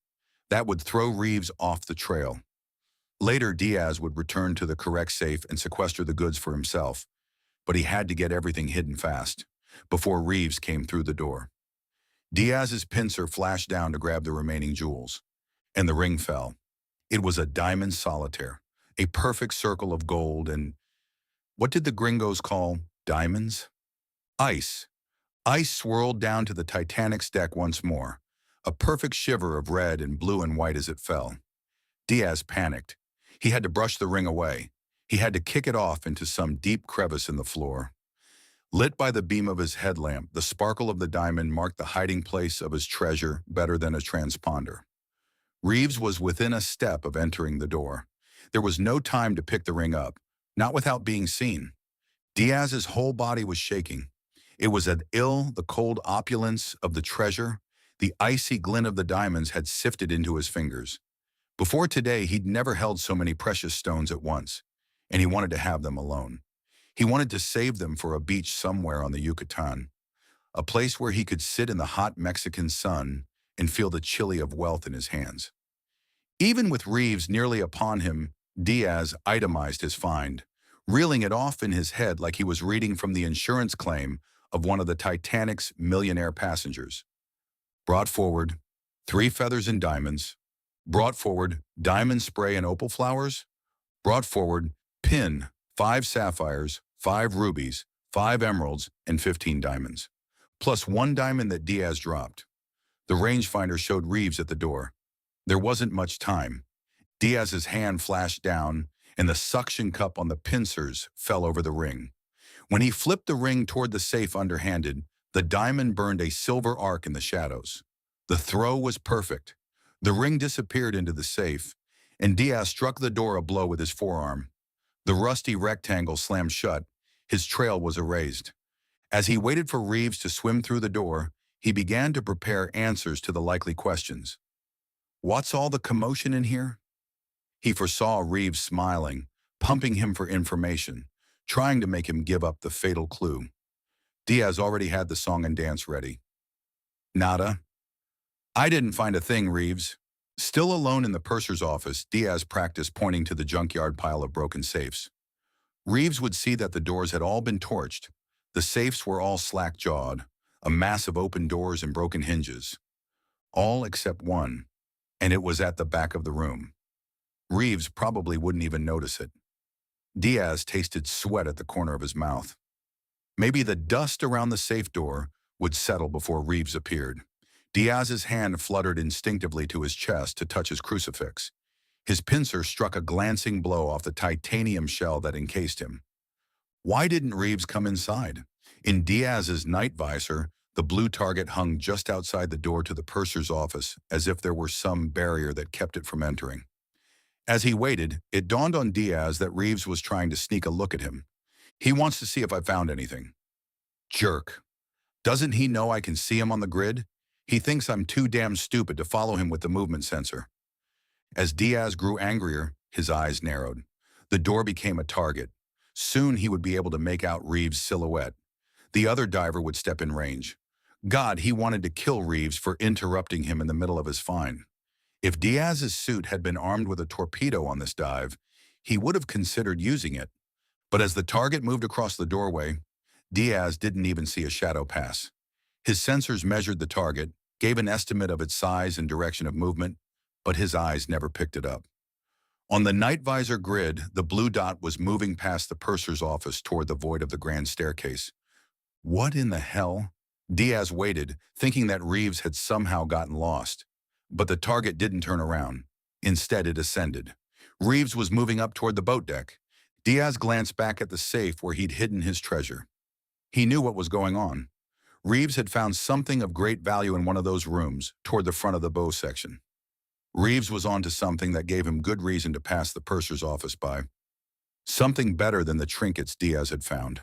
That would throw Reeves off the trail. Later, Diaz would return to the correct safe and sequester the goods for himself. But he had to get everything hidden fast, before Reeves came through the door. Diaz's pincer flashed down to grab the remaining jewels, and the ring fell. It was a diamond solitaire, a perfect circle of gold and, what did the gringos call diamonds? Ice. Ice swirled down to the Titanic's deck once more, a perfect shiver of red and blue and white as it fell. Diaz panicked. He had to brush the ring away. He had to kick it off into some deep crevice in the floor. Lit by the beam of his headlamp, the sparkle of the diamond marked the hiding place of his treasure better than a transponder. Reeves was within a step of entering the door. There was no time to pick the ring up, not without being seen. Diaz's whole body was shaking. It was the cold opulence of the treasure, the icy glint of the diamonds had sifted into his fingers. Before today, he'd never held so many precious stones at once, and he wanted to have them alone. He wanted to save them for a beach somewhere on the Yucatan, a place where he could sit in the hot Mexican sun and feel the chili of wealth in his hands. Even with Reeves nearly upon him, Diaz itemized his find, reeling it off in his head like he was reading from the insurance claim of one of the Titanic's millionaire passengers. Brought forward, 3 feathers and diamonds. Brought forward, diamond spray and opal flowers. Brought forward, pin, 5 sapphires, 5 rubies, 5 emeralds, and 15 diamonds. Plus 1 diamond that Diaz dropped. The rangefinder showed Reeves at the door. There wasn't much time. Diaz's hand flashed down, and the suction cup on the pincers fell over the ring. When he flipped the ring toward the safe underhanded, the diamond burned a silver arc in the shadows. The throw was perfect. The ring disappeared into the safe, and Diaz struck the door a blow with his forearm. The rusty rectangle slammed shut. His trail was erased. As he waited for Reeves to swim through the door, he began to prepare answers to the likely questions. What's all the commotion in here? He foresaw Reeves smiling, pumping him for information, trying to make him give up the fatal clue. Diaz already had the song and dance ready. Nada. I didn't find a thing, Reeves. Still alone in the purser's office, Diaz practiced pointing to the junkyard pile of broken safes. Reeves would see that the doors had all been torched. The safes were all slack-jawed, a mass of open doors and broken hinges. All except one. and it was at the back of the room. Reeves probably wouldn't even notice it. Diaz tasted sweat at the corner of his mouth. Maybe the dust around the safe door would settle before Reeves appeared. Diaz's hand fluttered instinctively to his chest to touch his crucifix. His pincer struck a glancing blow off the titanium shell that encased him. Why didn't Reeves come inside? In Diaz's night visor, the blue target hung just outside the door to the purser's office, as if there were some barrier that kept it from entering. As he waited, it dawned on Diaz that Reeves was trying to sneak a look at him. He wants to see if I found anything. Jerk. Doesn't he know I can see him on the grid? He thinks I'm too damn stupid to follow him with the movement sensor. As Diaz grew angrier, his eyes narrowed. The door became a target. Soon he would be able to make out Reeves' silhouette. The other diver would step in range. God, he wanted to kill Reeves for interrupting him in the middle of his find. If Diaz's suit had been armed with a torpedo on this dive, he would have considered using it. But as the target moved across the doorway, Diaz didn't even see a shadow pass. His sensors measured the target, gave an estimate of its size and direction of movement, but his eyes never picked it up. On the night visor grid, the blue dot was moving past the purser's office toward the void of the grand staircase. What in the hell? Diaz waited, thinking that Reeves had somehow gotten lost. But the target didn't turn around. Instead, it ascended. Reeves was moving up toward the boat deck. Diaz glanced back at the safe where he'd hidden his treasure. He knew what was going on. Reeves had found something of great value in one of those rooms, toward the front of the bow section. Reeves was onto something that gave him good reason to pass the purser's office by. Something better than the trinkets Diaz had found.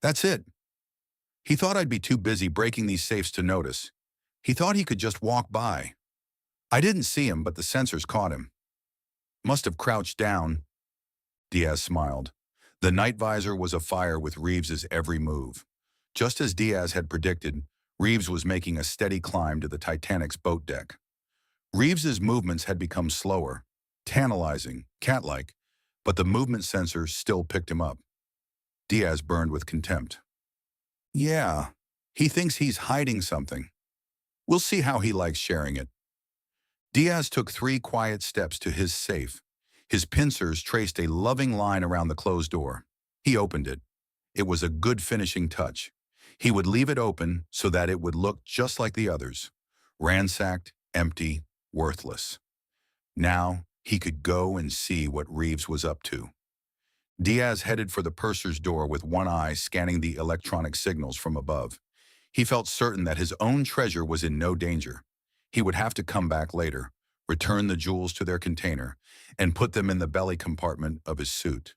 That's it. He thought I'd be too busy breaking these safes to notice. He thought he could just walk by. I didn't see him, but the sensors caught him. Must have crouched down. Diaz smiled. The night visor was afire with Reeves's every move. Just as Diaz had predicted, Reeves was making a steady climb to the Titanic's boat deck. Reeves's movements had become slower, tantalizing, cat-like, but the movement sensor still picked him up. Diaz burned with contempt. Yeah, he thinks he's hiding something. We'll see how he likes sharing it. Diaz took 3 quiet steps to his safe. His pincers traced a loving line around the closed door. He opened it. It was a good finishing touch. He would leave it open so that it would look just like the others. Ransacked, empty, worthless. Now, he could go and see what Reeves was up to. Diaz headed for the purser's door with one eye scanning the electronic signals from above. He felt certain that his own treasure was in no danger. He would have to come back later, return the jewels to their container, and put them in the belly compartment of his suit.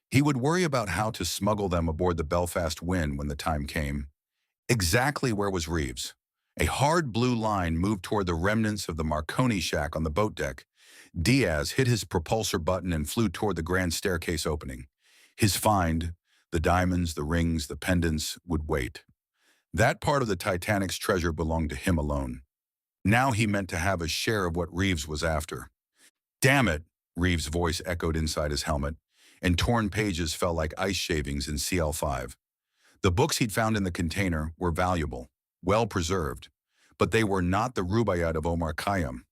He would worry about how to smuggle them aboard the Belfast Wind when the time came. Exactly where was Reeves? A hard blue line moved toward the remnants of the Marconi shack on the boat deck. Diaz hit his propulsor button and flew toward the grand staircase opening. His find, the diamonds, the rings, the pendants, would wait. That part of the Titanic's treasure belonged to him alone. Now he meant to have a share of what Reeves was after. Damn it, Reeves' voice echoed inside his helmet, and torn pages fell like ice shavings in CL5. The books he'd found in the container were valuable, well preserved, but they were not the Rubaiyat of Omar Khayyam.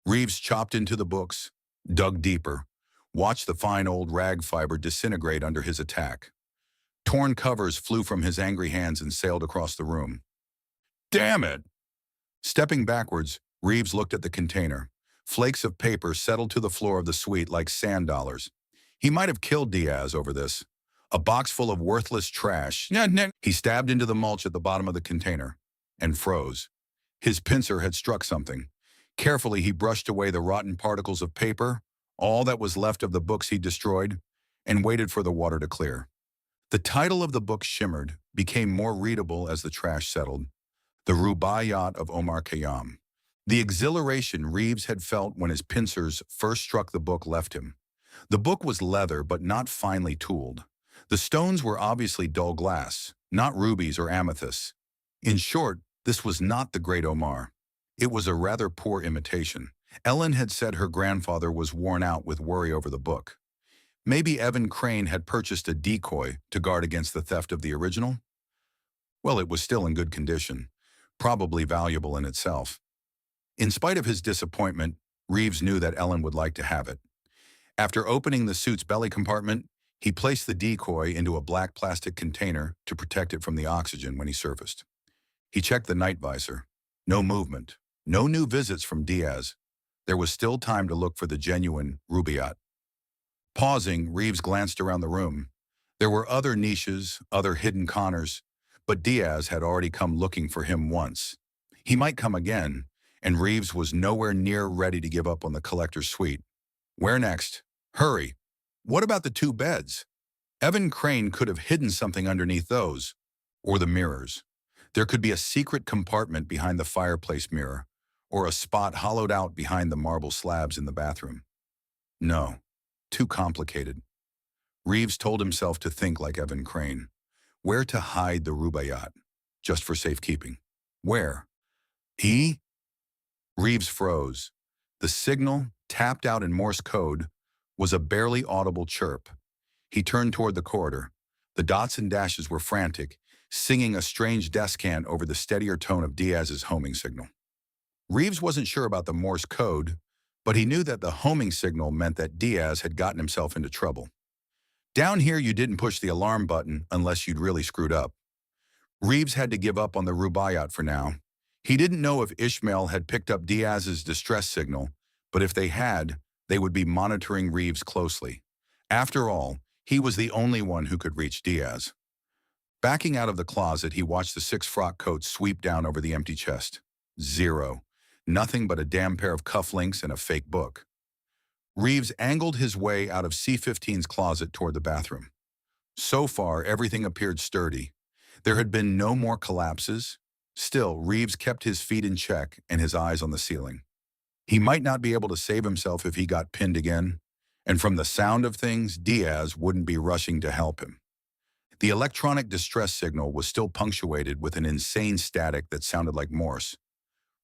Reeves chopped into the books, dug deeper, watched the fine old rag fiber disintegrate under his attack. Torn covers flew from his angry hands and sailed across the room. Damn it! Stepping backwards, Reeves looked at the container. Flakes of paper settled to the floor of the suite like sand dollars. He might have killed Diaz over this. A box full of worthless trash. He stabbed into the mulch at the bottom of the container and froze. His pincer had struck something. Carefully, he brushed away the rotten particles of paper, all that was left of the books he destroyed, and waited for the water to clear. The title of the book shimmered, became more readable as the trash settled. The Rubaiyat of Omar Khayyam. The exhilaration Reeves had felt when his pincers first struck the book left him. The book was leather but not finely tooled. The stones were obviously dull glass, not rubies or amethysts. In short, this was not the Great Omar. It was a rather poor imitation. Ellen had said her grandfather was worn out with worry over the book. Maybe Evan Crane had purchased a decoy to guard against the theft of the original? Well, it was still in good condition, probably valuable in itself. In spite of his disappointment, Reeves knew that Ellen would like to have it. After opening the suit's belly compartment, he placed the decoy into a black plastic container to protect it from the oxygen when he surfaced. He checked the night visor. No movement. No new visits from Diaz. There was still time to look for the genuine Rubaiyat. Pausing, Reeves glanced around the room. There were other niches, other hidden corners, but Diaz had already come looking for him once. He might come again, and Reeves was nowhere near ready to give up on the collector's suite. Where next? Hurry. What about the two beds? Evan Crane could have hidden something underneath those, or the mirrors. There could be a secret compartment behind the fireplace mirror, or a spot hollowed out behind the marble slabs in the bathroom. No, too complicated. Reeves told himself to think like Evan Crane. Where to hide the Rubaiyat? Just for safekeeping. Where? He? Reeves froze. The signal, tapped out in Morse code, was a barely audible chirp. He turned toward the corridor. The dots and dashes were frantic, singing a strange descant over the steadier tone of Diaz's homing signal. Reeves wasn't sure about the Morse code, but he knew that the homing signal meant that Diaz had gotten himself into trouble. Down here, you didn't push the alarm button unless you'd really screwed up. Reeves had to give up on the Rubaiyat for now. He didn't know if Ishmael had picked up Diaz's distress signal, but if they had, they would be monitoring Reeves closely. After all, he was the only one who could reach Diaz. Backing out of the closet, he watched the 6 frock coats sweep down over the empty chest. Zero. Nothing but a damn pair of cufflinks and a fake book. Reeves angled his way out of C-15's closet toward the bathroom. So far, everything appeared sturdy. There had been no more collapses. Still, Reeves kept his feet in check and his eyes on the ceiling. He might not be able to save himself if he got pinned again, and from the sound of things, Diaz wouldn't be rushing to help him. The electronic distress signal was still punctuated with an insane static that sounded like Morse.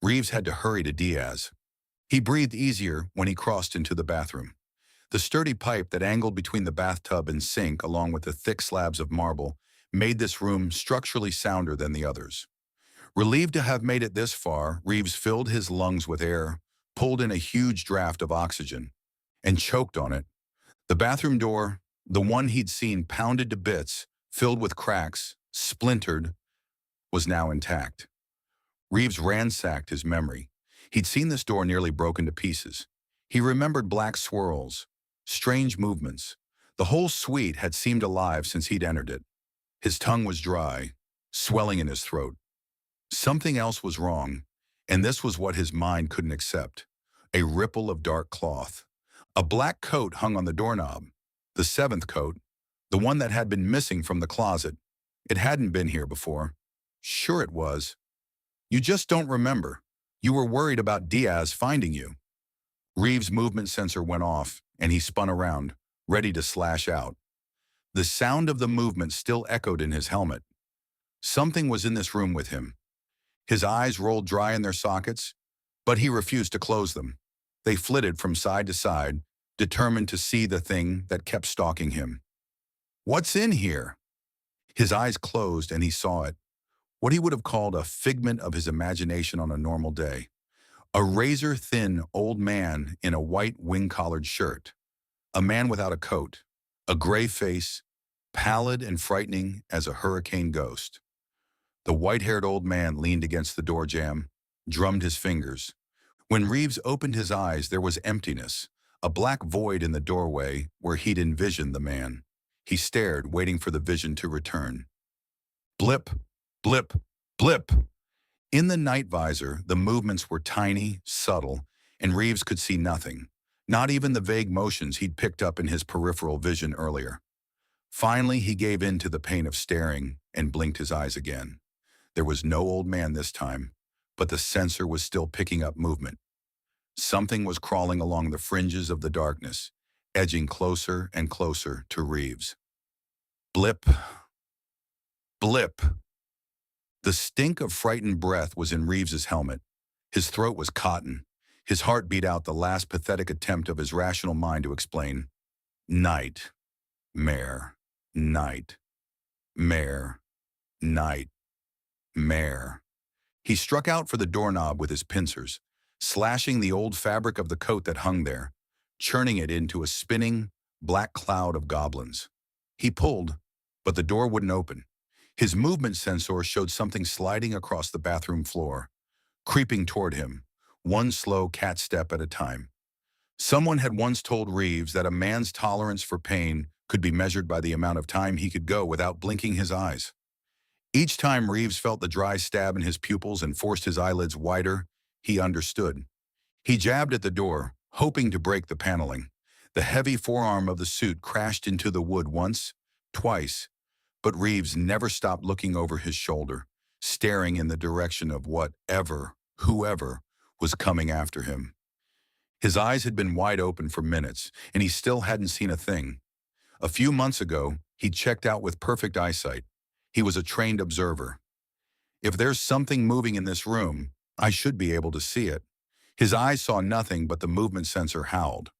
Reeves had to hurry to Diaz. He breathed easier when he crossed into the bathroom. The sturdy pipe that angled between the bathtub and sink, along with the thick slabs of marble, made this room structurally sounder than the others. Relieved to have made it this far, Reeves filled his lungs with air, pulled in a huge draft of oxygen, and choked on it. The bathroom door, the one he'd seen pounded to bits, filled with cracks, splintered, was now intact. Reeves ransacked his memory. He'd seen this door nearly broken to pieces. He remembered black swirls, strange movements. The whole suite had seemed alive since he'd entered it. His tongue was dry, swelling in his throat. Something else was wrong, and this was what his mind couldn't accept. A ripple of dark cloth. A black coat hung on the doorknob. The 7th coat, the one that had been missing from the closet. It hadn't been here before. Sure it was. You just don't remember. You were worried about Diaz finding you. Reeves' movement sensor went off, and he spun around, ready to slash out. The sound of the movement still echoed in his helmet. Something was in this room with him. His eyes rolled dry in their sockets, but he refused to close them. They flitted from side to side, determined to see the thing that kept stalking him. What's in here? His eyes closed and he saw it. What he would have called a figment of his imagination on a normal day. A razor-thin old man in a white wing-collared shirt. A man without a coat. A gray face, pallid and frightening as a hurricane ghost. The white-haired old man leaned against the door jamb, drummed his fingers. When Reeves opened his eyes, there was emptiness, a black void in the doorway where he'd envisioned the man. He stared, waiting for the vision to return. Blip, blip, blip. In the night visor, the movements were tiny, subtle, and Reeves could see nothing, not even the vague motions he'd picked up in his peripheral vision earlier. Finally, he gave in to the pain of staring and blinked his eyes again. There was no old man this time, but the sensor was still picking up movement. Something was crawling along the fringes of the darkness, edging closer and closer to Reeves. Blip. Blip. The stink of frightened breath was in Reeves's helmet. His throat was cotton. His heart beat out the last pathetic attempt of his rational mind to explain. Night. Mare. Night. Mare. Night. Mare. He struck out for the doorknob with his pincers. slashing the old fabric of the coat that hung there, churning it into a spinning, black cloud of goblins. He pulled, but the door wouldn't open. His movement sensor showed something sliding across the bathroom floor, creeping toward him, one slow cat step at a time. Someone had once told Reeves that a man's tolerance for pain could be measured by the amount of time he could go without blinking his eyes. Each time Reeves felt the dry stab in his pupils and forced his eyelids wider, he understood. He jabbed at the door, hoping to break the paneling. The heavy forearm of the suit crashed into the wood once, twice, but Reeves never stopped looking over his shoulder, staring in the direction of whoever was coming after him. His eyes had been wide open for minutes, and he still hadn't seen a thing. A few months ago, he checked out with perfect eyesight. He was a trained observer. If there's something moving in this room, I should be able to see it. His eyes saw nothing but the movement sensor howled.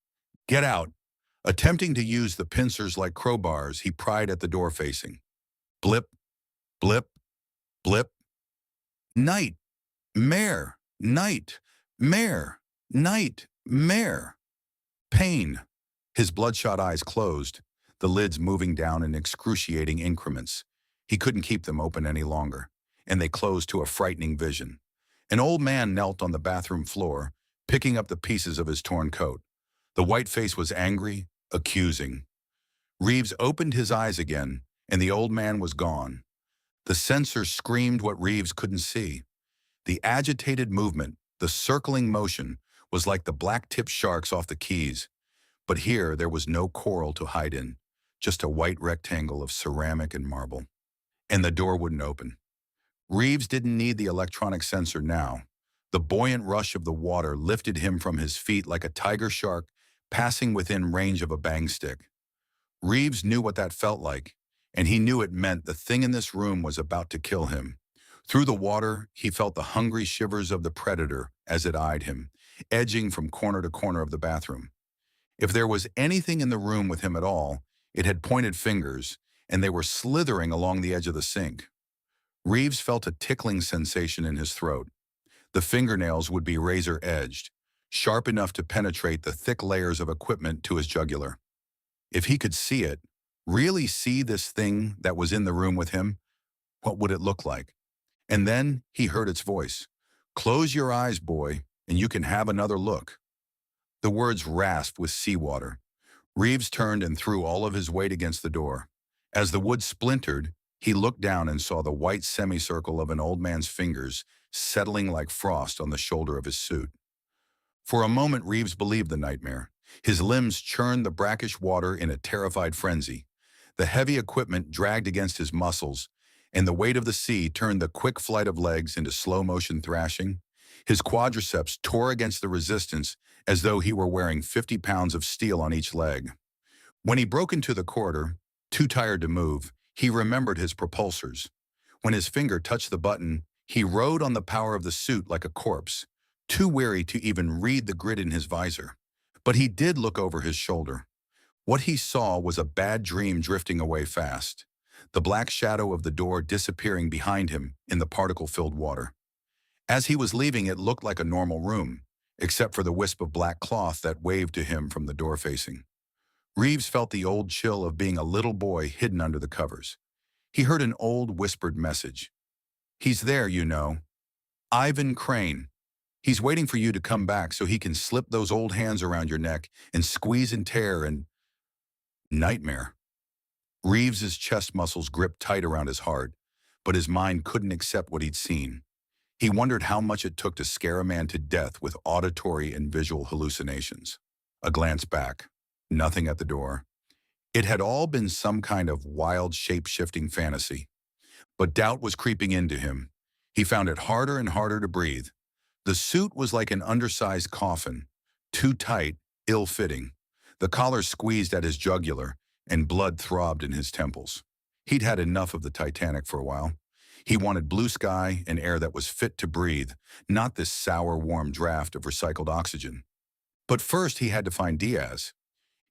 Get out! Attempting to use the pincers like crowbars, he pried at the door facing. Blip, blip, blip. Night, mare, night, mare, night, mare. Pain. His bloodshot eyes closed, the lids moving down in excruciating increments. He couldn't keep them open any longer, and they closed to a frightening vision. An old man knelt on the bathroom floor, picking up the pieces of his torn coat. The white face was angry, accusing. Reeves opened his eyes again, and the old man was gone. The sensor screamed what Reeves couldn't see. The agitated movement, the circling motion, was like the black-tipped sharks off the Keys. But here there was no coral to hide in, just a white rectangle of ceramic and marble. And the door wouldn't open. Reeves didn't need the electronic sensor now. The buoyant rush of the water lifted him from his feet like a tiger shark passing within range of a bang stick. Reeves knew what that felt like, and he knew it meant the thing in this room was about to kill him. Through the water, he felt the hungry shivers of the predator as it eyed him, edging from corner to corner of the bathroom. If there was anything in the room with him at all, it had pointed fingers, and they were slithering along the edge of the sink. Reeves felt a tickling sensation in his throat. The fingernails would be razor-edged, sharp enough to penetrate the thick layers of equipment to his jugular. If he could see it, really see this thing that was in the room with him, what would it look like? And then he heard its voice. Close your eyes, boy, and you can have another look. The words rasped with seawater. Reeves turned and threw all of his weight against the door. As the wood splintered, he looked down and saw the white semicircle of an old man's fingers settling like frost on the shoulder of his suit. For a moment, Reeves believed the nightmare. His limbs churned the brackish water in a terrified frenzy. The heavy equipment dragged against his muscles, and the weight of the sea turned the quick flight of legs into slow-motion thrashing. His quadriceps tore against the resistance as though he were wearing 50 pounds of steel on each leg. When he broke into the corridor, too tired to move, he remembered his propulsors. When his finger touched the button, he rode on the power of the suit like a corpse, too weary to even read the grid in his visor. But he did look over his shoulder. What he saw was a bad dream drifting away fast, the black shadow of the door disappearing behind him in the particle-filled water. As he was leaving, it looked like a normal room, except for the wisp of black cloth that waved to him from the door facing. Reeves felt the old chill of being a little boy hidden under the covers. He heard an old whispered message. He's there, you know. Ivan Crane. He's waiting for you to come back so he can slip those old hands around your neck and squeeze and tear and... Nightmare. Reeves's chest muscles gripped tight around his heart, but his mind couldn't accept what he'd seen. He wondered how much it took to scare a man to death with auditory and visual hallucinations. A glance back. Nothing at the door. It had all been some kind of wild, shape-shifting fantasy. But doubt was creeping into him. He found it harder and harder to breathe. The suit was like an undersized coffin, too tight, ill-fitting. The collar squeezed at his jugular, and blood throbbed in his temples. He'd had enough of the Titanic for a while. He wanted blue sky and air that was fit to breathe, not this sour, warm draft of recycled oxygen. But first he had to find Diaz.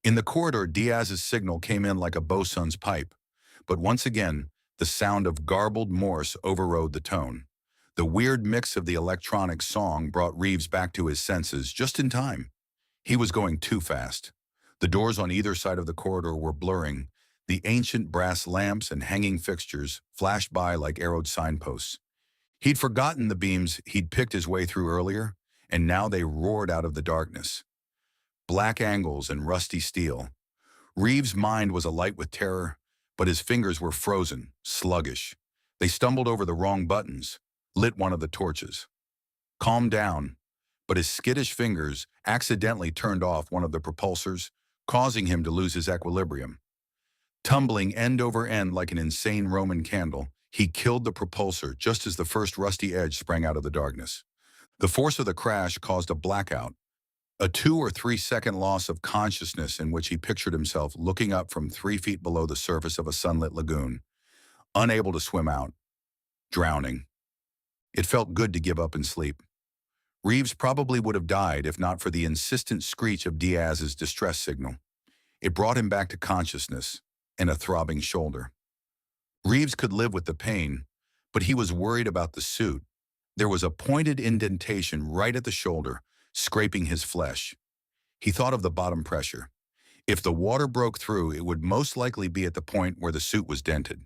In the corridor, Diaz's signal came in like a bosun's pipe. But once again, the sound of garbled Morse overrode the tone. The weird mix of the electronic song brought Reeves back to his senses just in time. He was going too fast. The doors on either side of the corridor were blurring. The ancient brass lamps and hanging fixtures flashed by like arrowed signposts. He'd forgotten the beams he'd picked his way through earlier, and now they roared out of the darkness. Black angles and rusty steel. Reeves' mind was alight with terror, but his fingers were frozen, sluggish. They stumbled over the wrong buttons, lit one of the torches. Calm down, but his skittish fingers accidentally turned off one of the propulsors, causing him to lose his equilibrium. Tumbling end over end like an insane Roman candle, he killed the propulsor just as the first rusty edge sprang out of the darkness. The force of the crash caused a blackout, a 2 or 3 second loss of consciousness in which he pictured himself looking up from 3 feet below the surface of a sunlit lagoon, unable to swim out, drowning. It felt good to give up and sleep. Reeves probably would have died if not for the insistent screech of Diaz's distress signal. It brought him back to consciousness and a throbbing shoulder. Reeves could live with the pain, but he was worried about the suit. There was a pointed indentation right at the shoulder, scraping his flesh. He thought of the bottom pressure. If the water broke through, it would most likely be at the point where the suit was dented.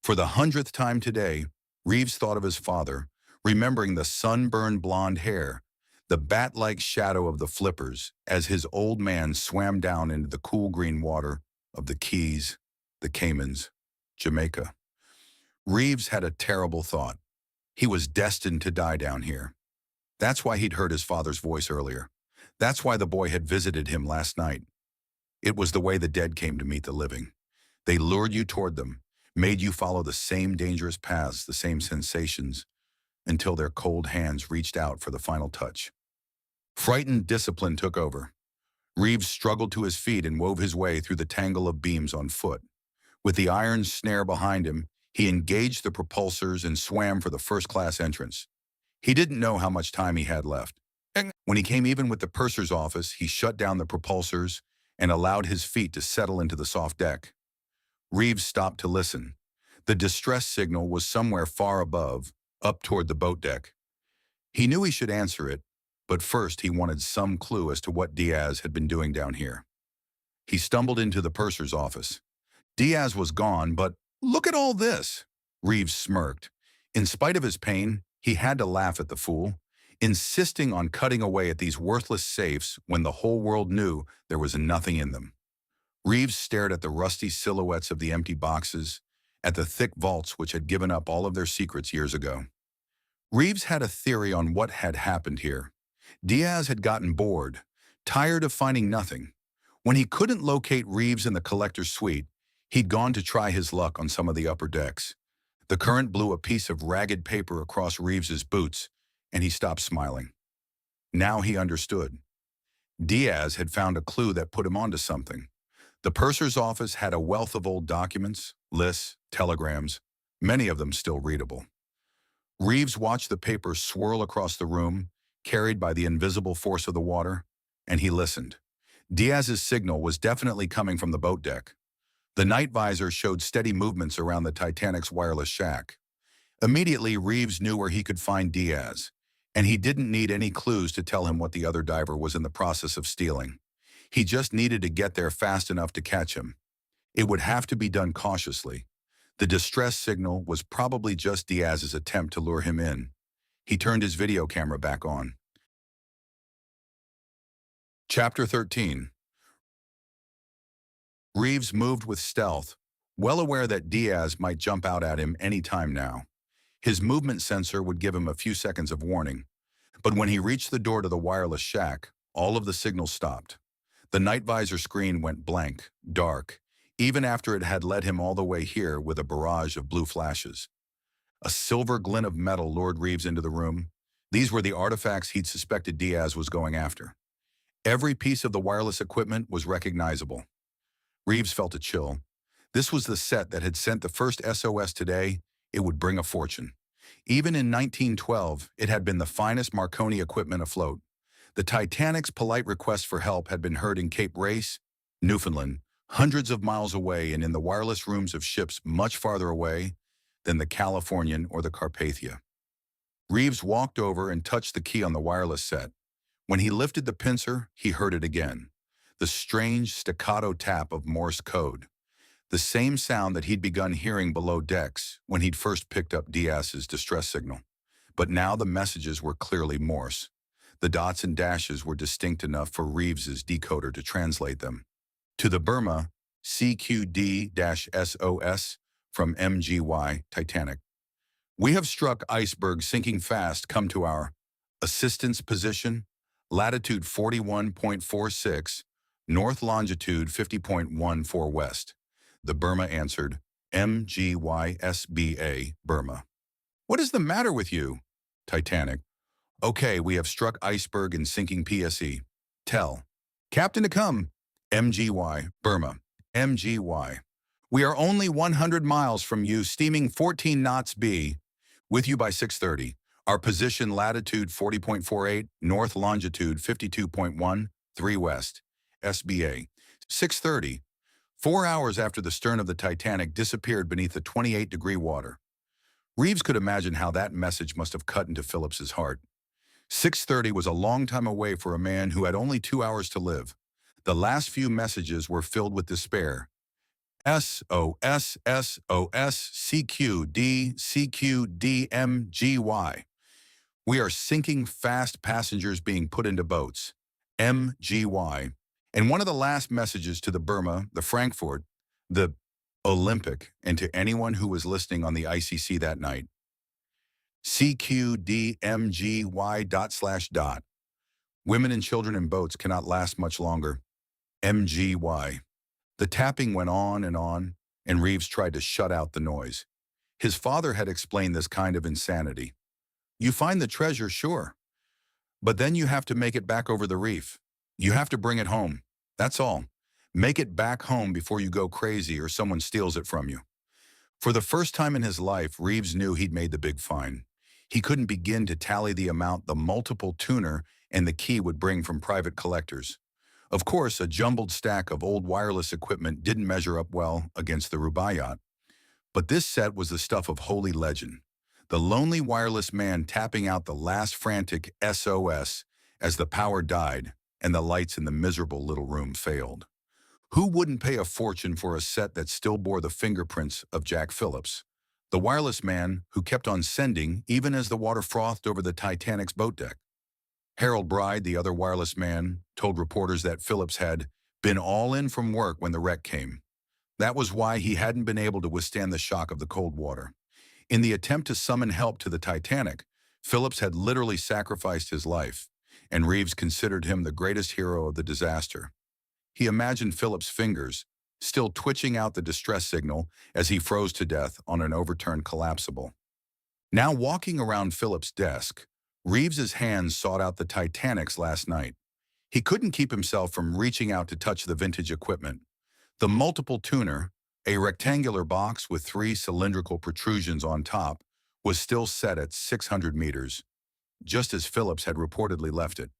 For the 100th time today, Reeves thought of his father, remembering the sunburned blonde hair, the bat-like shadow of the flippers as his old man swam down into the cool green water of the Keys, the Caymans, Jamaica. Reeves had a terrible thought. He was destined to die down here. That's why he'd heard his father's voice earlier. That's why the boy had visited him last night. It was the way the dead came to meet the living. They lured you toward them, made you follow the same dangerous paths, the same sensations, until their cold hands reached out for the final touch. Frightened discipline took over. Reeves struggled to his feet and wove his way through the tangle of beams on foot. With the iron snare behind him, he engaged the propulsors and swam for the first-class entrance. He didn't know how much time he had left. When he came even with the purser's office, he shut down the propulsors and allowed his feet to settle into the soft deck. Reeves stopped to listen. The distress signal was somewhere far above, up toward the boat deck. He knew he should answer it, but first he wanted some clue as to what Diaz had been doing down here. He stumbled into the purser's office. Diaz was gone, but look at all this! Reeves smirked. In spite of his pain, he had to laugh at the fool, insisting on cutting away at these worthless safes when the whole world knew there was nothing in them. Reeves stared at the rusty silhouettes of the empty boxes, at the thick vaults which had given up all of their secrets years ago. Reeves had a theory on what had happened here. Diaz had gotten bored, tired of finding nothing. When he couldn't locate Reeves in the collector's suite, he'd gone to try his luck on some of the upper decks. The current blew a piece of ragged paper across Reeves's boots, and he stopped smiling. Now he understood. Diaz had found a clue that put him onto something. The purser's office had a wealth of old documents, lists, telegrams, many of them still readable. Reeves watched the paper swirl across the room, carried by the invisible force of the water, and he listened. Diaz's signal was definitely coming from the boat deck. The night visor showed steady movements around the Titanic's wireless shack. Immediately, Reeves knew where he could find Diaz, and he didn't need any clues to tell him what the other diver was in the process of stealing. He just needed to get there fast enough to catch him. It would have to be done cautiously. The distress signal was probably just Diaz's attempt to lure him in. He turned his video camera back on. Chapter 13. Reeves moved with stealth, well aware that Diaz might jump out at him any time now. His movement sensor would give him a few seconds of warning. But when he reached the door to the wireless shack, all of the signals stopped. The night visor screen went blank, dark, even after it had led him all the way here with a barrage of blue flashes. A silver glint of metal lured Reeves into the room. These were the artifacts he'd suspected Diaz was going after. Every piece of the wireless equipment was recognizable. Reeves felt a chill. This was the set that had sent the first SOS today. It would bring a fortune. Even in 1912, it had been the finest Marconi equipment afloat. The Titanic's polite request for help had been heard in Cape Race, Newfoundland, hundreds of miles away and in the wireless rooms of ships much farther away than the Californian or the Carpathia. Reeves walked over and touched the key on the wireless set. When he lifted the pincer, he heard it again. The strange staccato tap of Morse code. The same sound that he'd begun hearing below decks when he'd first picked up Diaz's distress signal. But now the messages were clearly Morse. The dots and dashes were distinct enough for Reeves's decoder to translate them. To the Burma, CQD-SOS from MGY Titanic. We have struck iceberg sinking fast. Come to our assistance position, latitude 41.46, north longitude 50.14 west. The Burma answered, MGYSBA, Burma. What is the matter with you? Titanic. Okay, we have struck iceberg and sinking PSE. Tell. Captain to come. MGY, Burma. MGY. We are only 100 miles from you, steaming 14 knots B. With you by 6:30. Our position latitude 40.48, north longitude 52.13 west. SBA. 6:30. 4 hours after the stern of the Titanic disappeared beneath the 28-degree water. Reeves could imagine how that message must have cut into Phillips's heart. 6:30 was a long time away for a man who had only 2 hours to live. The last few messages were filled with despair. SOS, SOS, CQD, CQD, MGY. We are sinking fast, passengers being put into boats. MGY. And one of the last messages to the Burma, the Frankfurt, the Olympic, and to anyone who was listening on the ICC that night. CQDMGY. Women and children in boats cannot last much longer. MGY. The tapping went on, and Reeves tried to shut out the noise. His father had explained this kind of insanity. You find the treasure, sure. But then you have to make it back over the reef. You have to bring it home. That's all. Make it back home before you go crazy or someone steals it from you. For the first time in his life, Reeves knew he'd made the big find. He couldn't begin to tally the amount the multiple tuner and the key would bring from private collectors. Of course, a jumbled stack of old wireless equipment didn't measure up well against the Rubaiyat. But this set was the stuff of holy legend. The lonely wireless man tapping out the last frantic SOS as the power died and the lights in the miserable little room failed. Who wouldn't pay a fortune for a set that still bore the fingerprints of Jack Phillips, the wireless man who kept on sending even as the water frothed over the Titanic's boat deck? Harold Bride, the other wireless man, told reporters that Phillips had been all in from work when the wreck came. That was why he hadn't been able to withstand the shock of the cold water. In the attempt to summon help to the Titanic, Phillips had literally sacrificed his life, and Reeves considered him the greatest hero of the disaster. He imagined Phillips' fingers still twitching out the distress signal as he froze to death on an overturned collapsible. Now walking around Phillips' desk, Reeves's hands sought out the Titanic's last night. He couldn't keep himself from reaching out to touch the vintage equipment. The multiple tuner, a rectangular box with 3 cylindrical protrusions on top, was still set at 600 meters, just as Phillips had reportedly left it.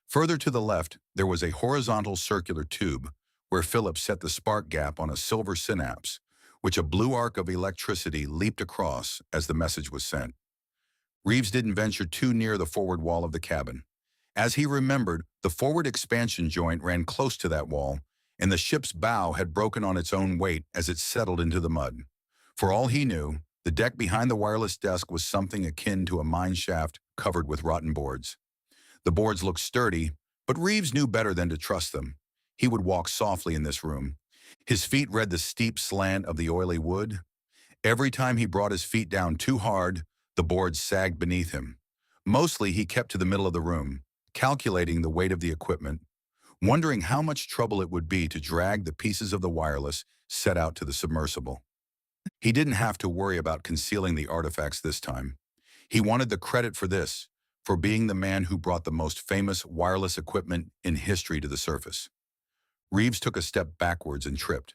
Further to the left, there was a horizontal circular tube where Phillips set the spark gap on a silver synapse, which a blue arc of electricity leaped across as the message was sent. Reeves didn't venture too near the forward wall of the cabin. As he remembered, the forward expansion joint ran close to that wall, and the ship's bow had broken on its own weight as it settled into the mud. For all he knew, the deck behind the wireless desk was something akin to a mine shaft covered with rotten boards. The boards looked sturdy, but Reeves knew better than to trust them. He would walk softly in this room. His feet read the steep slant of the oily wood. Every time he brought his feet down too hard, the boards sagged beneath him. Mostly he kept to the middle of the room, calculating the weight of the equipment, wondering how much trouble it would be to drag the pieces of the wireless set out to the submersible. He didn't have to worry about concealing the artifacts this time. He wanted the credit for this, for being the man who brought the most famous wireless equipment in history to the surface. Reeves took a step backwards and tripped.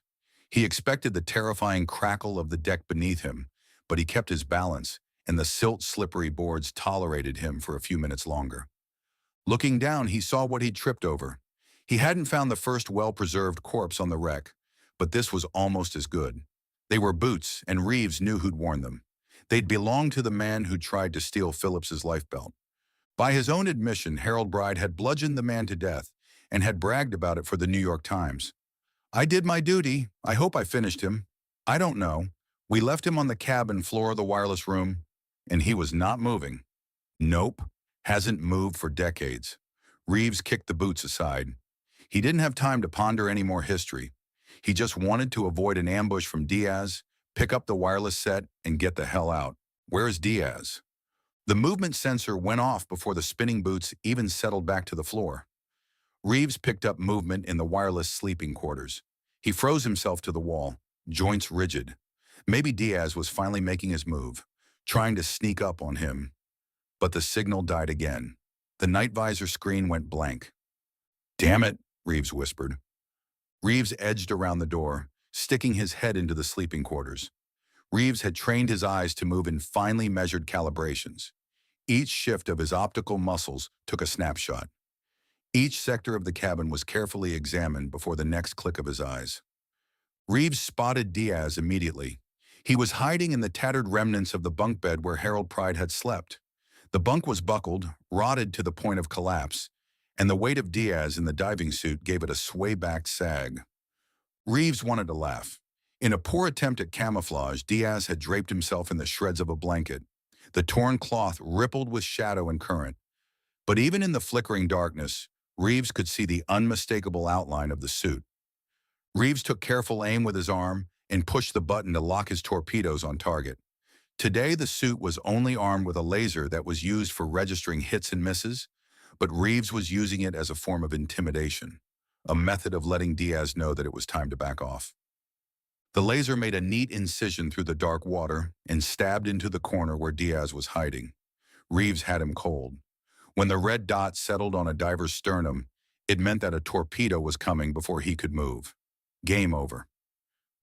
He expected the terrifying crackle of the deck beneath him, but he kept his balance, and the silt-slippery boards tolerated him for a few minutes longer. Looking down, he saw what he'd tripped over. He hadn't found the first well-preserved corpse on the wreck, but this was almost as good. They were boots, and Reeves knew who'd worn them. They'd belonged to the man who tried to steal Phillips's life belt. By his own admission, Harold Bride had bludgeoned the man to death and had bragged about it for the New York Times. "I did my duty. I hope I finished him. I don't know. We left him on the cabin floor of the wireless room, and he was not moving." Nope, hasn't moved for decades. Reeves kicked the boots aside. He didn't have time to ponder any more history. He just wanted to avoid an ambush from Diaz, pick up the wireless set, and get the hell out. Where is Diaz? The movement sensor went off before the spinning boots even settled back to the floor. Reeves picked up movement in the wireless sleeping quarters. He froze himself to the wall, joints rigid. Maybe Diaz was finally making his move, trying to sneak up on him. But the signal died again. The night visor screen went blank. "Damn it," Reeves whispered. Reeves edged around the door, sticking his head into the sleeping quarters. Reeves had trained his eyes to move in finely measured calibrations. Each shift of his optical muscles took a snapshot. Each sector of the cabin was carefully examined before the next click of his eyes. Reeves spotted Diaz immediately. He was hiding in the tattered remnants of the bunk bed where Harold Pride had slept. The bunk was buckled, rotted to the point of collapse, and the weight of Diaz in the diving suit gave it a sway-backed sag. Reeves wanted to laugh. In a poor attempt at camouflage, Diaz had draped himself in the shreds of a blanket. The torn cloth rippled with shadow and current. But even in the flickering darkness, Reeves could see the unmistakable outline of the suit. Reeves took careful aim with his arm and pushed the button to lock his torpedoes on target. Today, the suit was only armed with a laser that was used for registering hits and misses, but Reeves was using it as a form of intimidation, a method of letting Diaz know that it was time to back off. The laser made a neat incision through the dark water and stabbed into the corner where Diaz was hiding. Reeves had him cold. When the red dot settled on a diver's sternum, it meant that a torpedo was coming before he could move. Game over.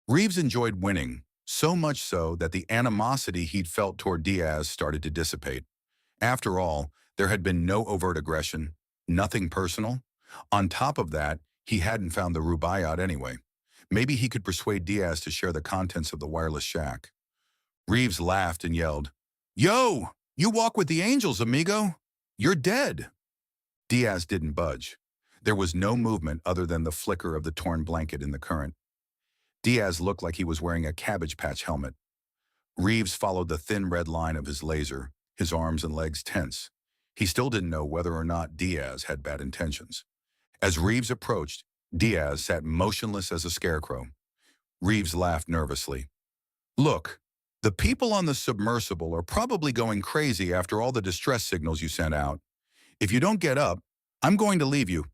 Reeves enjoyed winning, so much so that the animosity he'd felt toward Diaz started to dissipate. After all, there had been no overt aggression, nothing personal. On top of that, he hadn't found the Rubaiyat anyway. Maybe he could persuade Diaz to share the contents of the wireless shack. Reeves laughed and yelled, "Yo, you walk with the angels, amigo. You're dead." Diaz didn't budge. There was no movement other than the flicker of the torn blanket in the current. Diaz looked like he was wearing a Cabbage Patch helmet. Reeves followed the thin red line of his laser, his arms and legs tense. He still didn't know whether or not Diaz had bad intentions. As Reeves approached, Diaz sat motionless as a scarecrow. Reeves laughed nervously. "Look, the people on the submersible are probably going crazy after all the distress signals you sent out. If you don't get up, I'm going to leave you."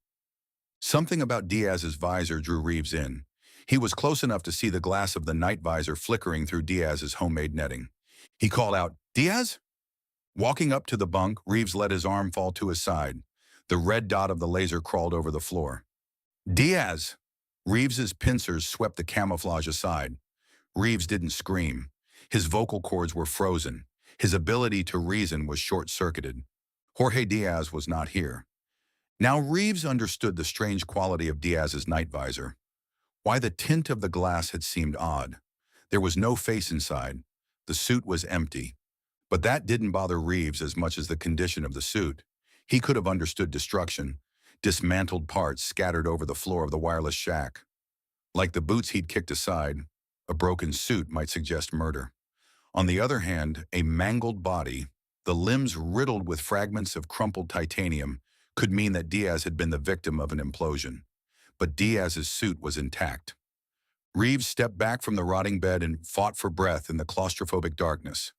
Something about Diaz's visor drew Reeves in. He was close enough to see the glass of the night visor flickering through Diaz's homemade netting. He called out, "Diaz?" Walking up to the bunk, Reeves let his arm fall to his side. The red dot of the laser crawled over the floor. "Diaz!" Reeves's pincers swept the camouflage aside. Reeves didn't scream. His vocal cords were frozen. His ability to reason was short-circuited. Jorge Diaz was not here. Now Reeves understood the strange quality of Diaz's night visor. Why the tint of the glass had seemed odd. There was no face inside. The suit was empty. But that didn't bother Reeves as much as the condition of the suit. He could have understood destruction, dismantled parts scattered over the floor of the wireless shack. Like the boots he'd kicked aside, a broken suit might suggest murder. On the other hand, a mangled body, the limbs riddled with fragments of crumpled titanium, could mean that Diaz had been the victim of an implosion. But Diaz's suit was intact. Reeves stepped back from the rotting bed and fought for breath in the claustrophobic darkness.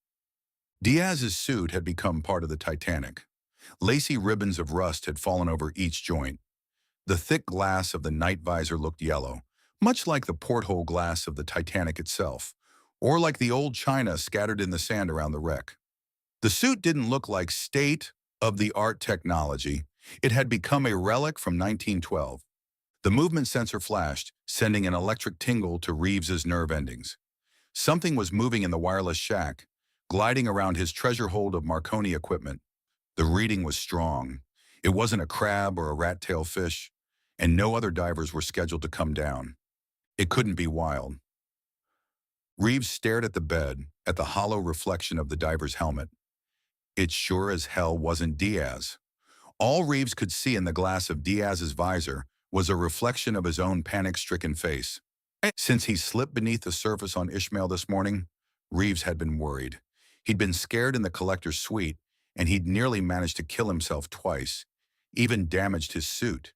Diaz's suit had become part of the Titanic. Lacy ribbons of rust had fallen over each joint. The thick glass of the night visor looked yellow, much like the porthole glass of the Titanic itself, or like the old china scattered in the sand around the wreck. The suit didn't look like state-of-the-art technology. It had become a relic from 1912. The movement sensor flashed, sending an electric tingle to Reeves's nerve endings. Something was moving in the wireless shack, gliding around his treasure hold of Marconi equipment. The reading was strong. It wasn't a crab or a rat-tailed fish, and no other divers were scheduled to come down. It couldn't be wild. Reeves stared at the bed, at the hollow reflection of the diver's helmet. It sure as hell wasn't Diaz. All Reeves could see in the glass of Diaz's visor was a reflection of his own panic-stricken face. Since he slipped beneath the surface on Ishmael this morning, Reeves had been worried. He'd been scared in the collector's suite, and he'd nearly managed to kill himself twice, even damaged his suit.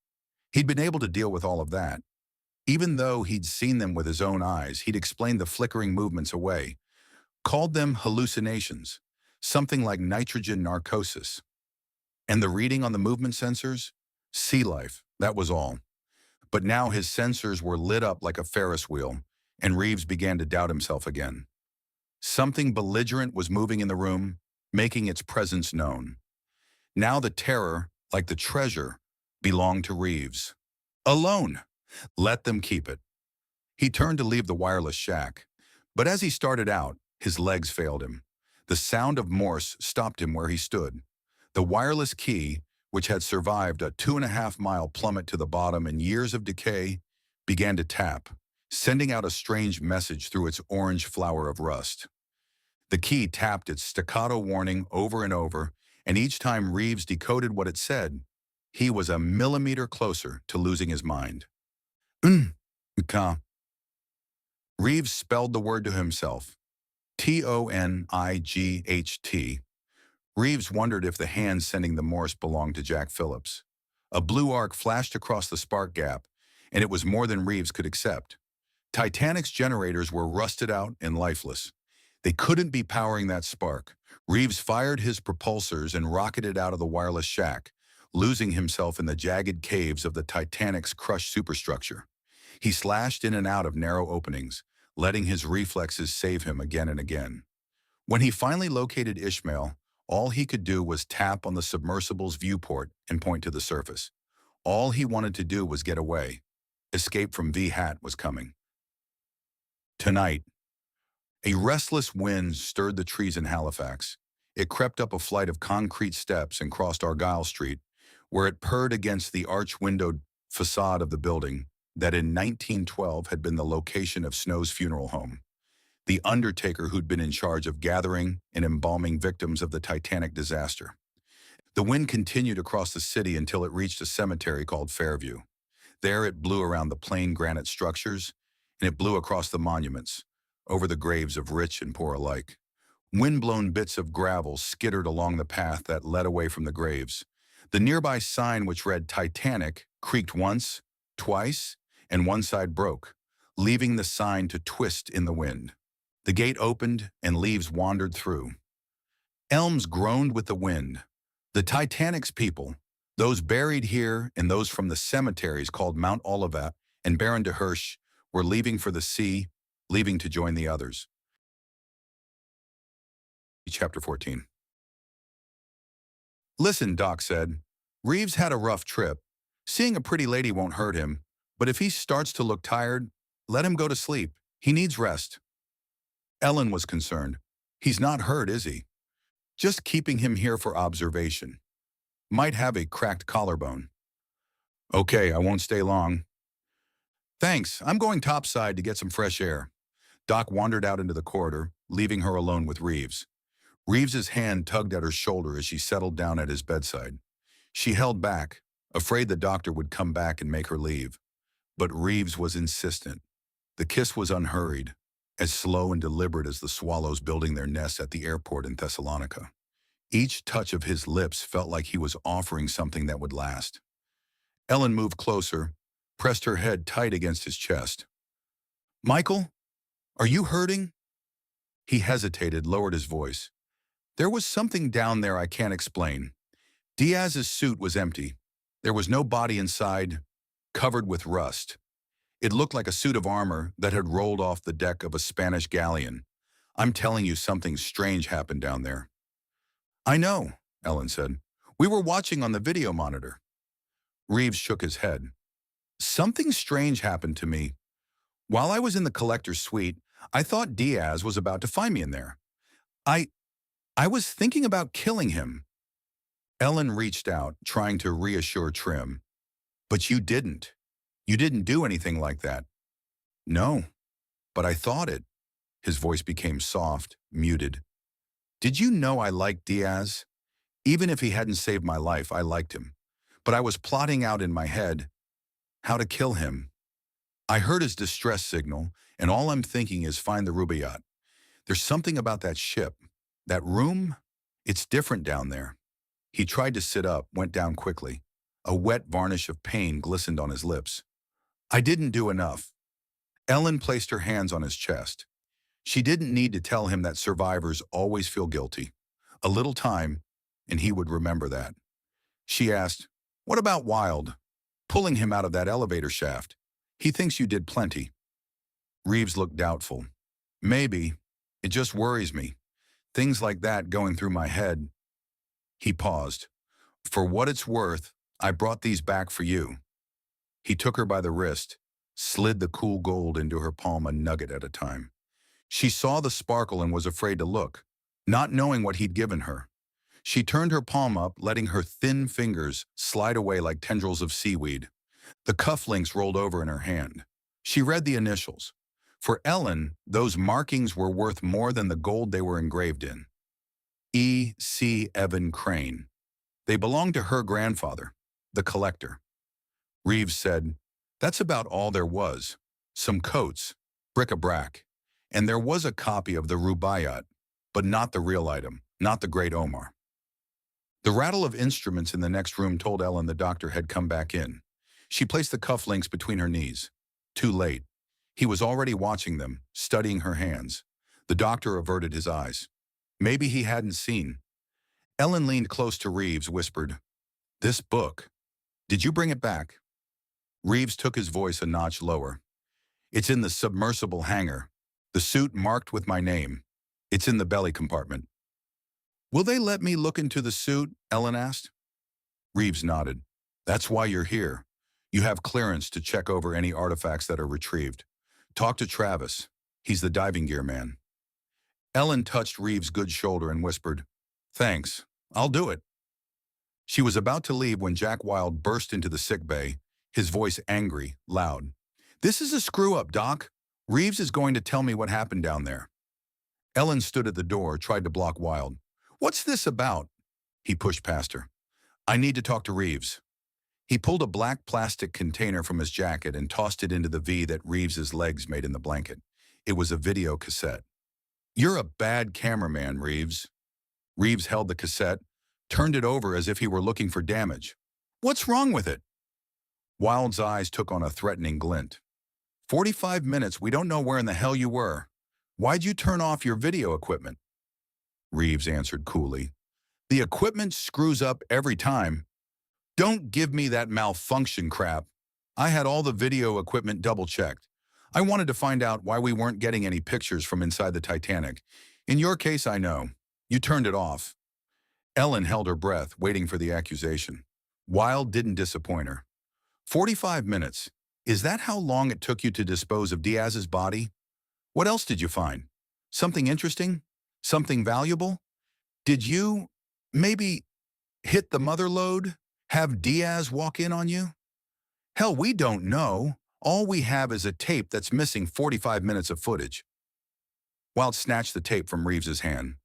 He'd been able to deal with all of that. Even though he'd seen them with his own eyes, he'd explained the flickering movements away, called them hallucinations, something like nitrogen narcosis. And the reading on the movement sensors? Sea life, that was all. But now his sensors were lit up like a Ferris wheel, and Reeves began to doubt himself again. Something belligerent was moving in the room, making its presence known. Now the terror, like the treasure, belonged to Reeves. Alone. Let them keep it. He turned to leave the wireless shack, but as he started out, his legs failed him. The sound of Morse stopped him where he stood. The wireless key, which had survived a 2.5-mile plummet to the bottom and years of decay, began to tap, sending out a strange message through its orange flower of rust. The key tapped its staccato warning over and over, and each time Reeves decoded what it said, he was a millimeter closer to losing his mind. Ka. Reeves spelled the word to himself. Tonight. Reeves wondered if the hand sending the Morse belonged to Jack Phillips. A blue arc flashed across the spark gap, and it was more than Reeves could accept. Titanic's generators were rusted out and lifeless. They couldn't be powering that spark. Reeves fired his propulsors and rocketed out of the wireless shack, losing himself in the jagged caves of the Titanic's crushed superstructure. He slashed in and out of narrow openings, letting his reflexes save him again and again. When he finally located Ishmael, all he could do was tap on the submersible's viewport and point to the surface. All he wanted to do was get away. Escape from V-Hat was coming. Tonight, a restless wind stirred the trees in Halifax. It crept up a flight of concrete steps and crossed Argyle Street, where it purred against the arch-windowed facade of the building that in 1912 had been the location of Snow's funeral home. The undertaker who'd been in charge of gathering and embalming victims of the Titanic disaster. The wind continued across the city until it reached a cemetery called Fairview. There it blew around the plain granite structures, and it blew across the monuments, over the graves of rich and poor alike. Wind-blown bits of gravel skittered along the path that led away from the graves. The nearby sign, which read Titanic, creaked once, twice, and one side broke, leaving the sign to twist in the wind. The gate opened and leaves wandered through. Elms groaned with the wind. The Titanic's people, those buried here and those from the cemeteries called Mount Olivet and Baron de Hirsch, were leaving for the sea, leaving to join the others. Chapter 14. Listen, Doc said. Reeves had a rough trip. Seeing a pretty lady won't hurt him, but if he starts to look tired, let him go to sleep. He needs rest. Ellen was concerned. He's not hurt, is he? Just keeping him here for observation. Might have a cracked collarbone. Okay, I won't stay long. Thanks, I'm going topside to get some fresh air. Doc wandered out into the corridor, leaving her alone with Reeves. Reeves's hand tugged at her shoulder as she settled down at his bedside. She held back, afraid the doctor would come back and make her leave. But Reeves was insistent. The kiss was unhurried, as slow and deliberate as the swallows building their nests at the airport in Thessalonica. Each touch of his lips felt like he was offering something that would last. Ellen moved closer, pressed her head tight against his chest. Michael, are you hurting? He hesitated, lowered his voice. There was something down there I can't explain. Diaz's suit was empty. There was no body inside, covered with rust. It looked like a suit of armor that had rolled off the deck of a Spanish galleon. I'm telling you, something strange happened down there. I know, Ellen said. We were watching on the video monitor. Reeves shook his head. Something strange happened to me. While I was in the collector's suite, I thought Diaz was about to find me in there. I was thinking about killing him. Ellen reached out, trying to reassure Trim. But you didn't. You didn't do anything like that. No, but I thought it. His voice became soft, muted. Did you know I liked Diaz? Even if he hadn't saved my life, I liked him. But I was plotting out in my head how to kill him. I heard his distress signal, and all I'm thinking is find the Rubaiyat. There's something about that ship, that room. It's different down there. He tried to sit up, went down quickly. A wet varnish of pain glistened on his lips. I didn't do enough. Ellen placed her hands on his chest. She didn't need to tell him that survivors always feel guilty. A little time, and he would remember that. She asked, "What about Wild? Pulling him out of that elevator shaft. He thinks you did plenty." Reeves looked doubtful. "Maybe. It just worries me. Things like that going through my head." He paused. "For what it's worth, I brought these back for you." He took her by the wrist, slid the cool gold into her palm a nugget at a time. She saw the sparkle and was afraid to look, not knowing what he'd given her. She turned her palm up, letting her thin fingers slide away like tendrils of seaweed. The cufflinks rolled over in her hand. She read the initials. For Ellen, those markings were worth more than the gold they were engraved in. E. C. Evan Crane. They belonged to her grandfather, the collector. Reeves said, "That's about all there was. Some coats, bric-a-brac. And there was a copy of the Rubaiyat, but not the real item, not the Great Omar." The rattle of instruments in the next room told Ellen the doctor had come back in. She placed the cufflinks between her knees. Too late. He was already watching them, studying her hands. The doctor averted his eyes. Maybe he hadn't seen. Ellen leaned close to Reeves, whispered, "This book. Did you bring it back?" Reeves took his voice a notch lower. "It's in the submersible hangar. The suit marked with my name. It's in the belly compartment." "Will they let me look into the suit?" Ellen asked. Reeves nodded. "That's why you're here. You have clearance to check over any artifacts that are retrieved. Talk to Travis. He's the diving gear man." Ellen touched Reeves' good shoulder and whispered, "Thanks. I'll do it." She was about to leave when Jack Wilde burst into the sick bay, his voice angry, loud. "This is a screw-up, Doc. Reeves is going to tell me what happened down there." Ellen stood at the door, tried to block Wilde. "What's this about?" He pushed past her. "I need to talk to Reeves." He pulled a black plastic container from his jacket and tossed it into the V that Reeves's legs made in the blanket. It was a video cassette. "You're a bad cameraman, Reeves." Reeves held the cassette, turned it over as if he were looking for damage. "What's wrong with it?" Wilde's eyes took on a threatening glint. 45 minutes, we don't know where in the hell you were. Why'd you turn off your video equipment?" Reeves answered coolly. "The equipment screws up every time." "Don't give me that malfunction crap. I had all the video equipment double-checked. I wanted to find out why we weren't getting any pictures from inside the Titanic. In your case, I know. You turned it off." Ellen held her breath, waiting for the accusation. Wilde didn't disappoint her. 45 minutes. Is that how long it took you to dispose of Diaz's body? What else did you find? Something interesting? Something valuable? Did you, maybe, hit the mother lode? Have Diaz walk in on you? Hell, we don't know. All we have is a tape that's missing 45 minutes of footage. Wilde snatched the tape from Reeves's hand.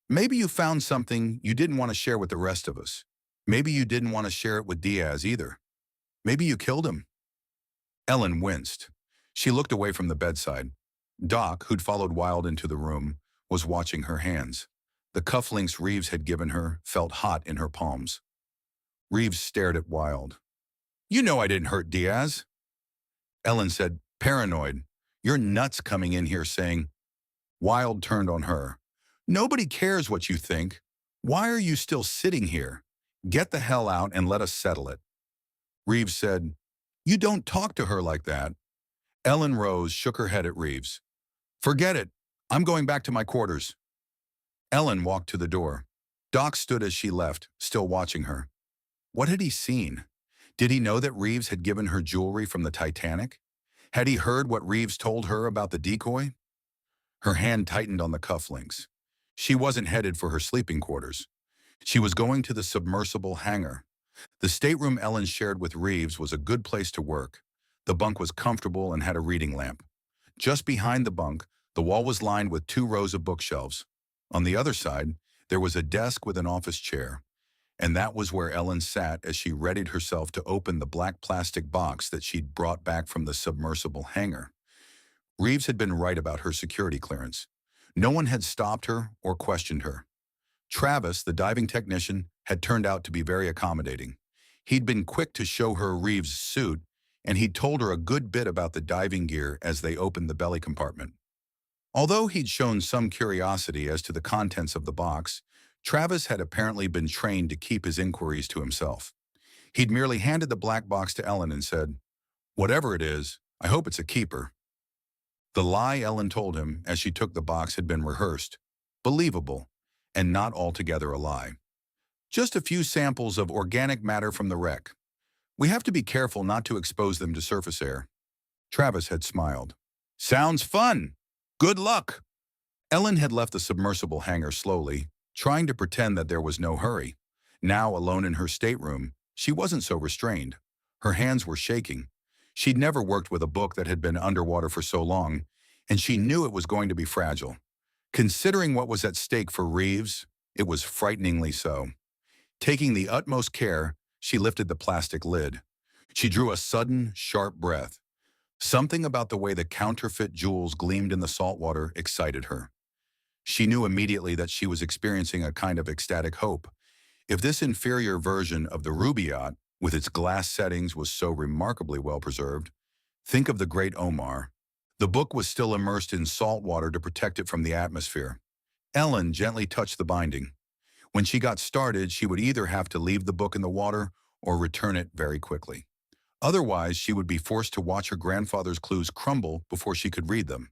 "Maybe you found something you didn't want to share with the rest of us. Maybe you didn't want to share it with Diaz either. Maybe you killed him." Ellen winced. She looked away from the bedside. Doc, who'd followed Wilde into the room, was watching her hands. The cufflinks Reeves had given her felt hot in her palms. Reeves stared at Wilde. "You know I didn't hurt Diaz." Ellen said, "Paranoid. You're nuts coming in here saying—" Wilde turned on her. "Nobody cares what you think. Why are you still sitting here? Get the hell out and let us settle it." Reeves said, "You don't talk to her like that." Ellen rose, shook her head at Reeves. "Forget it. I'm going back to my quarters." Ellen walked to the door. Doc stood as she left, still watching her. What had he seen? Did he know that Reeves had given her jewelry from the Titanic? Had he heard what Reeves told her about the decoy? Her hand tightened on the cufflinks. She wasn't headed for her sleeping quarters. She was going to the submersible hangar. The stateroom Ellen shared with Reeves was a good place to work. The bunk was comfortable and had a reading lamp. Just behind the bunk, The wall was lined with 2 rows of bookshelves. On the other side, there was a desk with an office chair, and that was where Ellen sat as she readied herself to open the black plastic box that she'd brought back from the submersible hangar. Reeves had been right about her security clearance. No one had stopped her or questioned her. Travis, the diving technician, had turned out to be very accommodating. He'd been quick to show her Reeves' suit, and he'd told her a good bit about the diving gear as they opened the belly compartment. Although he'd shown some curiosity as to the contents of the box, Travis had apparently been trained to keep his inquiries to himself. He'd merely handed the black box to Ellen and said, "Whatever it is, I hope it's a keeper." The lie Ellen told him as she took the box had been rehearsed, believable, and not altogether a lie. Just a few samples of organic matter from the wreck. We have to be careful not to expose them to surface air. Travis had smiled. Sounds fun. Good luck. Ellen had left the submersible hangar slowly, trying to pretend that there was no hurry. Now, alone in her stateroom, she wasn't so restrained. Her hands were shaking. She'd never worked with a book that had been underwater for so long, and she knew it was going to be fragile. Considering what was at stake for Reeves, it was frighteningly so. Taking the utmost care, she lifted the plastic lid. She drew a sudden, sharp breath. Something about the way the counterfeit jewels gleamed in the salt water excited her. She knew immediately that she was experiencing a kind of ecstatic hope. If this inferior version of the Rubaiyat, with its glass settings, was so remarkably well preserved, think of the Great Omar. The book was still immersed in salt water to protect it from the atmosphere. Ellen gently touched the binding. When she got started, she would either have to leave the book in the water or return it very quickly. Otherwise, she would be forced to watch her grandfather's clues crumble before she could read them.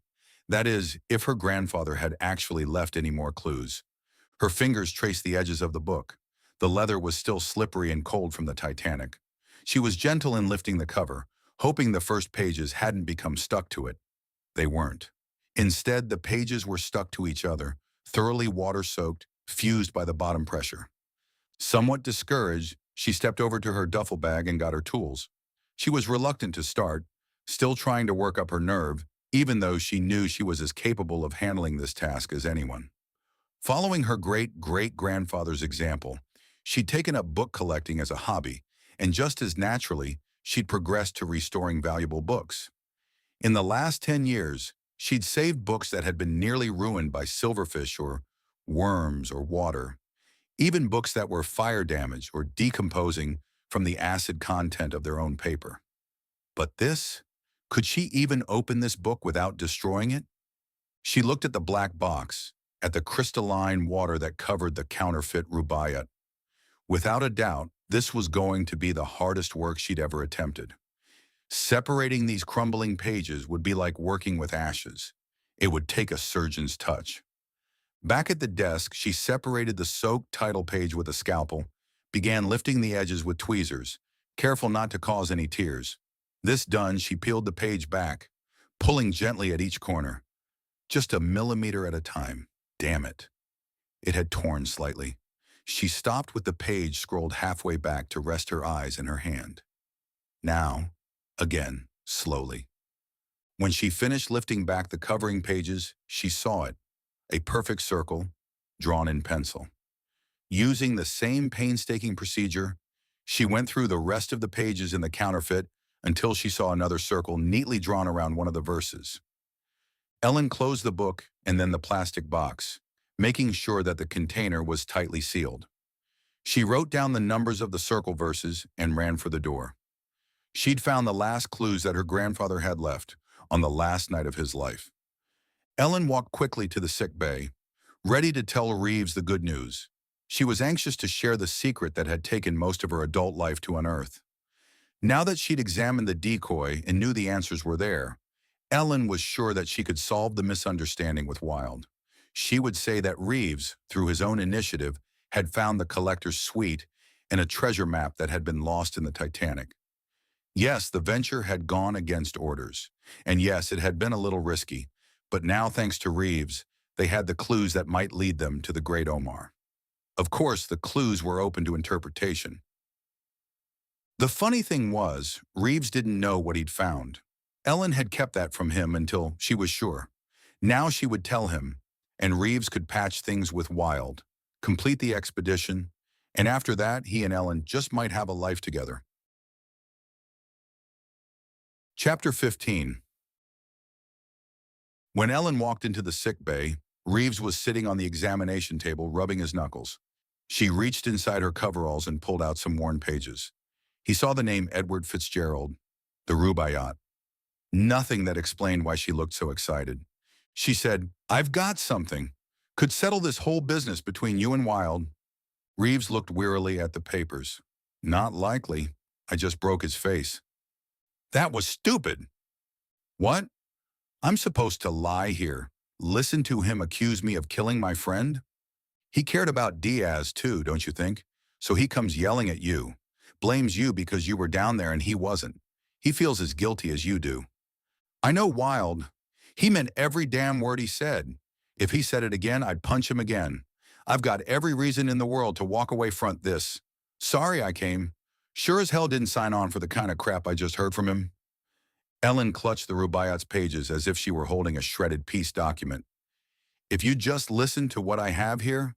That is, if her grandfather had actually left any more clues. Her fingers traced the edges of the book. The leather was still slippery and cold from the Titanic. She was gentle in lifting the cover, hoping the first pages hadn't become stuck to it. They weren't. Instead, the pages were stuck to each other, thoroughly water-soaked, fused by the bottom pressure. Somewhat discouraged, she stepped over to her duffel bag and got her tools. She was reluctant to start, still trying to work up her nerve, even though she knew she was as capable of handling this task as anyone. Following her great-great-grandfather's example, she'd taken up book collecting as a hobby, and just as naturally, she'd progressed to restoring valuable books. In the last 10 years, she'd saved books that had been nearly ruined by silverfish or worms or water, even books that were fire damaged or decomposing from the acid content of their own paper. But this? Could she even open this book without destroying it? She looked at the black box, at the crystalline water that covered the counterfeit Rubaiyat. Without a doubt, this was going to be the hardest work she'd ever attempted. Separating these crumbling pages would be like working with ashes. It would take a surgeon's touch. Back at the desk, she separated the soaked title page with a scalpel, began lifting the edges with tweezers, careful not to cause any tears. This done, she peeled the page back, pulling gently at each corner. Just a millimeter at a time. Damn it. It had torn slightly. She stopped with the page scrolled halfway back to rest her eyes in her hand. Now, again, slowly. When she finished lifting back the covering pages, she saw it, a perfect circle, drawn in pencil. Using the same painstaking procedure, she went through the rest of the pages in the counterfeit until she saw another circle neatly drawn around one of the verses. Ellen closed the book and then the plastic box, making sure that the container was tightly sealed. She wrote down the numbers of the circle verses and ran for the door. She'd found the last clues that her grandfather had left on the last night of his life. Ellen walked quickly to the sick bay, ready to tell Reeves the good news. She was anxious to share the secret that had taken most of her adult life to unearth. Now that she'd examined the decoy and knew the answers were there, Ellen was sure that she could solve the misunderstanding with Wilde. She would say that Reeves, through his own initiative, had found the collector's suite and a treasure map that had been lost in the Titanic. Yes, the venture had gone against orders, and yes, it had been a little risky, but now, thanks to Reeves, they had the clues that might lead them to the Great Omar. Of course, the clues were open to interpretation. The funny thing was, Reeves didn't know what he'd found. Ellen had kept that from him until she was sure. Now she would tell him, and Reeves could patch things with Wild, complete the expedition, and after that, he and Ellen just might have a life together. Chapter 15. When Ellen walked into the sick bay, Reeves was sitting on the examination table rubbing his knuckles. She reached inside her coveralls and pulled out some worn pages. He saw the name Edward Fitzgerald, the Rubaiyat. Nothing that explained why she looked so excited. She said, "I've got something. Could settle this whole business between you and Wild." Reeves looked wearily at the papers. "Not likely. I just broke his face." "That was stupid." "What? I'm supposed to lie here, listen to him accuse me of killing my friend? He cared about Diaz too, don't you think? So he comes yelling at you, blames you because you were down there and he wasn't. He feels as guilty as you do." "I know Wild. He meant every damn word he said. If he said it again, I'd punch him again. I've got every reason in the world to walk away from this. Sorry I came. Sure as hell didn't sign on for the kind of crap I just heard from him." Ellen clutched the Rubaiyat's pages as if she were holding a shredded peace document. "If you just listen to what I have here."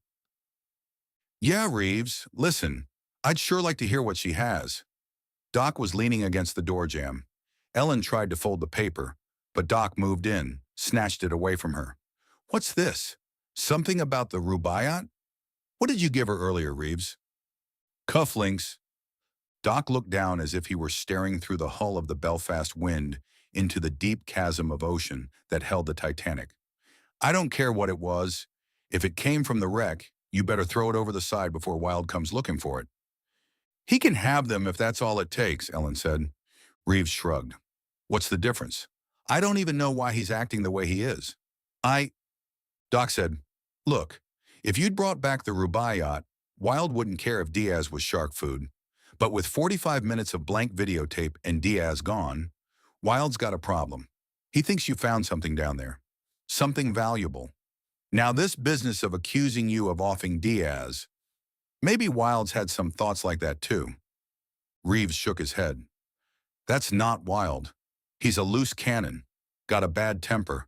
"Yeah, Reeves, listen. I'd sure like to hear what she has." Doc was leaning against the door jamb. Ellen tried to fold the paper, but Doc moved in, snatched it away from her. "What's this? Something about the Rubaiyat? What did you give her earlier, Reeves?" "Cufflinks." Doc looked down as if he were staring through the hull of the Belfast Wind into the deep chasm of ocean that held the Titanic. "I don't care what it was. If it came from the wreck, you better throw it over the side before Wild comes looking for it." "He can have them if that's all it takes," Ellen said. Reeves shrugged. "What's the difference? I don't even know why he's acting the way he is." Doc said, "Look, if you'd brought back the Rubaiyat, Wild wouldn't care if Diaz was shark food. But with 45 minutes of blank videotape and Diaz gone, Wild's got a problem. He thinks you found something down there. Something valuable. Now this business of accusing you of offing Diaz, maybe Wild's had some thoughts like that too." Reeves shook his head. "That's not Wild. He's a loose cannon, got a bad temper,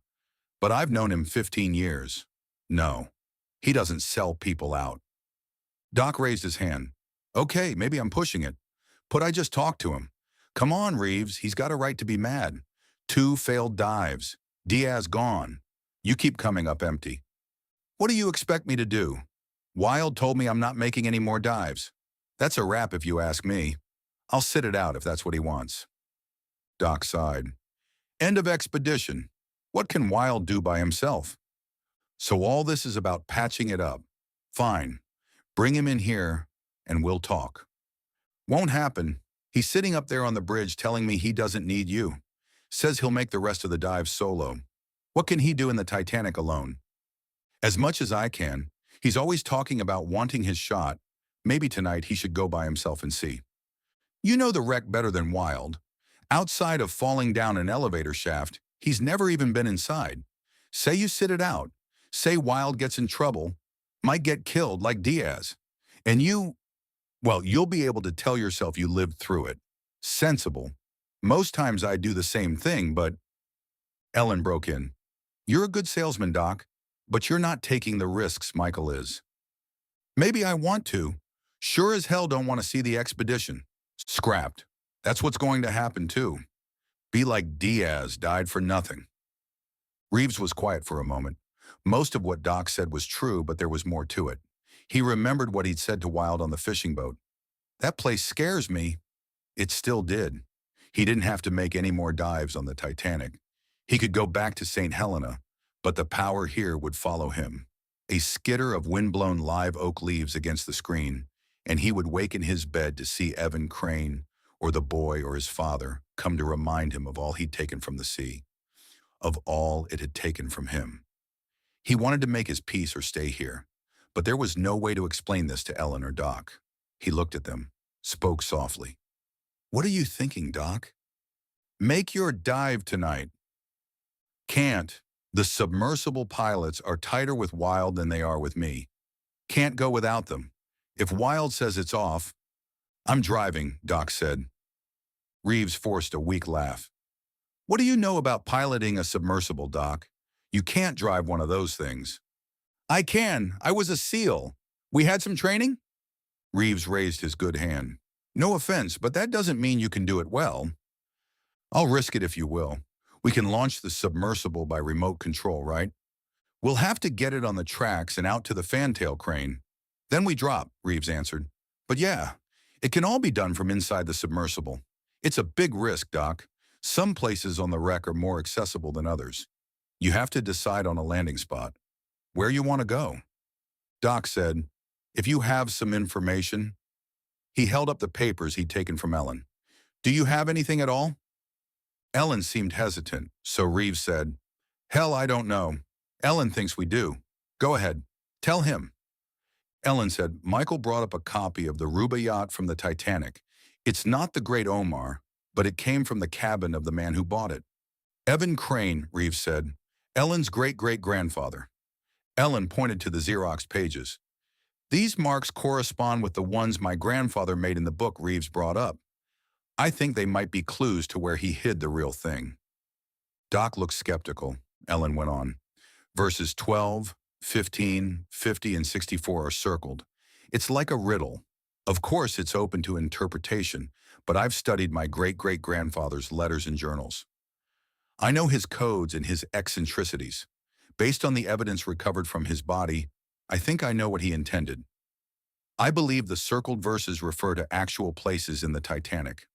but I've known him 15 years. No, he doesn't sell people out." Doc raised his hand. "Okay, maybe I'm pushing it. But I just talked to him. Come on, Reeves, he's got a right to be mad. 2 failed dives. Diaz gone. You keep coming up empty. What do you expect me to do? Wild told me I'm not making any more dives. That's a wrap if you ask me. I'll sit it out if that's what he wants." Doc sighed. "End of expedition. What can Wild do by himself? So all this is about patching it up. Fine. Bring him in here and we'll talk." "Won't happen. He's sitting up there on the bridge telling me he doesn't need you. Says he'll make the rest of the dives solo. What can he do in the Titanic alone?" "As much as I can. He's always talking about wanting his shot. Maybe tonight he should go by himself and see. You know the wreck better than Wild. Outside of falling down an elevator shaft, he's never even been inside. Say you sit it out. Say Wild gets in trouble, might get killed like Diaz. And you'll be able to tell yourself you lived through it. Sensible. Most times I do the same thing, but..." Ellen broke in. "You're a good salesman, Doc, but you're not taking the risks Michael is." "Maybe I want to. Sure as hell don't want to see the expedition scrapped. That's what's going to happen too. Be like Diaz died for nothing." Reeves was quiet for a moment. Most of what Doc said was true, but there was more to it. He remembered what he'd said to Wild on the fishing boat. "That place scares me." It still did. He didn't have to make any more dives on the Titanic. He could go back to St. Helena, but the power here would follow him. A skitter of windblown live oak leaves against the screen, and he would wake in his bed to see Evan Crane, or the boy or his father, come to remind him of all he'd taken from the sea, of all it had taken from him. He wanted to make his peace or stay here, but there was no way to explain this to Ellen or Doc. He looked at them, spoke softly. "What are you thinking, Doc?" "Make your dive tonight." "Can't. The submersible pilots are tighter with Wild than they are with me. Can't go without them. If Wild says it's off..." "I'm driving," Doc said. Reeves forced a weak laugh. "What do you know about piloting a submersible, Doc? You can't drive one of those things. I can. I was a SEAL. We had some training? Reeves raised his good hand. No offense, but that doesn't mean you can do it well. I'll risk it if you will. We can launch the submersible by remote control, right? We'll have to get it on the tracks and out to the fantail crane. Then we drop, Reeves answered. But yeah, it can all be done from inside the submersible. It's a big risk, Doc. Some places on the wreck are more accessible than others. You have to decide on a landing spot. Where you want to go. Doc said, if you have some information. He held up the papers he'd taken from Ellen. Do you have anything at all? Ellen seemed hesitant, so Reeves said, hell, I don't know. Ellen thinks we do. Go ahead. Tell him. Ellen said, Michael brought up a copy of the Rubaiyat from the Titanic. It's not the Great Omar, but it came from the cabin of the man who bought it. Evan Crane, Reeves said, Ellen's great-great-grandfather. Ellen pointed to the Xerox pages. These marks correspond with the ones my grandfather made in the book Reeves brought up. I think they might be clues to where he hid the real thing. Doc looked skeptical, Ellen went on. Verses 12, 15, 50, and 64 are circled. It's like a riddle. Of course, it's open to interpretation, but I've studied my great-great-grandfather's letters and journals. I know his codes and his eccentricities. Based on the evidence recovered from his body, I think I know what he intended. I believe the circled verses refer to actual places in the Titanic.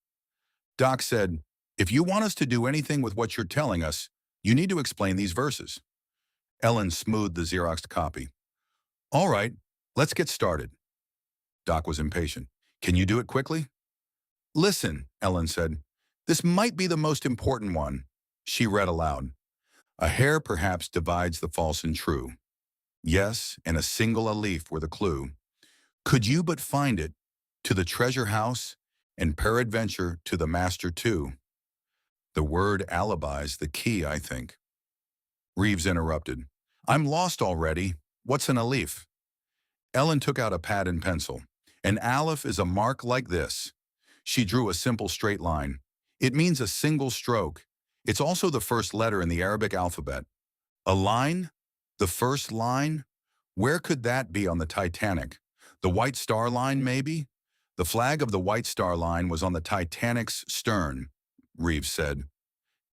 Doc said, if you want us to do anything with what you're telling us, you need to explain these verses. Ellen smoothed the Xeroxed copy. All right, let's get started. Doc was impatient. Can you do it quickly? Listen, Ellen said. This might be the most important one. She read aloud. A hair perhaps divides the false and true. Yes, and a single alif were the clue. Could you but find it, to the treasure house, and peradventure to the master too. The word alibi's the key, I think. Reeves interrupted. I'm lost already. What's an alif? Ellen took out a pad and pencil. An aleph is a mark like this. She drew a simple straight line. It means a single stroke. It's also the first letter in the Arabic alphabet. A line? The first line? Where could that be on the Titanic? The White Star Line, maybe? The flag of the White Star Line was on the Titanic's stern, Reeves said.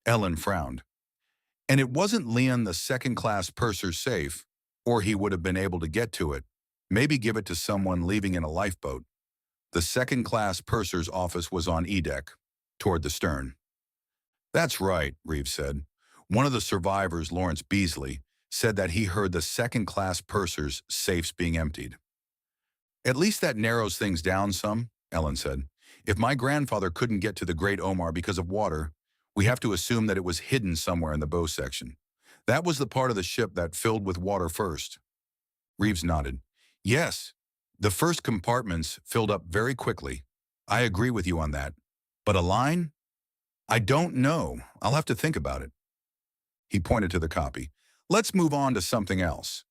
Ellen frowned. And it wasn't Leon the second-class purser's safe, or he would have been able to get to it, maybe give it to someone leaving in a lifeboat. The second-class purser's office was on E-deck, toward the stern. That's right, Reeves said. One of the survivors, Lawrence Beasley, said that he heard the second-class purser's safes being emptied. At least that narrows things down some, Ellen said. If my grandfather couldn't get to the Great Omar because of water, we have to assume that it was hidden somewhere in the bow section. That was the part of the ship that filled with water first. Reeves nodded. Yes, the first compartments filled up very quickly. I agree with you on that. But a line? I don't know. I'll have to think about it. He pointed to the copy. Let's move on to something else.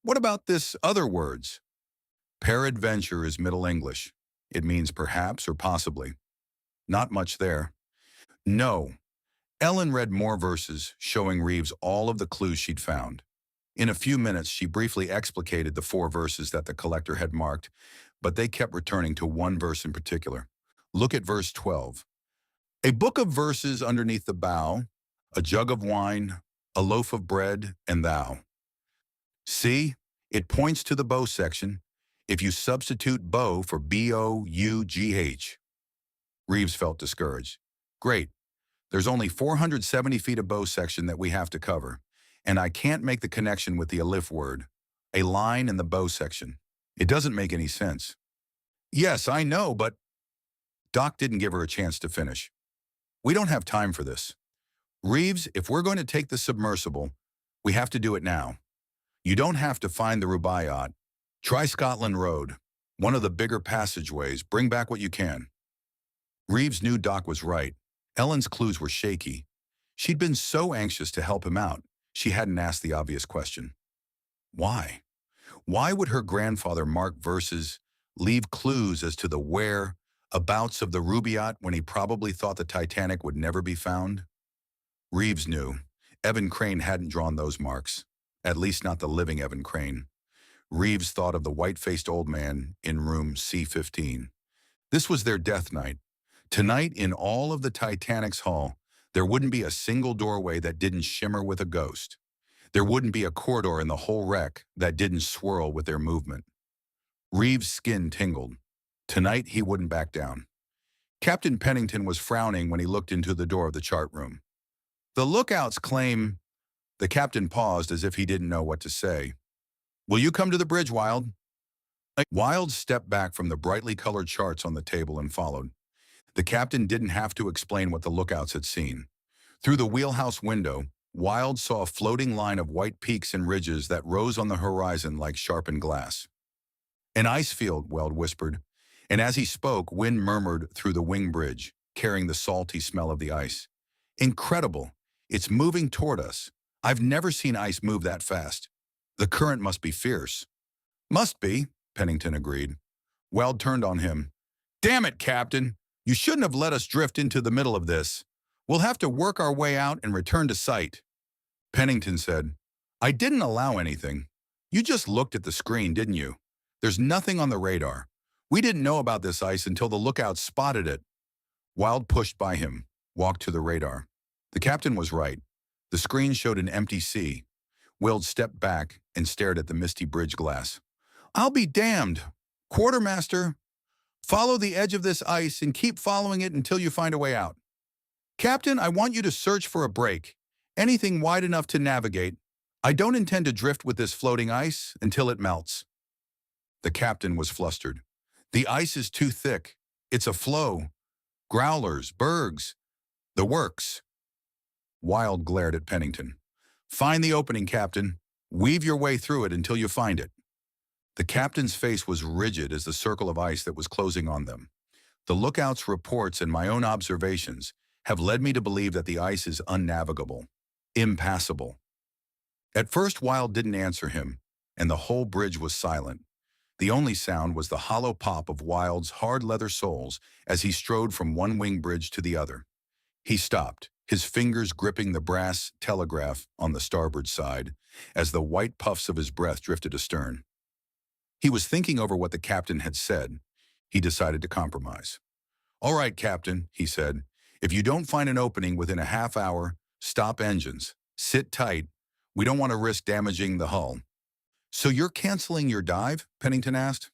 What about this other words? Peradventure is Middle English. It means perhaps or possibly. Not much there. No. Ellen read more verses, showing Reeves all of the clues she'd found. In a few minutes, she briefly explicated the 4 verses that the collector had marked, but they kept returning to one verse in particular. Look at verse 12. A book of verses underneath the bow, a jug of wine, a loaf of bread, and thou. See, it points to the bow section. If you substitute bow for B-O-U-G-H. Reeves felt discouraged. Great. There's only 470 feet of bow section that we have to cover, and I can't make the connection with the alif word, a line in the bow section. It doesn't make any sense. Yes, I know, but... Doc didn't give her a chance to finish. We don't have time for this. Reeves, if we're going to take the submersible, we have to do it now. You don't have to find the Rubaiyat. Try Scotland Road, one of the bigger passageways. Bring back what you can. Reeves knew Doc was right. Ellen's clues were shaky. She'd been so anxious to help him out, she hadn't asked the obvious question. Why? Why would her grandfather mark verses, leave clues as to the whereabouts of the Rubaiyat when he probably thought the Titanic would never be found? Reeves knew. Evan Crane hadn't drawn those marks, at least not the living Evan Crane. Reeves thought of the white-faced old man in room C-15. This was their death night. Tonight, in all of the Titanic's hull, there wouldn't be a single doorway that didn't shimmer with a ghost. There wouldn't be a corridor in the whole wreck that didn't swirl with their movement. Reeves' skin tingled. Tonight, he wouldn't back down. Captain Pennington was frowning when he looked into the door of the chart room. The lookouts claim... The captain paused as if he didn't know what to say. Will you come to the bridge, Wild? Wild stepped back from the brightly colored charts on the table and followed. The captain didn't have to explain what the lookouts had seen. Through the wheelhouse window, Wild saw a floating line of white peaks and ridges that rose on the horizon like sharpened glass. An ice field, Weld whispered, and as he spoke, wind murmured through the wing bridge, carrying the salty smell of the ice. Incredible. It's moving toward us. I've never seen ice move that fast. The current must be fierce. Must be, Pennington agreed. Weld turned on him. Damn it, Captain. You shouldn't have let us drift into the middle of this. We'll have to work our way out and return to sight. Pennington said, I didn't allow anything. You just looked at the screen, didn't you? There's nothing on the radar. We didn't know about this ice until the lookouts spotted it. Wild pushed by him, walked to the radar. The captain was right. The screen showed an empty sea. Weld stepped back and stared at the misty bridge glass. I'll be damned. Quartermaster, follow the edge of this ice and keep following it until you find a way out. Captain, I want you to search for a break, anything wide enough to navigate. I don't intend to drift with this floating ice until it melts. The captain was flustered. The ice is too thick. It's a floe. Growlers, bergs, the works. Wild glared at Pennington. Find the opening, Captain. Weave your way through it until you find it. The captain's face was rigid as the circle of ice that was closing on them. The lookout's reports and my own observations have led me to believe that the ice is unnavigable, impassable. At first, Wild didn't answer him, and the whole bridge was silent. The only sound was the hollow pop of Wild's hard leather soles as he strode from one wing bridge to the other. He stopped, his fingers gripping the brass telegraph on the starboard side, as the white puffs of his breath drifted astern. He was thinking over what the captain had said. He decided to compromise. All right, Captain, he said. If you don't find an opening within a half hour, stop engines. Sit tight. We don't want to risk damaging the hull. So you're canceling your dive? Pennington asked.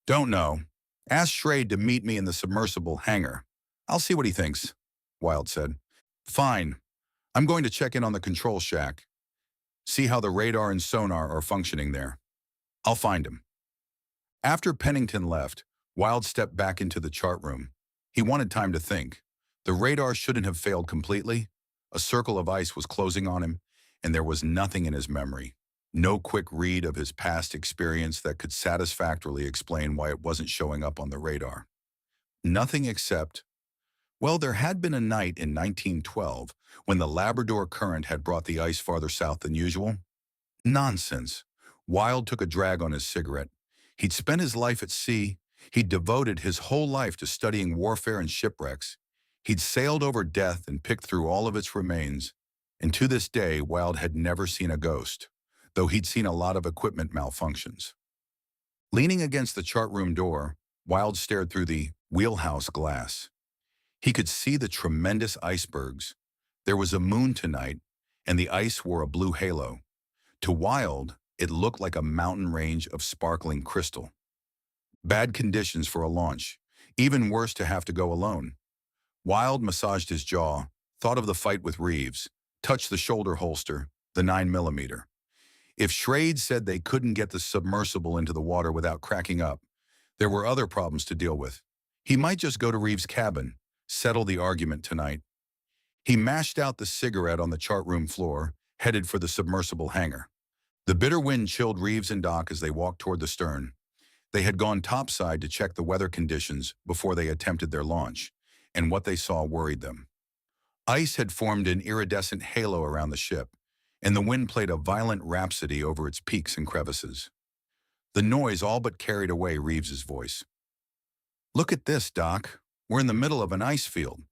Don't know. Ask Schrade to meet me in the submersible hangar. I'll see what he thinks, Wild said. Fine. I'm going to check in on the control shack. See how the radar and sonar are functioning there. I'll find him. After Pennington left, Wild stepped back into the chart room. He wanted time to think. The radar shouldn't have failed completely. A circle of ice was closing on him, and there was nothing in his memory. No quick read of his past experience that could satisfactorily explain why it wasn't showing up on the radar. Nothing except, well, there had been a night in 1912 when the Labrador current had brought the ice farther south than usual. Nonsense. Wild took a drag on his cigarette. He'd spent his life at sea. He'd devoted his whole life to studying warfare and shipwrecks. He'd sailed over death and picked through all of its remains. And to this day, Wild had never seen a ghost, though he'd seen a lot of equipment malfunctions. Leaning against the chart room door, Wild stared through the wheelhouse glass. He could see the tremendous icebergs. There was a moon tonight, and the ice wore a blue halo. To Wild, it looked like a mountain range of sparkling crystal. Bad conditions for a launch. Even worse to have to go alone. Wild massaged his jaw, thought of the fight with Reeves, touched the shoulder holster, the 9mm. If Schrade said they couldn't get the submersible into the water without cracking up, there were other problems to deal with. He might just go to Reeves' cabin, settle the argument tonight. He mashed out the cigarette on the chart room floor, headed for the submersible hangar. The bitter wind chilled Reeves and Doc as they walked toward the stern. They had gone topside to check the weather conditions before they attempted their launch, and what they saw worried them. Ice had formed an iridescent halo around the ship, and the wind played a violent rhapsody over its peaks and crevices. The noise all but carried away Reeves's voice. Look at this, Doc. We're in the middle of an ice field.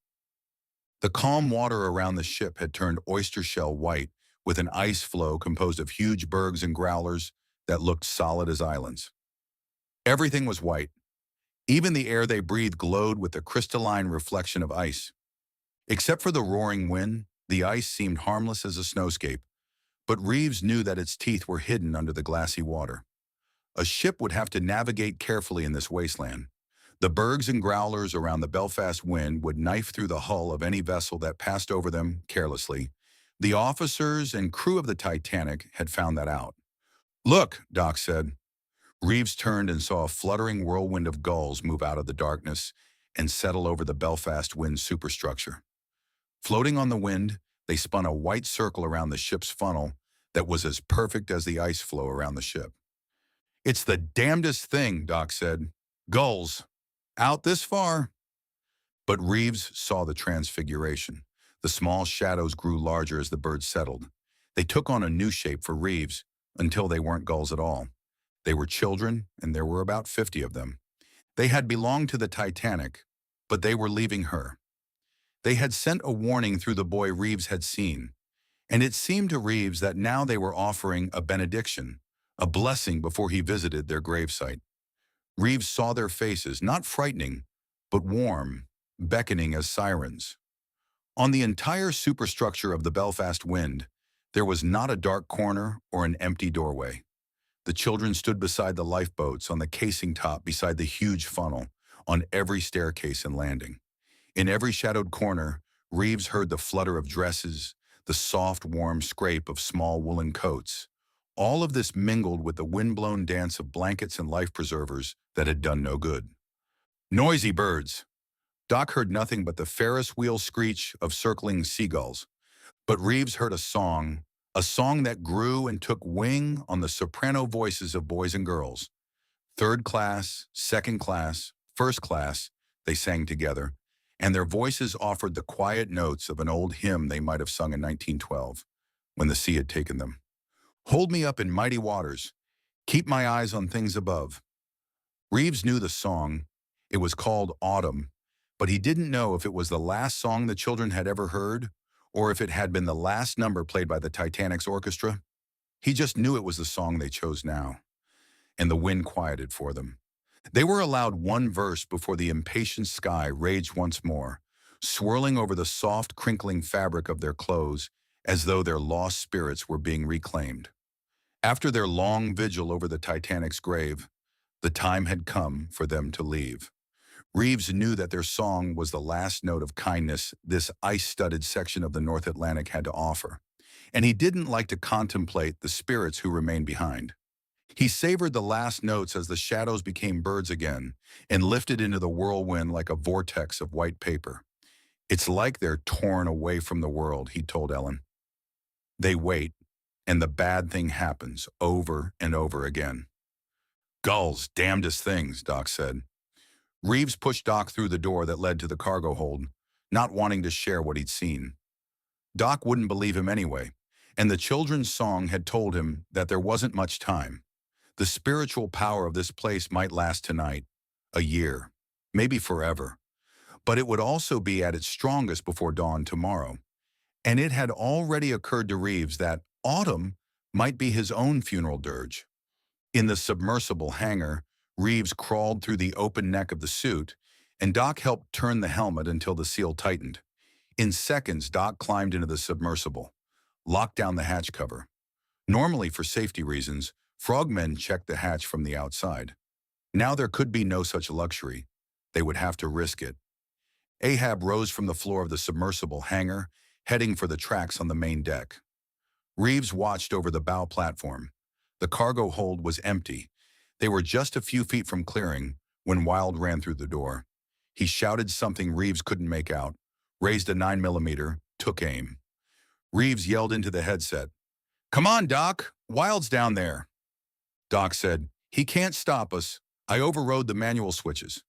The calm water around the ship had turned oyster shell white, with an ice floe composed of huge bergs and growlers that looked solid as islands. Everything was white. Even the air they breathed glowed with the crystalline reflection of ice. Except for the roaring wind, the ice seemed harmless as a snowscape, but Reeves knew that its teeth were hidden under the glassy water. A ship would have to navigate carefully in this wasteland. The bergs and growlers around the Belfast wind would knife through the hull of any vessel that passed over them carelessly. The officers and crew of the Titanic had found that out. "Look," Doc said. Reeves turned and saw a fluttering whirlwind of gulls move out of the darkness and settle over the Belfast wind superstructure. Floating on the wind, they spun a white circle around the ship's funnel that was as perfect as the ice floe around the ship. "It's the damnedest thing," Doc said. "Gulls. Out this far." But Reeves saw the transfiguration. The small shadows grew larger as the birds settled. They took on a new shape for Reeves until they weren't gulls at all. They were children, and there were about 50 of them. They had belonged to the Titanic, but they were leaving her. They had sent a warning through the boy Reeves had seen, and it seemed to Reeves that now they were offering a benediction, a blessing before he visited their gravesite. Reeves saw their faces, not frightening, but warm, beckoning as sirens. On the entire superstructure of the Belfast Wind, there was not a dark corner or an empty doorway. The children stood beside the lifeboats, on the casing top beside the huge funnel, on every staircase and landing. In every shadowed corner, Reeves heard the flutter of dresses, the soft, warm scrape of small woolen coats. All of this mingled with the wind-blown dance of blankets and life preservers that had done no good. Noisy birds. Doc heard nothing but the Ferris wheel screech of circling seagulls. But Reeves heard a song that grew and took wing on the soprano voices of boys and girls. Third class, second class, first class, they sang together, and their voices offered the quiet notes of an old hymn they might have sung in 1912, when the sea had taken them. Hold me up in mighty waters. Keep my eyes on things above. Reeves knew the song. It was called Autumn, but he didn't know if it was the last song the children had ever heard, or if it had been the last number played by the Titanic's orchestra. He just knew it was the song they chose now, and the wind quieted for them. They were allowed one verse before the impatient sky raged once more, swirling over the soft, crinkling fabric of their clothes as though their lost spirits were being reclaimed. After their long vigil over the Titanic's grave, the time had come for them to leave. Reeves knew that their song was the last note of kindness this ice-studded section of the North Atlantic had to offer, and he didn't like to contemplate the spirits who remained behind. He savored the last notes as the shadows became birds again and lifted into the whirlwind like a vortex of white paper. "It's like they're torn away from the world," he told Ellen. They wait, and the bad thing happens over and over again. "Gulls, damnedest things," Doc said. Reeves pushed Doc through the door that led to the cargo hold, not wanting to share what he'd seen. Doc wouldn't believe him anyway, and the children's song had told him that there wasn't much time. The spiritual power of this place might last tonight, a year, maybe forever, but it would also be at its strongest before dawn tomorrow. And it had already occurred to Reeves that autumn might be his own funeral dirge. In the submersible hangar, Reeves crawled through the open neck of the suit, and Doc helped turn the helmet until the seal tightened. In seconds, Doc climbed into the submersible, locked down the hatch cover. Normally, for safety reasons, frogmen checked the hatch from the outside. Now there could be no such luxury. They would have to risk it. Ahab rose from the floor of the submersible hangar, heading for the tracks on the main deck. Reeves watched over the bow platform. The cargo hold was empty. They were just a few feet from clearing when Wilde ran through the door. He shouted something Reeves couldn't make out, raised a 9mm, took aim. Reeves yelled into the headset, "Come on, Doc, Wilde's down there." Doc said, "He can't stop us. I overrode the manual switches."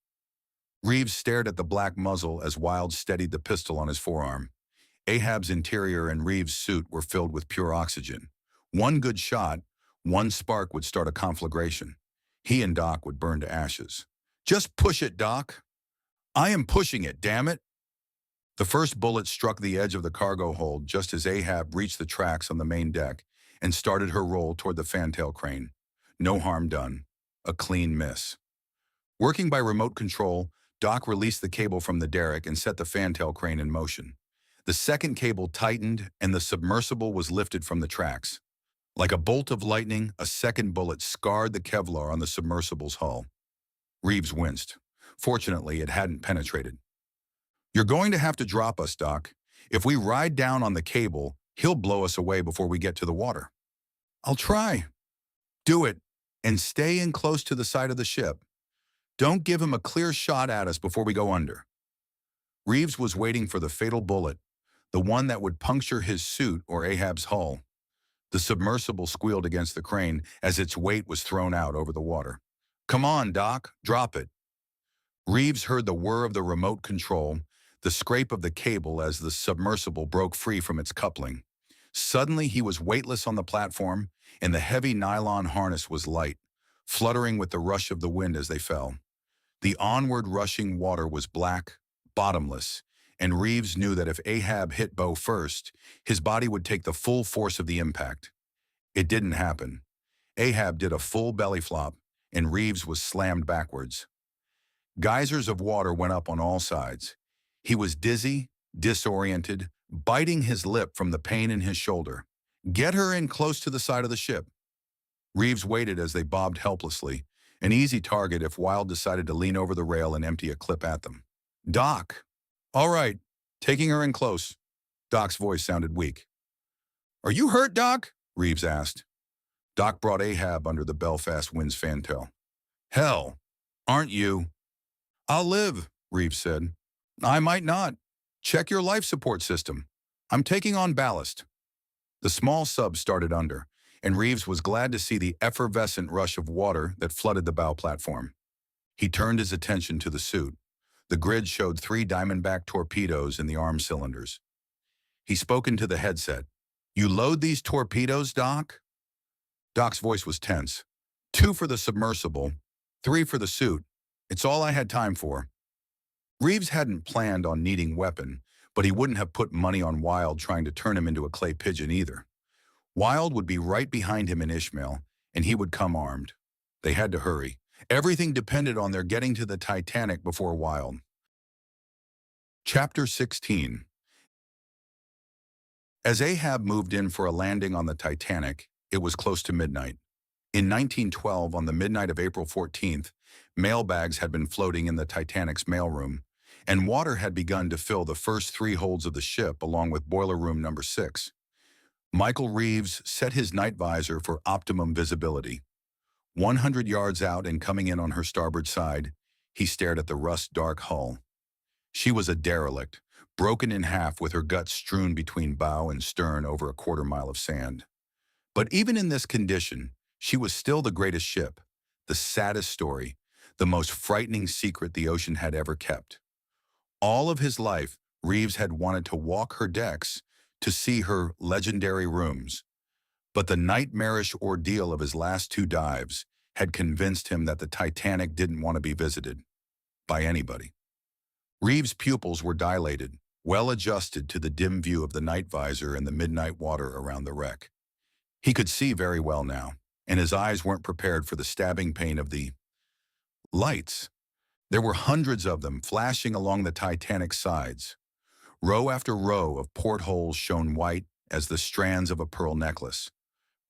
Reeves stared at the black muzzle as Wilde steadied the pistol on his forearm. Ahab's interior and Reeves' suit were filled with pure oxygen. One good shot, one spark would start a conflagration. He and Doc would burn to ashes. "Just push it, Doc." "I am pushing it, damn it." The first bullet struck the edge of the cargo hold just as Ahab reached the tracks on the main deck and started her roll toward the fantail crane. No harm done. A clean miss. Working by remote control, Doc released the cable from the derrick and set the fantail crane in motion. The second cable tightened and the submersible was lifted from the tracks. Like a bolt of lightning, a second bullet scarred the Kevlar on the submersible's hull. Reeves winced. Fortunately, it hadn't penetrated. "You're going to have to drop us, Doc. If we ride down on the cable, he'll blow us away before we get to the water." "I'll try." "Do it, and stay in close to the side of the ship. Don't give him a clear shot at us before we go under." Reeves was waiting for the fatal bullet, the one that would puncture his suit or Ahab's hull. The submersible squealed against the crane as its weight was thrown out over the water. "Come on, Doc, drop it." Reeves heard the whir of the remote control, the scrape of the cable as the submersible broke free from its coupling. Suddenly, he was weightless on the platform, and the heavy nylon harness was light, fluttering with the rush of the wind as they fell. The onward rushing water was black, bottomless, and Reeves knew that if Ahab hit Bo first, his body would take the full force of the impact. It didn't happen. Ahab did a full belly flop, and Reeves was slammed backwards. Geysers of water went up on all sides. He was dizzy, disoriented, biting his lip from the pain in his shoulder. "Get her in close to the side of the ship." Reeves waited as they bobbed helplessly, an easy target if Wilde decided to lean over the rail and empty a clip at them. "Doc." "All right, taking her in close." Doc's voice sounded weak. "Are you hurt, Doc?" Reeves asked. Doc brought Ahab under the Belfast wind's fantail. "Hell, aren't you?" "I'll live," Reeves said. "I might not. Check your life support system. I'm taking on ballast." The small sub started under, and Reeves was glad to see the effervescent rush of water that flooded the bow platform. He turned his attention to the suit. The grid showed 3 Diamondback torpedoes in the arm cylinders. He spoke into the headset. "You load these torpedoes, Doc?" Doc's voice was tense. "2 for the submersible, 3 for the suit. It's all I had time for." Reeves hadn't planned on needing weapon, but he wouldn't have put money on Wilde trying to turn him into a clay pigeon either. Wilde would be right behind him in Ishmael, and he would come armed. They had to hurry. Everything depended on their getting to the Titanic before Wilde. Chapter 16. As Ahab moved in for a landing on the Titanic, it was close to midnight. In 1912, on the midnight of April 14th, mailbags had been floating in the Titanic's mailroom, and water had begun to fill the first 3 holds of the ship along with boiler room number 6. Michael Reeves set his night visor for optimum visibility. 100 yards out and coming in on her starboard side, he stared at the rust-dark hull. She was a derelict, broken in half with her guts strewn between bow and stern over a quarter-mile of sand. But even in this condition, she was still the greatest ship, the saddest story, the most frightening secret the ocean had ever kept. All of his life, Reeves had wanted to walk her decks, to see her legendary rooms. But the nightmarish ordeal of his last 2 dives had convinced him that the Titanic didn't want to be visited by anybody. Reeves' pupils were dilated, well adjusted to the dim view of the night visor and the midnight water around the wreck. He could see very well now, and his eyes weren't prepared for the stabbing pain of the lights. There were hundreds of them flashing along the Titanic's sides. Row after row of portholes shone white as the strands of a pearl necklace,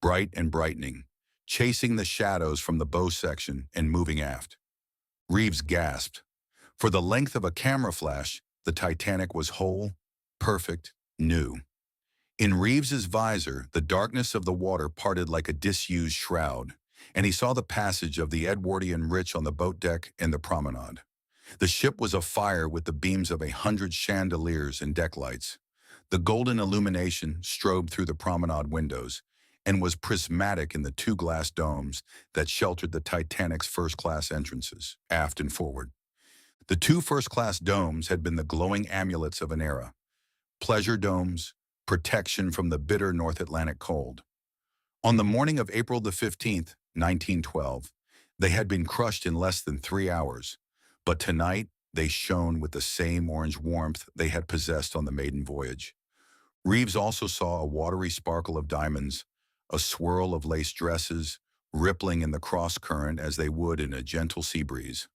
bright and brightening, chasing the shadows from the bow section and moving aft. Reeves gasped. For the length of a camera flash, the Titanic was whole, perfect, new. In Reeves's visor, the darkness of the water parted like a disused shroud, and he saw the passage of the Edwardian rich on the boat deck and the promenade. The ship was afire with the beams of 100 chandeliers and deck lights. The golden illumination strobed through the promenade windows and was prismatic in the 2 glass domes that sheltered the Titanic's first-class entrances, aft and forward. The 2 first-class domes had been the glowing amulets of an era. Pleasure domes, protection from the bitter North Atlantic cold. On the morning of April the 15th, 1912, they had been crushed in less than 3 hours. But tonight, They shone with the same orange warmth they had possessed on the maiden voyage. Reeves also saw a watery sparkle of diamonds, a swirl of lace dresses, rippling in the cross-current as they would in a gentle sea breeze.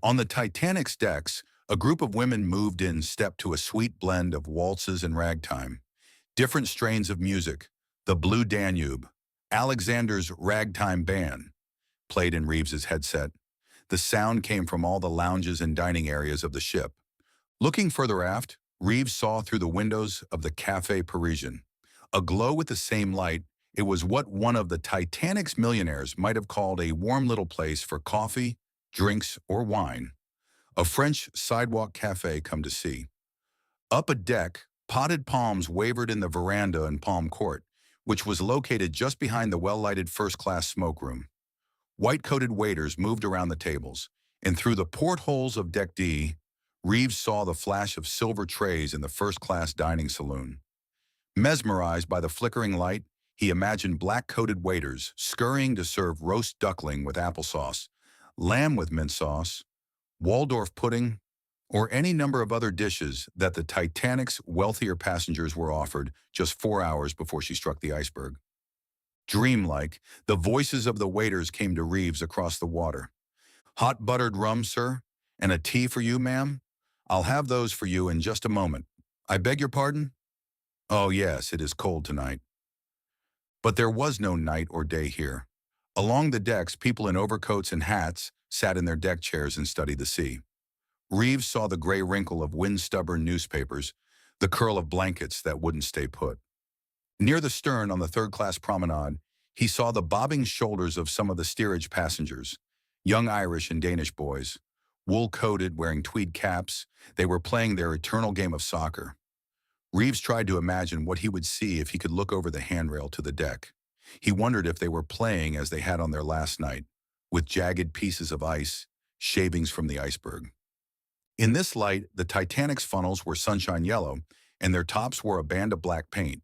On the Titanic's decks, a group of women moved in step to a sweet blend of waltzes and ragtime. Different strains of music, the Blue Danube, Alexander's Ragtime Band, played in Reeves's headset. The sound came from all the lounges and dining areas of the ship. Looking further aft, Reeves saw through the windows of the Café Parisien. Aglow with the same light, it was what one of the Titanic's millionaires might have called a warm little place for coffee, drinks, or wine. A French sidewalk cafe come to see. Up a deck, potted palms wavered in the veranda and palm court, which was located just behind the well-lighted first-class smokeroom. White-coated waiters moved around the tables, and through the portholes of Deck D, Reeves saw the flash of silver trays in the first-class dining saloon. Mesmerized by the flickering light, he imagined black-coated waiters scurrying to serve roast duckling with applesauce, lamb with mint sauce, Waldorf pudding, or any number of other dishes that the Titanic's wealthier passengers were offered just 4 hours before she struck the iceberg. Dreamlike, the voices of the waiters came to Reeves across the water. "Hot buttered rum, sir? And a tea for you, ma'am? I'll have those for you in just a moment. I beg your pardon? Oh yes, it is cold tonight." But there was no night or day here. Along the decks, people in overcoats and hats sat in their deck chairs and studied the sea. Reeves saw the gray wrinkle of wind-stubborn newspapers, the curl of blankets that wouldn't stay put. Near the stern on the third-class promenade, he saw the bobbing shoulders of some of the steerage passengers, young Irish and Danish boys. Wool-coated, wearing tweed caps, they were playing their eternal game of soccer. Reeves tried to imagine what he would see if he could look over the handrail to the deck. He wondered if they were playing as they had on their last night, with jagged pieces of ice, shavings from the iceberg. In this light, the Titanic's funnels were sunshine yellow, and their tops wore a band of black paint.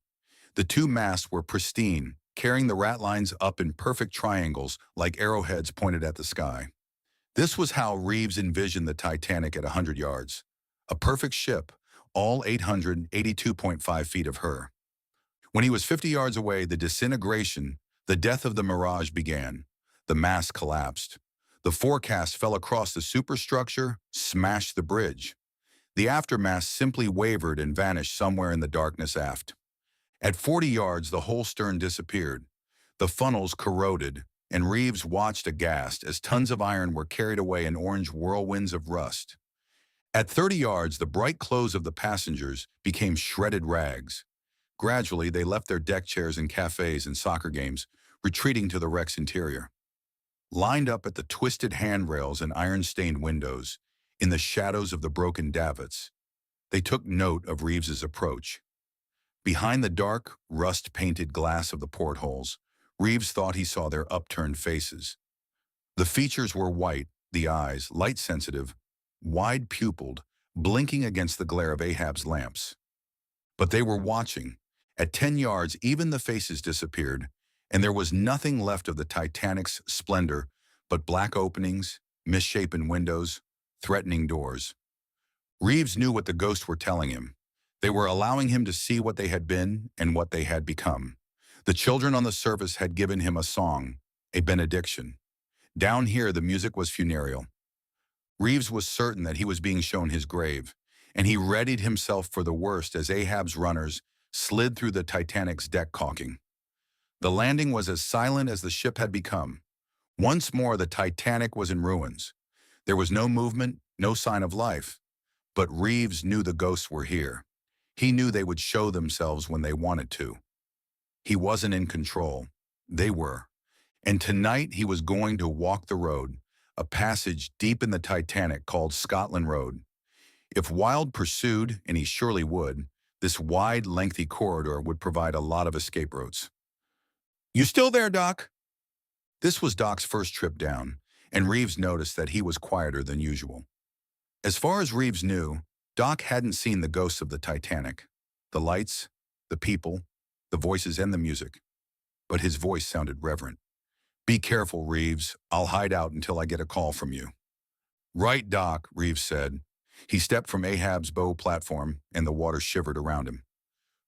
The two masts were pristine, carrying the ratlines up in perfect triangles like arrowheads pointed at the sky. This was how Reeves envisioned the Titanic at 100 yards. A perfect ship, all 882.5 feet of her. When he was 50 yards away, the disintegration, the death of the Mirage began. The mast collapsed. The forecast fell across the superstructure, smashed the bridge. The aftermast simply wavered and vanished somewhere in the darkness aft. At 40 yards, the whole stern disappeared. The funnels corroded, and Reeves watched aghast as tons of iron were carried away in orange whirlwinds of rust. At 30 yards, the bright clothes of the passengers became shredded rags. Gradually, they left their deck chairs and cafes and soccer games, retreating to the wreck's interior. Lined up at the twisted handrails and iron-stained windows, in the shadows of the broken davits, they took note of Reeves's approach. Behind the dark, rust-painted glass of the portholes, Reeves thought he saw their upturned faces. The features were white, the eyes, light-sensitive, wide-pupiled, blinking against the glare of Ahab's lamps. But they were watching. At 10 yards, even the faces disappeared, and there was nothing left of the Titanic's splendor but black openings, misshapen windows, threatening doors. Reeves knew what the ghosts were telling him. They were allowing him to see what they had been and what they had become. The children on the surface had given him a song, a benediction. Down here, the music was funereal. Reeves was certain that he was being shown his grave, and he readied himself for the worst as Ahab's runners slid through the Titanic's deck caulking. The landing was as silent as the ship had become. Once more, the Titanic was in ruins. There was no movement, no sign of life. But Reeves knew the ghosts were here. He knew they would show themselves when they wanted to. He wasn't in control. They were. And tonight he was going to walk the road, a passage deep in the Titanic called Scotland Road. If Wilde pursued, and he surely would, this wide, lengthy corridor would provide a lot of escape routes. "You still there, Doc?" This was Doc's first trip down, and Reeves noticed that he was quieter than usual. As far as Reeves knew, Doc hadn't seen the ghosts of the Titanic, the lights, the people, the voices, and the music. But his voice sounded reverent. "Be careful, Reeves. I'll hide out until I get a call from you." Right, Doc, Reeves said. He stepped from Ahab's bow platform, and the water shivered around him.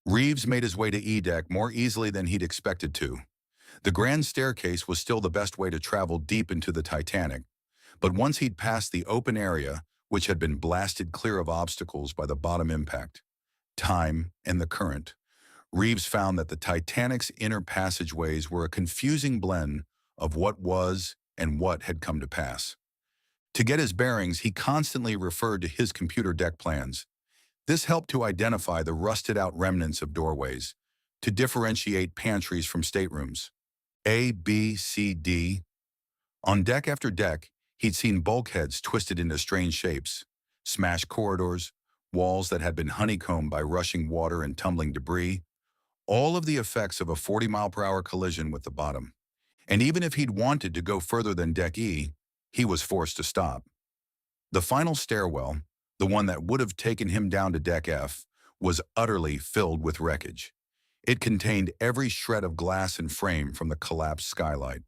Reeves made his way to E-deck more easily than he'd expected to. The grand staircase was still the best way to travel deep into the Titanic, but once he'd passed the open area, which had been blasted clear of obstacles by the bottom impact, time, and the current, Reeves found that the Titanic's inner passageways were a confusing blend of what was and what had come to pass. To get his bearings, he constantly referred to his computer deck plans. This helped to identify the rusted-out remnants of doorways, to differentiate pantries from staterooms. A, B, C, D. On deck after deck, he'd seen bulkheads twisted into strange shapes, smashed corridors, walls that had been honeycombed by rushing water and tumbling debris, all of the effects of a 40-mile-per-hour collision with the bottom. And even if he'd wanted to go further than Deck E, he was forced to stop. The final stairwell, the one that would have taken him down to Deck F, was utterly filled with wreckage. It contained every shred of glass and frame from the collapsed skylight.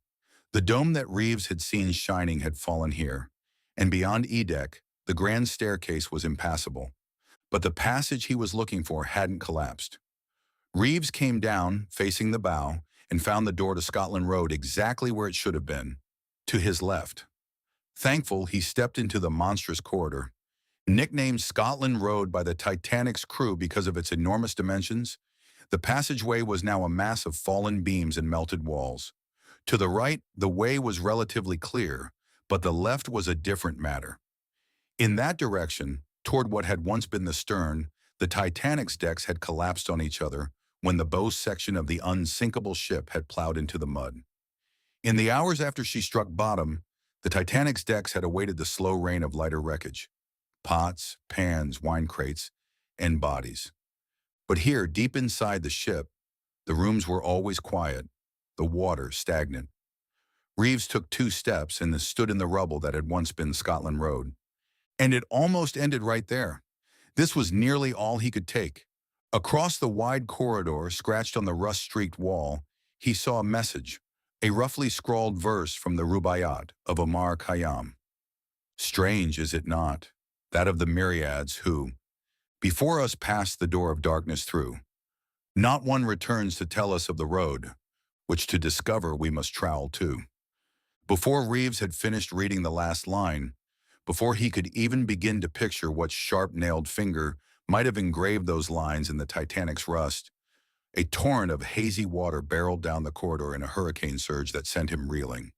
The dome that Reeves had seen shining had fallen here, and beyond E-deck, the grand staircase was impassable. But the passage he was looking for hadn't collapsed. Reeves came down, facing the bow, and found the door to Scotland Road exactly where it should have been, to his left. Thankful, he stepped into the monstrous corridor. Nicknamed Scotland Road by the Titanic's crew because of its enormous dimensions, the passageway was now a mass of fallen beams and melted walls. To the right, the way was relatively clear, but the left was a different matter. In that direction, toward what had once been the stern, the Titanic's decks had collapsed on each other when the bow section of the unsinkable ship had plowed into the mud. In the hours after she struck bottom, the Titanic's decks had awaited the slow rain of lighter wreckage: pots, pans, wine crates, and bodies. But here, deep inside the ship, the rooms were always quiet, the water stagnant. Reeves took 2 steps and stood in the rubble that had once been Scotland Road. And it almost ended right there. This was nearly all he could take. Across the wide corridor, scratched on the rust-streaked wall, he saw a message, a roughly scrawled verse from the Rubaiyat of Omar Khayyam. Strange, is it not, that of the myriads who, before us passed the door of darkness through, not one returns to tell us of the road, which to discover we must trowel to. Before Reeves had finished reading the last line, before he could even begin to picture what sharp-nailed finger might have engraved those lines in the Titanic's rust, a torrent of hazy water barreled down the corridor in a hurricane surge that sent him reeling.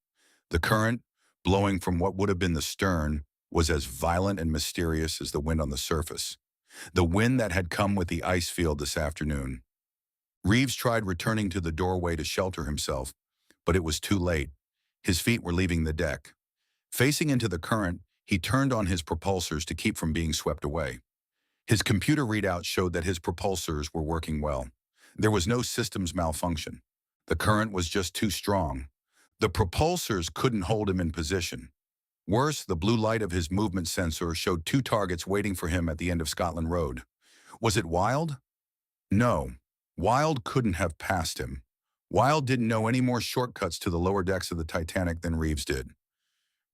The current, blowing from what would have been the stern, was as violent and mysterious as the wind on the surface, the wind that had come with the ice field this afternoon. Reeves tried returning to the doorway to shelter himself, but it was too late. His feet were leaving the deck. Facing into the current, he turned on his propulsors to keep from being swept away. His computer readout showed that his propulsors were working well. There was no systems malfunction. The current was just too strong. The propulsors couldn't hold him in position. Worse, the blue light of his movement sensor showed 2 targets waiting for him at the end of Scotland Road. Was it Wilde? No. Wilde couldn't have passed him. Wilde didn't know any more shortcuts to the lower decks of the Titanic than Reeves did.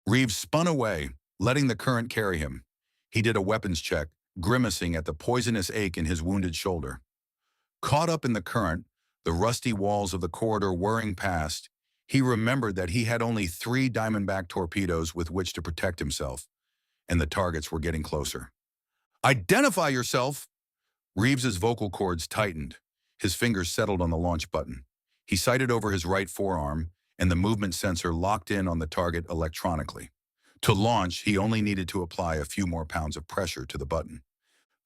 Reeves spun away, letting the current carry him. He did a weapons check, grimacing at the poisonous ache in his wounded shoulder. Caught up in the current, the rusty walls of the corridor whirring past, he remembered that he had only 3 Diamondback torpedoes with which to protect himself, and the targets were getting closer. "Identify yourself!" Reeves's vocal cords tightened. His fingers settled on the launch button. He sighted over his right forearm, and the movement sensor locked in on the target electronically. To launch, he only needed to apply a few more pounds of pressure to the button.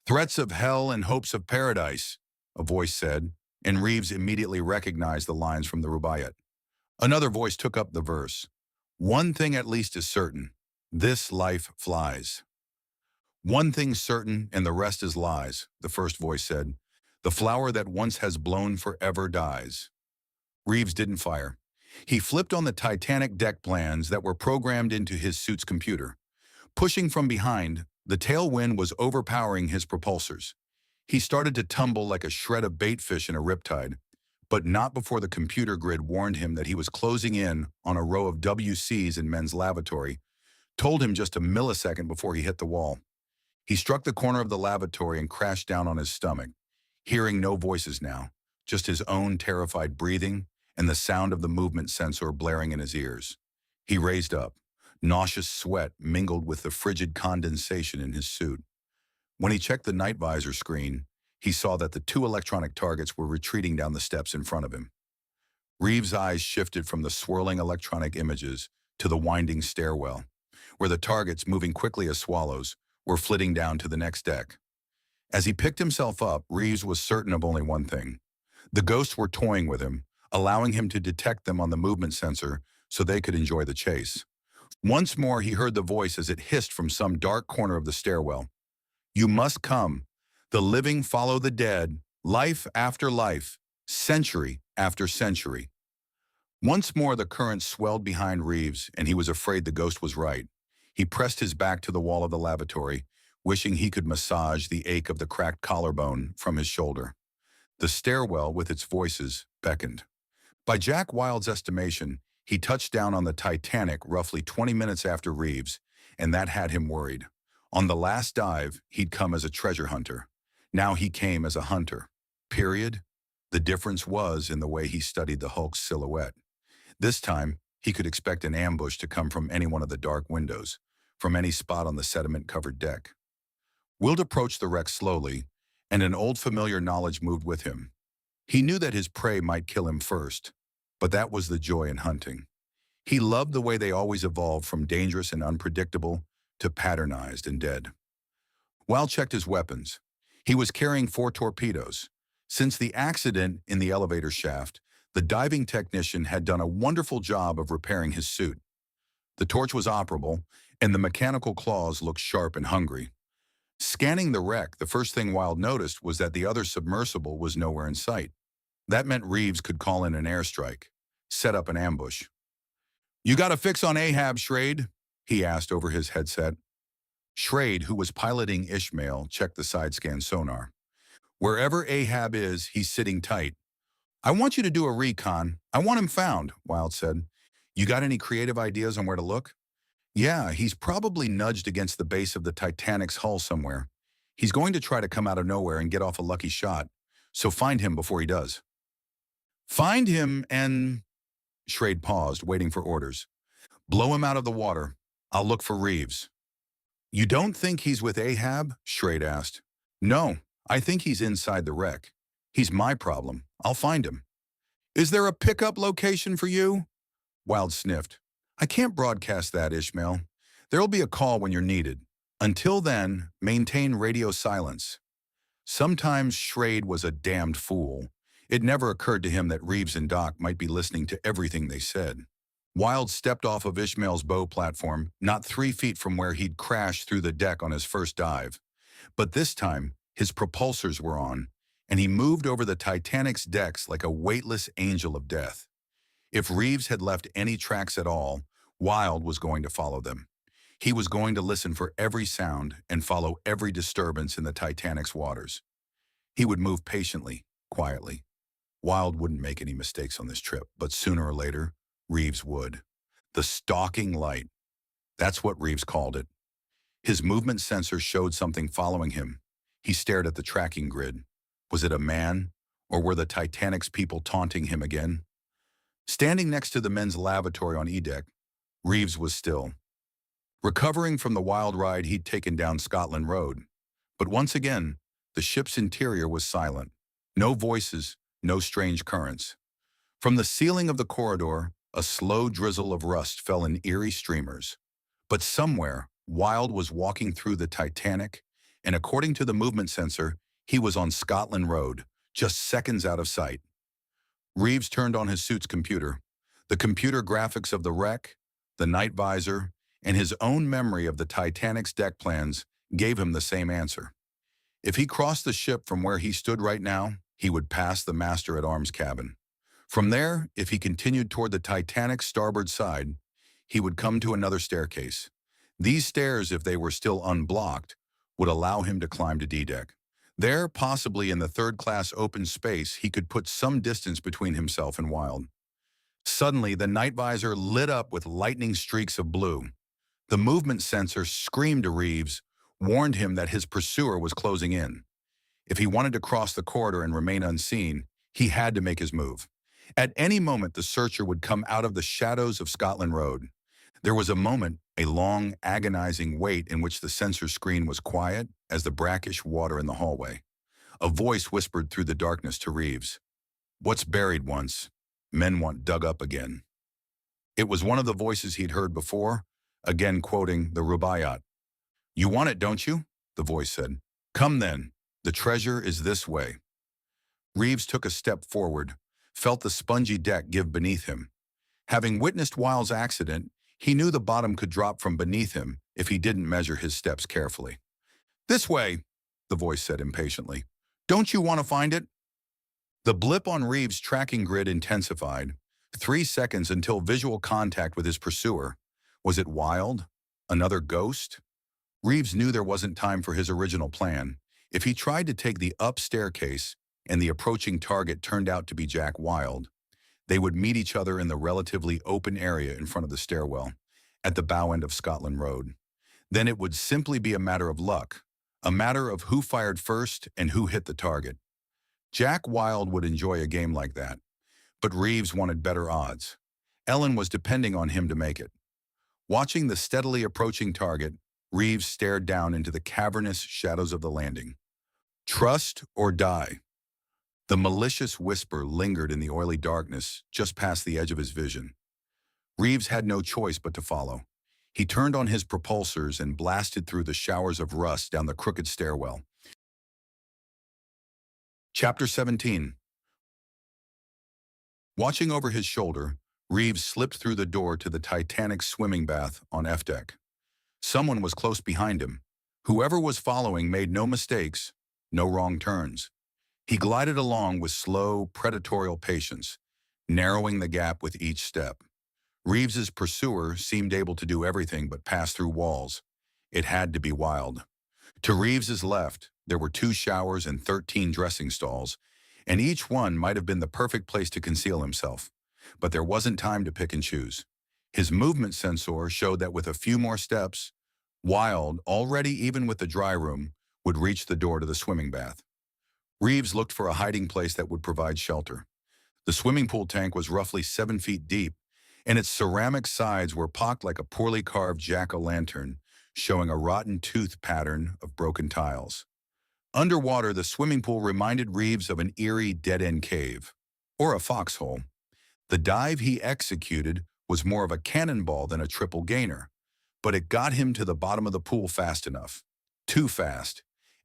"Threats of hell and hopes of paradise," a voice said, and Reeves immediately recognized the lines from the Rubaiyat. Another voice took up the verse. "One thing at least is certain, this life flies." "One thing's certain and the rest is lies," the first voice said. "The flower that once has blown forever dies." Reeves didn't fire. He flipped on the Titanic deck plans that were programmed into his suit's computer. Pushing from behind, the tailwind was overpowering his propulsors. He started to tumble like a shred of baitfish in a riptide, but not before the computer grid warned him that he was closing in on a row of WCs in men's lavatory, told him just a millisecond before he hit the wall. He struck the corner of the lavatory and crashed down on his stomach, hearing no voices now, just his own terrified breathing and the sound of the movement sensor blaring in his ears. He raised up. Nauseous sweat mingled with the frigid condensation in his suit. When he checked the night visor screen, he saw that the two electronic targets were retreating down the steps in front of him. Reeves' eyes shifted from the swirling electronic images to the winding stairwell, where the targets, moving quickly as swallows, were flitting down to the next deck. As he picked himself up, Reeves was certain of only one thing. The ghosts were toying with him, allowing him to detect them on the movement sensor so they could enjoy the chase. Once more, he heard the voice as it hissed from some dark corner of the stairwell. You must come. The living follow the dead, life after life, century after century. Once more the current swelled behind Reeves, and he was afraid the ghost was right. He pressed his back to the wall of the lavatory, wishing he could massage the ache of the cracked collarbone from his shoulder. The stairwell, with its voices, beckoned. By Jack Wilde's estimation, he touched down on the Titanic roughly 20 minutes after Reeves, and that had him worried. On the last dive, he'd come as a treasure hunter. Now he came as a hunter. Period. The difference was in the way he studied the Hulk's silhouette. This time, he could expect an ambush to come from any one of the dark windows, from any spot on the sediment-covered deck. Wild approached the wreck slowly, and an old familiar knowledge moved with him. He knew that his prey might kill him first, but that was the joy in hunting. He loved the way they always evolved from dangerous and unpredictable to patternized and dead. Wild checked his weapons. He was carrying 4 torpedoes. Since the accident in the elevator shaft, the diving technician had done a wonderful job of repairing his suit. The torch was operable, and the mechanical claws looked sharp and hungry. Scanning the wreck, the first thing Wild noticed was that the other submersible was nowhere in sight. That meant Reeves could call in an airstrike, set up an ambush. You got a fix on Ahab, Schrade? He asked over his headset. Schrade, who was piloting Ishmael, checked the side-scan sonar. Wherever Ahab is, he's sitting tight. I want you to do a recon. I want him found, Wild said. You got any creative ideas on where to look? Yeah, he's probably nudged against the base of the Titanic's hull somewhere. He's going to try to come out of nowhere and get off a lucky shot, so find him before he does. Find him and... Schrade paused, waiting for orders. Blow him out of the water. I'll look for Reeves. You don't think he's with Ahab? Schrade asked. No, I think he's inside the wreck. He's my problem. I'll find him. Is there a pickup location for you? Wild sniffed. I can't broadcast that, Ishmael. There'll be a call when you're needed. Until then, maintain radio silence. Sometimes Schrade was a damned fool. It never occurred to him that Reeves and Doc might be listening to everything they said. Wild stepped off of Ishmael's bow platform, not 3 feet from where he'd crashed through the deck on his first dive. But this time, his propulsors were on, and he moved over the Titanic's decks like a weightless angel of death. If Reeves had left any tracks at all, Wild was going to follow them. He was going to listen for every sound and follow every disturbance in the Titanic's waters. He would move patiently, quietly. Wild wouldn't make any mistakes on this trip, but sooner or later, Reeves would. The stalking light. That's what Reeves called it. His movement sensor showed something following him. He stared at the tracking grid. Was it a man, or were the Titanic's people taunting him again? Standing next to the men's lavatory on E-deck, Reeves was still. Recovering from the wild ride he'd taken down Scotland Road. But once again, the ship's interior was silent. No voices, no strange currents. From the ceiling of the corridor, a slow drizzle of rust fell in eerie streamers. But somewhere, Wild was walking through the Titanic, and according to the movement sensor, he was on Scotland Road, just seconds out of sight. Reeves turned on his suit's computer. The computer graphics of the wreck, the night visor, and his own memory of the Titanic's deck plans gave him the same answer. If he crossed the ship from where he stood right now, he would pass the master-at-arms cabin. From there, if he continued toward the Titanic's starboard side, he would come to another staircase. These stairs, if they were still unblocked, would allow him to climb to D-deck. There, possibly in the third-class open space, he could put some distance between himself and Wild. Suddenly, the night visor lit up with lightning streaks of blue. The movement sensor screamed to Reeves, warned him that his pursuer was closing in. If he wanted to cross the corridor and remain unseen, he had to make his move. At any moment, the searcher would come out of the shadows of Scotland Road. There was a moment, a long, agonizing wait in which the sensor screen was quiet as the brackish water in the hallway. A voice whispered through the darkness to Reeves. "What's buried once, men want dug up again." It was one of the voices he'd heard before, again quoting the Rubaiyat. "You want it, don't you?" the voice said. "Come then, the treasure is this way." Reeves took a step forward, felt the spongy deck give beneath him. Having witnessed Wilde's accident, he knew the bottom could drop from beneath him if he didn't measure his steps carefully. "This way," the voice said impatiently. "Don't you want to find it?" The blip on Reeves' tracking grid intensified. 3 seconds until visual contact with his pursuer. Was it Wilde? Another ghost? Reeves knew there wasn't time for his original plan. If he tried to take the up staircase and the approaching target turned out to be Jack Wilde, they would meet each other in the relatively open area in front of the stairwell, at the bow end of Scotland Road. Then it would simply be a matter of luck, a matter of who fired first and who hit the target. Jack Wilde would enjoy a game like that, but Reeves wanted better odds. Ellen was depending on him to make it. Watching the steadily approaching target, Reeves stared down into the cavernous shadows of the landing. Trust or die. The malicious whisper lingered in the oily darkness just past the edge of his vision. Reeves had no choice but to follow. He turned on his propulsors and blasted through the showers of rust down the crooked stairwell. Chapter 17. Watching over his shoulder, Reeves slipped through the door to the Titanic swimming bath on F deck. Someone was close behind him. Whoever was following made no mistakes, no wrong turns. He glided along with slow, predatorial patience, narrowing the gap with each step. Reeves's pursuer seemed able to do everything but pass through walls. It had to be Wilde. To Reeves's left, there were 2 showers and 13 dressing stalls, and each one might have been the perfect place to conceal himself. But there wasn't time to pick and choose. His movement sensor showed that with a few more steps, Wilde, already even with the dry room, would reach the door to the swimming bath. Reeves looked for a hiding place that would provide shelter. The swimming pool tank was roughly 7 feet deep, and its ceramic sides were pocked like a poorly carved jack-o'-lantern, showing a rotten tooth pattern of broken tiles. Underwater, the swimming pool reminded Reeves of an eerie dead-end cave, or a foxhole. The dive he executed was more of a cannonball than a triple gainer, but it got him to the bottom of the pool fast enough. Too fast.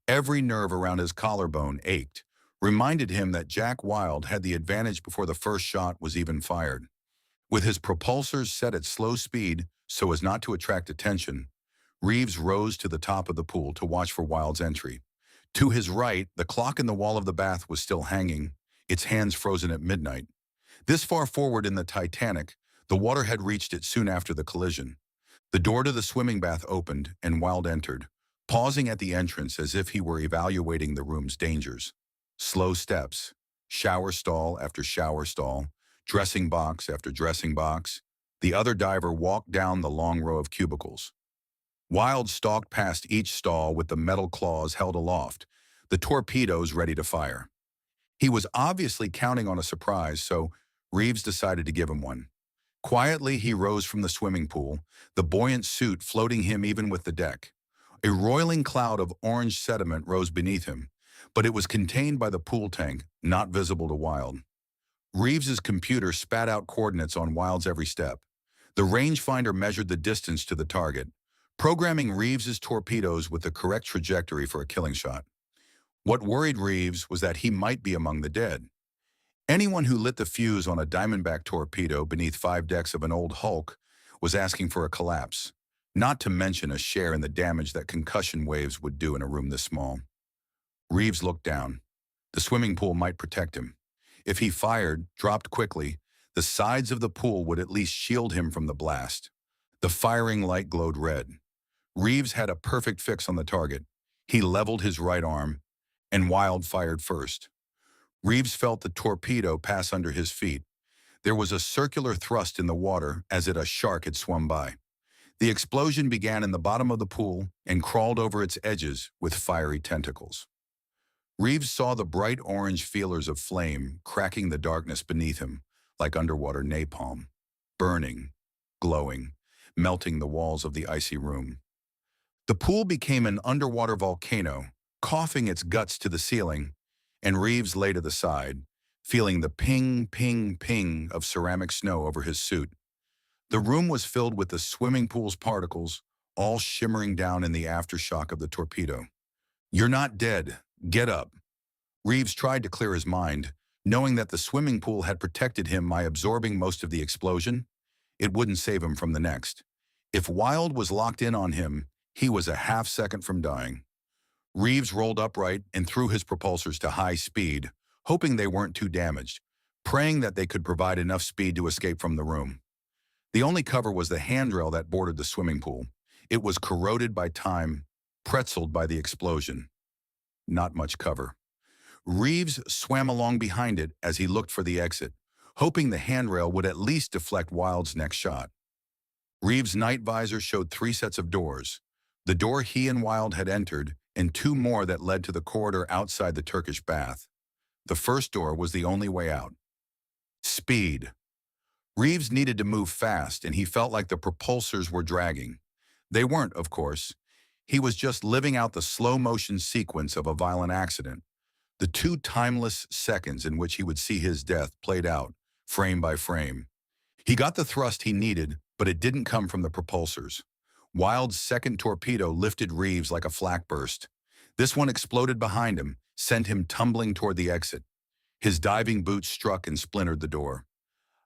Every nerve around his collarbone ached, reminded him that Jack Wilde had the advantage before the first shot was even fired. With his propulsors set at slow speed so as not to attract attention, Reeves rose to the top of the pool to watch for Wilde's entry. To his right, the clock in the wall of the bath was still hanging, its hands frozen at midnight. This far forward in the Titanic, the water had reached it soon after the collision. The door to the swimming bath opened, and Wilde entered, pausing at the entrance as if he were evaluating the room's dangers. Slow steps, shower stall after shower stall, dressing box after dressing box. The other diver walked down the long row of cubicles. Wilde stalked past each stall with the metal claws held aloft, the torpedoes ready to fire. He was obviously counting on a surprise, so Reeves decided to give him one. Quietly, he rose from the swimming pool, the buoyant suit floating him even with the deck. A roiling cloud of orange sediment rose beneath him, but it was contained by the pool tank, not visible to Wilde. Reeves's computer spat out coordinates on Wilde's every step. The rangefinder measured the distance to the target, programming Reeves's torpedoes with the correct trajectory for a killing shot. What worried Reeves was that he might be among the dead. Anyone who lit the fuse on a Diamondback torpedo beneath 5 decks of an old Hulk was asking for a collapse, not to mention a share in the damage that concussion waves would do in a room this small. Reeves looked down. The swimming pool might protect him. If he fired, dropped quickly, the sides of the pool would at least shield him from the blast. The firing light glowed red. Reeves had a perfect fix on the target. He leveled his right arm, and Wilde fired first. Reeves felt the torpedo pass under his feet. There was a circular thrust in the water as if a shark had swum by. The explosion began in the bottom of the pool and crawled over its edges with fiery tentacles. Reeves saw the bright orange feelers of flame cracking the darkness beneath him like underwater napalm, burning, glowing, melting the walls of the icy room. The pool became an underwater volcano, coughing its guts to the ceiling, and Reeves lay to the side, feeling the ping, ping, ping of ceramic snow over his suit. The room was filled with the swimming pool's particles, all shimmering down in the aftershock of the torpedo. "You're not dead. Get up." Reeves tried to clear his mind, knowing that the swimming pool had protected him by absorbing most of the explosion. It wouldn't save him from the next. If Wilde was locked in on him, he was a half-second from dying. Reeves rolled upright and threw his propulsors to high speed, hoping they weren't too damaged, praying that they could provide enough speed to escape from the room. The only cover was the handrail that bordered the swimming pool. It was corroded by time, pretzeled by the explosion. Not much cover. Reeves swam along behind it as he looked for the exit, hoping the handrail would at least deflect Wilde's next shot. Reeves' night visor showed 3 sets of doors, the door he and Wilde had entered, and 2 more that led to the corridor outside the Turkish bath. The first door was the only way out. Speed. Reeves needed to move fast, and he felt like the propulsors were dragging. They weren't, of course. He was just living out the slow-motion sequence of a violent accident. The 2 timeless seconds in which he would see his death played out, frame by frame. He got the thrust he needed, but it didn't come from the propulsors. Wilde's second torpedo lifted Reeves like a flak burst. This one exploded behind him, sent him tumbling toward the exit. His diving boots struck and splintered the door.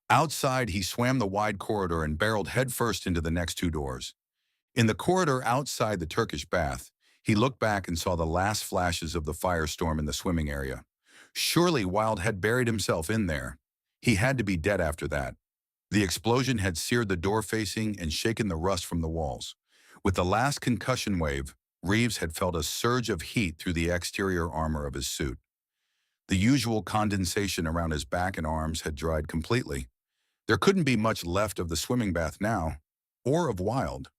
Outside, he swam the wide corridor and barreled headfirst into the next 2 doors. In the corridor outside the Turkish bath, he looked back and saw the last flashes of the firestorm in the swimming area. Surely Wilde had buried himself in there. He had to be dead after that. The explosion had seared the door facing and shaken the rust from the walls. With the last concussion wave, Reeves had felt a surge of heat through the exterior armor of his suit. The usual condensation around his back and arms had dried completely. There couldn't be much left of the swimming bath now, or of Wilde.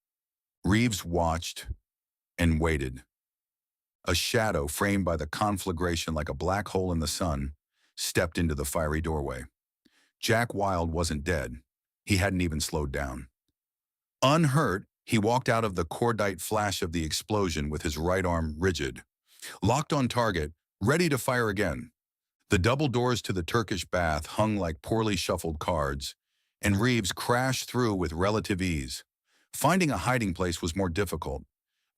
Reeves watched and waited. A shadow framed by the conflagration like a black hole in the sun stepped into the fiery doorway. Jack Wilde wasn't dead. He hadn't even slowed down. Unhurt, he walked out of the cordite flash of the explosion with his right arm rigid, locked on target, ready to fire again. The double doors to the Turkish bath hung like poorly shuffled cards, and Reeves crashed through with relative ease. Finding a hiding place was more difficult.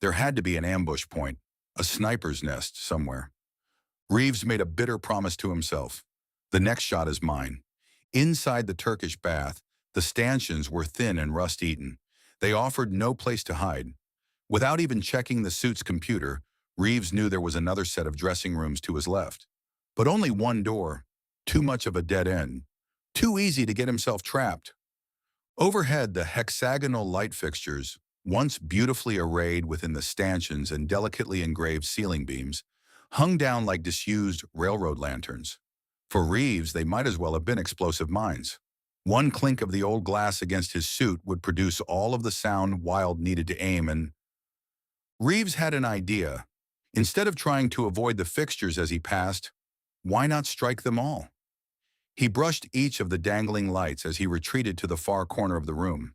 There had to be an ambush point, a sniper's nest somewhere. Reeves made a bitter promise to himself. The next shot is mine. Inside the Turkish bath, the stanchions were thin and rust-eaten. They offered no place to hide. Without even checking the suit's computer, Reeves knew there was another set of dressing rooms to his left. But only one door. Too much of a dead end. Too easy to get himself trapped. Overhead, the hexagonal light fixtures, once beautifully arrayed within the stanchions and delicately engraved ceiling beams, hung down like disused railroad lanterns. For Reeves, they might as well have been explosive mines. One clink of the old glass against his suit would produce all of the sound Wilde needed to aim, and Reeves had an idea. Instead of trying to avoid the fixtures as he passed, why not strike them all? He brushed each of the dangling lights as he retreated to the far corner of the room.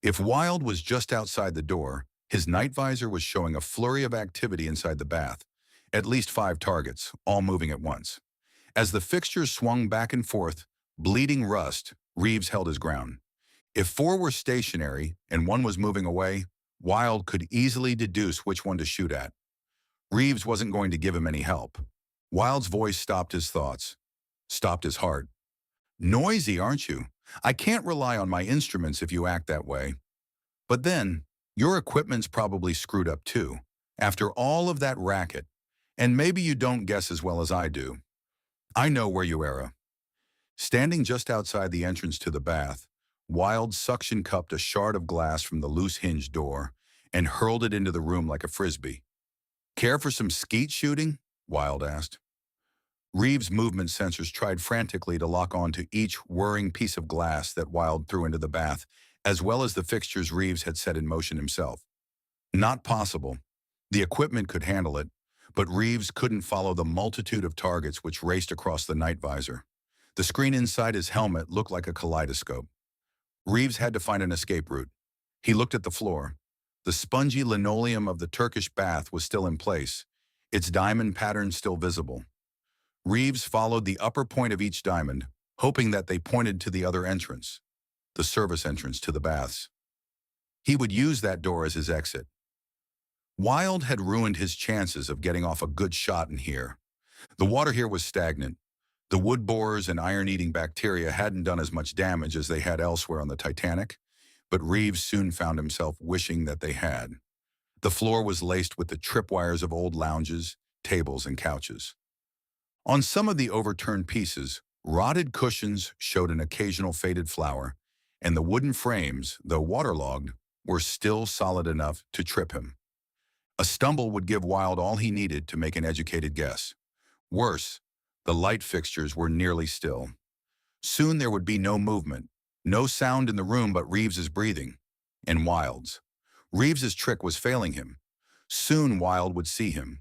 If Wilde was just outside the door, his night visor was showing a flurry of activity inside the bath. At least 5 targets, all moving at once. As the fixtures swung back and forth, bleeding rust, Reeves held his ground. If 4 were stationary and 1 was moving away, Wilde could easily deduce which one to shoot at. Reeves wasn't going to give him any help. Wilde's voice stopped his thoughts, stopped his heart. "Noisy, aren't you? I can't rely on my instruments if you act that way. But then, your equipment's probably screwed up too, after all of that racket. And maybe you don't guess as well as I do. I know where you are." Standing just outside the entrance to the bath, Wilde suction cupped a shard of glass from the loose hinged door and hurled it into the room like a frisbee. "Care for some skeet shooting?" Wilde asked. Reeves' movement sensors tried frantically to lock onto each whirring piece of glass that Wilde threw into the bath, as well as the fixtures Reeves had set in motion himself. Not possible. The equipment could handle it, but Reeves couldn't follow the multitude of targets which raced across the night visor. The screen inside his helmet looked like a kaleidoscope. Reeves had to find an escape route. He looked at the floor. The spongy linoleum of the Turkish bath was still in place, its diamond pattern still visible. Reeves followed the upper point of each diamond, hoping that they pointed to the other entrance, the service entrance to the baths. He would use that door as his exit. Wilde had ruined his chances of getting off a good shot in here. The water here was stagnant. The wood borers and iron-eating bacteria hadn't done as much damage as they had elsewhere on the Titanic, but Reeves soon found himself wishing that they had. The floor was laced with the tripwires of old lounges, tables, and couches. On some of the overturned pieces, rotted cushions showed an occasional faded flower, and the wooden frames, though waterlogged, were still solid enough to trip him. A stumble would give Wilde all he needed to make an educated guess. Worse, the light fixtures were nearly still. Soon there would be no movement, no sound in the room but Reeves's breathing, and Wilde's. Reeves's trick was failing him. Soon Wilde would see him.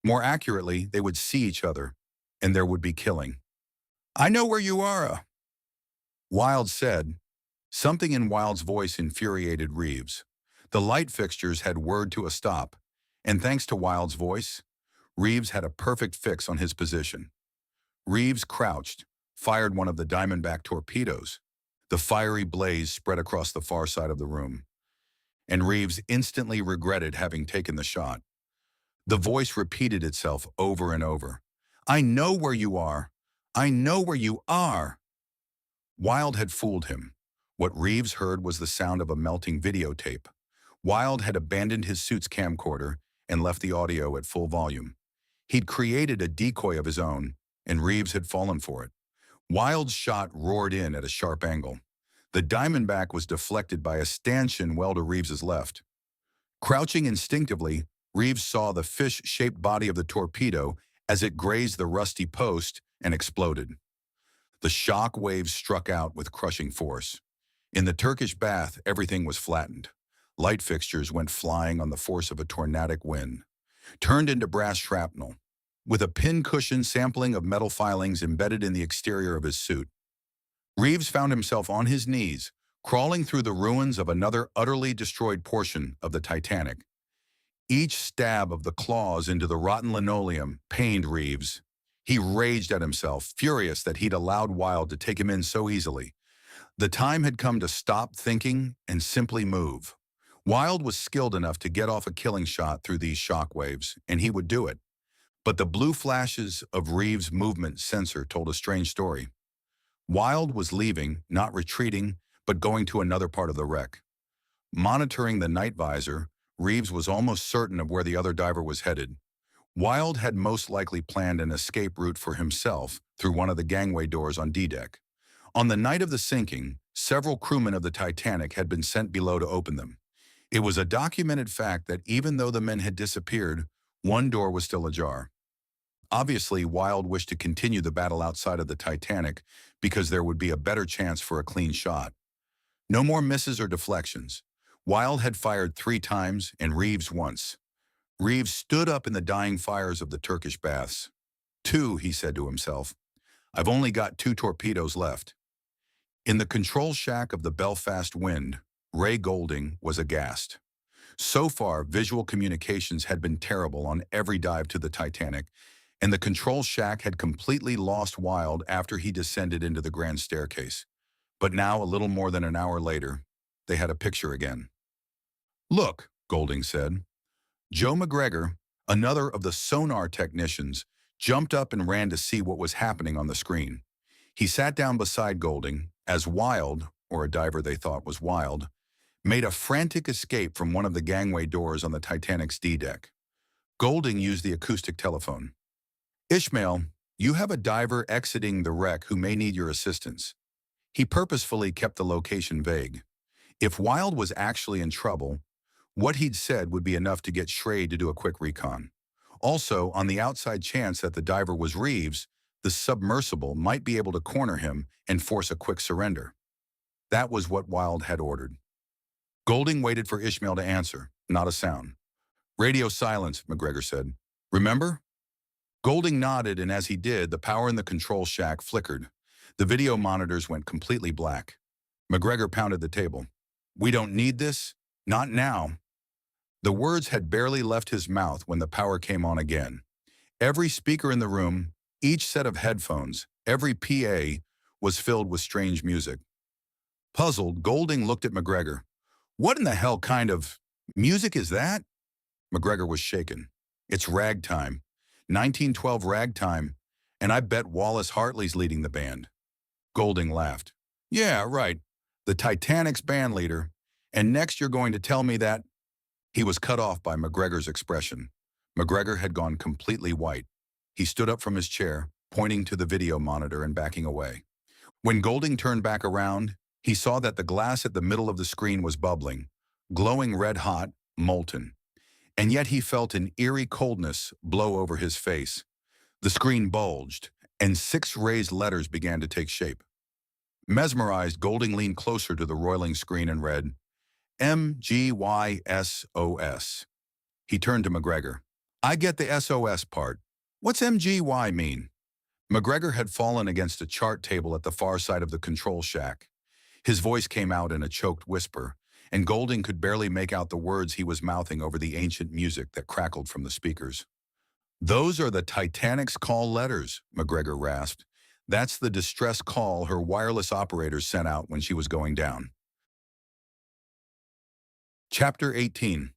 More accurately, they would see each other, and there would be killing. "I know where you are," Wilde said. Something in Wilde's voice infuriated Reeves. The light fixtures had whirred to a stop, and thanks to Wilde's voice, Reeves had a perfect fix on his position. Reeves crouched, fired one of the Diamondback torpedoes. The fiery blaze spread across the far side of the room, and Reeves instantly regretted having taken the shot. The voice repeated itself over and over. "I know where you are. I know where you are." Wilde had fooled him. What Reeves heard was the sound of a melting videotape. Wilde had abandoned his suit's camcorder and left the audio at full volume. He'd created a decoy of his own, and Reeves had fallen for it. Wilde's shot roared in at a sharp angle. The Diamondback was deflected by a stanchion well to Reeves's left. Crouching instinctively, Reeves saw the fish-shaped body of the torpedo as it grazed the rusty post and exploded. The shock waves struck out with crushing force. In the Turkish bath, everything was flattened. Light fixtures went flying on the force of a tornadic wind, turned into brass shrapnel, with a pin-cushion sampling of metal filings embedded in the exterior of his suit. Reeves found himself on his knees, crawling through the ruins of another utterly destroyed portion of the Titanic. Each stab of the claws into the rotten linoleum pained Reeves. He raged at himself, furious that he'd allowed Wilde to take him in so easily. The time had come to stop thinking and simply move. Wilde was skilled enough to get off a killing shot through these shock waves, and he would do it. But the blue flashes of Reeves' movement sensor told a strange story. Wilde was leaving, not retreating, but going to another part of the wreck. Monitoring the night visor, Reeves was almost certain of where the other diver was headed. Wilde had most likely planned an escape route for himself through one of the gangway doors on D-deck. On the night of the sinking, several crewmen of the Titanic had been sent below to open them. It was a documented fact that even though the men had disappeared, one door was still ajar. Obviously, Wilde wished to continue the battle outside of the Titanic because there would be a better chance for a clean shot. No more misses or deflections. Wilde had fired 3 times and Reeves once. Reeves stood up in the dying fires of the Turkish baths. 2, he said to himself. "I've only got 2 torpedoes left." In the control shack of the Belfast Wind, Ray Golding was aghast. So far, visual communications had been terrible on every dive to the Titanic, and the control shack had completely lost Wilde after he descended into the grand staircase. But now, a little more than an hour later, they had a picture again. "Look," Golding said. Joe McGregor, another of the sonar technicians, jumped up and ran to see what was happening on the screen. He sat down beside Golding as Wilde, or a diver they thought was Wilde, made a frantic escape from one of the gangway doors on the Titanic's D-deck. Golding used the acoustic telephone. "Ishmael, you have a diver exiting the wreck who may need your assistance." He purposefully kept the location vague. If Wilde was actually in trouble, what he'd said would be enough to get Schrade to do a quick recon. Also, on the outside chance that the diver was Reeves, the submersible might be able to corner him and force a quick surrender. That was what Wilde had ordered. Golding waited for Ishmael to answer, not a sound. Radio silence, McGregor said. Remember? Golding nodded, and as he did, the power in the control shack flickered. The video monitors went completely black. McGregor pounded the table. We don't need this? Not now. The words had barely left his mouth when the power came on again. Every speaker in the room, each set of headphones, every PA was filled with strange music. Puzzled, Golding looked at McGregor. What in the hell kind of music is that? McGregor was shaken. It's ragtime. 1912 ragtime, and I bet Wallace Hartley's leading the band. Golding laughed. Yeah, right. The Titanic's band leader. And next you're going to tell me that... He was cut off by McGregor's expression. McGregor had gone completely white. He stood up from his chair, pointing to the video monitor and backing away. When Golding turned back around, he saw that the glass at the middle of the screen was bubbling, glowing red-hot, molten. And yet he felt an eerie coldness blow over his face. The screen bulged, and 6 raised letters began to take shape. Mesmerized, Golding leaned closer to the roiling screen and read, MGYSOS. He turned to McGregor. I get the SOS part. What's MGY mean? McGregor had fallen against a chart table at the far side of the control shack. His voice came out in a choked whisper, and Golding could barely make out the words he was mouthing over the ancient music that crackled from the speakers. Those are the Titanic's call letters, McGregor rasped. That's the distress call her wireless operators sent out when she was going down. Chapter 18.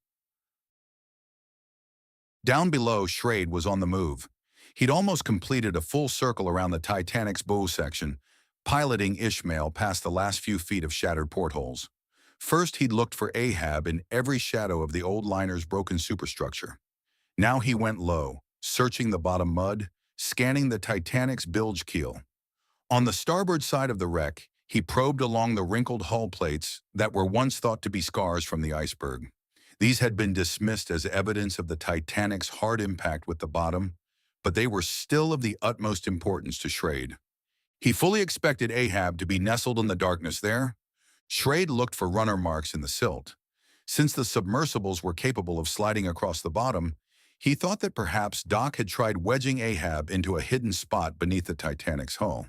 Down below, Schrade was on the move. He'd almost completed a full circle around the Titanic's bow section, piloting Ishmael past the last few feet of shattered portholes. First, he'd looked for Ahab in every shadow of the old liner's broken superstructure. Now he went low, searching the bottom mud, scanning the Titanic's bilge keel. On the starboard side of the wreck, he probed along the wrinkled hull plates that were once thought to be scars from the iceberg. These had been dismissed as evidence of the Titanic's hard impact with the bottom, but they were still of the utmost importance to Schrade. He fully expected Ahab to be nestled in the darkness there. Schrade looked for runner marks in the silt. Since the submersibles were capable of sliding across the bottom, he thought that perhaps Doc had tried wedging Ahab into a hidden spot beneath the Titanic's hull.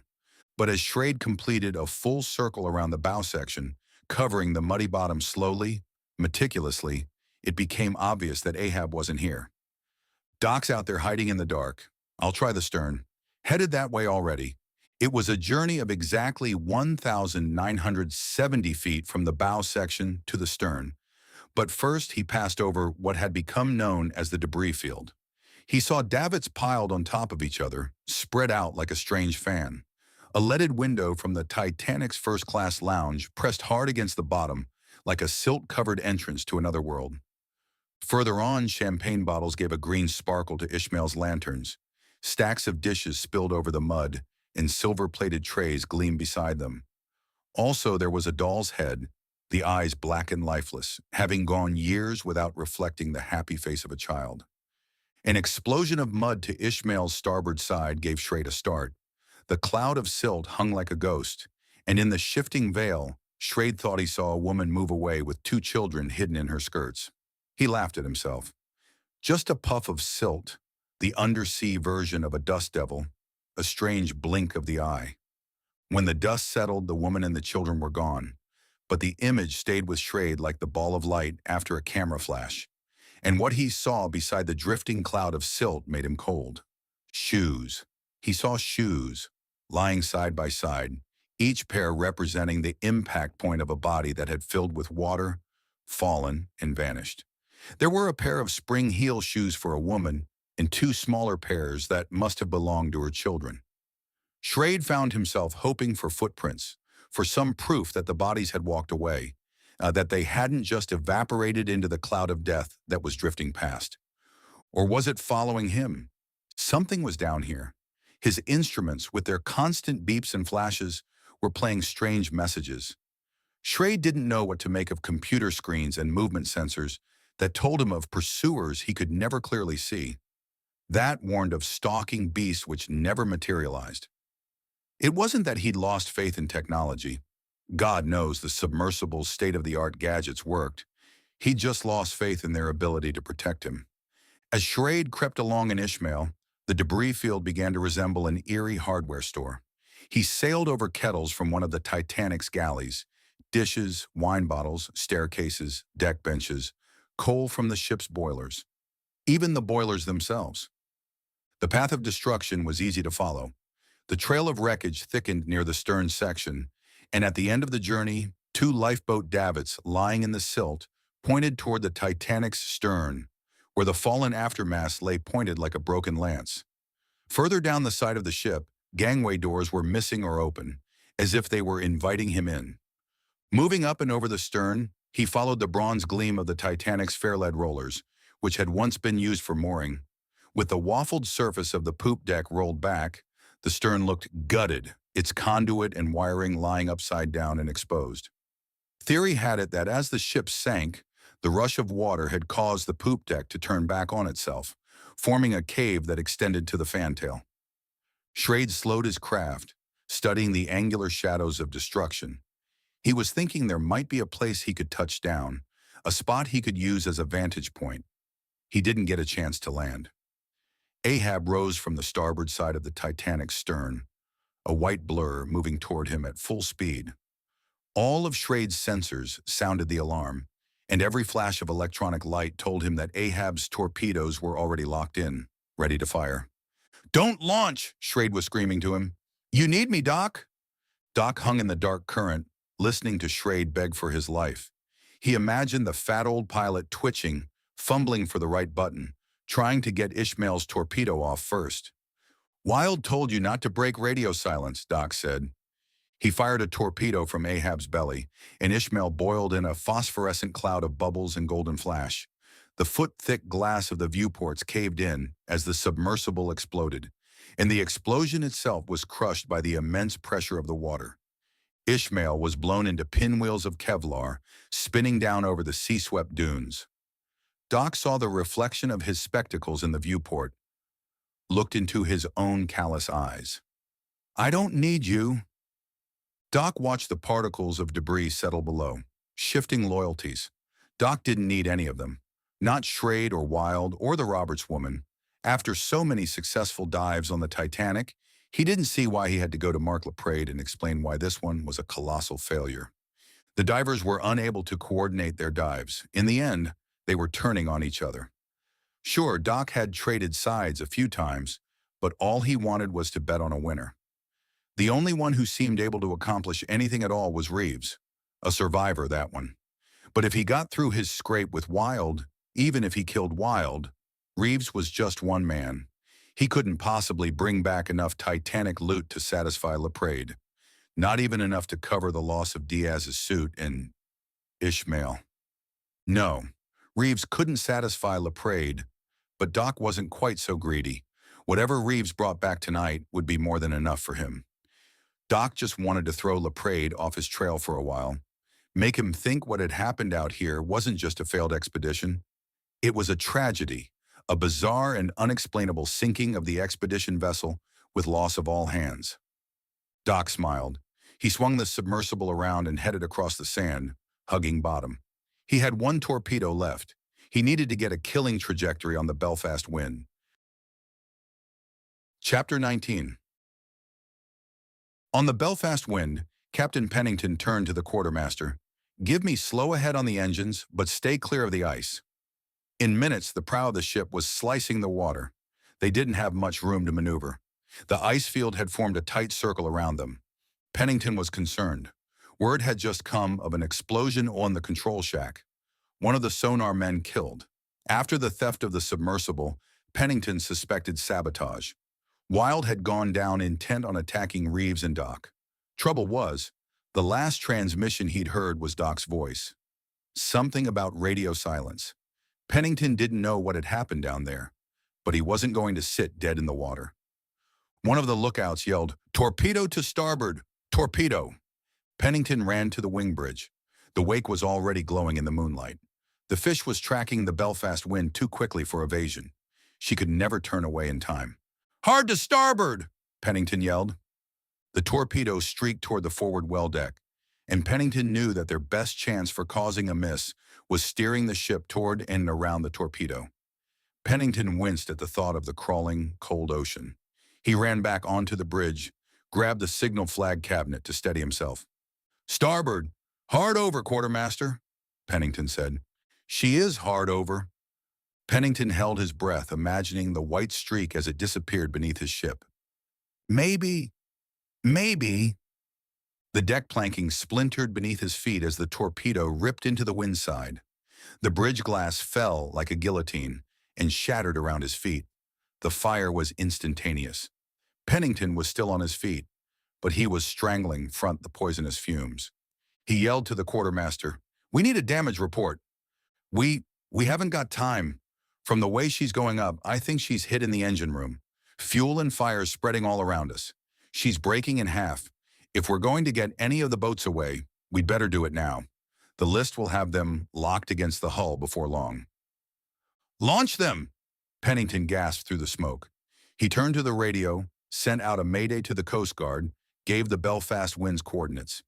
But as Schrade completed a full circle around the bow section, covering the muddy bottom slowly, meticulously, it became obvious that Ahab wasn't here. Doc's out there hiding in the dark. I'll try the stern. Headed that way already. It was a journey of exactly 1,970 feet from the bow section to the stern. But first he passed over what had become known as the debris field. He saw davits piled on top of each other, spread out like a strange fan. A leaded window from the Titanic's first-class lounge pressed hard against the bottom, like a silt-covered entrance to another world. Further on, champagne bottles gave a green sparkle to Ishmael's lanterns. Stacks of dishes spilled over the mud, and silver-plated trays gleamed beside them. Also, there was a doll's head, the eyes black and lifeless, having gone years without reflecting the happy face of a child. An explosion of mud to Ishmael's starboard side gave Schrade a start. The cloud of silt hung like a ghost, and in the shifting veil, Schrade thought he saw a woman move away with 2 children hidden in her skirts. He laughed at himself. Just a puff of silt, the undersea version of a dust devil, a strange blink of the eye. When the dust settled, the woman and the children were gone, but the image stayed with Schrade like the ball of light after a camera flash. And what he saw beside the drifting cloud of silt made him cold. Shoes. He saw shoes, lying side by side, each pair representing the impact point of a body that had filled with water, fallen, and vanished. There were a pair of spring heel shoes for a woman and 2 smaller pairs that must have belonged to her children. Schrade found himself hoping for footprints, for some proof that the bodies had walked away, that they hadn't just evaporated into the cloud of death that was drifting past. Or was it following him? Something was down here. His instruments, with their constant beeps and flashes, were playing strange messages. Schrade didn't know what to make of computer screens and movement sensors that told him of pursuers he could never clearly see. That warned of stalking beasts which never materialized. It wasn't that he'd lost faith in technology. God knows the submersible's state-of-the-art gadgets worked. He just lost faith in their ability to protect him. As Schrade crept along in Ishmael, the debris field began to resemble an eerie hardware store. He sailed over kettles from one of the Titanic's galleys, dishes, wine bottles, staircases, deck benches, coal from the ship's boilers, even the boilers themselves. The path of destruction was easy to follow. The trail of wreckage thickened near the stern section, and at the end of the journey, two lifeboat davits lying in the silt pointed toward the Titanic's stern, where the fallen aftermast lay pointed like a broken lance. Further down the side of the ship, gangway doors were missing or open, as if they were inviting him in. Moving up and over the stern, he followed the bronze gleam of the Titanic's fair-lead rollers, which had once been used for mooring. With the waffled surface of the poop deck rolled back, the stern looked gutted, its conduit and wiring lying upside down and exposed. Theory had it that as the ship sank, the rush of water had caused the poop deck to turn back on itself, forming a cave that extended to the fantail. Schrade slowed his craft, studying the angular shadows of destruction. He was thinking there might be a place he could touch down, a spot he could use as a vantage point. He didn't get a chance to land. Ahab rose from the starboard side of the Titanic's stern, a white blur moving toward him at full speed. All of Schrade's sensors sounded the alarm, and every flash of electronic light told him that Ahab's torpedoes were already locked in, ready to fire. "Don't launch!" Schrade was screaming to him. "You need me, Doc?" Doc hung in the dark current, listening to Schrade beg for his life. He imagined the fat old pilot twitching, fumbling for the right button, trying to get Ishmael's torpedo off first. "Wild told you not to break radio silence," Doc said. He fired a torpedo from Ahab's belly, and Ishmael boiled in a phosphorescent cloud of bubbles and golden flash. The foot-thick glass of the viewports caved in as the submersible exploded, and the explosion itself was crushed by the immense pressure of the water. Ishmael was blown into pinwheels of Kevlar, spinning down over the sea-swept dunes. Doc saw the reflection of his spectacles in the viewport, looked into his own callous eyes. "I don't need you." Doc watched the particles of debris settle below, shifting loyalties. Doc didn't need any of them. Not Schrade or Wild or the Roberts woman. After so many successful dives on the Titanic, he didn't see why he had to go to Mark LaPrade and explain why this one was a colossal failure. The divers were unable to coordinate their dives. In the end, they were turning on each other. Sure, Doc had traded sides a few times, but all he wanted was to bet on a winner. The only one who seemed able to accomplish anything at all was Reeves. A survivor, that one. But if he got through his scrape with Wild, even if he killed Wild, Reeves was just one man. He couldn't possibly bring back enough Titanic loot to satisfy LaPrade. Not even enough to cover the loss of Diaz's suit and Ishmael. No, Reeves couldn't satisfy LaPrade, but Doc wasn't quite so greedy. Whatever Reeves brought back tonight would be more than enough for him. Doc just wanted to throw LaPrade off his trail for a while, make him think what had happened out here wasn't just a failed expedition. It was a tragedy, a bizarre and unexplainable sinking of the expedition vessel with loss of all hands. Doc smiled. He swung the submersible around and headed across the sand, hugging bottom. He had one torpedo left. He needed to get a killing trajectory on the Belfast wind. Chapter 19. On the Belfast wind, Captain Pennington turned to the quartermaster. "Give me slow ahead on the engines, but stay clear of the ice." In minutes, the prow of the ship was slicing the water. They didn't have much room to maneuver. The ice field had formed a tight circle around them. Pennington was concerned. Word had just come of an explosion on the control shack. One of the sonar men killed. After the theft of the submersible, Pennington suspected sabotage. Wild had gone down intent on attacking Reeves and Doc. Trouble was, the last transmission he'd heard was Doc's voice. Something about radio silence. Pennington didn't know what had happened down there, but he wasn't going to sit dead in the water. One of the lookouts yelled, "Torpedo to starboard! Torpedo!" Pennington ran to the wing bridge. The wake was already glowing in the moonlight. The fish was tracking the Belfast wind too quickly for evasion. She could never turn away in time. "Hard to starboard!" Pennington yelled. The torpedo streaked toward the forward well deck, and Pennington knew that their best chance for causing a miss was steering the ship toward and around the torpedo. Pennington winced at the thought of the crawling, cold ocean. He ran back onto the bridge, grabbed the signal flag cabinet to steady himself. "Starboard! Hard over, quartermaster," Pennington said. "She is hard over." Pennington held his breath, imagining the white streak as it disappeared beneath his ship. Maybe. The deck planking splintered beneath his feet as the torpedo ripped into the windside. The bridge glass fell like a guillotine and shattered around his feet. The fire was instantaneous. Pennington was still on his feet, but he was strangling front the poisonous fumes. He yelled to the quartermaster, "We need a damage report. We haven't got time. From the way she's going up, I think she's hit in the engine room. Fuel and fire spreading all around us. She's breaking in half. If we're going to get any of the boats away, we'd better do it now. The list will have them locked against the hull before long." "Launch them!" Pennington gasped through the smoke. He turned to the radio, sent out a mayday to the Coast Guard, gave the Belfast wind's coordinates.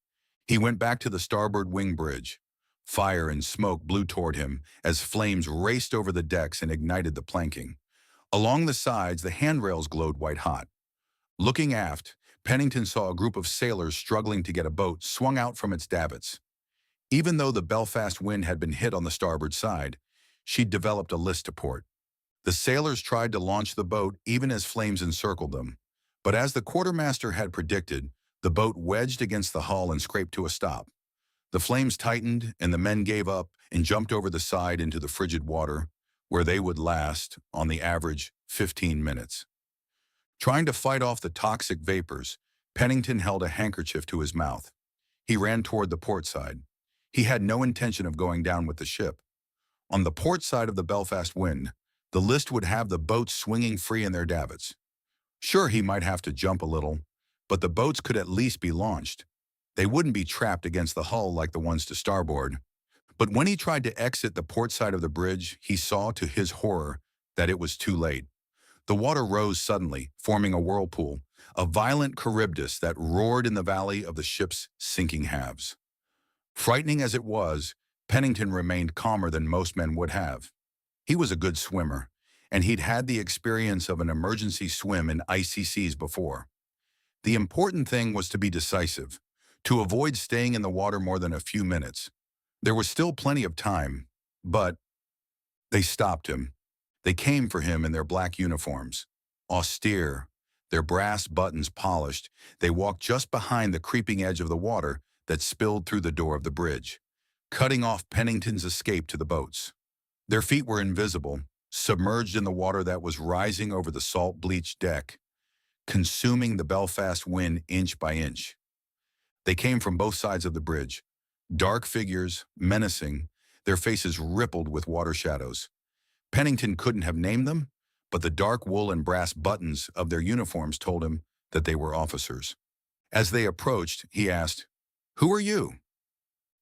He went back to the starboard wing bridge. Fire and smoke blew toward him as flames raced over the decks and ignited the planking. Along the sides, the handrails glowed white hot. Looking aft, Pennington saw a group of sailors struggling to get a boat swung out from its davits. Even though the Belfast wind had been hit on the starboard side, she'd developed a list to port. The sailors tried to launch the boat even as flames encircled them. But as the quartermaster had predicted, the boat wedged against the hull and scraped to a stop. The flames tightened, and the men gave up and jumped over the side into the frigid water, where they would last, on the average, 15 minutes. Trying to fight off the toxic vapors, Pennington held a handkerchief to his mouth. He ran toward the port side. He had no intention of going down with the ship. On the port side of the Belfast wind, the list would have the boats swinging free in their davits. Sure, he might have to jump a little, but the boats could at least be launched. They wouldn't be trapped against the hull like the ones to starboard. But when he tried to exit the port side of the bridge, he saw, to his horror, that it was too late. The water rose suddenly, forming a whirlpool, a violent Charybdis that roared in the valley of the ship's sinking halves. Frightening as it was, Pennington remained calmer than most men would have. He was a good swimmer, and he'd had the experience of an emergency swim in icy seas before. The important thing was to be decisive, to avoid staying in the water more than a few minutes. There was still plenty of time, but they stopped him. They came for him in their black uniforms. Austere, their brass buttons polished, they walked just behind the creeping edge of the water that spilled through the door of the bridge, cutting off Pennington's escape to the boats. Their feet were invisible, submerged in the water that was rising over the salt-bleached deck, consuming the Belfast wind inch by inch. They came from both sides of the bridge, dark figures, menacing, their faces rippled with water shadows. Pennington couldn't have named them, but the dark wool and brass buttons of their uniforms told him that they were officers. As they approached, he asked, "Who are you?"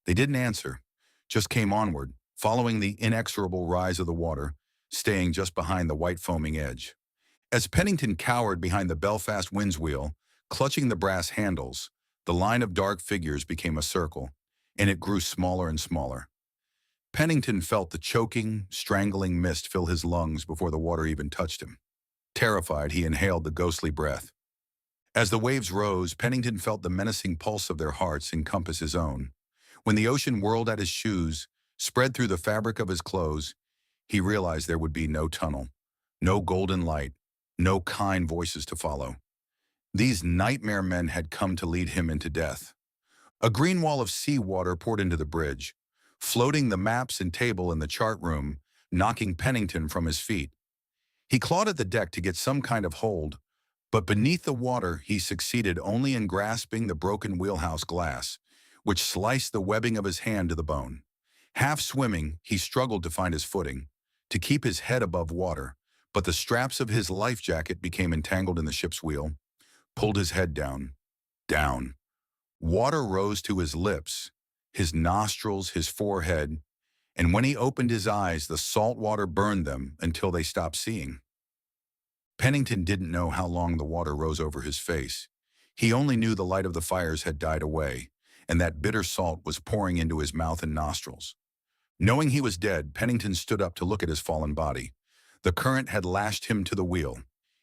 They didn't answer, just came onward, following the inexorable rise of the water, staying just behind the white foaming edge. As Pennington cowered behind the Belfast wind's wheel, clutching the brass handles, the line of dark figures became a circle, and it grew smaller and smaller. Pennington felt the choking, strangling mist fill his lungs before the water even touched him. Terrified, he inhaled the ghostly breath. As the waves rose, Pennington felt the menacing pulse of their hearts encompass his own. When the ocean whirled at his shoes, spread through the fabric of his clothes, he realized there would be no tunnel, no golden light, no kind voices to follow. These nightmare men had come to lead him into death. A green wall of seawater poured into the bridge, floating the maps and table in the chart room, knocking Pennington from his feet. He clawed at the deck to get some kind of hold, but beneath the water he succeeded only in grasping the broken wheelhouse glass, which sliced the webbing of his hand to the bone. Half swimming, he struggled to find his footing, to keep his head above water, but the straps of his life jacket became entangled in the ship's wheel, pulled his head down. Down. Water rose to his lips, his nostrils, his forehead, and when he opened his eyes, the salt water burned them until they stopped seeing. Pennington didn't know how long the water rose over his face. He only knew the light of the fires had died away, and that bitter salt was pouring into his mouth and nostrils. Knowing he was dead, Pennington stood up to look at his fallen body. The current had lashed him to the wheel.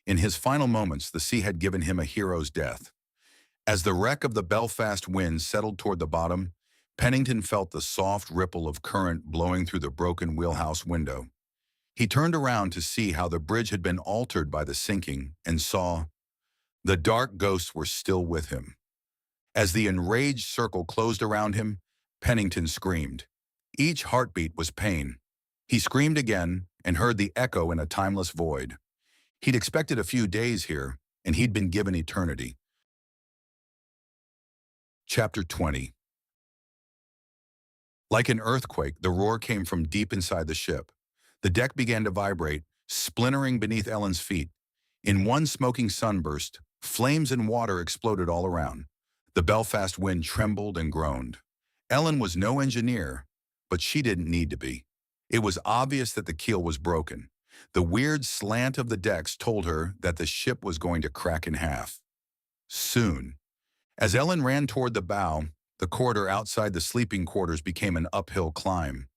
In his final moments, the sea had given him a hero's death. As the wreck of the Belfast wind settled toward the bottom, Pennington felt the soft ripple of current blowing through the broken wheelhouse window. He turned around to see how the bridge had been altered by the sinking and saw the dark ghosts were still with him. As the enraged circle closed around him, Pennington screamed. Each heartbeat was pain. He screamed again and heard the echo in a timeless void. He'd expected a few days here, and he'd been given eternity. Chapter 20. Like an earthquake, the roar came from deep inside the ship. The deck began to vibrate, splintering beneath Ellen's feet. In one smoking sunburst, flames and water exploded all around. The Belfast wind trembled and groaned. Ellen was no engineer, but she didn't need to be. It was obvious that the keel was broken. The weird slant of the decks told her that the ship was going to crack in half. Soon. As Ellen ran toward the bow, the corridor outside the sleeping quarters became an uphill climb.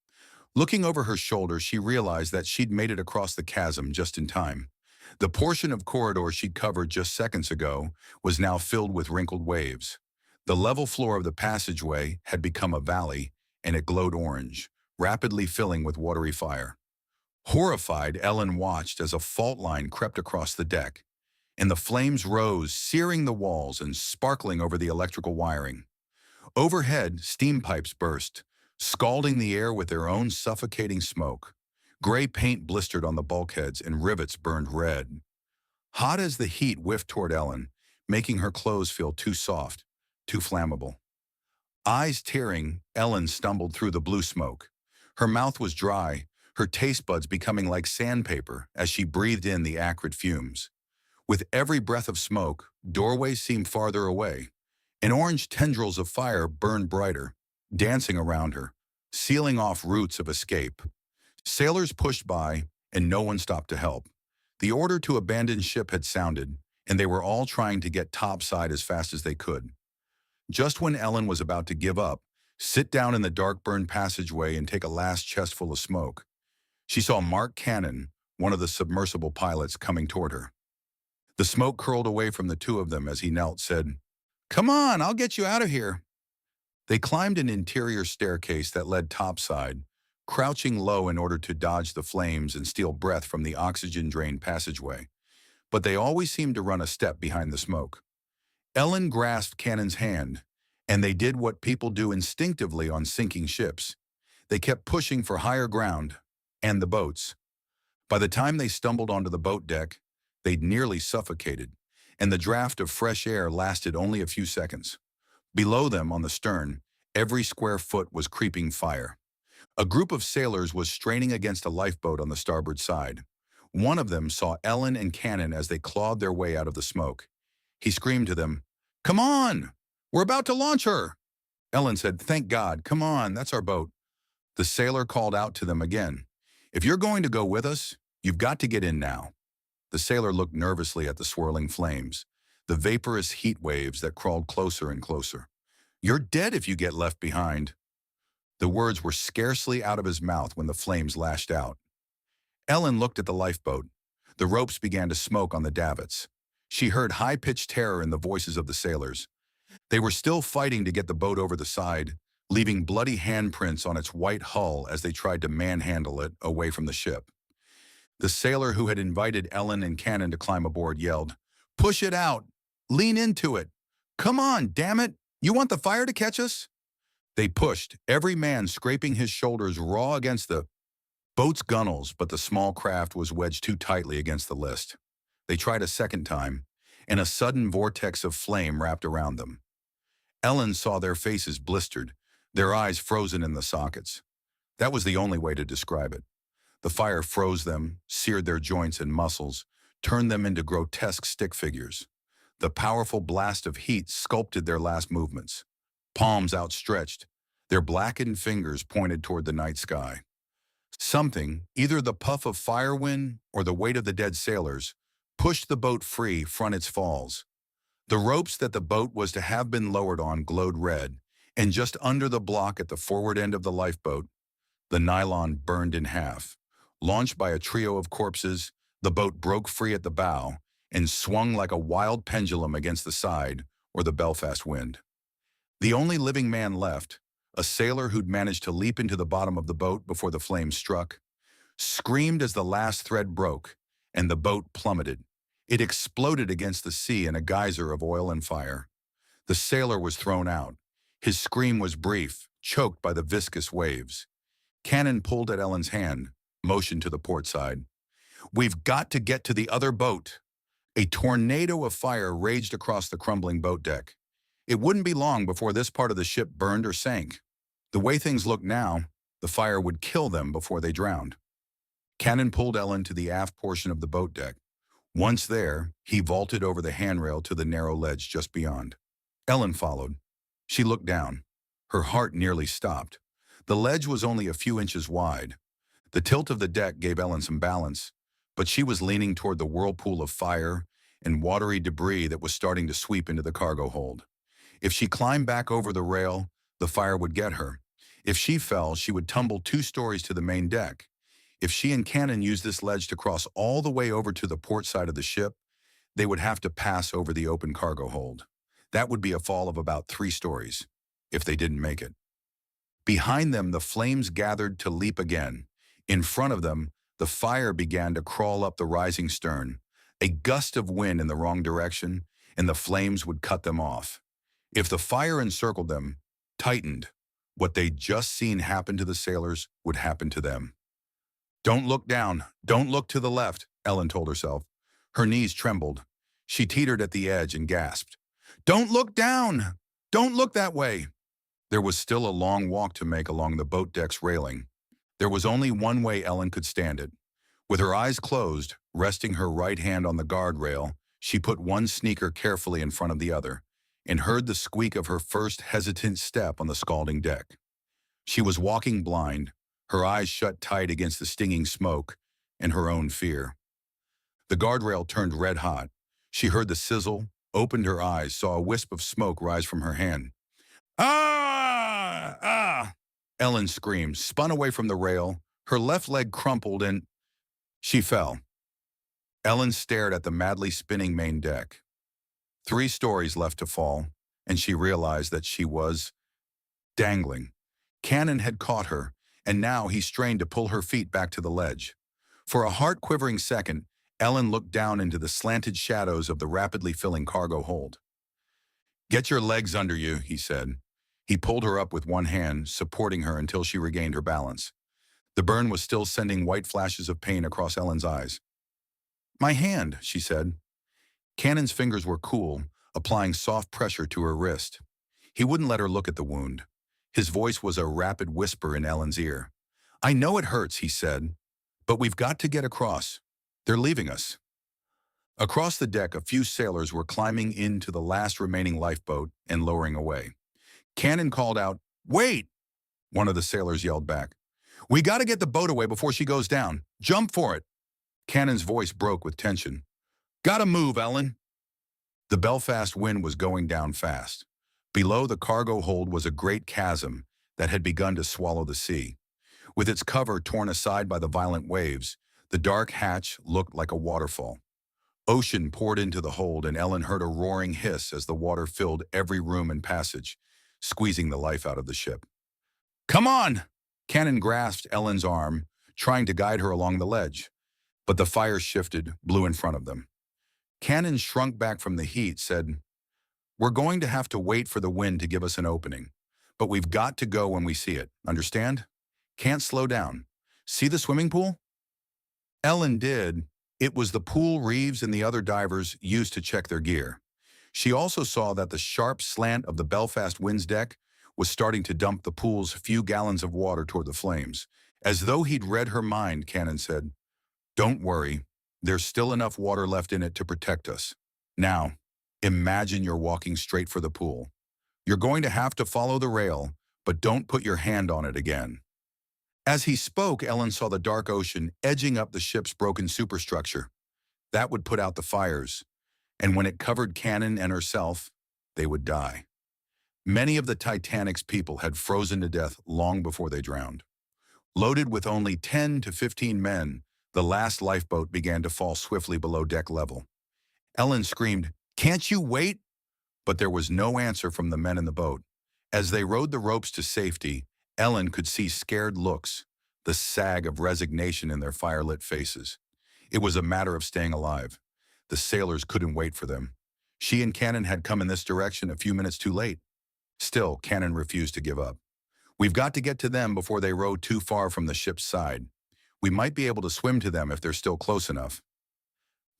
Looking over her shoulder, she realized that she'd made it across the chasm just in time. The portion of corridor she'd covered just seconds ago was now filled with wrinkled waves. The level floor of the passageway had become a valley, and it glowed orange, rapidly filling with watery fire. Horrified, Ellen watched as a fault line crept across the deck, and the flames rose, searing the walls and sparkling over the electrical wiring. Overhead, steam pipes burst, scalding the air with their own suffocating smoke. Gray paint blistered on the bulkheads and rivets burned red. Hot as the heat whiffed toward Ellen, making her clothes feel too soft, too flammable. Eyes tearing, Ellen stumbled through the blue smoke. Her mouth was dry, her taste buds becoming like sandpaper as she breathed in the acrid fumes. With every breath of smoke, doorways seemed farther away, and orange tendrils of fire burned brighter, dancing around her, sealing off routes of escape. Sailors pushed by, and no one stopped to help. The order to abandon ship had sounded, and they were all trying to get topside as fast as they could. Just when Ellen was about to give up, sit down in the dark-burned passageway and take a last chestful of smoke, she saw Mark Cannon, one of the submersible pilots, coming toward her. The smoke curled away from the two of them as he knelt, said, "Come on, I'll get you out of here." They climbed an interior staircase that led topside, crouching low in order to dodge the flames and steal breath from the oxygen-drained passageway. But they always seemed to run a step behind the smoke. Ellen grasped Cannon's hand, and they did what people do instinctively on sinking ships. They kept pushing for higher ground, and the boats. By the time they stumbled onto the boat deck, they'd nearly suffocated, and the draft of fresh air lasted only a few seconds. Below them, on the stern, every square foot was creeping fire. A group of sailors was straining against a lifeboat on the starboard side. One of them saw Ellen and Cannon as they clawed their way out of the smoke. He screamed to them, "Come on! We're about to launch her!" Ellen said, "Thank God, come on, that's our boat." The sailor called out to them again, "If you're going to go with us, you've got to get in now." The sailor looked nervously at the swirling flames, the vaporous heat waves that crawled closer and closer. "You're dead if you get left behind." The words were scarcely out of his mouth when the flames lashed out. Ellen looked at the lifeboat. The ropes began to smoke on the davits. She heard high-pitched terror in the voices of the sailors. They were still fighting to get the boat over the side, leaving bloody handprints on its white hull as they tried to manhandle it away from the ship. The sailor who had invited Ellen and Cannon to climb aboard yelled, "Push it out! Lean into it! Come on, damn it! You want the fire to catch us?" They pushed, every man scraping his shoulders raw against the boat's gunwales, but the small craft was wedged too tightly against the list. They tried a second time, and a sudden vortex of flame wrapped around them. Ellen saw their faces blistered, their eyes frozen in the sockets. That was the only way to describe it. The fire froze them, seared their joints and muscles, turned them into grotesque stick figures. The powerful blast of heat sculpted their last movements. Palms outstretched, their blackened fingers pointed toward the night sky. Something, either the puff of fire wind or the weight of the dead sailors, pushed the boat free from its falls. The ropes that the boat was to have been lowered on glowed red, And just under the block at the forward end of the lifeboat, the nylon burned in half. Launched by a trio of corpses, the boat broke free at the bow and swung like a wild pendulum against the side or the Belfast wind. The only living man left, a sailor who'd managed to leap into the bottom of the boat before the flames struck, screamed as the last thread broke, and the boat plummeted. It exploded against the sea in a geyser of oil and fire. The sailor was thrown out. His scream was brief, choked by the viscous waves. Cannon pulled at Ellen's hand, motioned to the port side. "We've got to get to the other boat." A tornado of fire raged across the crumbling boat deck. It wouldn't be long before this part of the ship burned or sank. The way things looked now, the fire would kill them before they drowned. Cannon pulled Ellen to the aft portion of the boat deck. Once there, he vaulted over the handrail to the narrow ledge just beyond. Ellen followed. She looked down. Her heart nearly stopped. The ledge was only a few inches wide. The tilt of the deck gave Ellen some balance, but she was leaning toward the whirlpool of fire and watery debris that was starting to sweep into the cargo hold. If she climbed back over the rail, the fire would get her. If she fell, she would tumble 2 stories to the main deck. If she and Cannon used this ledge to cross all the way over to the port side of the ship, they would have to pass over the open cargo hold. That would be a fall of about 3 stories, if they didn't make it. Behind them, the flames gathered to leap again. In front of them, the fire began to crawl up the rising stern. A gust of wind in the wrong direction, and the flames would cut them off. If the fire encircled them, tightened, what they'd just seen happen to the sailors would happen to them. "Don't look down. Don't look to the left," Ellen told herself. Her knees trembled. She teetered at the edge and gasped. "Don't look down! Don't look that way!" There was still a long walk to make along the boat deck's railing. There was only one way Ellen could stand it. With her eyes closed, resting her right hand on the guardrail, she put one sneaker carefully in front of the other and heard the squeak of her first hesitant step on the scalding deck. She was walking blind, her eyes shut tight against the stinging smoke and her own fear. The guardrail turned red hot. She heard the sizzle, opened her eyes, saw a wisp of smoke rise from her hand. "Ah! Ah!" Ellen screamed, spun away from the rail. Her left leg crumpled and she fell. Ellen stared at the madly spinning main deck. 3 stories left to fall, and she realized that she was dangling. Cannon had caught her, and now he strained to pull her feet back to the ledge. For a heart-quivering second, Ellen looked down into the slanted shadows of the rapidly filling cargo hold. "Get your legs under you," he said. He pulled her up with one hand, supporting her until she regained her balance. The burn was still sending white flashes of pain across Ellen's eyes. "My hand," she said. Cannon's fingers were cool, applying soft pressure to her wrist. He wouldn't let her look at the wound. His voice was a rapid whisper in Ellen's ear. "I know it hurts," he said, "but we've got to get across. They're leaving us." Across the deck, a few sailors were climbing into the last remaining lifeboat and lowering away. Cannon called out, "Wait!" One of the sailors yelled back, "We got to get the boat away before she goes down. Jump for it." Cannon's voice broke with tension. "Gotta move, Ellen." The Belfast wind was going down fast. Below the cargo hold was a great chasm that had begun to swallow the sea. With its cover torn aside by the violent waves, the dark hatch looked like a waterfall. Ocean poured into the hold, and Ellen heard a roaring hiss as the water filled every room and passage, squeezing the life out of the ship. "Come on!" Cannon grasped Ellen's arm, trying to guide her along the ledge. But the fire shifted, blew in front of them. Cannon shrunk back from the heat, said, "We're going to have to wait for the wind to give us an opening. But we've got to go when we see it, understand? Can't slow down. See the swimming pool?" Ellen did. It was the pool Reeves and the other divers used to check their gear. She also saw that the sharp slant of the Belfast wind's deck was starting to dump the pool's few gallons of water toward the flames. As though he'd read her mind, Cannon said, "Don't worry. There's still enough water left in it to protect us. Now, imagine you're walking straight for the pool. You're going to have to follow the rail, but don't put your hand on it again." As he spoke, Ellen saw the dark ocean edging up the ship's broken superstructure. That would put out the fires, and when it covered Cannon and herself, they would die. Many of the Titanic's people had frozen to death long before they drowned. Loaded with only 10 to 15 men, the last lifeboat began to fall swiftly below deck level. Ellen screamed, "Can't you wait?" But there was no answer from the men in the boat. As they rode the ropes to safety, Ellen could see scared looks, the sag of resignation in their firelit faces. It was a matter of staying alive. The sailors couldn't wait for them. She and Cannon had come in this direction a few minutes too late. Still, Cannon refused to give up. "We've got to get to them before they row too far from the ship's side. We might be able to swim to them if they're still close enough."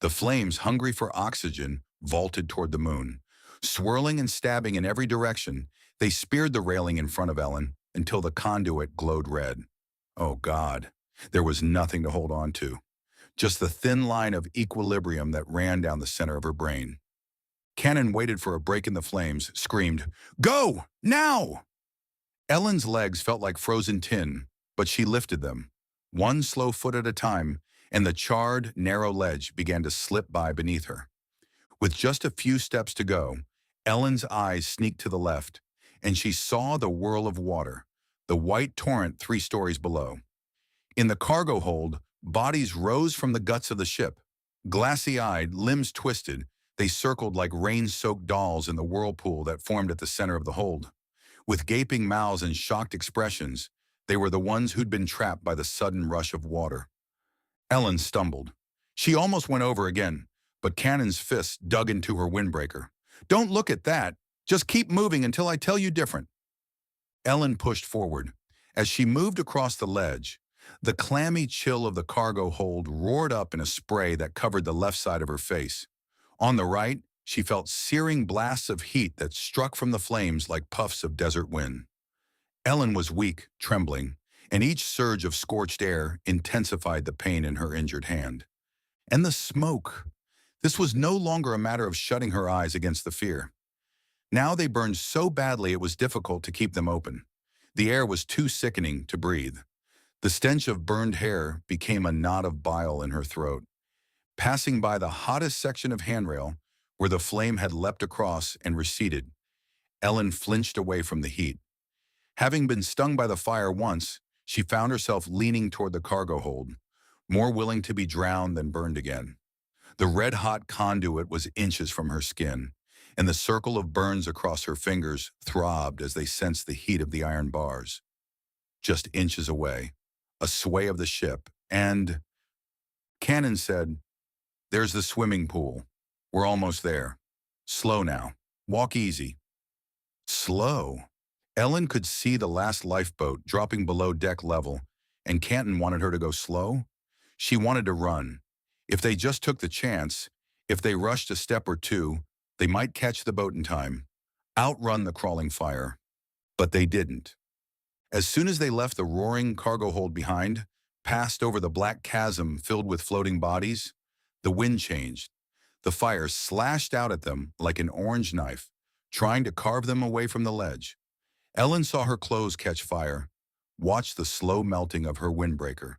The flames, hungry for oxygen, vaulted toward the moon. Swirling and stabbing in every direction, they speared the railing in front of Ellen until the conduit glowed red. Oh God, there was nothing to hold on to. Just the thin line of equilibrium that ran down the center of her brain. Cannon waited for a break in the flames, screamed, "Go! Now!" Ellen's legs felt like frozen tin, but she lifted them, one slow foot at a time, and the charred, narrow ledge began to slip by beneath her. With just a few steps to go, Ellen's eyes sneaked to the left, and she saw the whirl of water, the white torrent 3 stories below. In the cargo hold, bodies rose from the guts of the ship. Glassy-eyed, limbs twisted, they circled like rain-soaked dolls in the whirlpool that formed at the center of the hold. With gaping mouths and shocked expressions, they were the ones who'd been trapped by the sudden rush of water. Ellen stumbled. She almost went over again, but Cannon's fists dug into her windbreaker. "Don't look at that. Just keep moving until I tell you different." Ellen pushed forward. As she moved across the ledge, the clammy chill of the cargo hold roared up in a spray that covered the left side of her face. On the right, she felt searing blasts of heat that struck from the flames like puffs of desert wind. Ellen was weak, trembling, and each surge of scorched air intensified the pain in her injured hand. And the smoke. This was no longer a matter of shutting her eyes against the fear. Now they burned so badly it was difficult to keep them open. The air was too sickening to breathe. The stench of burned hair became a knot of bile in her throat. Passing by the hottest section of handrail, where the flame had leapt across and receded, Ellen flinched away from the heat. Having been stung by the fire once, she found herself leaning toward the cargo hold, more willing to be drowned than burned again. The red-hot conduit was inches from her skin, and the circle of burns across her fingers throbbed as they sensed the heat of the iron bars. Just inches away, a sway of the ship, and Cannon said, "There's the swimming pool. We're almost there. Slow now. Walk easy." Slow? Ellen could see the last lifeboat dropping below deck level, and Canton wanted her to go slow? She wanted to run. If they just took the chance, if they rushed a step or two, they might catch the boat in time, outrun the crawling fire. But they didn't. As soon as they left the roaring cargo hold behind, passed over the black chasm filled with floating bodies, the wind changed. The fire slashed out at them like an orange knife, trying to carve them away from the ledge. Ellen saw her clothes catch fire, watched the slow melting of her windbreaker.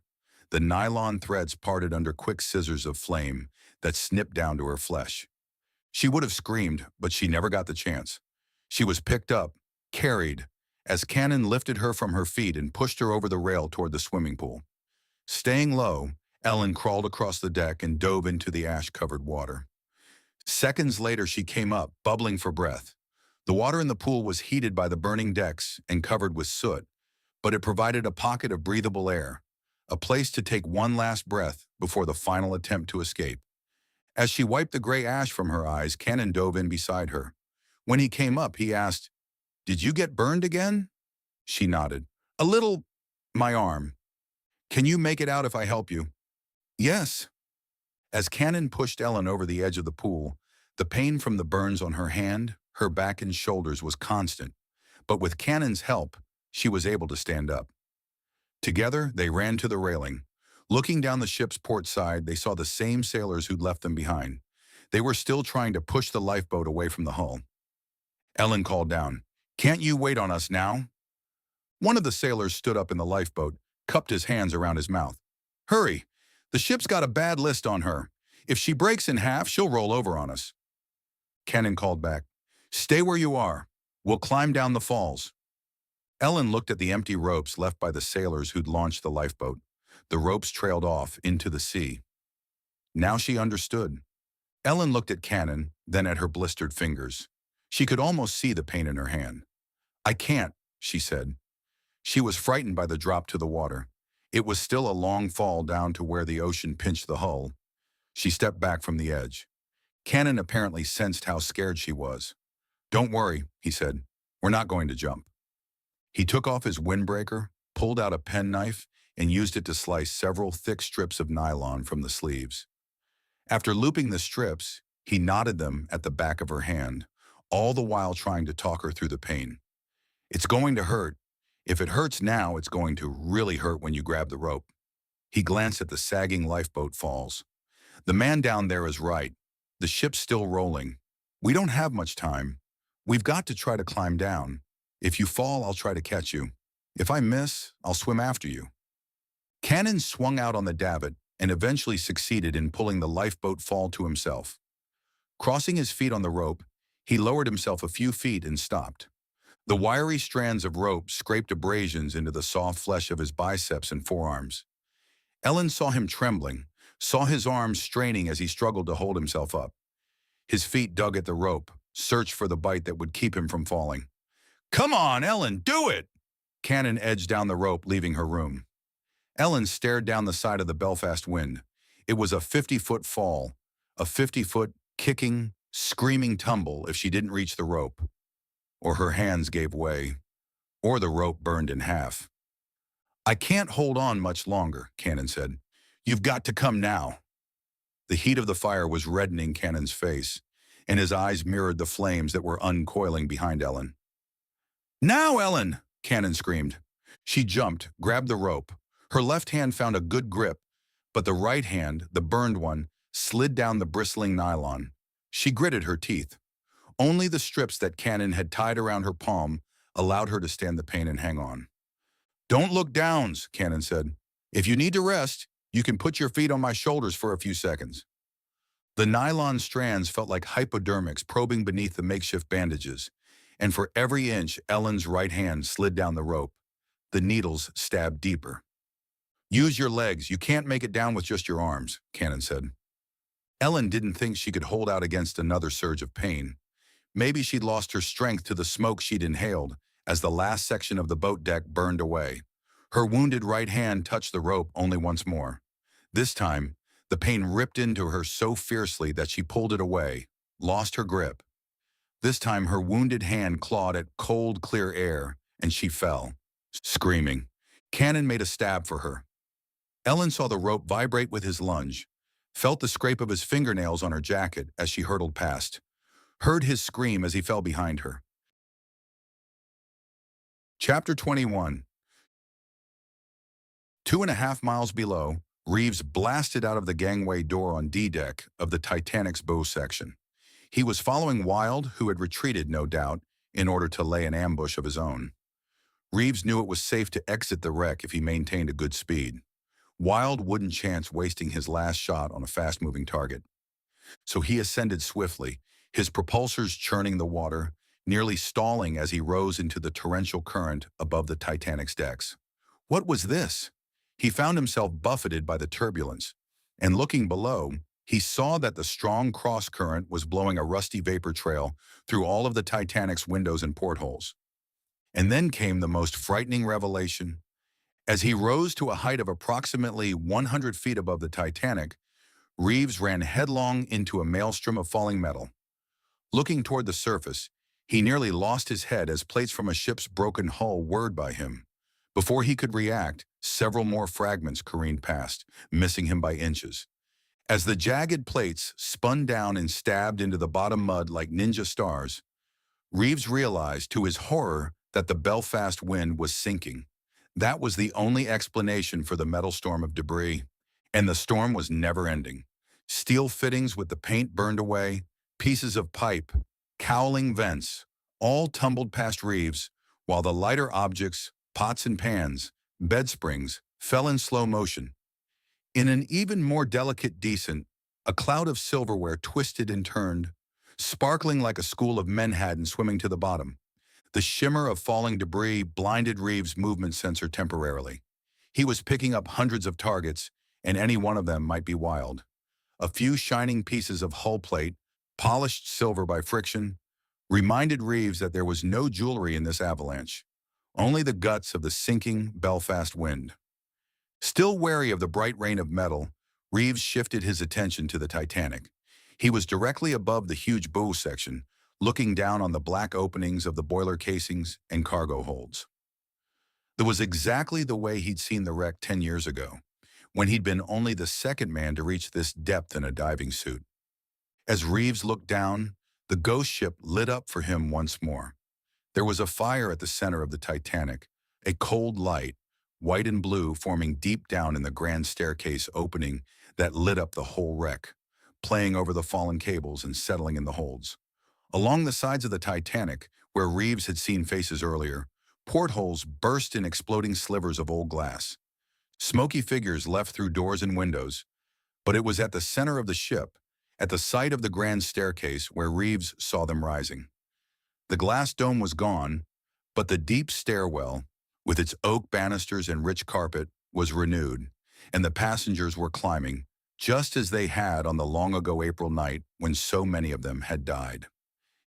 The nylon threads parted under quick scissors of flame that snipped down to her flesh. She would have screamed, but she never got the chance. She was picked up, carried, as Cannon lifted her from her feet and pushed her over the rail toward the swimming pool. Staying low, Ellen crawled across the deck and dove into the ash-covered water. Seconds later, she came up, bubbling for breath. The water in the pool was heated by the burning decks and covered with soot, but it provided a pocket of breathable air, a place to take one last breath before the final attempt to escape. As she wiped the gray ash from her eyes, Cannon dove in beside her. When he came up, he asked, "Did you get burned again?" She nodded. "A little. My arm. Can you make it out if I help you?" "Yes." As Cannon pushed Ellen over the edge of the pool, the pain from the burns on her hand, her back and shoulders was constant, but with Cannon's help, she was able to stand up. Together, they ran to the railing. Looking down the ship's port side, they saw the same sailors who'd left them behind. They were still trying to push the lifeboat away from the hull. Ellen called down, "Can't you wait on us now?" One of the sailors stood up in the lifeboat, cupped his hands around his mouth. "Hurry! The ship's got a bad list on her. If she breaks in half, she'll roll over on us." Cannon called back, "Stay where you are. We'll climb down the falls. Ellen looked at the empty ropes left by the sailors who'd launched the lifeboat. The ropes trailed off into the sea. Now she understood. Ellen looked at Cannon, then at her blistered fingers. She could almost see the pain in her hand. I can't, she said. She was frightened by the drop to the water. It was still a long fall down to where the ocean pinched the hull. She stepped back from the edge. Cannon apparently sensed how scared she was. Don't worry, he said. We're not going to jump. He took off his windbreaker, pulled out a penknife, and used it to slice several thick strips of nylon from the sleeves. After looping the strips, he knotted them at the back of her hand, all the while trying to talk her through the pain. It's going to hurt. If it hurts now, it's going to really hurt when you grab the rope. He glanced at the sagging lifeboat falls. The man down there is right. The ship's still rolling. We don't have much time. We've got to try to climb down. If you fall, I'll try to catch you. If I miss, I'll swim after you. Cannon swung out on the davit and eventually succeeded in pulling the lifeboat fall to himself. Crossing his feet on the rope, he lowered himself a few feet and stopped. The wiry strands of rope scraped abrasions into the soft flesh of his biceps and forearms. Ellen saw him trembling, saw his arms straining as he struggled to hold himself up. His feet dug at the rope, searched for the bite that would keep him from falling. Come on, Ellen, do it! Cannon edged down the rope, leaving her room. Ellen stared down the side of the Belfast Wind. It was a 50-foot fall, a 50-foot kicking, screaming tumble if she didn't reach the rope. Or her hands gave way, or the rope burned in half. I can't hold on much longer, Cannon said. You've got to come now. The heat of the fire was reddening Cannon's face, and his eyes mirrored the flames that were uncoiling behind Ellen. Now, Ellen! Cannon screamed. She jumped, grabbed the rope. Her left hand found a good grip, but the right hand, the burned one, slid down the bristling nylon. She gritted her teeth. Only the strips that Cannon had tied around her palm allowed her to stand the pain and hang on. Don't look down, Cannon said. If you need to rest, you can put your feet on my shoulders for a few seconds. The nylon strands felt like hypodermics probing beneath the makeshift bandages, and for every inch Ellen's right hand slid down the rope, the needles stabbed deeper. Use your legs, you can't make it down with just your arms, Cannon said. Ellen didn't think she could hold out against another surge of pain. Maybe she'd lost her strength to the smoke she'd inhaled as the last section of the boat deck burned away. Her wounded right hand touched the rope only once more. This time, the pain ripped into her so fiercely that she pulled it away, lost her grip. This time, her wounded hand clawed at cold, clear air, and she fell, screaming. Cannon made a stab for her. Ellen saw the rope vibrate with his lunge, felt the scrape of his fingernails on her jacket as she hurtled past, heard his scream as he fell behind her. Chapter 21. 2.5 miles below, Reeves blasted out of the gangway door on D-deck of the Titanic's bow section. He was following Wilde, who had retreated, no doubt, in order to lay an ambush of his own. Reeves knew it was safe to exit the wreck if he maintained a good speed. Wilde wouldn't chance wasting his last shot on a fast-moving target. So he ascended swiftly, his propulsors churning the water, nearly stalling as he rose into the torrential current above the Titanic's decks. What was this? He found himself buffeted by the turbulence, and looking below, he saw that the strong cross-current was blowing a rusty vapor trail through all of the Titanic's windows and portholes. And then came the most frightening revelation. As he rose to a height of approximately 100 feet above the Titanic, Reeves ran headlong into a maelstrom of falling metal. Looking toward the surface, he nearly lost his head as plates from a ship's broken hull whirred by him. Before he could react, several more fragments careened past, missing him by inches. As the jagged plates spun down and stabbed into the bottom mud like ninja stars, Reeves realized, to his horror, that the Belfast Wind was sinking. That was the only explanation for the metal storm of debris, and the storm was never ending. Steel fittings with the paint burned away, pieces of pipe, cowling vents, all tumbled past Reeves, while the lighter objects, pots and pans, bed springs, fell in slow motion. In an even more delicate descent, a cloud of silverware twisted and turned, sparkling like a school of menhaden swimming to the bottom. The shimmer of falling debris blinded Reeves' movement sensor temporarily. He was picking up hundreds of targets, and any one of them might be wild. A few shining pieces of hull plate, polished silver by friction, reminded Reeves that there was no jewelry in this avalanche, only the guts of the sinking Belfast wind. Still wary of the bright rain of metal, Reeves shifted his attention to the Titanic. He was directly above the huge bow section, looking down on the black openings of the boiler casings and cargo holds. It was exactly the way he'd seen the wreck 10 years ago, when he'd been only the second man to reach this depth in a diving suit. As Reeves looked down, the ghost ship lit up for him once more. There was a fire at the center of the Titanic, a cold light, white and blue, forming deep down in the grand staircase opening that lit up the whole wreck, playing over the fallen cables and settling in the holds. Along the sides of the Titanic, where Reeves had seen faces earlier, portholes burst in exploding slivers of old glass. Smoky figures left through doors and windows, but it was at the center of the ship, at the site of the grand staircase, where Reeves saw them rising. The glass dome was gone, but the deep stairwell, with its oak banisters and rich carpet, was renewed, and the passengers were climbing, just as they had on the long-ago April night when so many of them had died.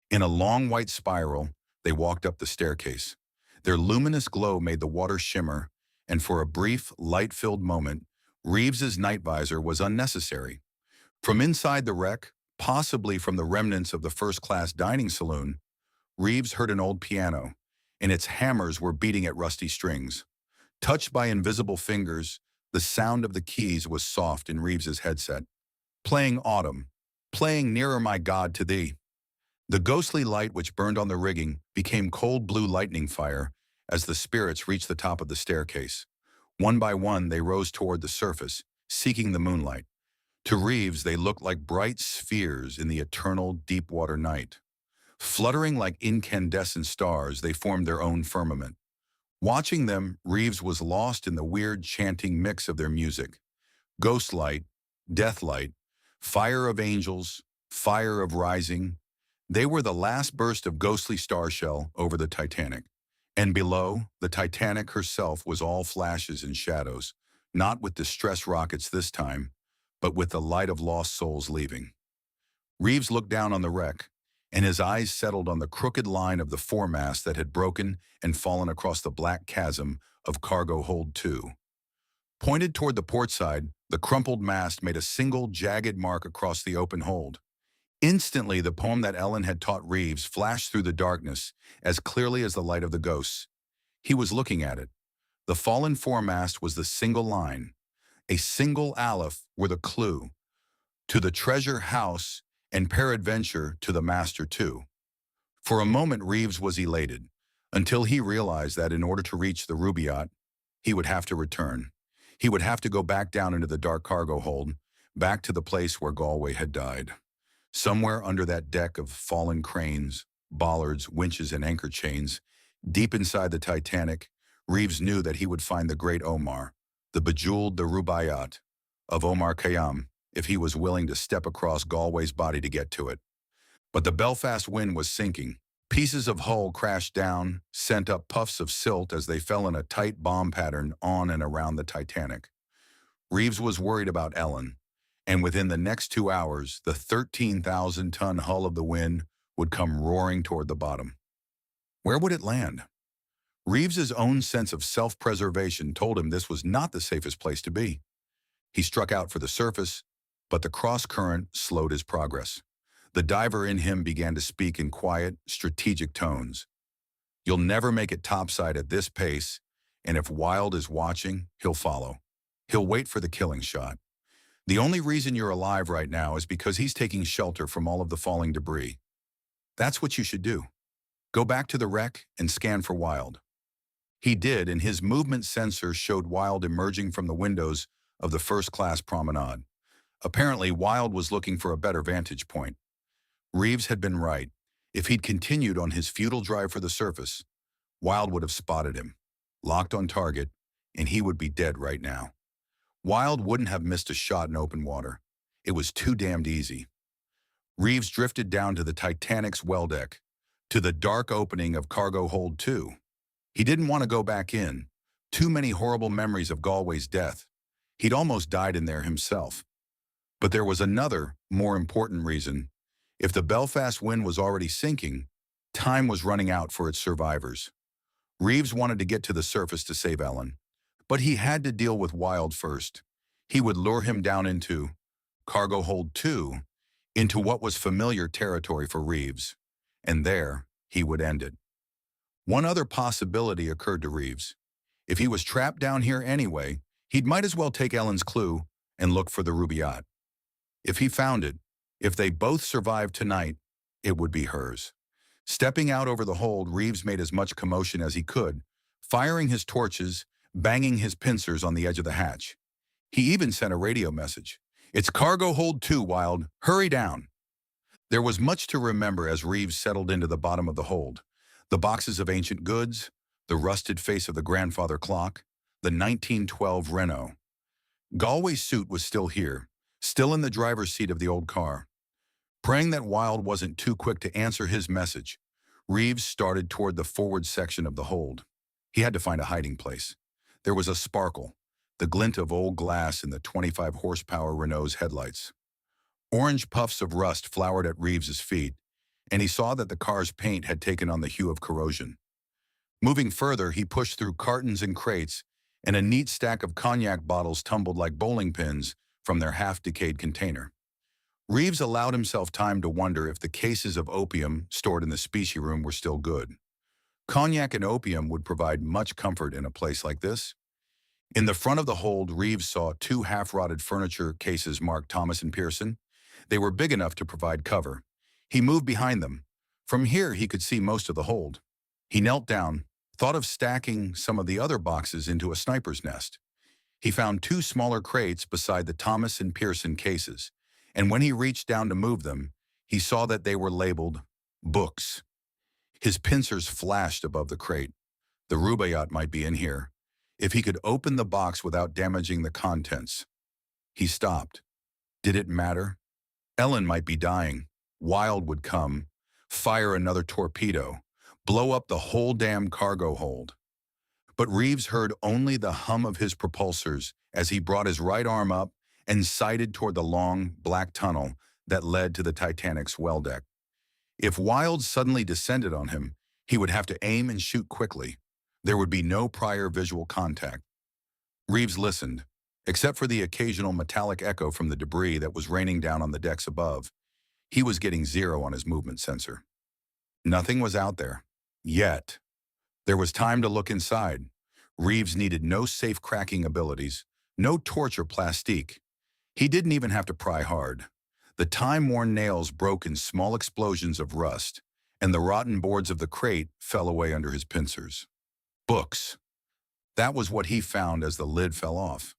In a long white spiral, they walked up the staircase. Their luminous glow made the water shimmer, and for a brief, light-filled moment, Reeves's night visor was unnecessary. From inside the wreck, possibly from the remnants of the first-class dining saloon, Reeves heard an old piano, and its hammers were beating at rusty strings. Touched by invisible fingers, the sound of the keys was soft in Reeves's headset. Playing Autumn, playing Nearer My God to Thee. The ghostly light which burned on the rigging became cold blue lightning fire as the spirits reached the top of the staircase. One by one, they rose toward the surface, seeking the moonlight. To Reeves, they looked like bright spheres in the eternal deep-water night. Fluttering like incandescent stars, they formed their own firmament. Watching them, Reeves was lost in the weird chanting mix of their music. Ghost light, death light, fire of angels, fire of rising. They were the last burst of ghostly starshell over the Titanic. And below, the Titanic herself was all flashes and shadows, not with distress rockets this time, but with the light of lost souls leaving. Reeves looked down on the wreck, and his eyes settled on the crooked line of the foremast that had broken and fallen across the black chasm of Cargo Hold 2. Pointed toward the port side, the crumpled mast made a single jagged mark across the open hold. Instantly, the poem that Ellen had taught Reeves flashed through the darkness as clearly as the light of the ghosts. He was looking at it. The fallen foremast was the single line. A single aleph were the clue to the treasure house and peradventure to the master too. For a moment, Reeves was elated, until he realized that in order to reach the Rubaiyat, he would have to return. He would have to go back down into the dark cargo hold, back to the place where Galway had died. Somewhere under that deck of fallen cranes, bollards, winches, and anchor chains, deep inside the Titanic, Reeves knew that he would find the Great Omar, the Rubaiyat of Omar Khayyam, if he was willing to step across Galway's body to get to it. But the Belfast wind was sinking. Pieces of hull crashed down, sent up puffs of silt as they fell in a tight bomb pattern on and around the Titanic. Reeves was worried about Ellen, and within the next 2 hours, the 13,000-ton hull of the Wind would come roaring toward the bottom. Where would it land? Reeves's own sense of self-preservation told him this was not the safest place to be. He struck out for the surface, but the cross-current slowed his progress. The diver in him began to speak in quiet, strategic tones. You'll never make it topside at this pace, and if Wilde is watching, he'll follow. He'll wait for the killing shot. The only reason you're alive right now is because he's taking shelter from all of the falling debris. That's what you should do. Go back to the wreck and scan for Wilde. He did, and his movement sensor showed Wilde emerging from the windows of the first-class promenade. Apparently, Wilde was looking for a better vantage point. Reeves had been right. If he'd continued on his futile drive for the surface, Wilde would have spotted him, locked on target, and he would be dead right now. Wilde wouldn't have missed a shot in open water. It was too damned easy. Reeves drifted down to the Titanic's well deck, to the dark opening of Cargo Hold 2. He didn't want to go back in. Too many horrible memories of Galway's death. He'd almost died in there himself. But there was another, more important reason. If the Belfast wind was already sinking, time was running out for its survivors. Reeves wanted to get to the surface to save Ellen, but he had to deal with Wilde first. He would lure him down into Cargo Hold 2, into what was familiar territory for Reeves, and there he would end it. One other possibility occurred to Reeves. If he was trapped down here anyway, he'd might as well take Ellen's clue and look for the Rubaiyat. If he found it, if they both survived tonight, it would be hers. Stepping out over the hold, Reeves made as much commotion as he could, firing his torches, banging his pincers on the edge of the hatch. He even sent a radio message. "It's Cargo Hold 2, Wilde. Hurry down." There was much to remember as Reeves settled into the bottom of the hold. The boxes of ancient goods, the rusted face of the grandfather clock, the 1912 Renault. Galway's suit was still here, still in the driver's seat of the old car. Praying that Wilde wasn't too quick to answer his message, Reeves started toward the forward section of the hold. He had to find a hiding place. There was a sparkle, the glint of old glass in the 25 horsepower Renault's headlights. Orange puffs of rust flowered at Reeves's feet, and he saw that the car's paint had taken on the hue of corrosion. Moving further, he pushed through cartons and crates, and a neat stack of cognac bottles tumbled like bowling pins from their half-decayed container. Reeves allowed himself time to wonder if the cases of opium stored in the specie room were still good. Cognac and opium would provide much comfort in a place like this. In the front of the hold, Reeves saw two half-rotted furniture cases marked Thomas and Pearson. They were big enough to provide cover. He moved behind them. From here, he could see most of the hold. He knelt down, thought of stacking some of the other boxes into a sniper's nest. He found two smaller crates beside the Thomas and Pearson cases, and when he reached down to move them, he saw that they were labeled books. His pincers flashed above the crate. The Rubaiyat might be in here. If he could open the box without damaging the contents. He stopped. Did it matter? Ellen might be dying. Wilde would come, fire another torpedo, blow up the whole damn cargo hold. But Reeves heard only the hum of his propulsors as he brought his right arm up and sighted toward the long, black tunnel that led to the Titanic's well deck. If Wilde suddenly descended on him, he would have to aim and shoot quickly. There would be no prior visual contact. Reeves listened, except for the occasional metallic echo from the debris that was raining down on the decks above. He was getting 0 on his movement sensor. Nothing was out there. Yet. There was time to look inside. Reeves needed no safe-cracking abilities, no torch or plastique. He didn't even have to pry hard. The time-worn nails broke in small explosions of rust, and the rotten boards of the crate fell away under his pincers. Books. That was what he found as the lid fell off.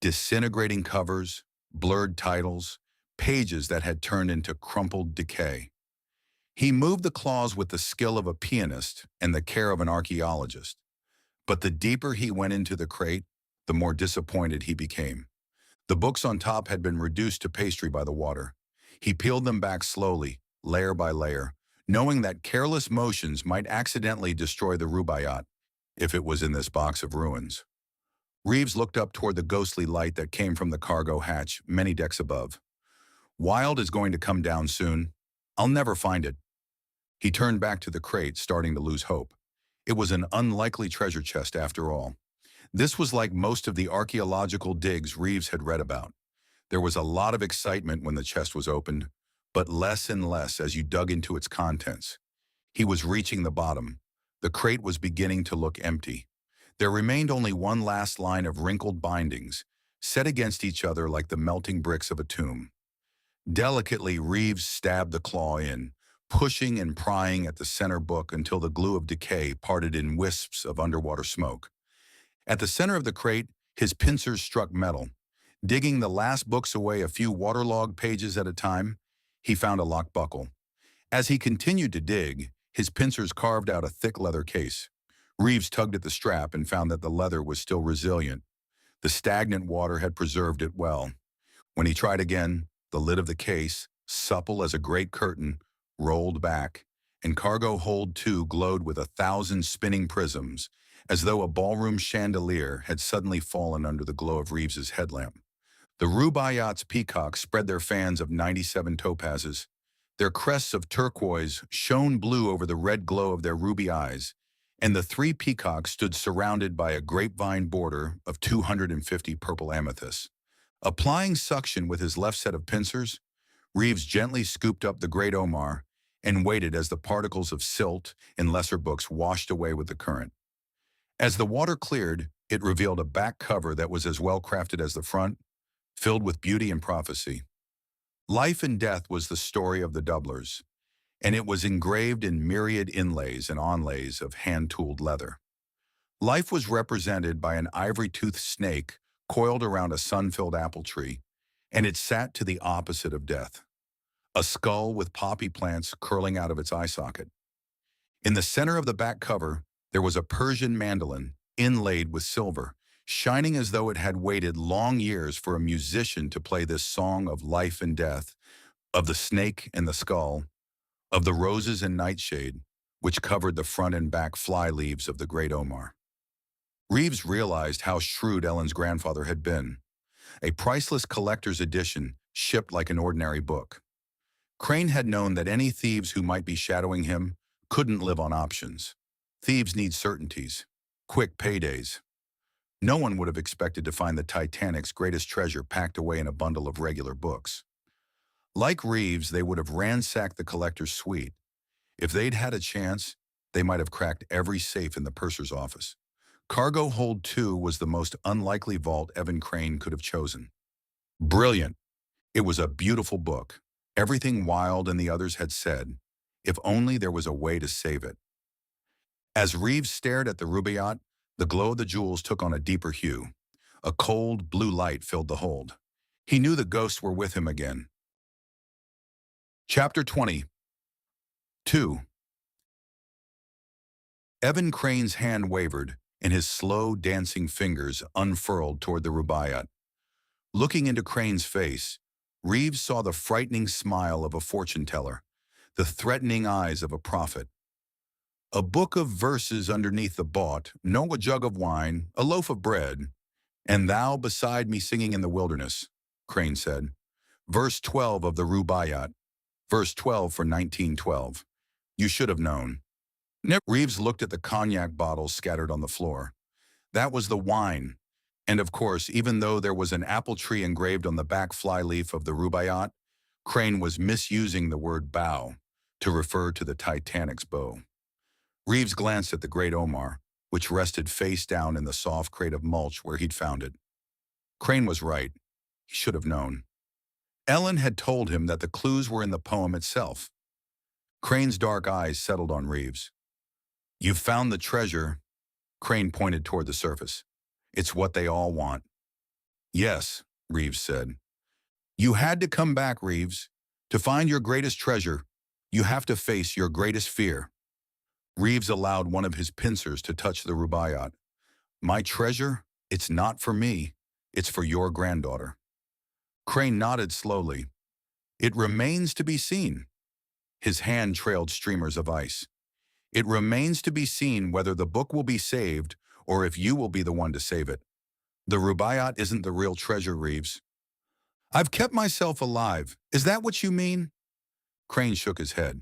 Disintegrating covers, blurred titles, pages that had turned into crumpled decay. He moved the claws with the skill of a pianist and the care of an archaeologist. But the deeper he went into the crate, the more disappointed he became. The books on top had been reduced to pastry by the water. He peeled them back slowly, layer by layer, knowing that careless motions might accidentally destroy the Rubaiyat if it was in this box of ruins. Reeves looked up toward the ghostly light that came from the cargo hatch many decks above. Wilde is going to come down soon. I'll never find it. He turned back to the crate, starting to lose hope. It was an unlikely treasure chest after all. This was like most of the archaeological digs Reeves had read about. There was a lot of excitement when the chest was opened, but less and less as you dug into its contents. He was reaching the bottom. The crate was beginning to look empty. There remained only one last line of wrinkled bindings, set against each other like the melting bricks of a tomb. Delicately, Reeves stabbed the claw in, pushing and prying at the center book until the glue of decay parted in wisps of underwater smoke. At the center of the crate, his pincers struck metal. Digging the last books away a few waterlogged pages at a time, he found a locked buckle. As he continued to dig, his pincers carved out a thick leather case. Reeves tugged at the strap and found that the leather was still resilient. The stagnant water had preserved it well. When he tried again, the lid of the case, supple as a great curtain, rolled back, and cargo hold 2 glowed with 1,000 spinning prisms, as though a ballroom chandelier had suddenly fallen under the glow of Reeves's headlamp. The Rubaiyat's peacocks spread their fans of 97 topazes. Their crests of turquoise shone blue over the red glow of their ruby eyes, and the 3 peacocks stood surrounded by a grapevine border of 250 purple amethysts. Applying suction with his left set of pincers, Reeves gently scooped up the Great Omar and waited as the particles of silt in lesser books washed away with the current. As the water cleared, it revealed a back cover that was as well crafted as the front, filled with beauty and prophecy. Life and Death was the story of the doublers, and it was engraved in myriad inlays and onlays of hand-tooled leather. Life was represented by an ivory-toothed snake coiled around a sun-filled apple tree, and it sat to the opposite of death, a skull with poppy plants curling out of its eye socket. In the center of the back cover, there was a Persian mandolin inlaid with silver, shining as though it had waited long years for a musician to play this song of life and death, of the snake and the skull, of the roses and nightshade, which covered the front and back fly leaves of the Great Omar. Reeves realized how shrewd Ellen's grandfather had been. A priceless collector's edition shipped like an ordinary book. Crane had known that any thieves who might be shadowing him couldn't live on options. Thieves need certainties, quick paydays. No one would have expected to find the Titanic's greatest treasure packed away in a bundle of regular books. Like Reeves, they would have ransacked the collector's suite. If they'd had a chance, they might have cracked every safe in the purser's office. Cargo Hold 2 was the most unlikely vault Evan Crane could have chosen. Brilliant. It was a beautiful book. Everything Wilde and the others had said, if only there was a way to save it. As Reeves stared at the Rubaiyat, the glow of the jewels took on a deeper hue. A cold, blue light filled the hold. He knew the ghosts were with him again. Chapter 20. 2. Evan Crane's hand wavered, and his slow, dancing fingers unfurled toward the Rubaiyat. Looking into Crane's face, Reeves saw the frightening smile of a fortune-teller, the threatening eyes of a prophet. A book of verses underneath the bought, no a jug of wine, a loaf of bread, and thou beside me singing in the wilderness, Crane said. Verse 12 of the Rubaiyat, verse 12 for 1912. You should have known. Reeves looked at the cognac bottles scattered on the floor. That was the wine. And of course, even though there was an apple tree engraved on the back flyleaf of the Rubaiyat, Crane was misusing the word bow to refer to the Titanic's bow. Reeves glanced at the Great Omar, which rested face down in the soft crate of mulch where he'd found it. Crane was right. He should have known. Ellen had told him that the clues were in the poem itself. Crane's dark eyes settled on Reeves. You've found the treasure. Crane pointed toward the surface. It's what they all want. Yes, Reeves said. You had to come back, Reeves. To find your greatest treasure, you have to face your greatest fear. Reeves allowed one of his pincers to touch the Rubaiyat. My treasure? It's not for me. It's for your granddaughter. Crane nodded slowly. It remains to be seen. His hand trailed streamers of ice. It remains to be seen whether the book will be saved or if you will be the one to save it. The Rubaiyat isn't the real treasure, Reeves. I've kept myself alive. Is that what you mean? Crane shook his head.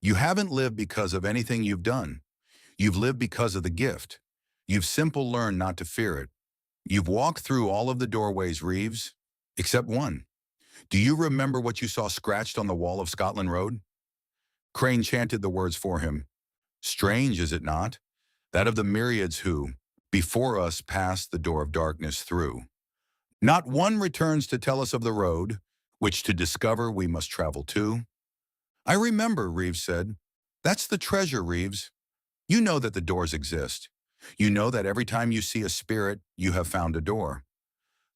You haven't lived because of anything you've done. You've lived because of the gift. You've simply learned not to fear it. You've walked through all of the doorways, Reeves, except one. Do you remember what you saw scratched on the wall of Scotland Road? Crane chanted the words for him. Strange, is it not? That of the myriads who, before us, passed the door of darkness through. Not one returns to tell us of the road, which to discover we must travel to. I remember, Reeves said. That's the treasure, Reeves. You know that the doors exist. You know that every time you see a spirit, you have found a door.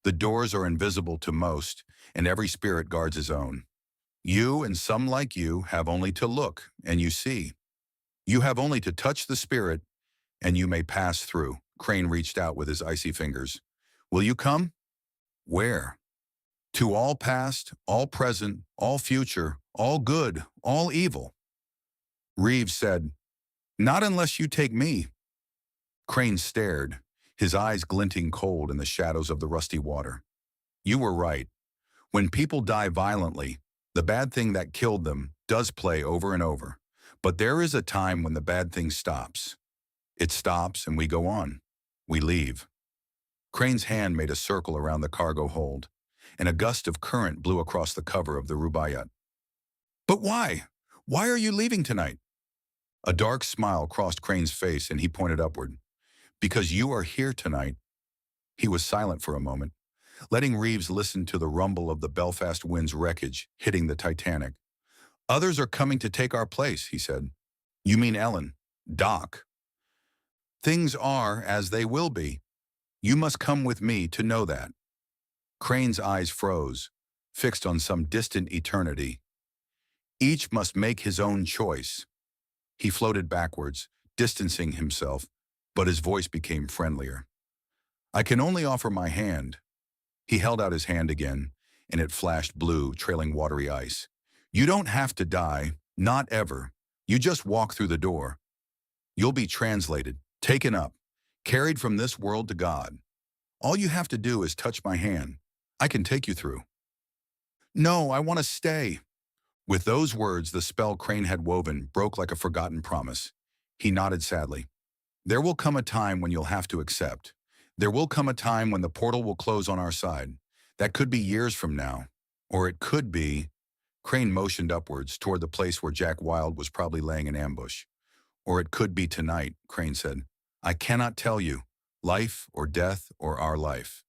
The doors are invisible to most, and every spirit guards his own. You and some like you have only to look, and you see. You have only to touch the spirit, and you may pass through. Crane reached out with his icy fingers. Will you come? Where? To all past, all present, all future, all good, all evil. Reeves said, "Not unless you take me." Crane stared, his eyes glinting cold in the shadows of the rusty water. "You were right. When people die violently, the bad thing that killed them does play over and over. But there is a time when the bad thing stops. It stops and we go on. We leave." Crane's hand made a circle around the cargo hold, and a gust of current blew across the cover of the Rubaiyat. "But why? Why are you leaving tonight?" A dark smile crossed Crane's face and he pointed upward. "Because you are here tonight." He was silent for a moment, letting Reeves listen to the rumble of the Belfast wind's wreckage hitting the Titanic. "Others are coming to take our place," he said. "You mean Ellen, Doc?" "Things are as they will be. You must come with me to know that." Crane's eyes froze, fixed on some distant eternity. "Each must make his own choice." He floated backwards, distancing himself, but his voice became friendlier. "I can only offer my hand." He held out his hand again, and it flashed blue, trailing watery ice. "You don't have to die, not ever. You just walk through the door. You'll be translated, taken up, carried from this world to God. All you have to do is touch my hand. I can take you through." "No, I want to stay." With those words, the spell Crane had woven broke like a forgotten promise. He nodded sadly. "There will come a time when you'll have to accept. There will come a time when the portal will close on our side. That could be years from now. Or it could be—" Crane motioned upwards toward the place where Jack Wilde was probably laying in ambush. "Or it could be tonight," Crane said. "I cannot tell you. Life or death or our life.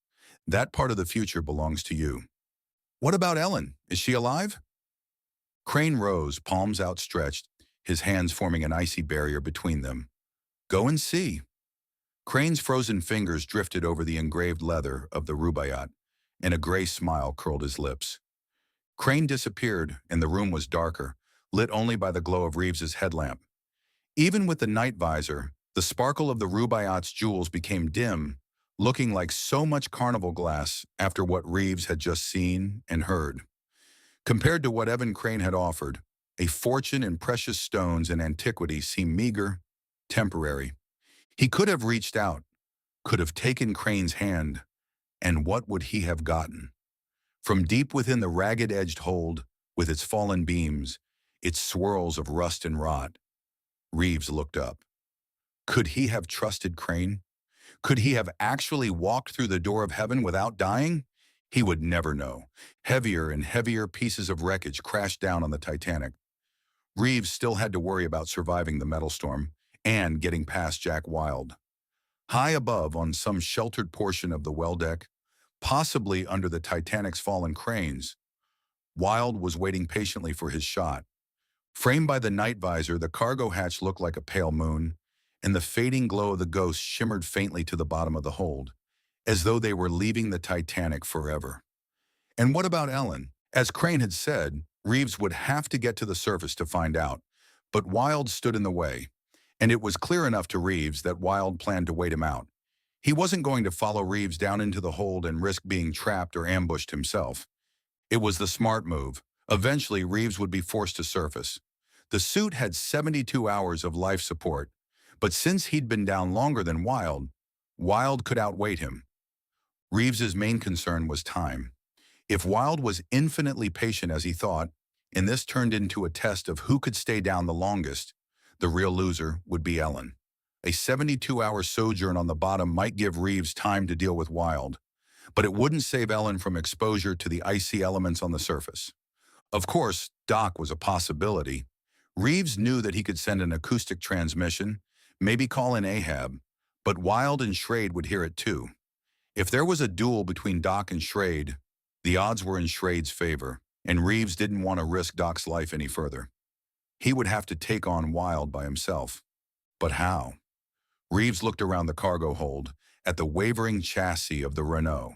That part of the future belongs to you." "What about Ellen? Is she alive?" Crane rose, palms outstretched, his hands forming an icy barrier between them. "Go and see." Crane's frozen fingers drifted over the engraved leather of the Rubaiyat, and a gray smile curled his lips. Crane disappeared, and the room was darker, lit only by the glow of Reeves's headlamp. Even with the night visor, the sparkle of the Rubaiyat's jewels became dim, looking like so much carnival glass after what Reeves had just seen and heard. Compared to what Evan Crane had offered, a fortune in precious stones and antiquities seemed meager, temporary. He could have reached out, could have taken Crane's hand, and what would he have gotten? From deep within the ragged-edged hold, with its fallen beams, its swirls of rust and rot, Reeves looked up. Could he have trusted Crane? Could he have actually walked through the door of heaven without dying? He would never know. Heavier and heavier pieces of wreckage crashed down on the Titanic. Reeves still had to worry about surviving the metal storm and getting past Jack Wilde. High above, on some sheltered portion of the well deck, possibly under the Titanic's fallen cranes, Wilde was waiting patiently for his shot. Framed by the night visor, the cargo hatch looked like a pale moon, and the fading glow of the ghost shimmered faintly to the bottom of the hold, as though they were leaving the Titanic forever. And what about Ellen? As Crane had said, Reeves would have to get to the surface to find out, but Wilde stood in the way, and it was clear enough to Reeves that Wilde planned to wait him out. He wasn't going to follow Reeves down into the hold and risk being trapped or ambushed himself. It was the smart move. Eventually, Reeves would be forced to surface. The suit had 72 hours of life support, but since he'd been down longer than Wilde, Wilde could outwait him. Reeves's main concern was time. If Wilde was infinitely patient as he thought, and this turned into a test of who could stay down the longest, the real loser would be Ellen. A 72-hour sojourn on the bottom might give Reeves time to deal with Wilde, but it wouldn't save Ellen from exposure to the icy elements on the surface. Of course, Doc was a possibility. Reeves knew that he could send an acoustic transmission, maybe call in Ahab, but Wilde and Schrade would hear it too. If there was a duel between Doc and Schrade, the odds were in Schrade's favor, and Reeves didn't want to risk Doc's life any further. He would have to take on Wilde by himself. But how? Reeves looked around the cargo hold, at the wavering chassis of the Renault,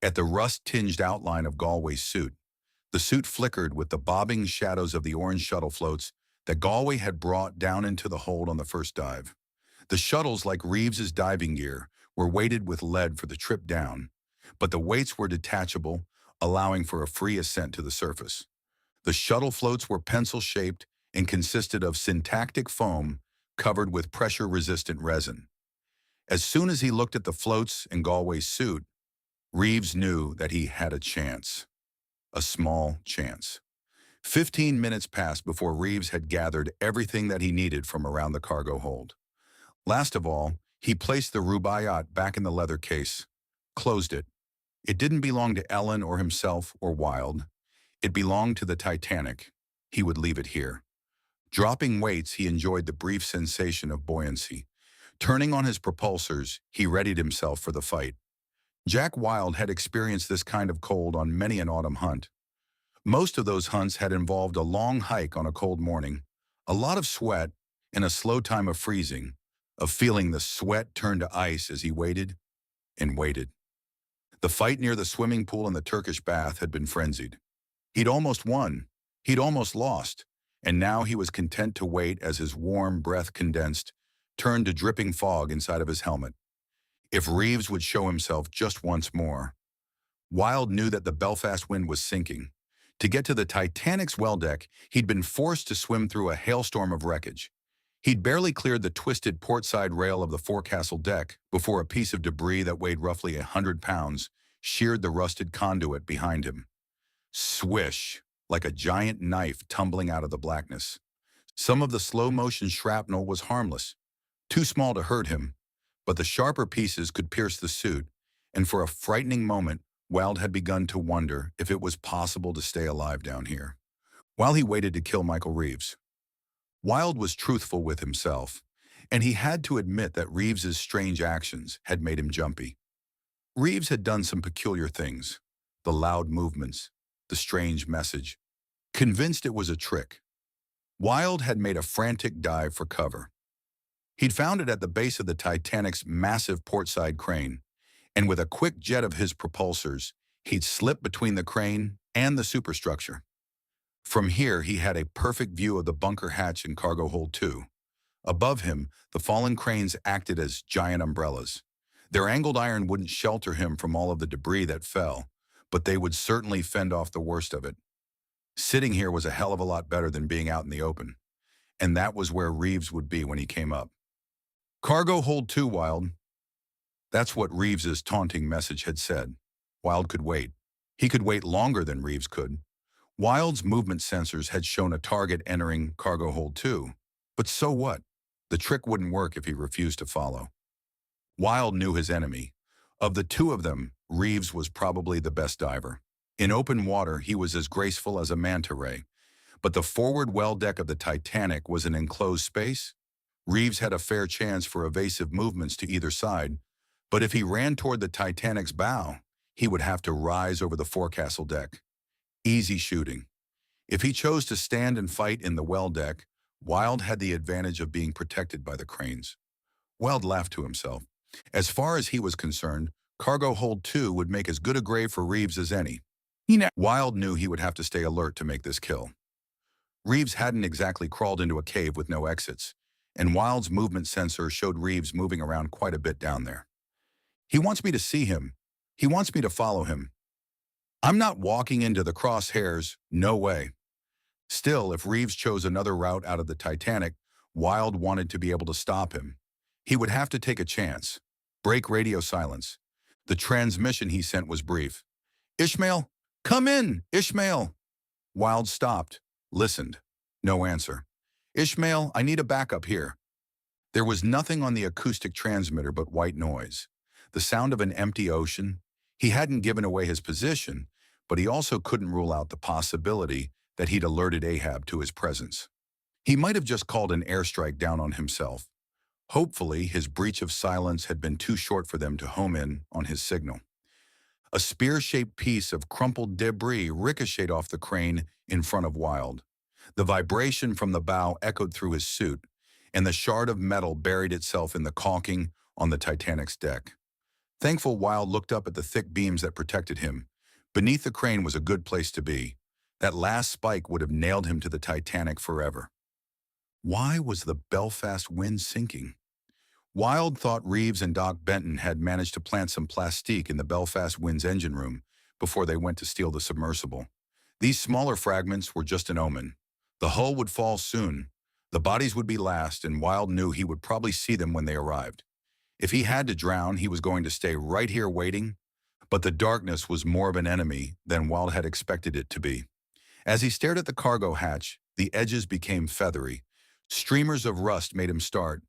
at the rust-tinged outline of Galway's suit. The suit flickered with the bobbing shadows of the orange shuttle floats that Galway had brought down into the hold on the first dive. The shuttles, like Reeves's diving gear, were weighted with lead for the trip down, but the weights were detachable, allowing for a free ascent to the surface. The shuttle floats were pencil-shaped, and consisted of syntactic foam covered with pressure-resistant resin. As soon as he looked at the floats in Galway's suit, Reeves knew that he had a chance. A small chance. 15 minutes passed before Reeves had gathered everything that he needed from around the cargo hold. Last of all, he placed the Rubaiyat back in the leather case, closed it. It didn't belong to Ellen or himself or Wilde. It belonged to the Titanic. He would leave it here. Dropping weights, he enjoyed the brief sensation of buoyancy. Turning on his propulsors, he readied himself for the fight. Jack Wilde had experienced this kind of cold on many an autumn hunt. Most of those hunts had involved a long hike on a cold morning, a lot of sweat, and a slow time of freezing, of feeling the sweat turn to ice as he waited and waited. The fight near the swimming pool and the Turkish bath had been frenzied. He'd almost won, he'd almost lost, and now he was content to wait as his warm breath condensed, turned to dripping fog inside of his helmet. If Reeves would show himself just once more. Wilde knew that the Belfast wind was sinking. To get to the Titanic's well deck, he'd been forced to swim through a hailstorm of wreckage. He'd barely cleared the twisted portside rail of the forecastle deck before a piece of debris that weighed roughly 100 pounds sheared the rusted conduit behind him. Swish, like a giant knife tumbling out of the blackness. Some of the slow-motion shrapnel was harmless, too small to hurt him, but the sharper pieces could pierce the suit, and for a frightening moment, Wilde had begun to wonder if it was possible to stay alive down here. While he waited to kill Michael Reeves. Wilde was truthful with himself, and he had to admit that Reeves's strange actions had made him jumpy. Reeves had done some peculiar things, the loud movements, the strange message. Convinced it was a trick, Wilde had made a frantic dive for cover. He'd found it at the base of the Titanic's massive portside crane, and with a quick jet of his propulsors, he'd slipped between the crane and the superstructure. From here, he had a perfect view of the bunker hatch and cargo hold too. Above him, the fallen cranes acted as giant umbrellas. Their angled iron wouldn't shelter him from all of the debris that fell, but they would certainly fend off the worst of it. Sitting here was a hell of a lot better than being out in the open, and that was where Reeves would be when he came up. Cargo hold 2, Wilde. That's what Reeves's taunting message had said. Wilde could wait. He could wait longer than Reeves could. Wilde's movement sensors had shown a target entering cargo hold 2. But so what? The trick wouldn't work if he refused to follow. Wilde knew his enemy. Of the two of them, Reeves was probably the best diver. In open water, he was as graceful as a manta ray. But the forward well deck of the Titanic was an enclosed space. Reeves had a fair chance for evasive movements to either side, but if he ran toward the Titanic's bow, he would have to rise over the forecastle deck. Easy shooting. If he chose to stand and fight in the well deck, Wilde had the advantage of being protected by the cranes. Wilde laughed to himself. As far as he was concerned, cargo hold 2 would make as good a grave for Reeves as any. Wilde knew he would have to stay alert to make this kill. Reeves hadn't exactly crawled into a cave with no exits, and Wilde's movement sensor showed Reeves moving around quite a bit down there. He wants me to see him. He wants me to follow him. I'm not walking into the crosshairs, no way. Still, if Reeves chose another route out of the Titanic, Wilde wanted to be able to stop him. He would have to take a chance. Break radio silence. The transmission he sent was brief. Ishmael, come in, Ishmael. Wilde stopped, listened. No answer. Ishmael, I need a backup here. There was nothing on the acoustic transmitter but white noise. The sound of an empty ocean. He hadn't given away his position, but he also couldn't rule out the possibility that he'd alerted Ahab to his presence. He might have just called an airstrike down on himself. Hopefully, his breach of silence had been too short for them to home in on his signal. A spear-shaped piece of crumpled debris ricocheted off the crane in front of Wilde. The vibration from the bow echoed through his suit, and the shard of metal buried itself in the caulking on the Titanic's deck. Thankful, Wilde looked up at the thick beams that protected him. Beneath the crane was a good place to be. That last spike would have nailed him to the Titanic forever. Why was the Belfast wind sinking? Wilde thought Reeves and Doc Benton had managed to plant some plastique in the Belfast wind's engine room before they went to steal the submersible. These smaller fragments were just an omen. The hull would fall soon. The bodies would be last, and Wilde knew he would probably see them when they arrived. If he had to drown, he was going to stay right here waiting, but the darkness was more of an enemy than Wilde had expected it to be. As he stared at the cargo hatch, the edges became feathery. Streamers of rust made him start.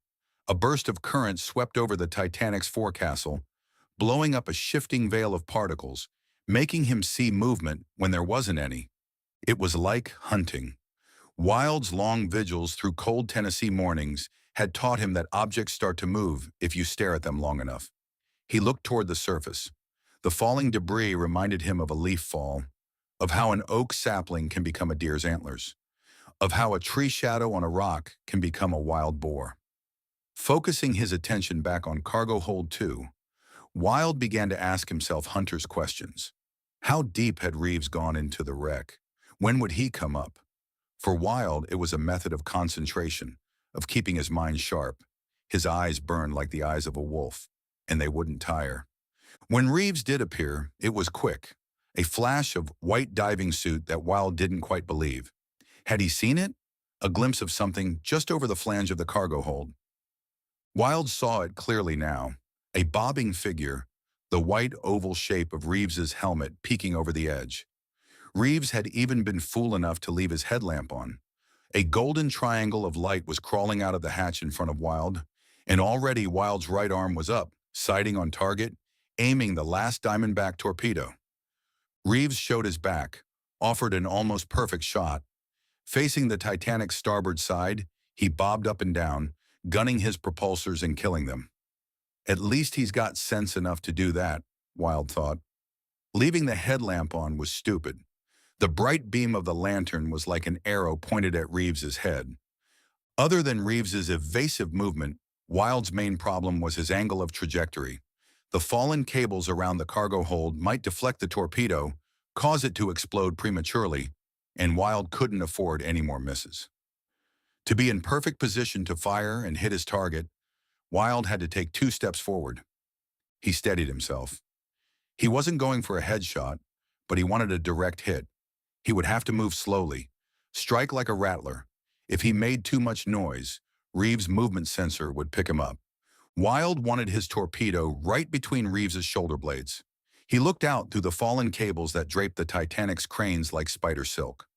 A burst of current swept over the Titanic's forecastle, blowing up a shifting veil of particles, making him see movement when there wasn't any. It was like hunting. Wilde's long vigils through cold Tennessee mornings had taught him that objects start to move if you stare at them long enough. He looked toward the surface. The falling debris reminded him of a leaf fall, of how an oak sapling can become a deer's antlers, of how a tree shadow on a rock can become a wild boar. Focusing his attention back on cargo hold 2, Wilde began to ask himself Hunter's questions. How deep had Reeves gone into the wreck? When would he come up? For Wilde, it was a method of concentration, of keeping his mind sharp. His eyes burned like the eyes of a wolf, and they wouldn't tire. When Reeves did appear, it was quick, a flash of white diving suit that Wilde didn't quite believe. Had he seen it? A glimpse of something just over the flange of the cargo hold. Wilde saw it clearly now, a bobbing figure, the white oval shape of Reeves's helmet peeking over the edge. Reeves had even been fool enough to leave his headlamp on. A golden triangle of light was crawling out of the hatch in front of Wilde, and already Wilde's right arm was up, sighting on target, aiming the last diamondback torpedo. Reeves showed his back, offered an almost perfect shot. Facing the Titanic's starboard side, he bobbed up and down, gunning his propulsors and killing them. At least he's got sense enough to do that, Wilde thought. Leaving the headlamp on was stupid. The bright beam of the lantern was like an arrow pointed at Reeves's head. Other than Reeves's evasive movement, Wilde's main problem was his angle of trajectory. The fallen cables around the cargo hold might deflect the torpedo, cause it to explode prematurely, and Wilde couldn't afford any more misses. To be in perfect position to fire and hit his target, Wilde had to take 2 steps forward. He steadied himself. He wasn't going for a headshot, but he wanted a direct hit. He would have to move slowly, strike like a rattler. If he made too much noise, Reeves' movement sensor would pick him up. Wilde wanted his torpedo right between Reeves's shoulder blades. He looked out through the fallen cables that draped the Titanic's cranes like spider silk.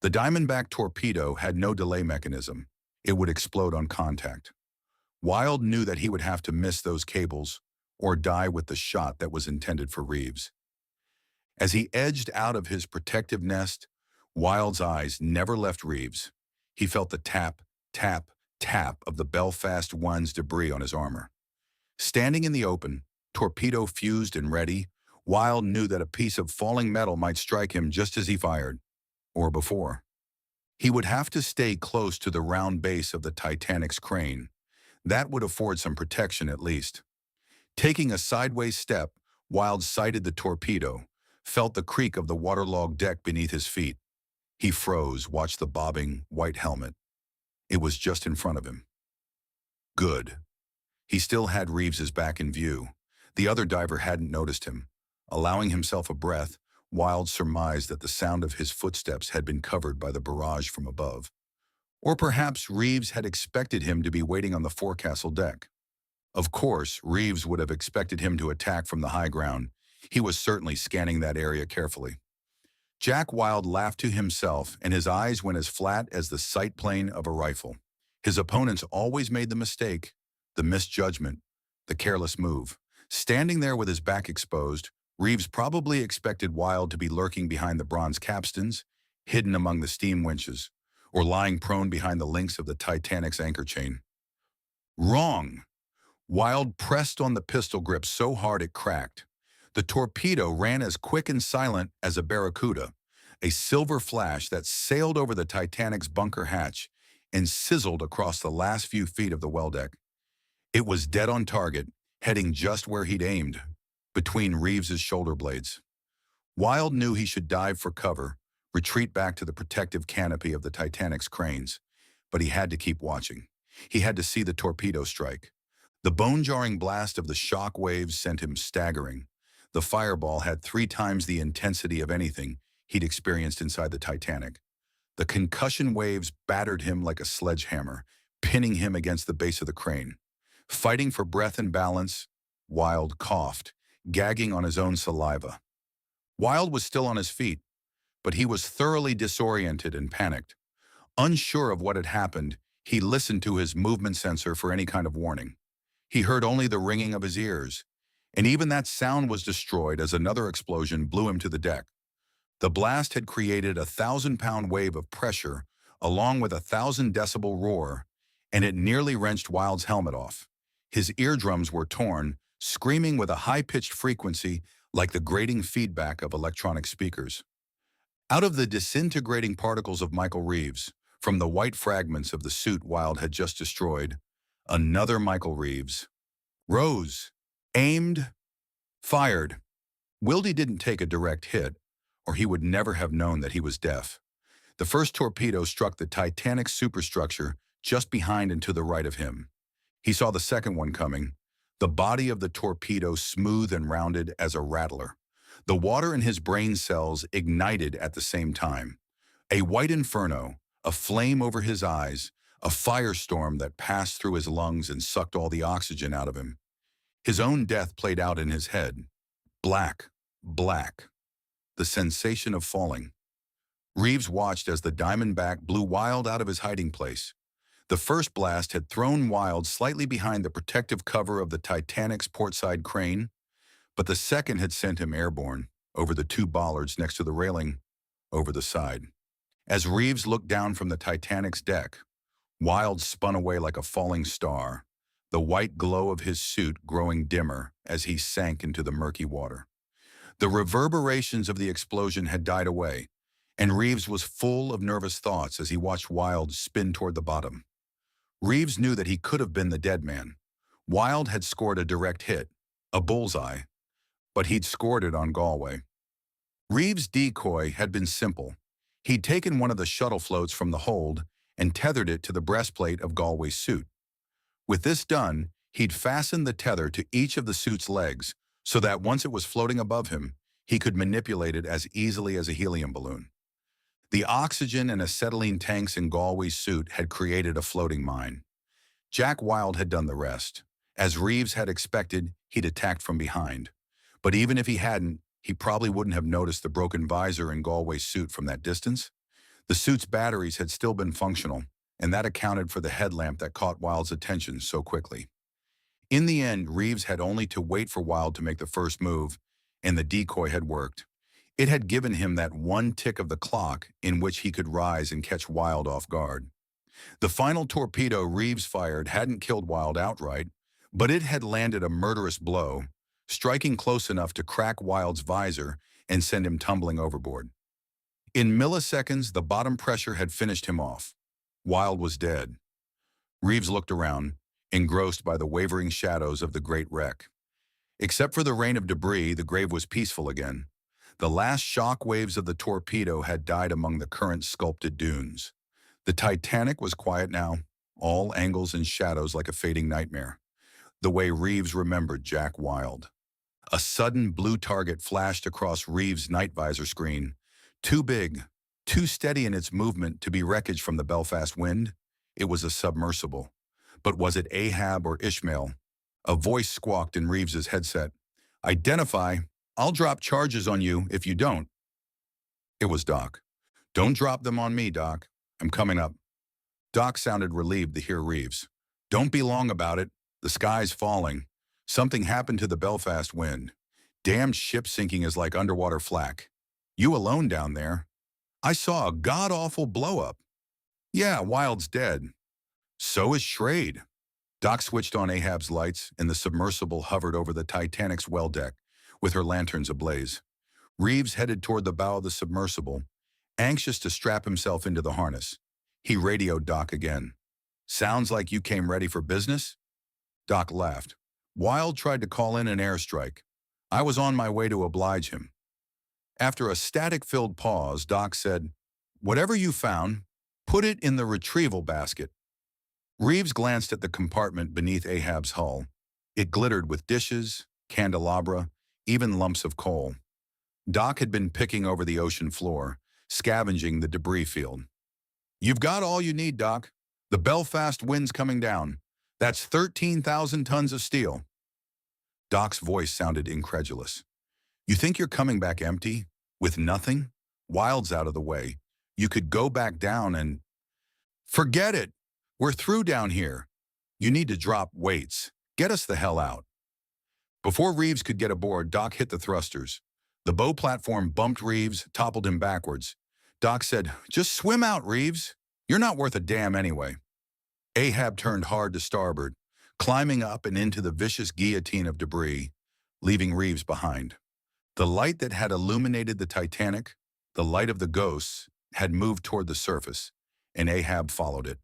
The Diamondback torpedo had no delay mechanism. It would explode on contact. Wilde knew that he would have to miss those cables or die with the shot that was intended for Reeves. As he edged out of his protective nest, Wilde's eyes never left Reeves. He felt the tap, tap, tap of the Belfast One's debris on his armor. Standing in the open, torpedo fused and ready, Wilde knew that a piece of falling metal might strike him just as he fired, or before. He would have to stay close to the round base of the Titanic's crane. That would afford some protection at least. Taking a sideways step, Wilde sighted the torpedo, felt the creak of the waterlogged deck beneath his feet. He froze, watched the bobbing, white helmet. It was just in front of him. Good. He still had Reeves's back in view. The other diver hadn't noticed him. Allowing himself a breath, Wilde surmised that the sound of his footsteps had been covered by the barrage from above. Or perhaps Reeves had expected him to be waiting on the forecastle deck. Of course, Reeves would have expected him to attack from the high ground. He was certainly scanning that area carefully. Jack Wilde laughed to himself, and his eyes went as flat as the sight plane of a rifle. His opponents always made the mistake, the misjudgment, the careless move. Standing there with his back exposed, Reeves probably expected Wilde to be lurking behind the bronze capstans, hidden among the steam winches, or lying prone behind the links of the Titanic's anchor chain. Wrong! Wilde pressed on the pistol grip so hard it cracked. The torpedo ran as quick and silent as a barracuda, a silver flash that sailed over the Titanic's bunker hatch and sizzled across the last few feet of the well deck. It was dead on target, heading just where he'd aimed, between Reeves's shoulder blades. Wilde knew he should dive for cover, retreat back to the protective canopy of the Titanic's cranes, but he had to keep watching. He had to see the torpedo strike. The bone-jarring blast of the shock waves sent him staggering. The fireball had 3 times the intensity of anything he'd experienced inside the Titanic. The concussion waves battered him like a sledgehammer, pinning him against the base of the crane. Fighting for breath and balance, Wilde coughed, gagging on his own saliva. Wilde was still on his feet, but he was thoroughly disoriented and panicked. Unsure of what had happened, he listened to his movement sensor for any kind of warning. He heard only the ringing of his ears, and even that sound was destroyed as another explosion blew him to the deck. The blast had created a 1,000-pound wave of pressure, along with a 1,000-decibel roar, and it nearly wrenched Wilde's helmet off. His eardrums were torn, screaming with a high-pitched frequency like the grating feedback of electronic speakers. Out of the disintegrating particles of Michael Reeves, from the white fragments of the suit Wilde had just destroyed, another Michael Reeves rose, aimed, fired. Wilde didn't take a direct hit, or he would never have known that he was deaf. The first torpedo struck the Titanic superstructure just behind and to the right of him. He saw the second one coming, the body of the torpedo smooth and rounded as a rattler. The water in his brain cells ignited at the same time. A white inferno, a flame over his eyes, a firestorm that passed through his lungs and sucked all the oxygen out of him. His own death played out in his head. Black, black. The sensation of falling. Reeves watched as the Diamondback blew Wilde out of his hiding place. The first blast had thrown Wilde slightly behind the protective cover of the Titanic's portside crane, but the second had sent him airborne, over the two bollards next to the railing, over the side. As Reeves looked down from the Titanic's deck, Wilde spun away like a falling star, the white glow of his suit growing dimmer as he sank into the murky water. The reverberations of the explosion had died away, and Reeves was full of nervous thoughts as he watched Wilde spin toward the bottom. Reeves knew that he could have been the dead man. Wilde had scored a direct hit, a bullseye, but he'd scored it on Galway. Reeves' decoy had been simple. He'd taken one of the shuttle floats from the hold and tethered it to the breastplate of Galway's suit. With this done, he'd fastened the tether to each of the suit's legs so that once it was floating above him, he could manipulate it as easily as a helium balloon. The oxygen and acetylene tanks in Galway's suit had created a floating mine. Jack Wilde had done the rest. As Reeves had expected, he'd attacked from behind. But even if he hadn't, he probably wouldn't have noticed the broken visor in Galway's suit from that distance. The suit's batteries had still been functional, and that accounted for the headlamp that caught Wilde's attention so quickly. In the end, Reeves had only to wait for Wilde to make the first move, and the decoy had worked. It had given him that one tick of the clock in which he could rise and catch Wilde off guard. The final torpedo Reeves fired hadn't killed Wilde outright, but it had landed a murderous blow, striking close enough to crack Wilde's visor and send him tumbling overboard. In milliseconds, the bottom pressure had finished him off. Wilde was dead. Reeves looked around, engrossed by the wavering shadows of the great wreck. Except for the rain of debris, the grave was peaceful again. The last shock waves of the torpedo had died among the current-sculpted dunes. The Titanic was quiet now, all angles and shadows like a fading nightmare, the way Reeves remembered Jack Wilde. A sudden blue target flashed across Reeves' night visor screen, too big, too steady in its movement to be wreckage from the Belfast wind. It was a submersible. But was it Ahab or Ishmael? A voice squawked in Reeves's headset. "Identify. I'll drop charges on you if you don't." It was Doc. "Don't drop them on me, Doc. I'm coming up." Doc sounded relieved to hear Reeves. "Don't be long about it. The sky's falling. Something happened to the Belfast wind. Damned ship sinking is like underwater flak. You alone down there? I saw a god-awful blow-up." "Yeah, Wilde's dead. So is Schrade." Doc switched on Ahab's lights, and the submersible hovered over the Titanic's well deck, with her lanterns ablaze. Reeves headed toward the bow of the submersible, anxious to strap himself into the harness. He radioed Doc again. "Sounds like you came ready for business?" Doc laughed. "Wilde tried to call in an airstrike. I was on my way to oblige him." After a static-filled pause, Doc said, "Whatever you found, put it in the retrieval basket." Reeves glanced at the compartment beneath Ahab's hull. It glittered with dishes, candelabra, even lumps of coal. Doc had been picking over the ocean floor, scavenging the debris field. You've got all you need, Doc. The Belfast wind's coming down. That's 13,000 tons of steel. Doc's voice sounded incredulous. You think you're coming back empty? With nothing? Wild's out of the way. You could go back down and... Forget it! We're through down here. You need to drop weights. Get us the hell out. Before Reeves could get aboard, Doc hit the thrusters. The bow platform bumped Reeves, toppled him backwards. Doc said, "Just swim out, Reeves. You're not worth a damn anyway." Ahab turned hard to starboard, climbing up and into the vicious guillotine of debris, leaving Reeves behind. The light that had illuminated the Titanic, the light of the ghosts, had moved toward the surface, and Ahab followed it.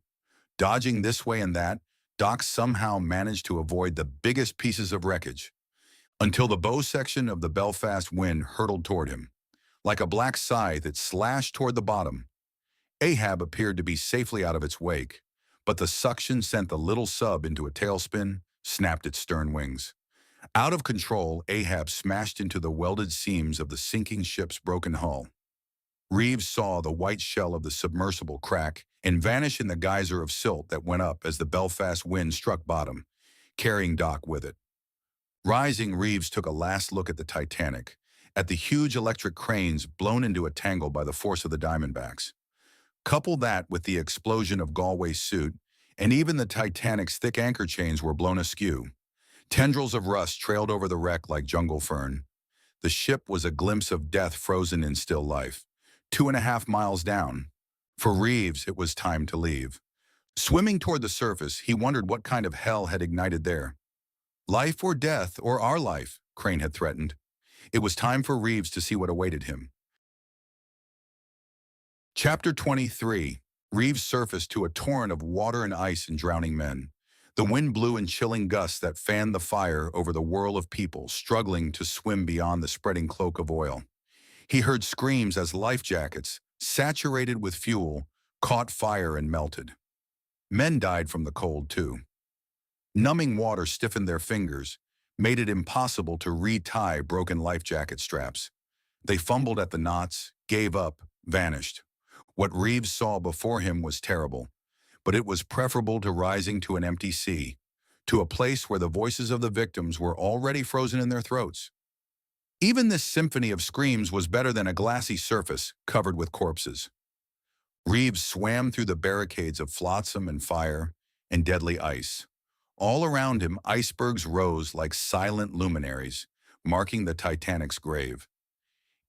Dodging this way and that, Doc somehow managed to avoid the biggest pieces of wreckage, until the bow section of the Belfast wind hurtled toward him. Like a black scythe, it slashed toward the bottom. Ahab appeared to be safely out of its wake, but the suction sent the little sub into a tailspin, snapped its stern wings. Out of control, Ahab smashed into the welded seams of the sinking ship's broken hull. Reeves saw the white shell of the submersible crack and vanish in the geyser of silt that went up as the Belfast wind struck bottom, carrying Doc with it. Rising, Reeves took a last look at the Titanic, at the huge electric cranes blown into a tangle by the force of the Diamondbacks. Couple that with the explosion of Galway's suit, and even the Titanic's thick anchor chains were blown askew. Tendrils of rust trailed over the wreck like jungle fern. The ship was a glimpse of death frozen in still life, 2.5 miles down. For Reeves, it was time to leave. Swimming toward the surface, he wondered what kind of hell had ignited there. Life or death, or our life, Crane had threatened. It was time for Reeves to see what awaited him. Chapter 23. Reeves surfaced to a torrent of water and ice and drowning men. The wind blew in chilling gusts that fanned the fire over the whirl of people struggling to swim beyond the spreading cloak of oil. He heard screams as life jackets, saturated with fuel, caught fire and melted. Men died from the cold, too. Numbing water stiffened their fingers, made it impossible to retie broken life jacket straps. They fumbled at the knots, gave up, vanished. What Reeves saw before him was terrible, but it was preferable to rising to an empty sea, to a place where the voices of the victims were already frozen in their throats. Even this symphony of screams was better than a glassy surface covered with corpses. Reeves swam through the barricades of flotsam and fire and deadly ice. All around him, icebergs rose like silent luminaries, marking the Titanic's grave.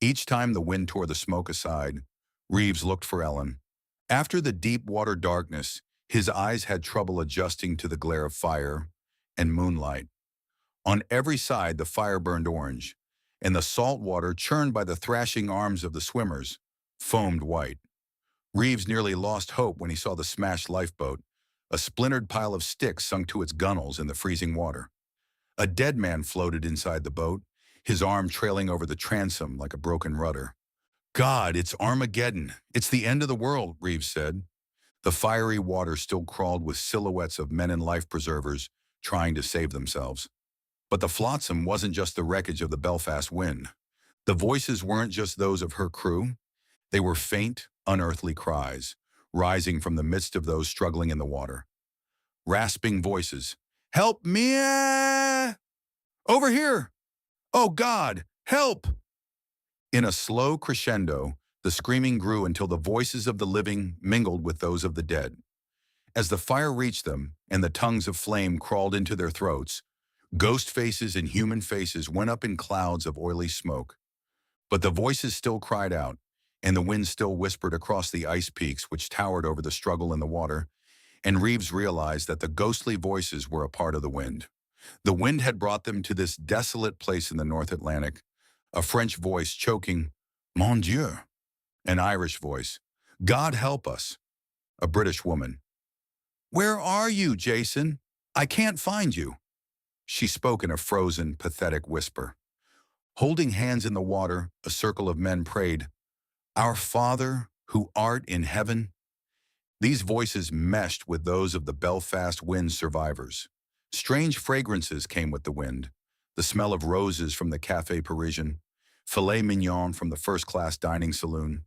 Each time the wind tore the smoke aside, Reeves looked for Ellen. After the deep water darkness, his eyes had trouble adjusting to the glare of fire and moonlight. On every side, the fire burned orange, and the salt water, churned by the thrashing arms of the swimmers, foamed white. Reeves nearly lost hope when he saw the smashed lifeboat, a splintered pile of sticks sunk to its gunwales in the freezing water. A dead man floated inside the boat, his arm trailing over the transom like a broken rudder. "God, it's Armageddon. It's the end of the world," Reeves said. The fiery water still crawled with silhouettes of men in life preservers trying to save themselves. But the flotsam wasn't just the wreckage of the Belfast wind. The voices weren't just those of her crew. They were faint, unearthly cries, rising from the midst of those struggling in the water. Rasping voices. "Help me! Over here! Oh God, help!" In a slow crescendo, the screaming grew until the voices of the living mingled with those of the dead. As the fire reached them and the tongues of flame crawled into their throats, ghost faces and human faces went up in clouds of oily smoke. But the voices still cried out, and the wind still whispered across the ice peaks which towered over the struggle in the water, and Reeves realized that the ghostly voices were a part of the wind. The wind had brought them to this desolate place in the North Atlantic, a French voice choking, "Mon Dieu," an Irish voice, "God help us," a British woman. "Where are you, Jason? I can't find you." She spoke in a frozen, pathetic whisper. Holding hands in the water, a circle of men prayed, "Our Father, who art in heaven." These voices meshed with those of the Belfast wind survivors. Strange fragrances came with the wind, the smell of roses from the Café Parisien, filet mignon from the first-class dining saloon,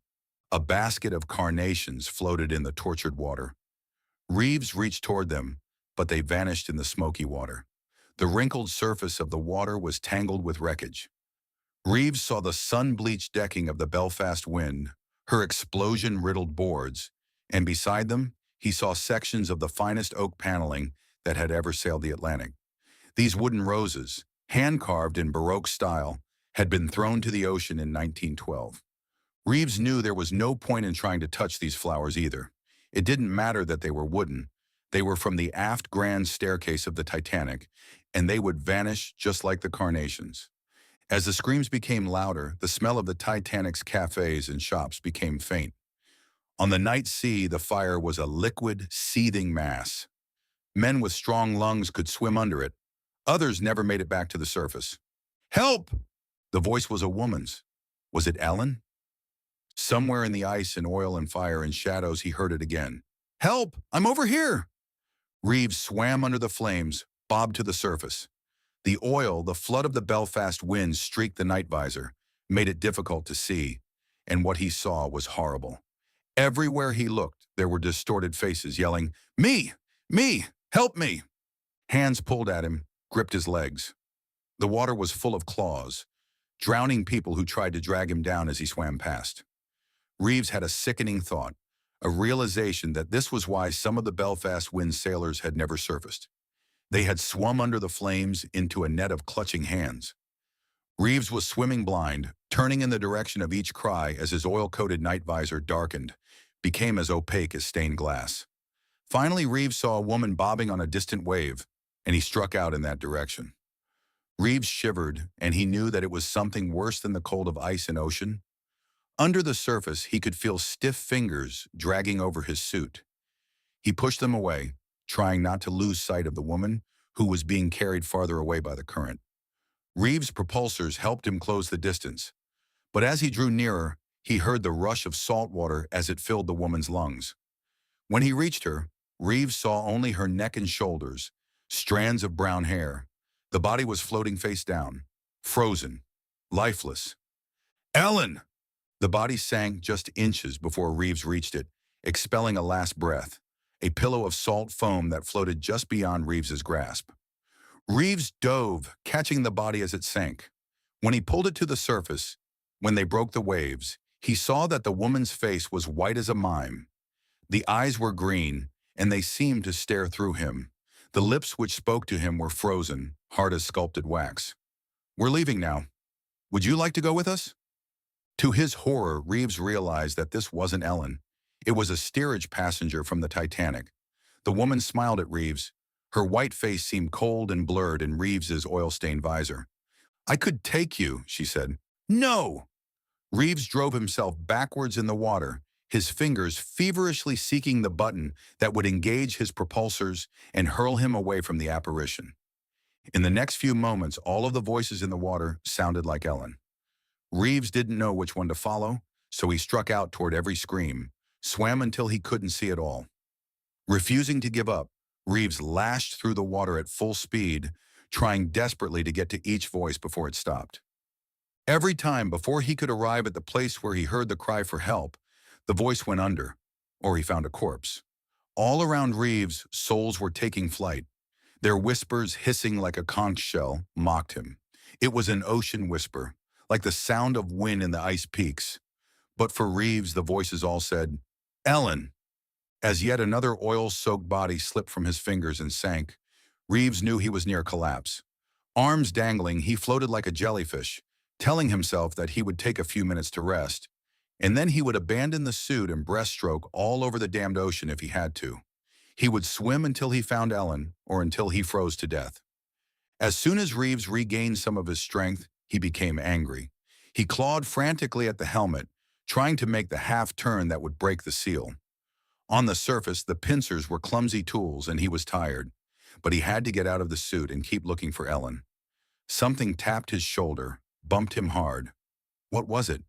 A basket of carnations floated in the tortured water. Reeves reached toward them, but they vanished in the smoky water. The wrinkled surface of the water was tangled with wreckage. Reeves saw the sun-bleached decking of the Belfast Wind, her explosion-riddled boards, and beside them, he saw sections of the finest oak paneling that had ever sailed the Atlantic. These wooden roses, hand-carved in Baroque style, had been thrown to the ocean in 1912. Reeves knew there was no point in trying to touch these flowers either. It didn't matter that they were wooden. They were from the aft grand staircase of the Titanic, and they would vanish just like the carnations. As the screams became louder, the smell of the Titanic's cafes and shops became faint. On the night sea, the fire was a liquid, seething mass. Men with strong lungs could swim under it. Others never made it back to the surface. "Help!" The voice was a woman's. Was it Ellen? Somewhere in the ice and oil and fire and shadows, he heard it again. "Help! I'm over here!" Reeves swam under the flames, bobbed to the surface. The oil, the flood of the Belfast Wind streaked the night visor, made it difficult to see, and what he saw was horrible. Everywhere he looked, there were distorted faces yelling, "Me! Me! Help me!" Hands pulled at him, gripped his legs. The water was full of claws, drowning people who tried to drag him down as he swam past. Reeves had a sickening thought, a realization that this was why some of the Belfast Wind sailors had never surfaced. They had swum under the flames into a net of clutching hands. Reeves was swimming blind, turning in the direction of each cry as his oil-coated night visor darkened, became as opaque as stained glass. Finally, Reeves saw a woman bobbing on a distant wave, and he struck out in that direction. Reeves shivered, and he knew that it was something worse than the cold of ice and ocean. Under the surface, he could feel stiff fingers dragging over his suit. He pushed them away, trying not to lose sight of the woman who was being carried farther away by the current. Reeves' propulsors helped him close the distance, but as he drew nearer, he heard the rush of salt water as it filled the woman's lungs. When he reached her, Reeves saw only her neck and shoulders, strands of brown hair. The body was floating face down, frozen, lifeless. "Ellen!" The body sank just inches before Reeves reached it, expelling a last breath, a pillow of salt foam that floated just beyond Reeves's grasp. Reeves dove, catching the body as it sank. When he pulled it to the surface, when they broke the waves, he saw that the woman's face was white as a mime. The eyes were green, and they seemed to stare through him. The lips which spoke to him were frozen, hard as sculpted wax. "We're leaving now. Would you like to go with us?" To his horror, Reeves realized that this wasn't Ellen. It was a steerage passenger from the Titanic. The woman smiled at Reeves. Her white face seemed cold and blurred in Reeves's oil-stained visor. "I could take you," she said. "No!" Reeves drove himself backwards in the water, his fingers feverishly seeking the button that would engage his propulsors and hurl him away from the apparition. In the next few moments, all of the voices in the water sounded like Ellen. Reeves didn't know which one to follow, so he struck out toward every scream, swam until he couldn't see it all. Refusing to give up, Reeves lashed through the water at full speed, trying desperately to get to each voice before it stopped. Every time, before he could arrive at the place where he heard the cry for help, the voice went under, or he found a corpse. All around Reeves, souls were taking flight. Their whispers, hissing like a conch shell, mocked him. It was an ocean whisper, like the sound of wind in the ice peaks. But for Reeves, the voices all said, "Ellen!" As yet another oil-soaked body slipped from his fingers and sank, Reeves knew he was near collapse. Arms dangling, he floated like a jellyfish, telling himself that he would take a few minutes to rest, and then he would abandon the suit and breaststroke all over the damned ocean if he had to. He would swim until he found Ellen, or until he froze to death. As soon as Reeves regained some of his strength, he became angry. He clawed frantically at the helmet, trying to make the half-turn that would break the seal. On the surface, the pincers were clumsy tools and he was tired, but he had to get out of the suit and keep looking for Ellen. Something tapped his shoulder, bumped him hard. What was it?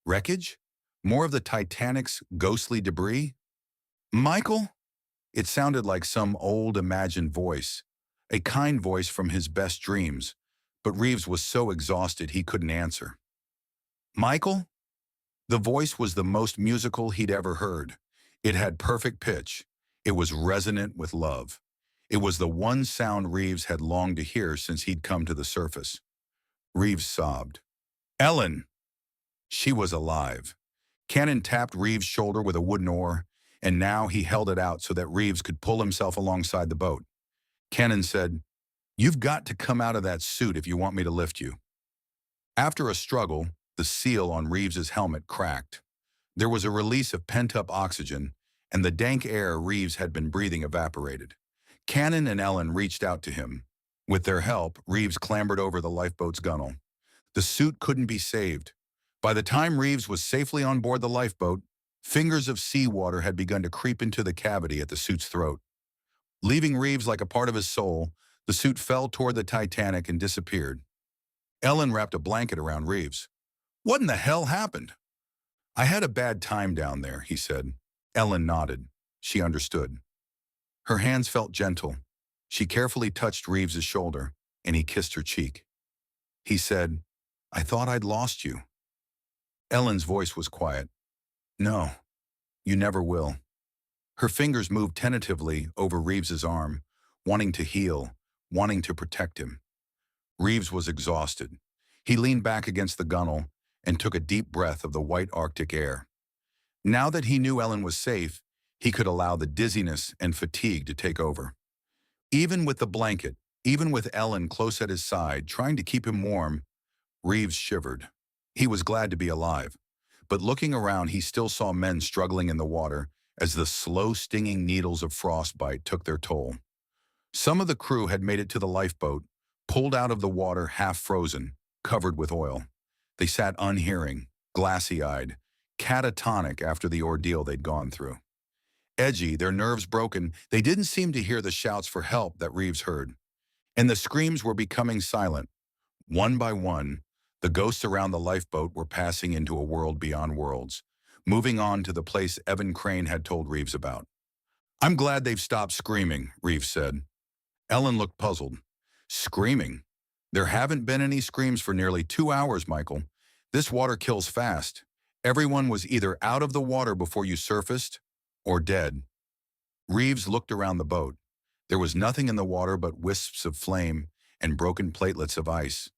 Wreckage? More of the Titanic's ghostly debris? "Michael?" It sounded like some old imagined voice, a kind voice from his best dreams, but Reeves was so exhausted he couldn't answer. "Michael?" The voice was the most musical he'd ever heard. It had perfect pitch. It was resonant with love. It was the one sound Reeves had longed to hear since he'd come to the surface. Reeves sobbed. Ellen! She was alive. Cannon tapped Reeves' shoulder with a wooden oar, and now he held it out so that Reeves could pull himself alongside the boat. Cannon said, "You've got to come out of that suit if you want me to lift you." After a struggle, the seal on Reeves's helmet cracked. There was a release of pent-up oxygen, and the dank air Reeves had been breathing evaporated. Cannon and Ellen reached out to him. With their help, Reeves clambered over the lifeboat's gunwale. The suit couldn't be saved. By the time Reeves was safely on board the lifeboat, fingers of seawater had begun to creep into the cavity at the suit's throat. Leaving Reeves like a part of his soul, the suit fell toward the Titanic and disappeared. Ellen wrapped a blanket around Reeves. "What in the hell happened?" "I had a bad time down there," he said. Ellen nodded. She understood. Her hands felt gentle. She carefully touched Reeves's shoulder, and he kissed her cheek. He said, "I thought I'd lost you." Ellen's voice was quiet. "No, you never will." Her fingers moved tentatively over Reeves's arm, wanting to heal, wanting to protect him. Reeves was exhausted. He leaned back against the gunwale and took a deep breath of the white Arctic air. Now that he knew Ellen was safe, he could allow the dizziness and fatigue to take over. Even with the blanket, even with Ellen close at his side, trying to keep him warm, Reeves shivered. He was glad to be alive, but looking around he still saw men struggling in the water as the slow stinging needles of frostbite took their toll. Some of the crew had made it to the lifeboat, pulled out of the water half frozen, covered with oil. They sat unhearing, glassy-eyed, catatonic after the ordeal they'd gone through. Edgy, their nerves broken, they didn't seem to hear the shouts for help that Reeves heard. And the screams were becoming silent. One by one, the ghosts around the lifeboat were passing into a world beyond worlds, moving on to the place Evan Crane had told Reeves about. "I'm glad they've stopped screaming," Reeves said. Ellen looked puzzled. "Screaming? There haven't been any screams for nearly 2 hours, Michael. This water kills fast. Everyone was either out of the water before you surfaced or dead." Reeves looked around the boat. There was nothing in the water but wisps of flame and broken platelets of ice.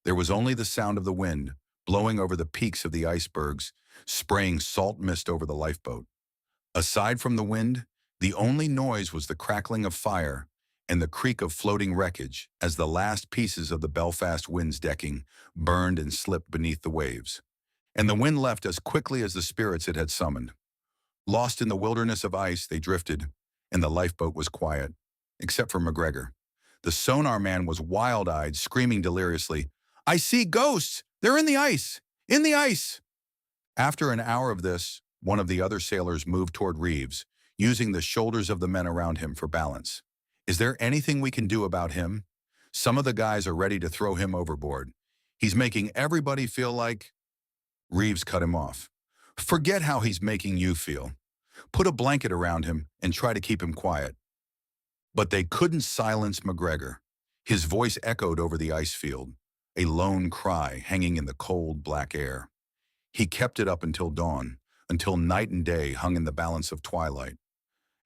There was only the sound of the wind, blowing over the peaks of the icebergs, spraying salt mist over the lifeboat. Aside from the wind, the only noise was the crackling of fire and the creak of floating wreckage as the last pieces of the Belfast wind's decking burned and slipped beneath the waves. And the wind left as quickly as the spirits it had summoned. Lost in the wilderness of ice, they drifted, and the lifeboat was quiet, except for McGregor. The sonar man was wild-eyed, screaming deliriously, "I see ghosts! They're in the ice! In the ice!" After an hour of this, one of the other sailors moved toward Reeves, using the shoulders of the men around him for balance. "Is there anything we can do about him? Some of the guys are ready to throw him overboard. He's making everybody feel like—" Reeves cut him off. "Forget how he's making you feel. Put a blanket around him and try to keep him quiet." But they couldn't silence McGregor. His voice echoed over the ice field, a lone cry hanging in the cold, black air. He kept it up until dawn, until night and day hung in the balance of twilight.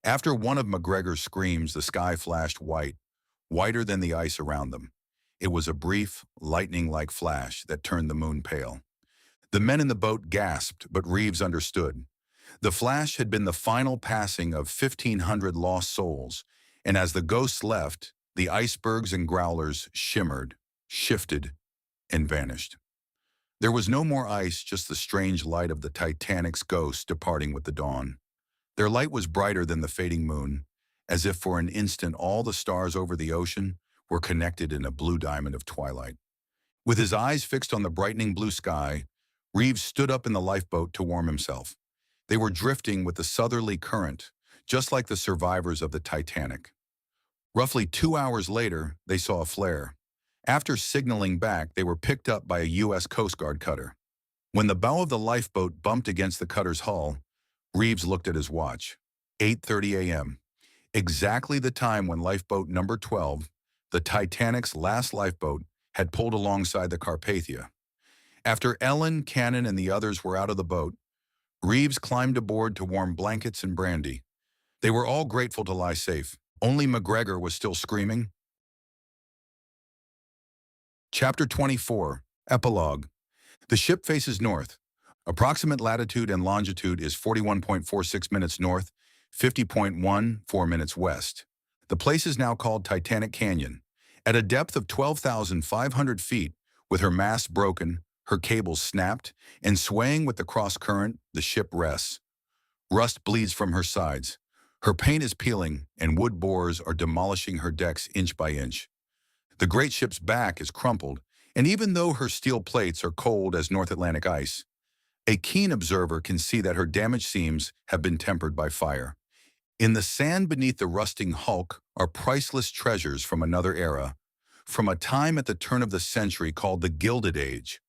After one of McGregor's screams, the sky flashed white, whiter than the ice around them. It was a brief, lightning-like flash that turned the moon pale. The men in the boat gasped, but Reeves understood. The flash had been the final passing of 1,500 lost souls, and as the ghosts left, the icebergs and growlers shimmered, shifted, and vanished. There was no more ice, just the strange light of the Titanic's ghosts departing with the dawn. Their light was brighter than the fading moon, as if for an instant all the stars over the ocean were connected in a blue diamond of twilight. With his eyes fixed on the brightening blue sky, Reeves stood up in the lifeboat to warm himself. They were drifting with the southerly current, just like the survivors of the Titanic. Roughly 2 hours later, they saw a flare. After signaling back, they were picked up by a U.S. Coast Guard cutter. When the bow of the lifeboat bumped against the cutter's hull, Reeves looked at his watch. 8:30 a.m. Exactly the time when lifeboat number 12, the Titanic's last lifeboat, had pulled alongside the Carpathia. After Ellen, Cannon, and the others were out of the boat, Reeves climbed aboard to warm blankets and brandy. They were all grateful to lie safe. Only McGregor was still screaming. Chapter 24, Epilogue. The ship faces north. Approximate latitude and longitude is 41.46 minutes north, 50.14 minutes west. The place is now called Titanic Canyon. At a depth of 12,500 feet, with her mast broken, her cables snapped, and swaying with the cross-current, the ship rests. Rust bleeds from her sides. Her paint is peeling, and wood borers are demolishing her decks inch by inch. The great ship's back is crumpled, and even though her steel plates are cold as North Atlantic ice, a keen observer can see that her damaged seams have been tempered by fire. In the sand beneath the rusting hulk are priceless treasures from another era, from a time at the turn of the century called the Gilded Age.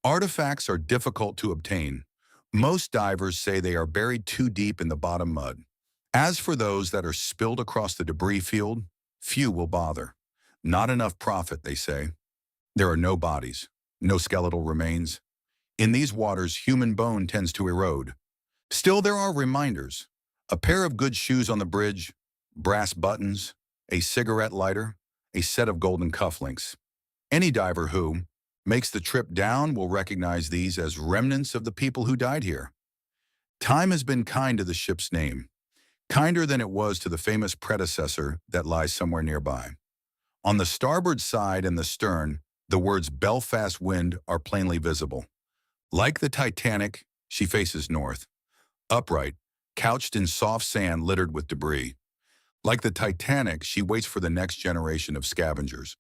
Artifacts are difficult to obtain. Most divers say they are buried too deep in the bottom mud. As for those that are spilled across the debris field, few will bother. Not enough profit, they say. There are no bodies, no skeletal remains. In these waters, human bone tends to erode. Still, there are reminders. A pair of good shoes on the bridge, brass buttons, a cigarette lighter, a set of golden cufflinks. Any diver who makes the trip down will recognize these as remnants of the people who died here. Time has been kind to the ship's name, kinder than it was to the famous predecessor that lies somewhere nearby. On the starboard side and the stern, the words Belfast Wind are plainly visible. Like the Titanic, she faces north, upright, couched in soft sand littered with debris. Like the Titanic, she waits for the next generation of scavengers.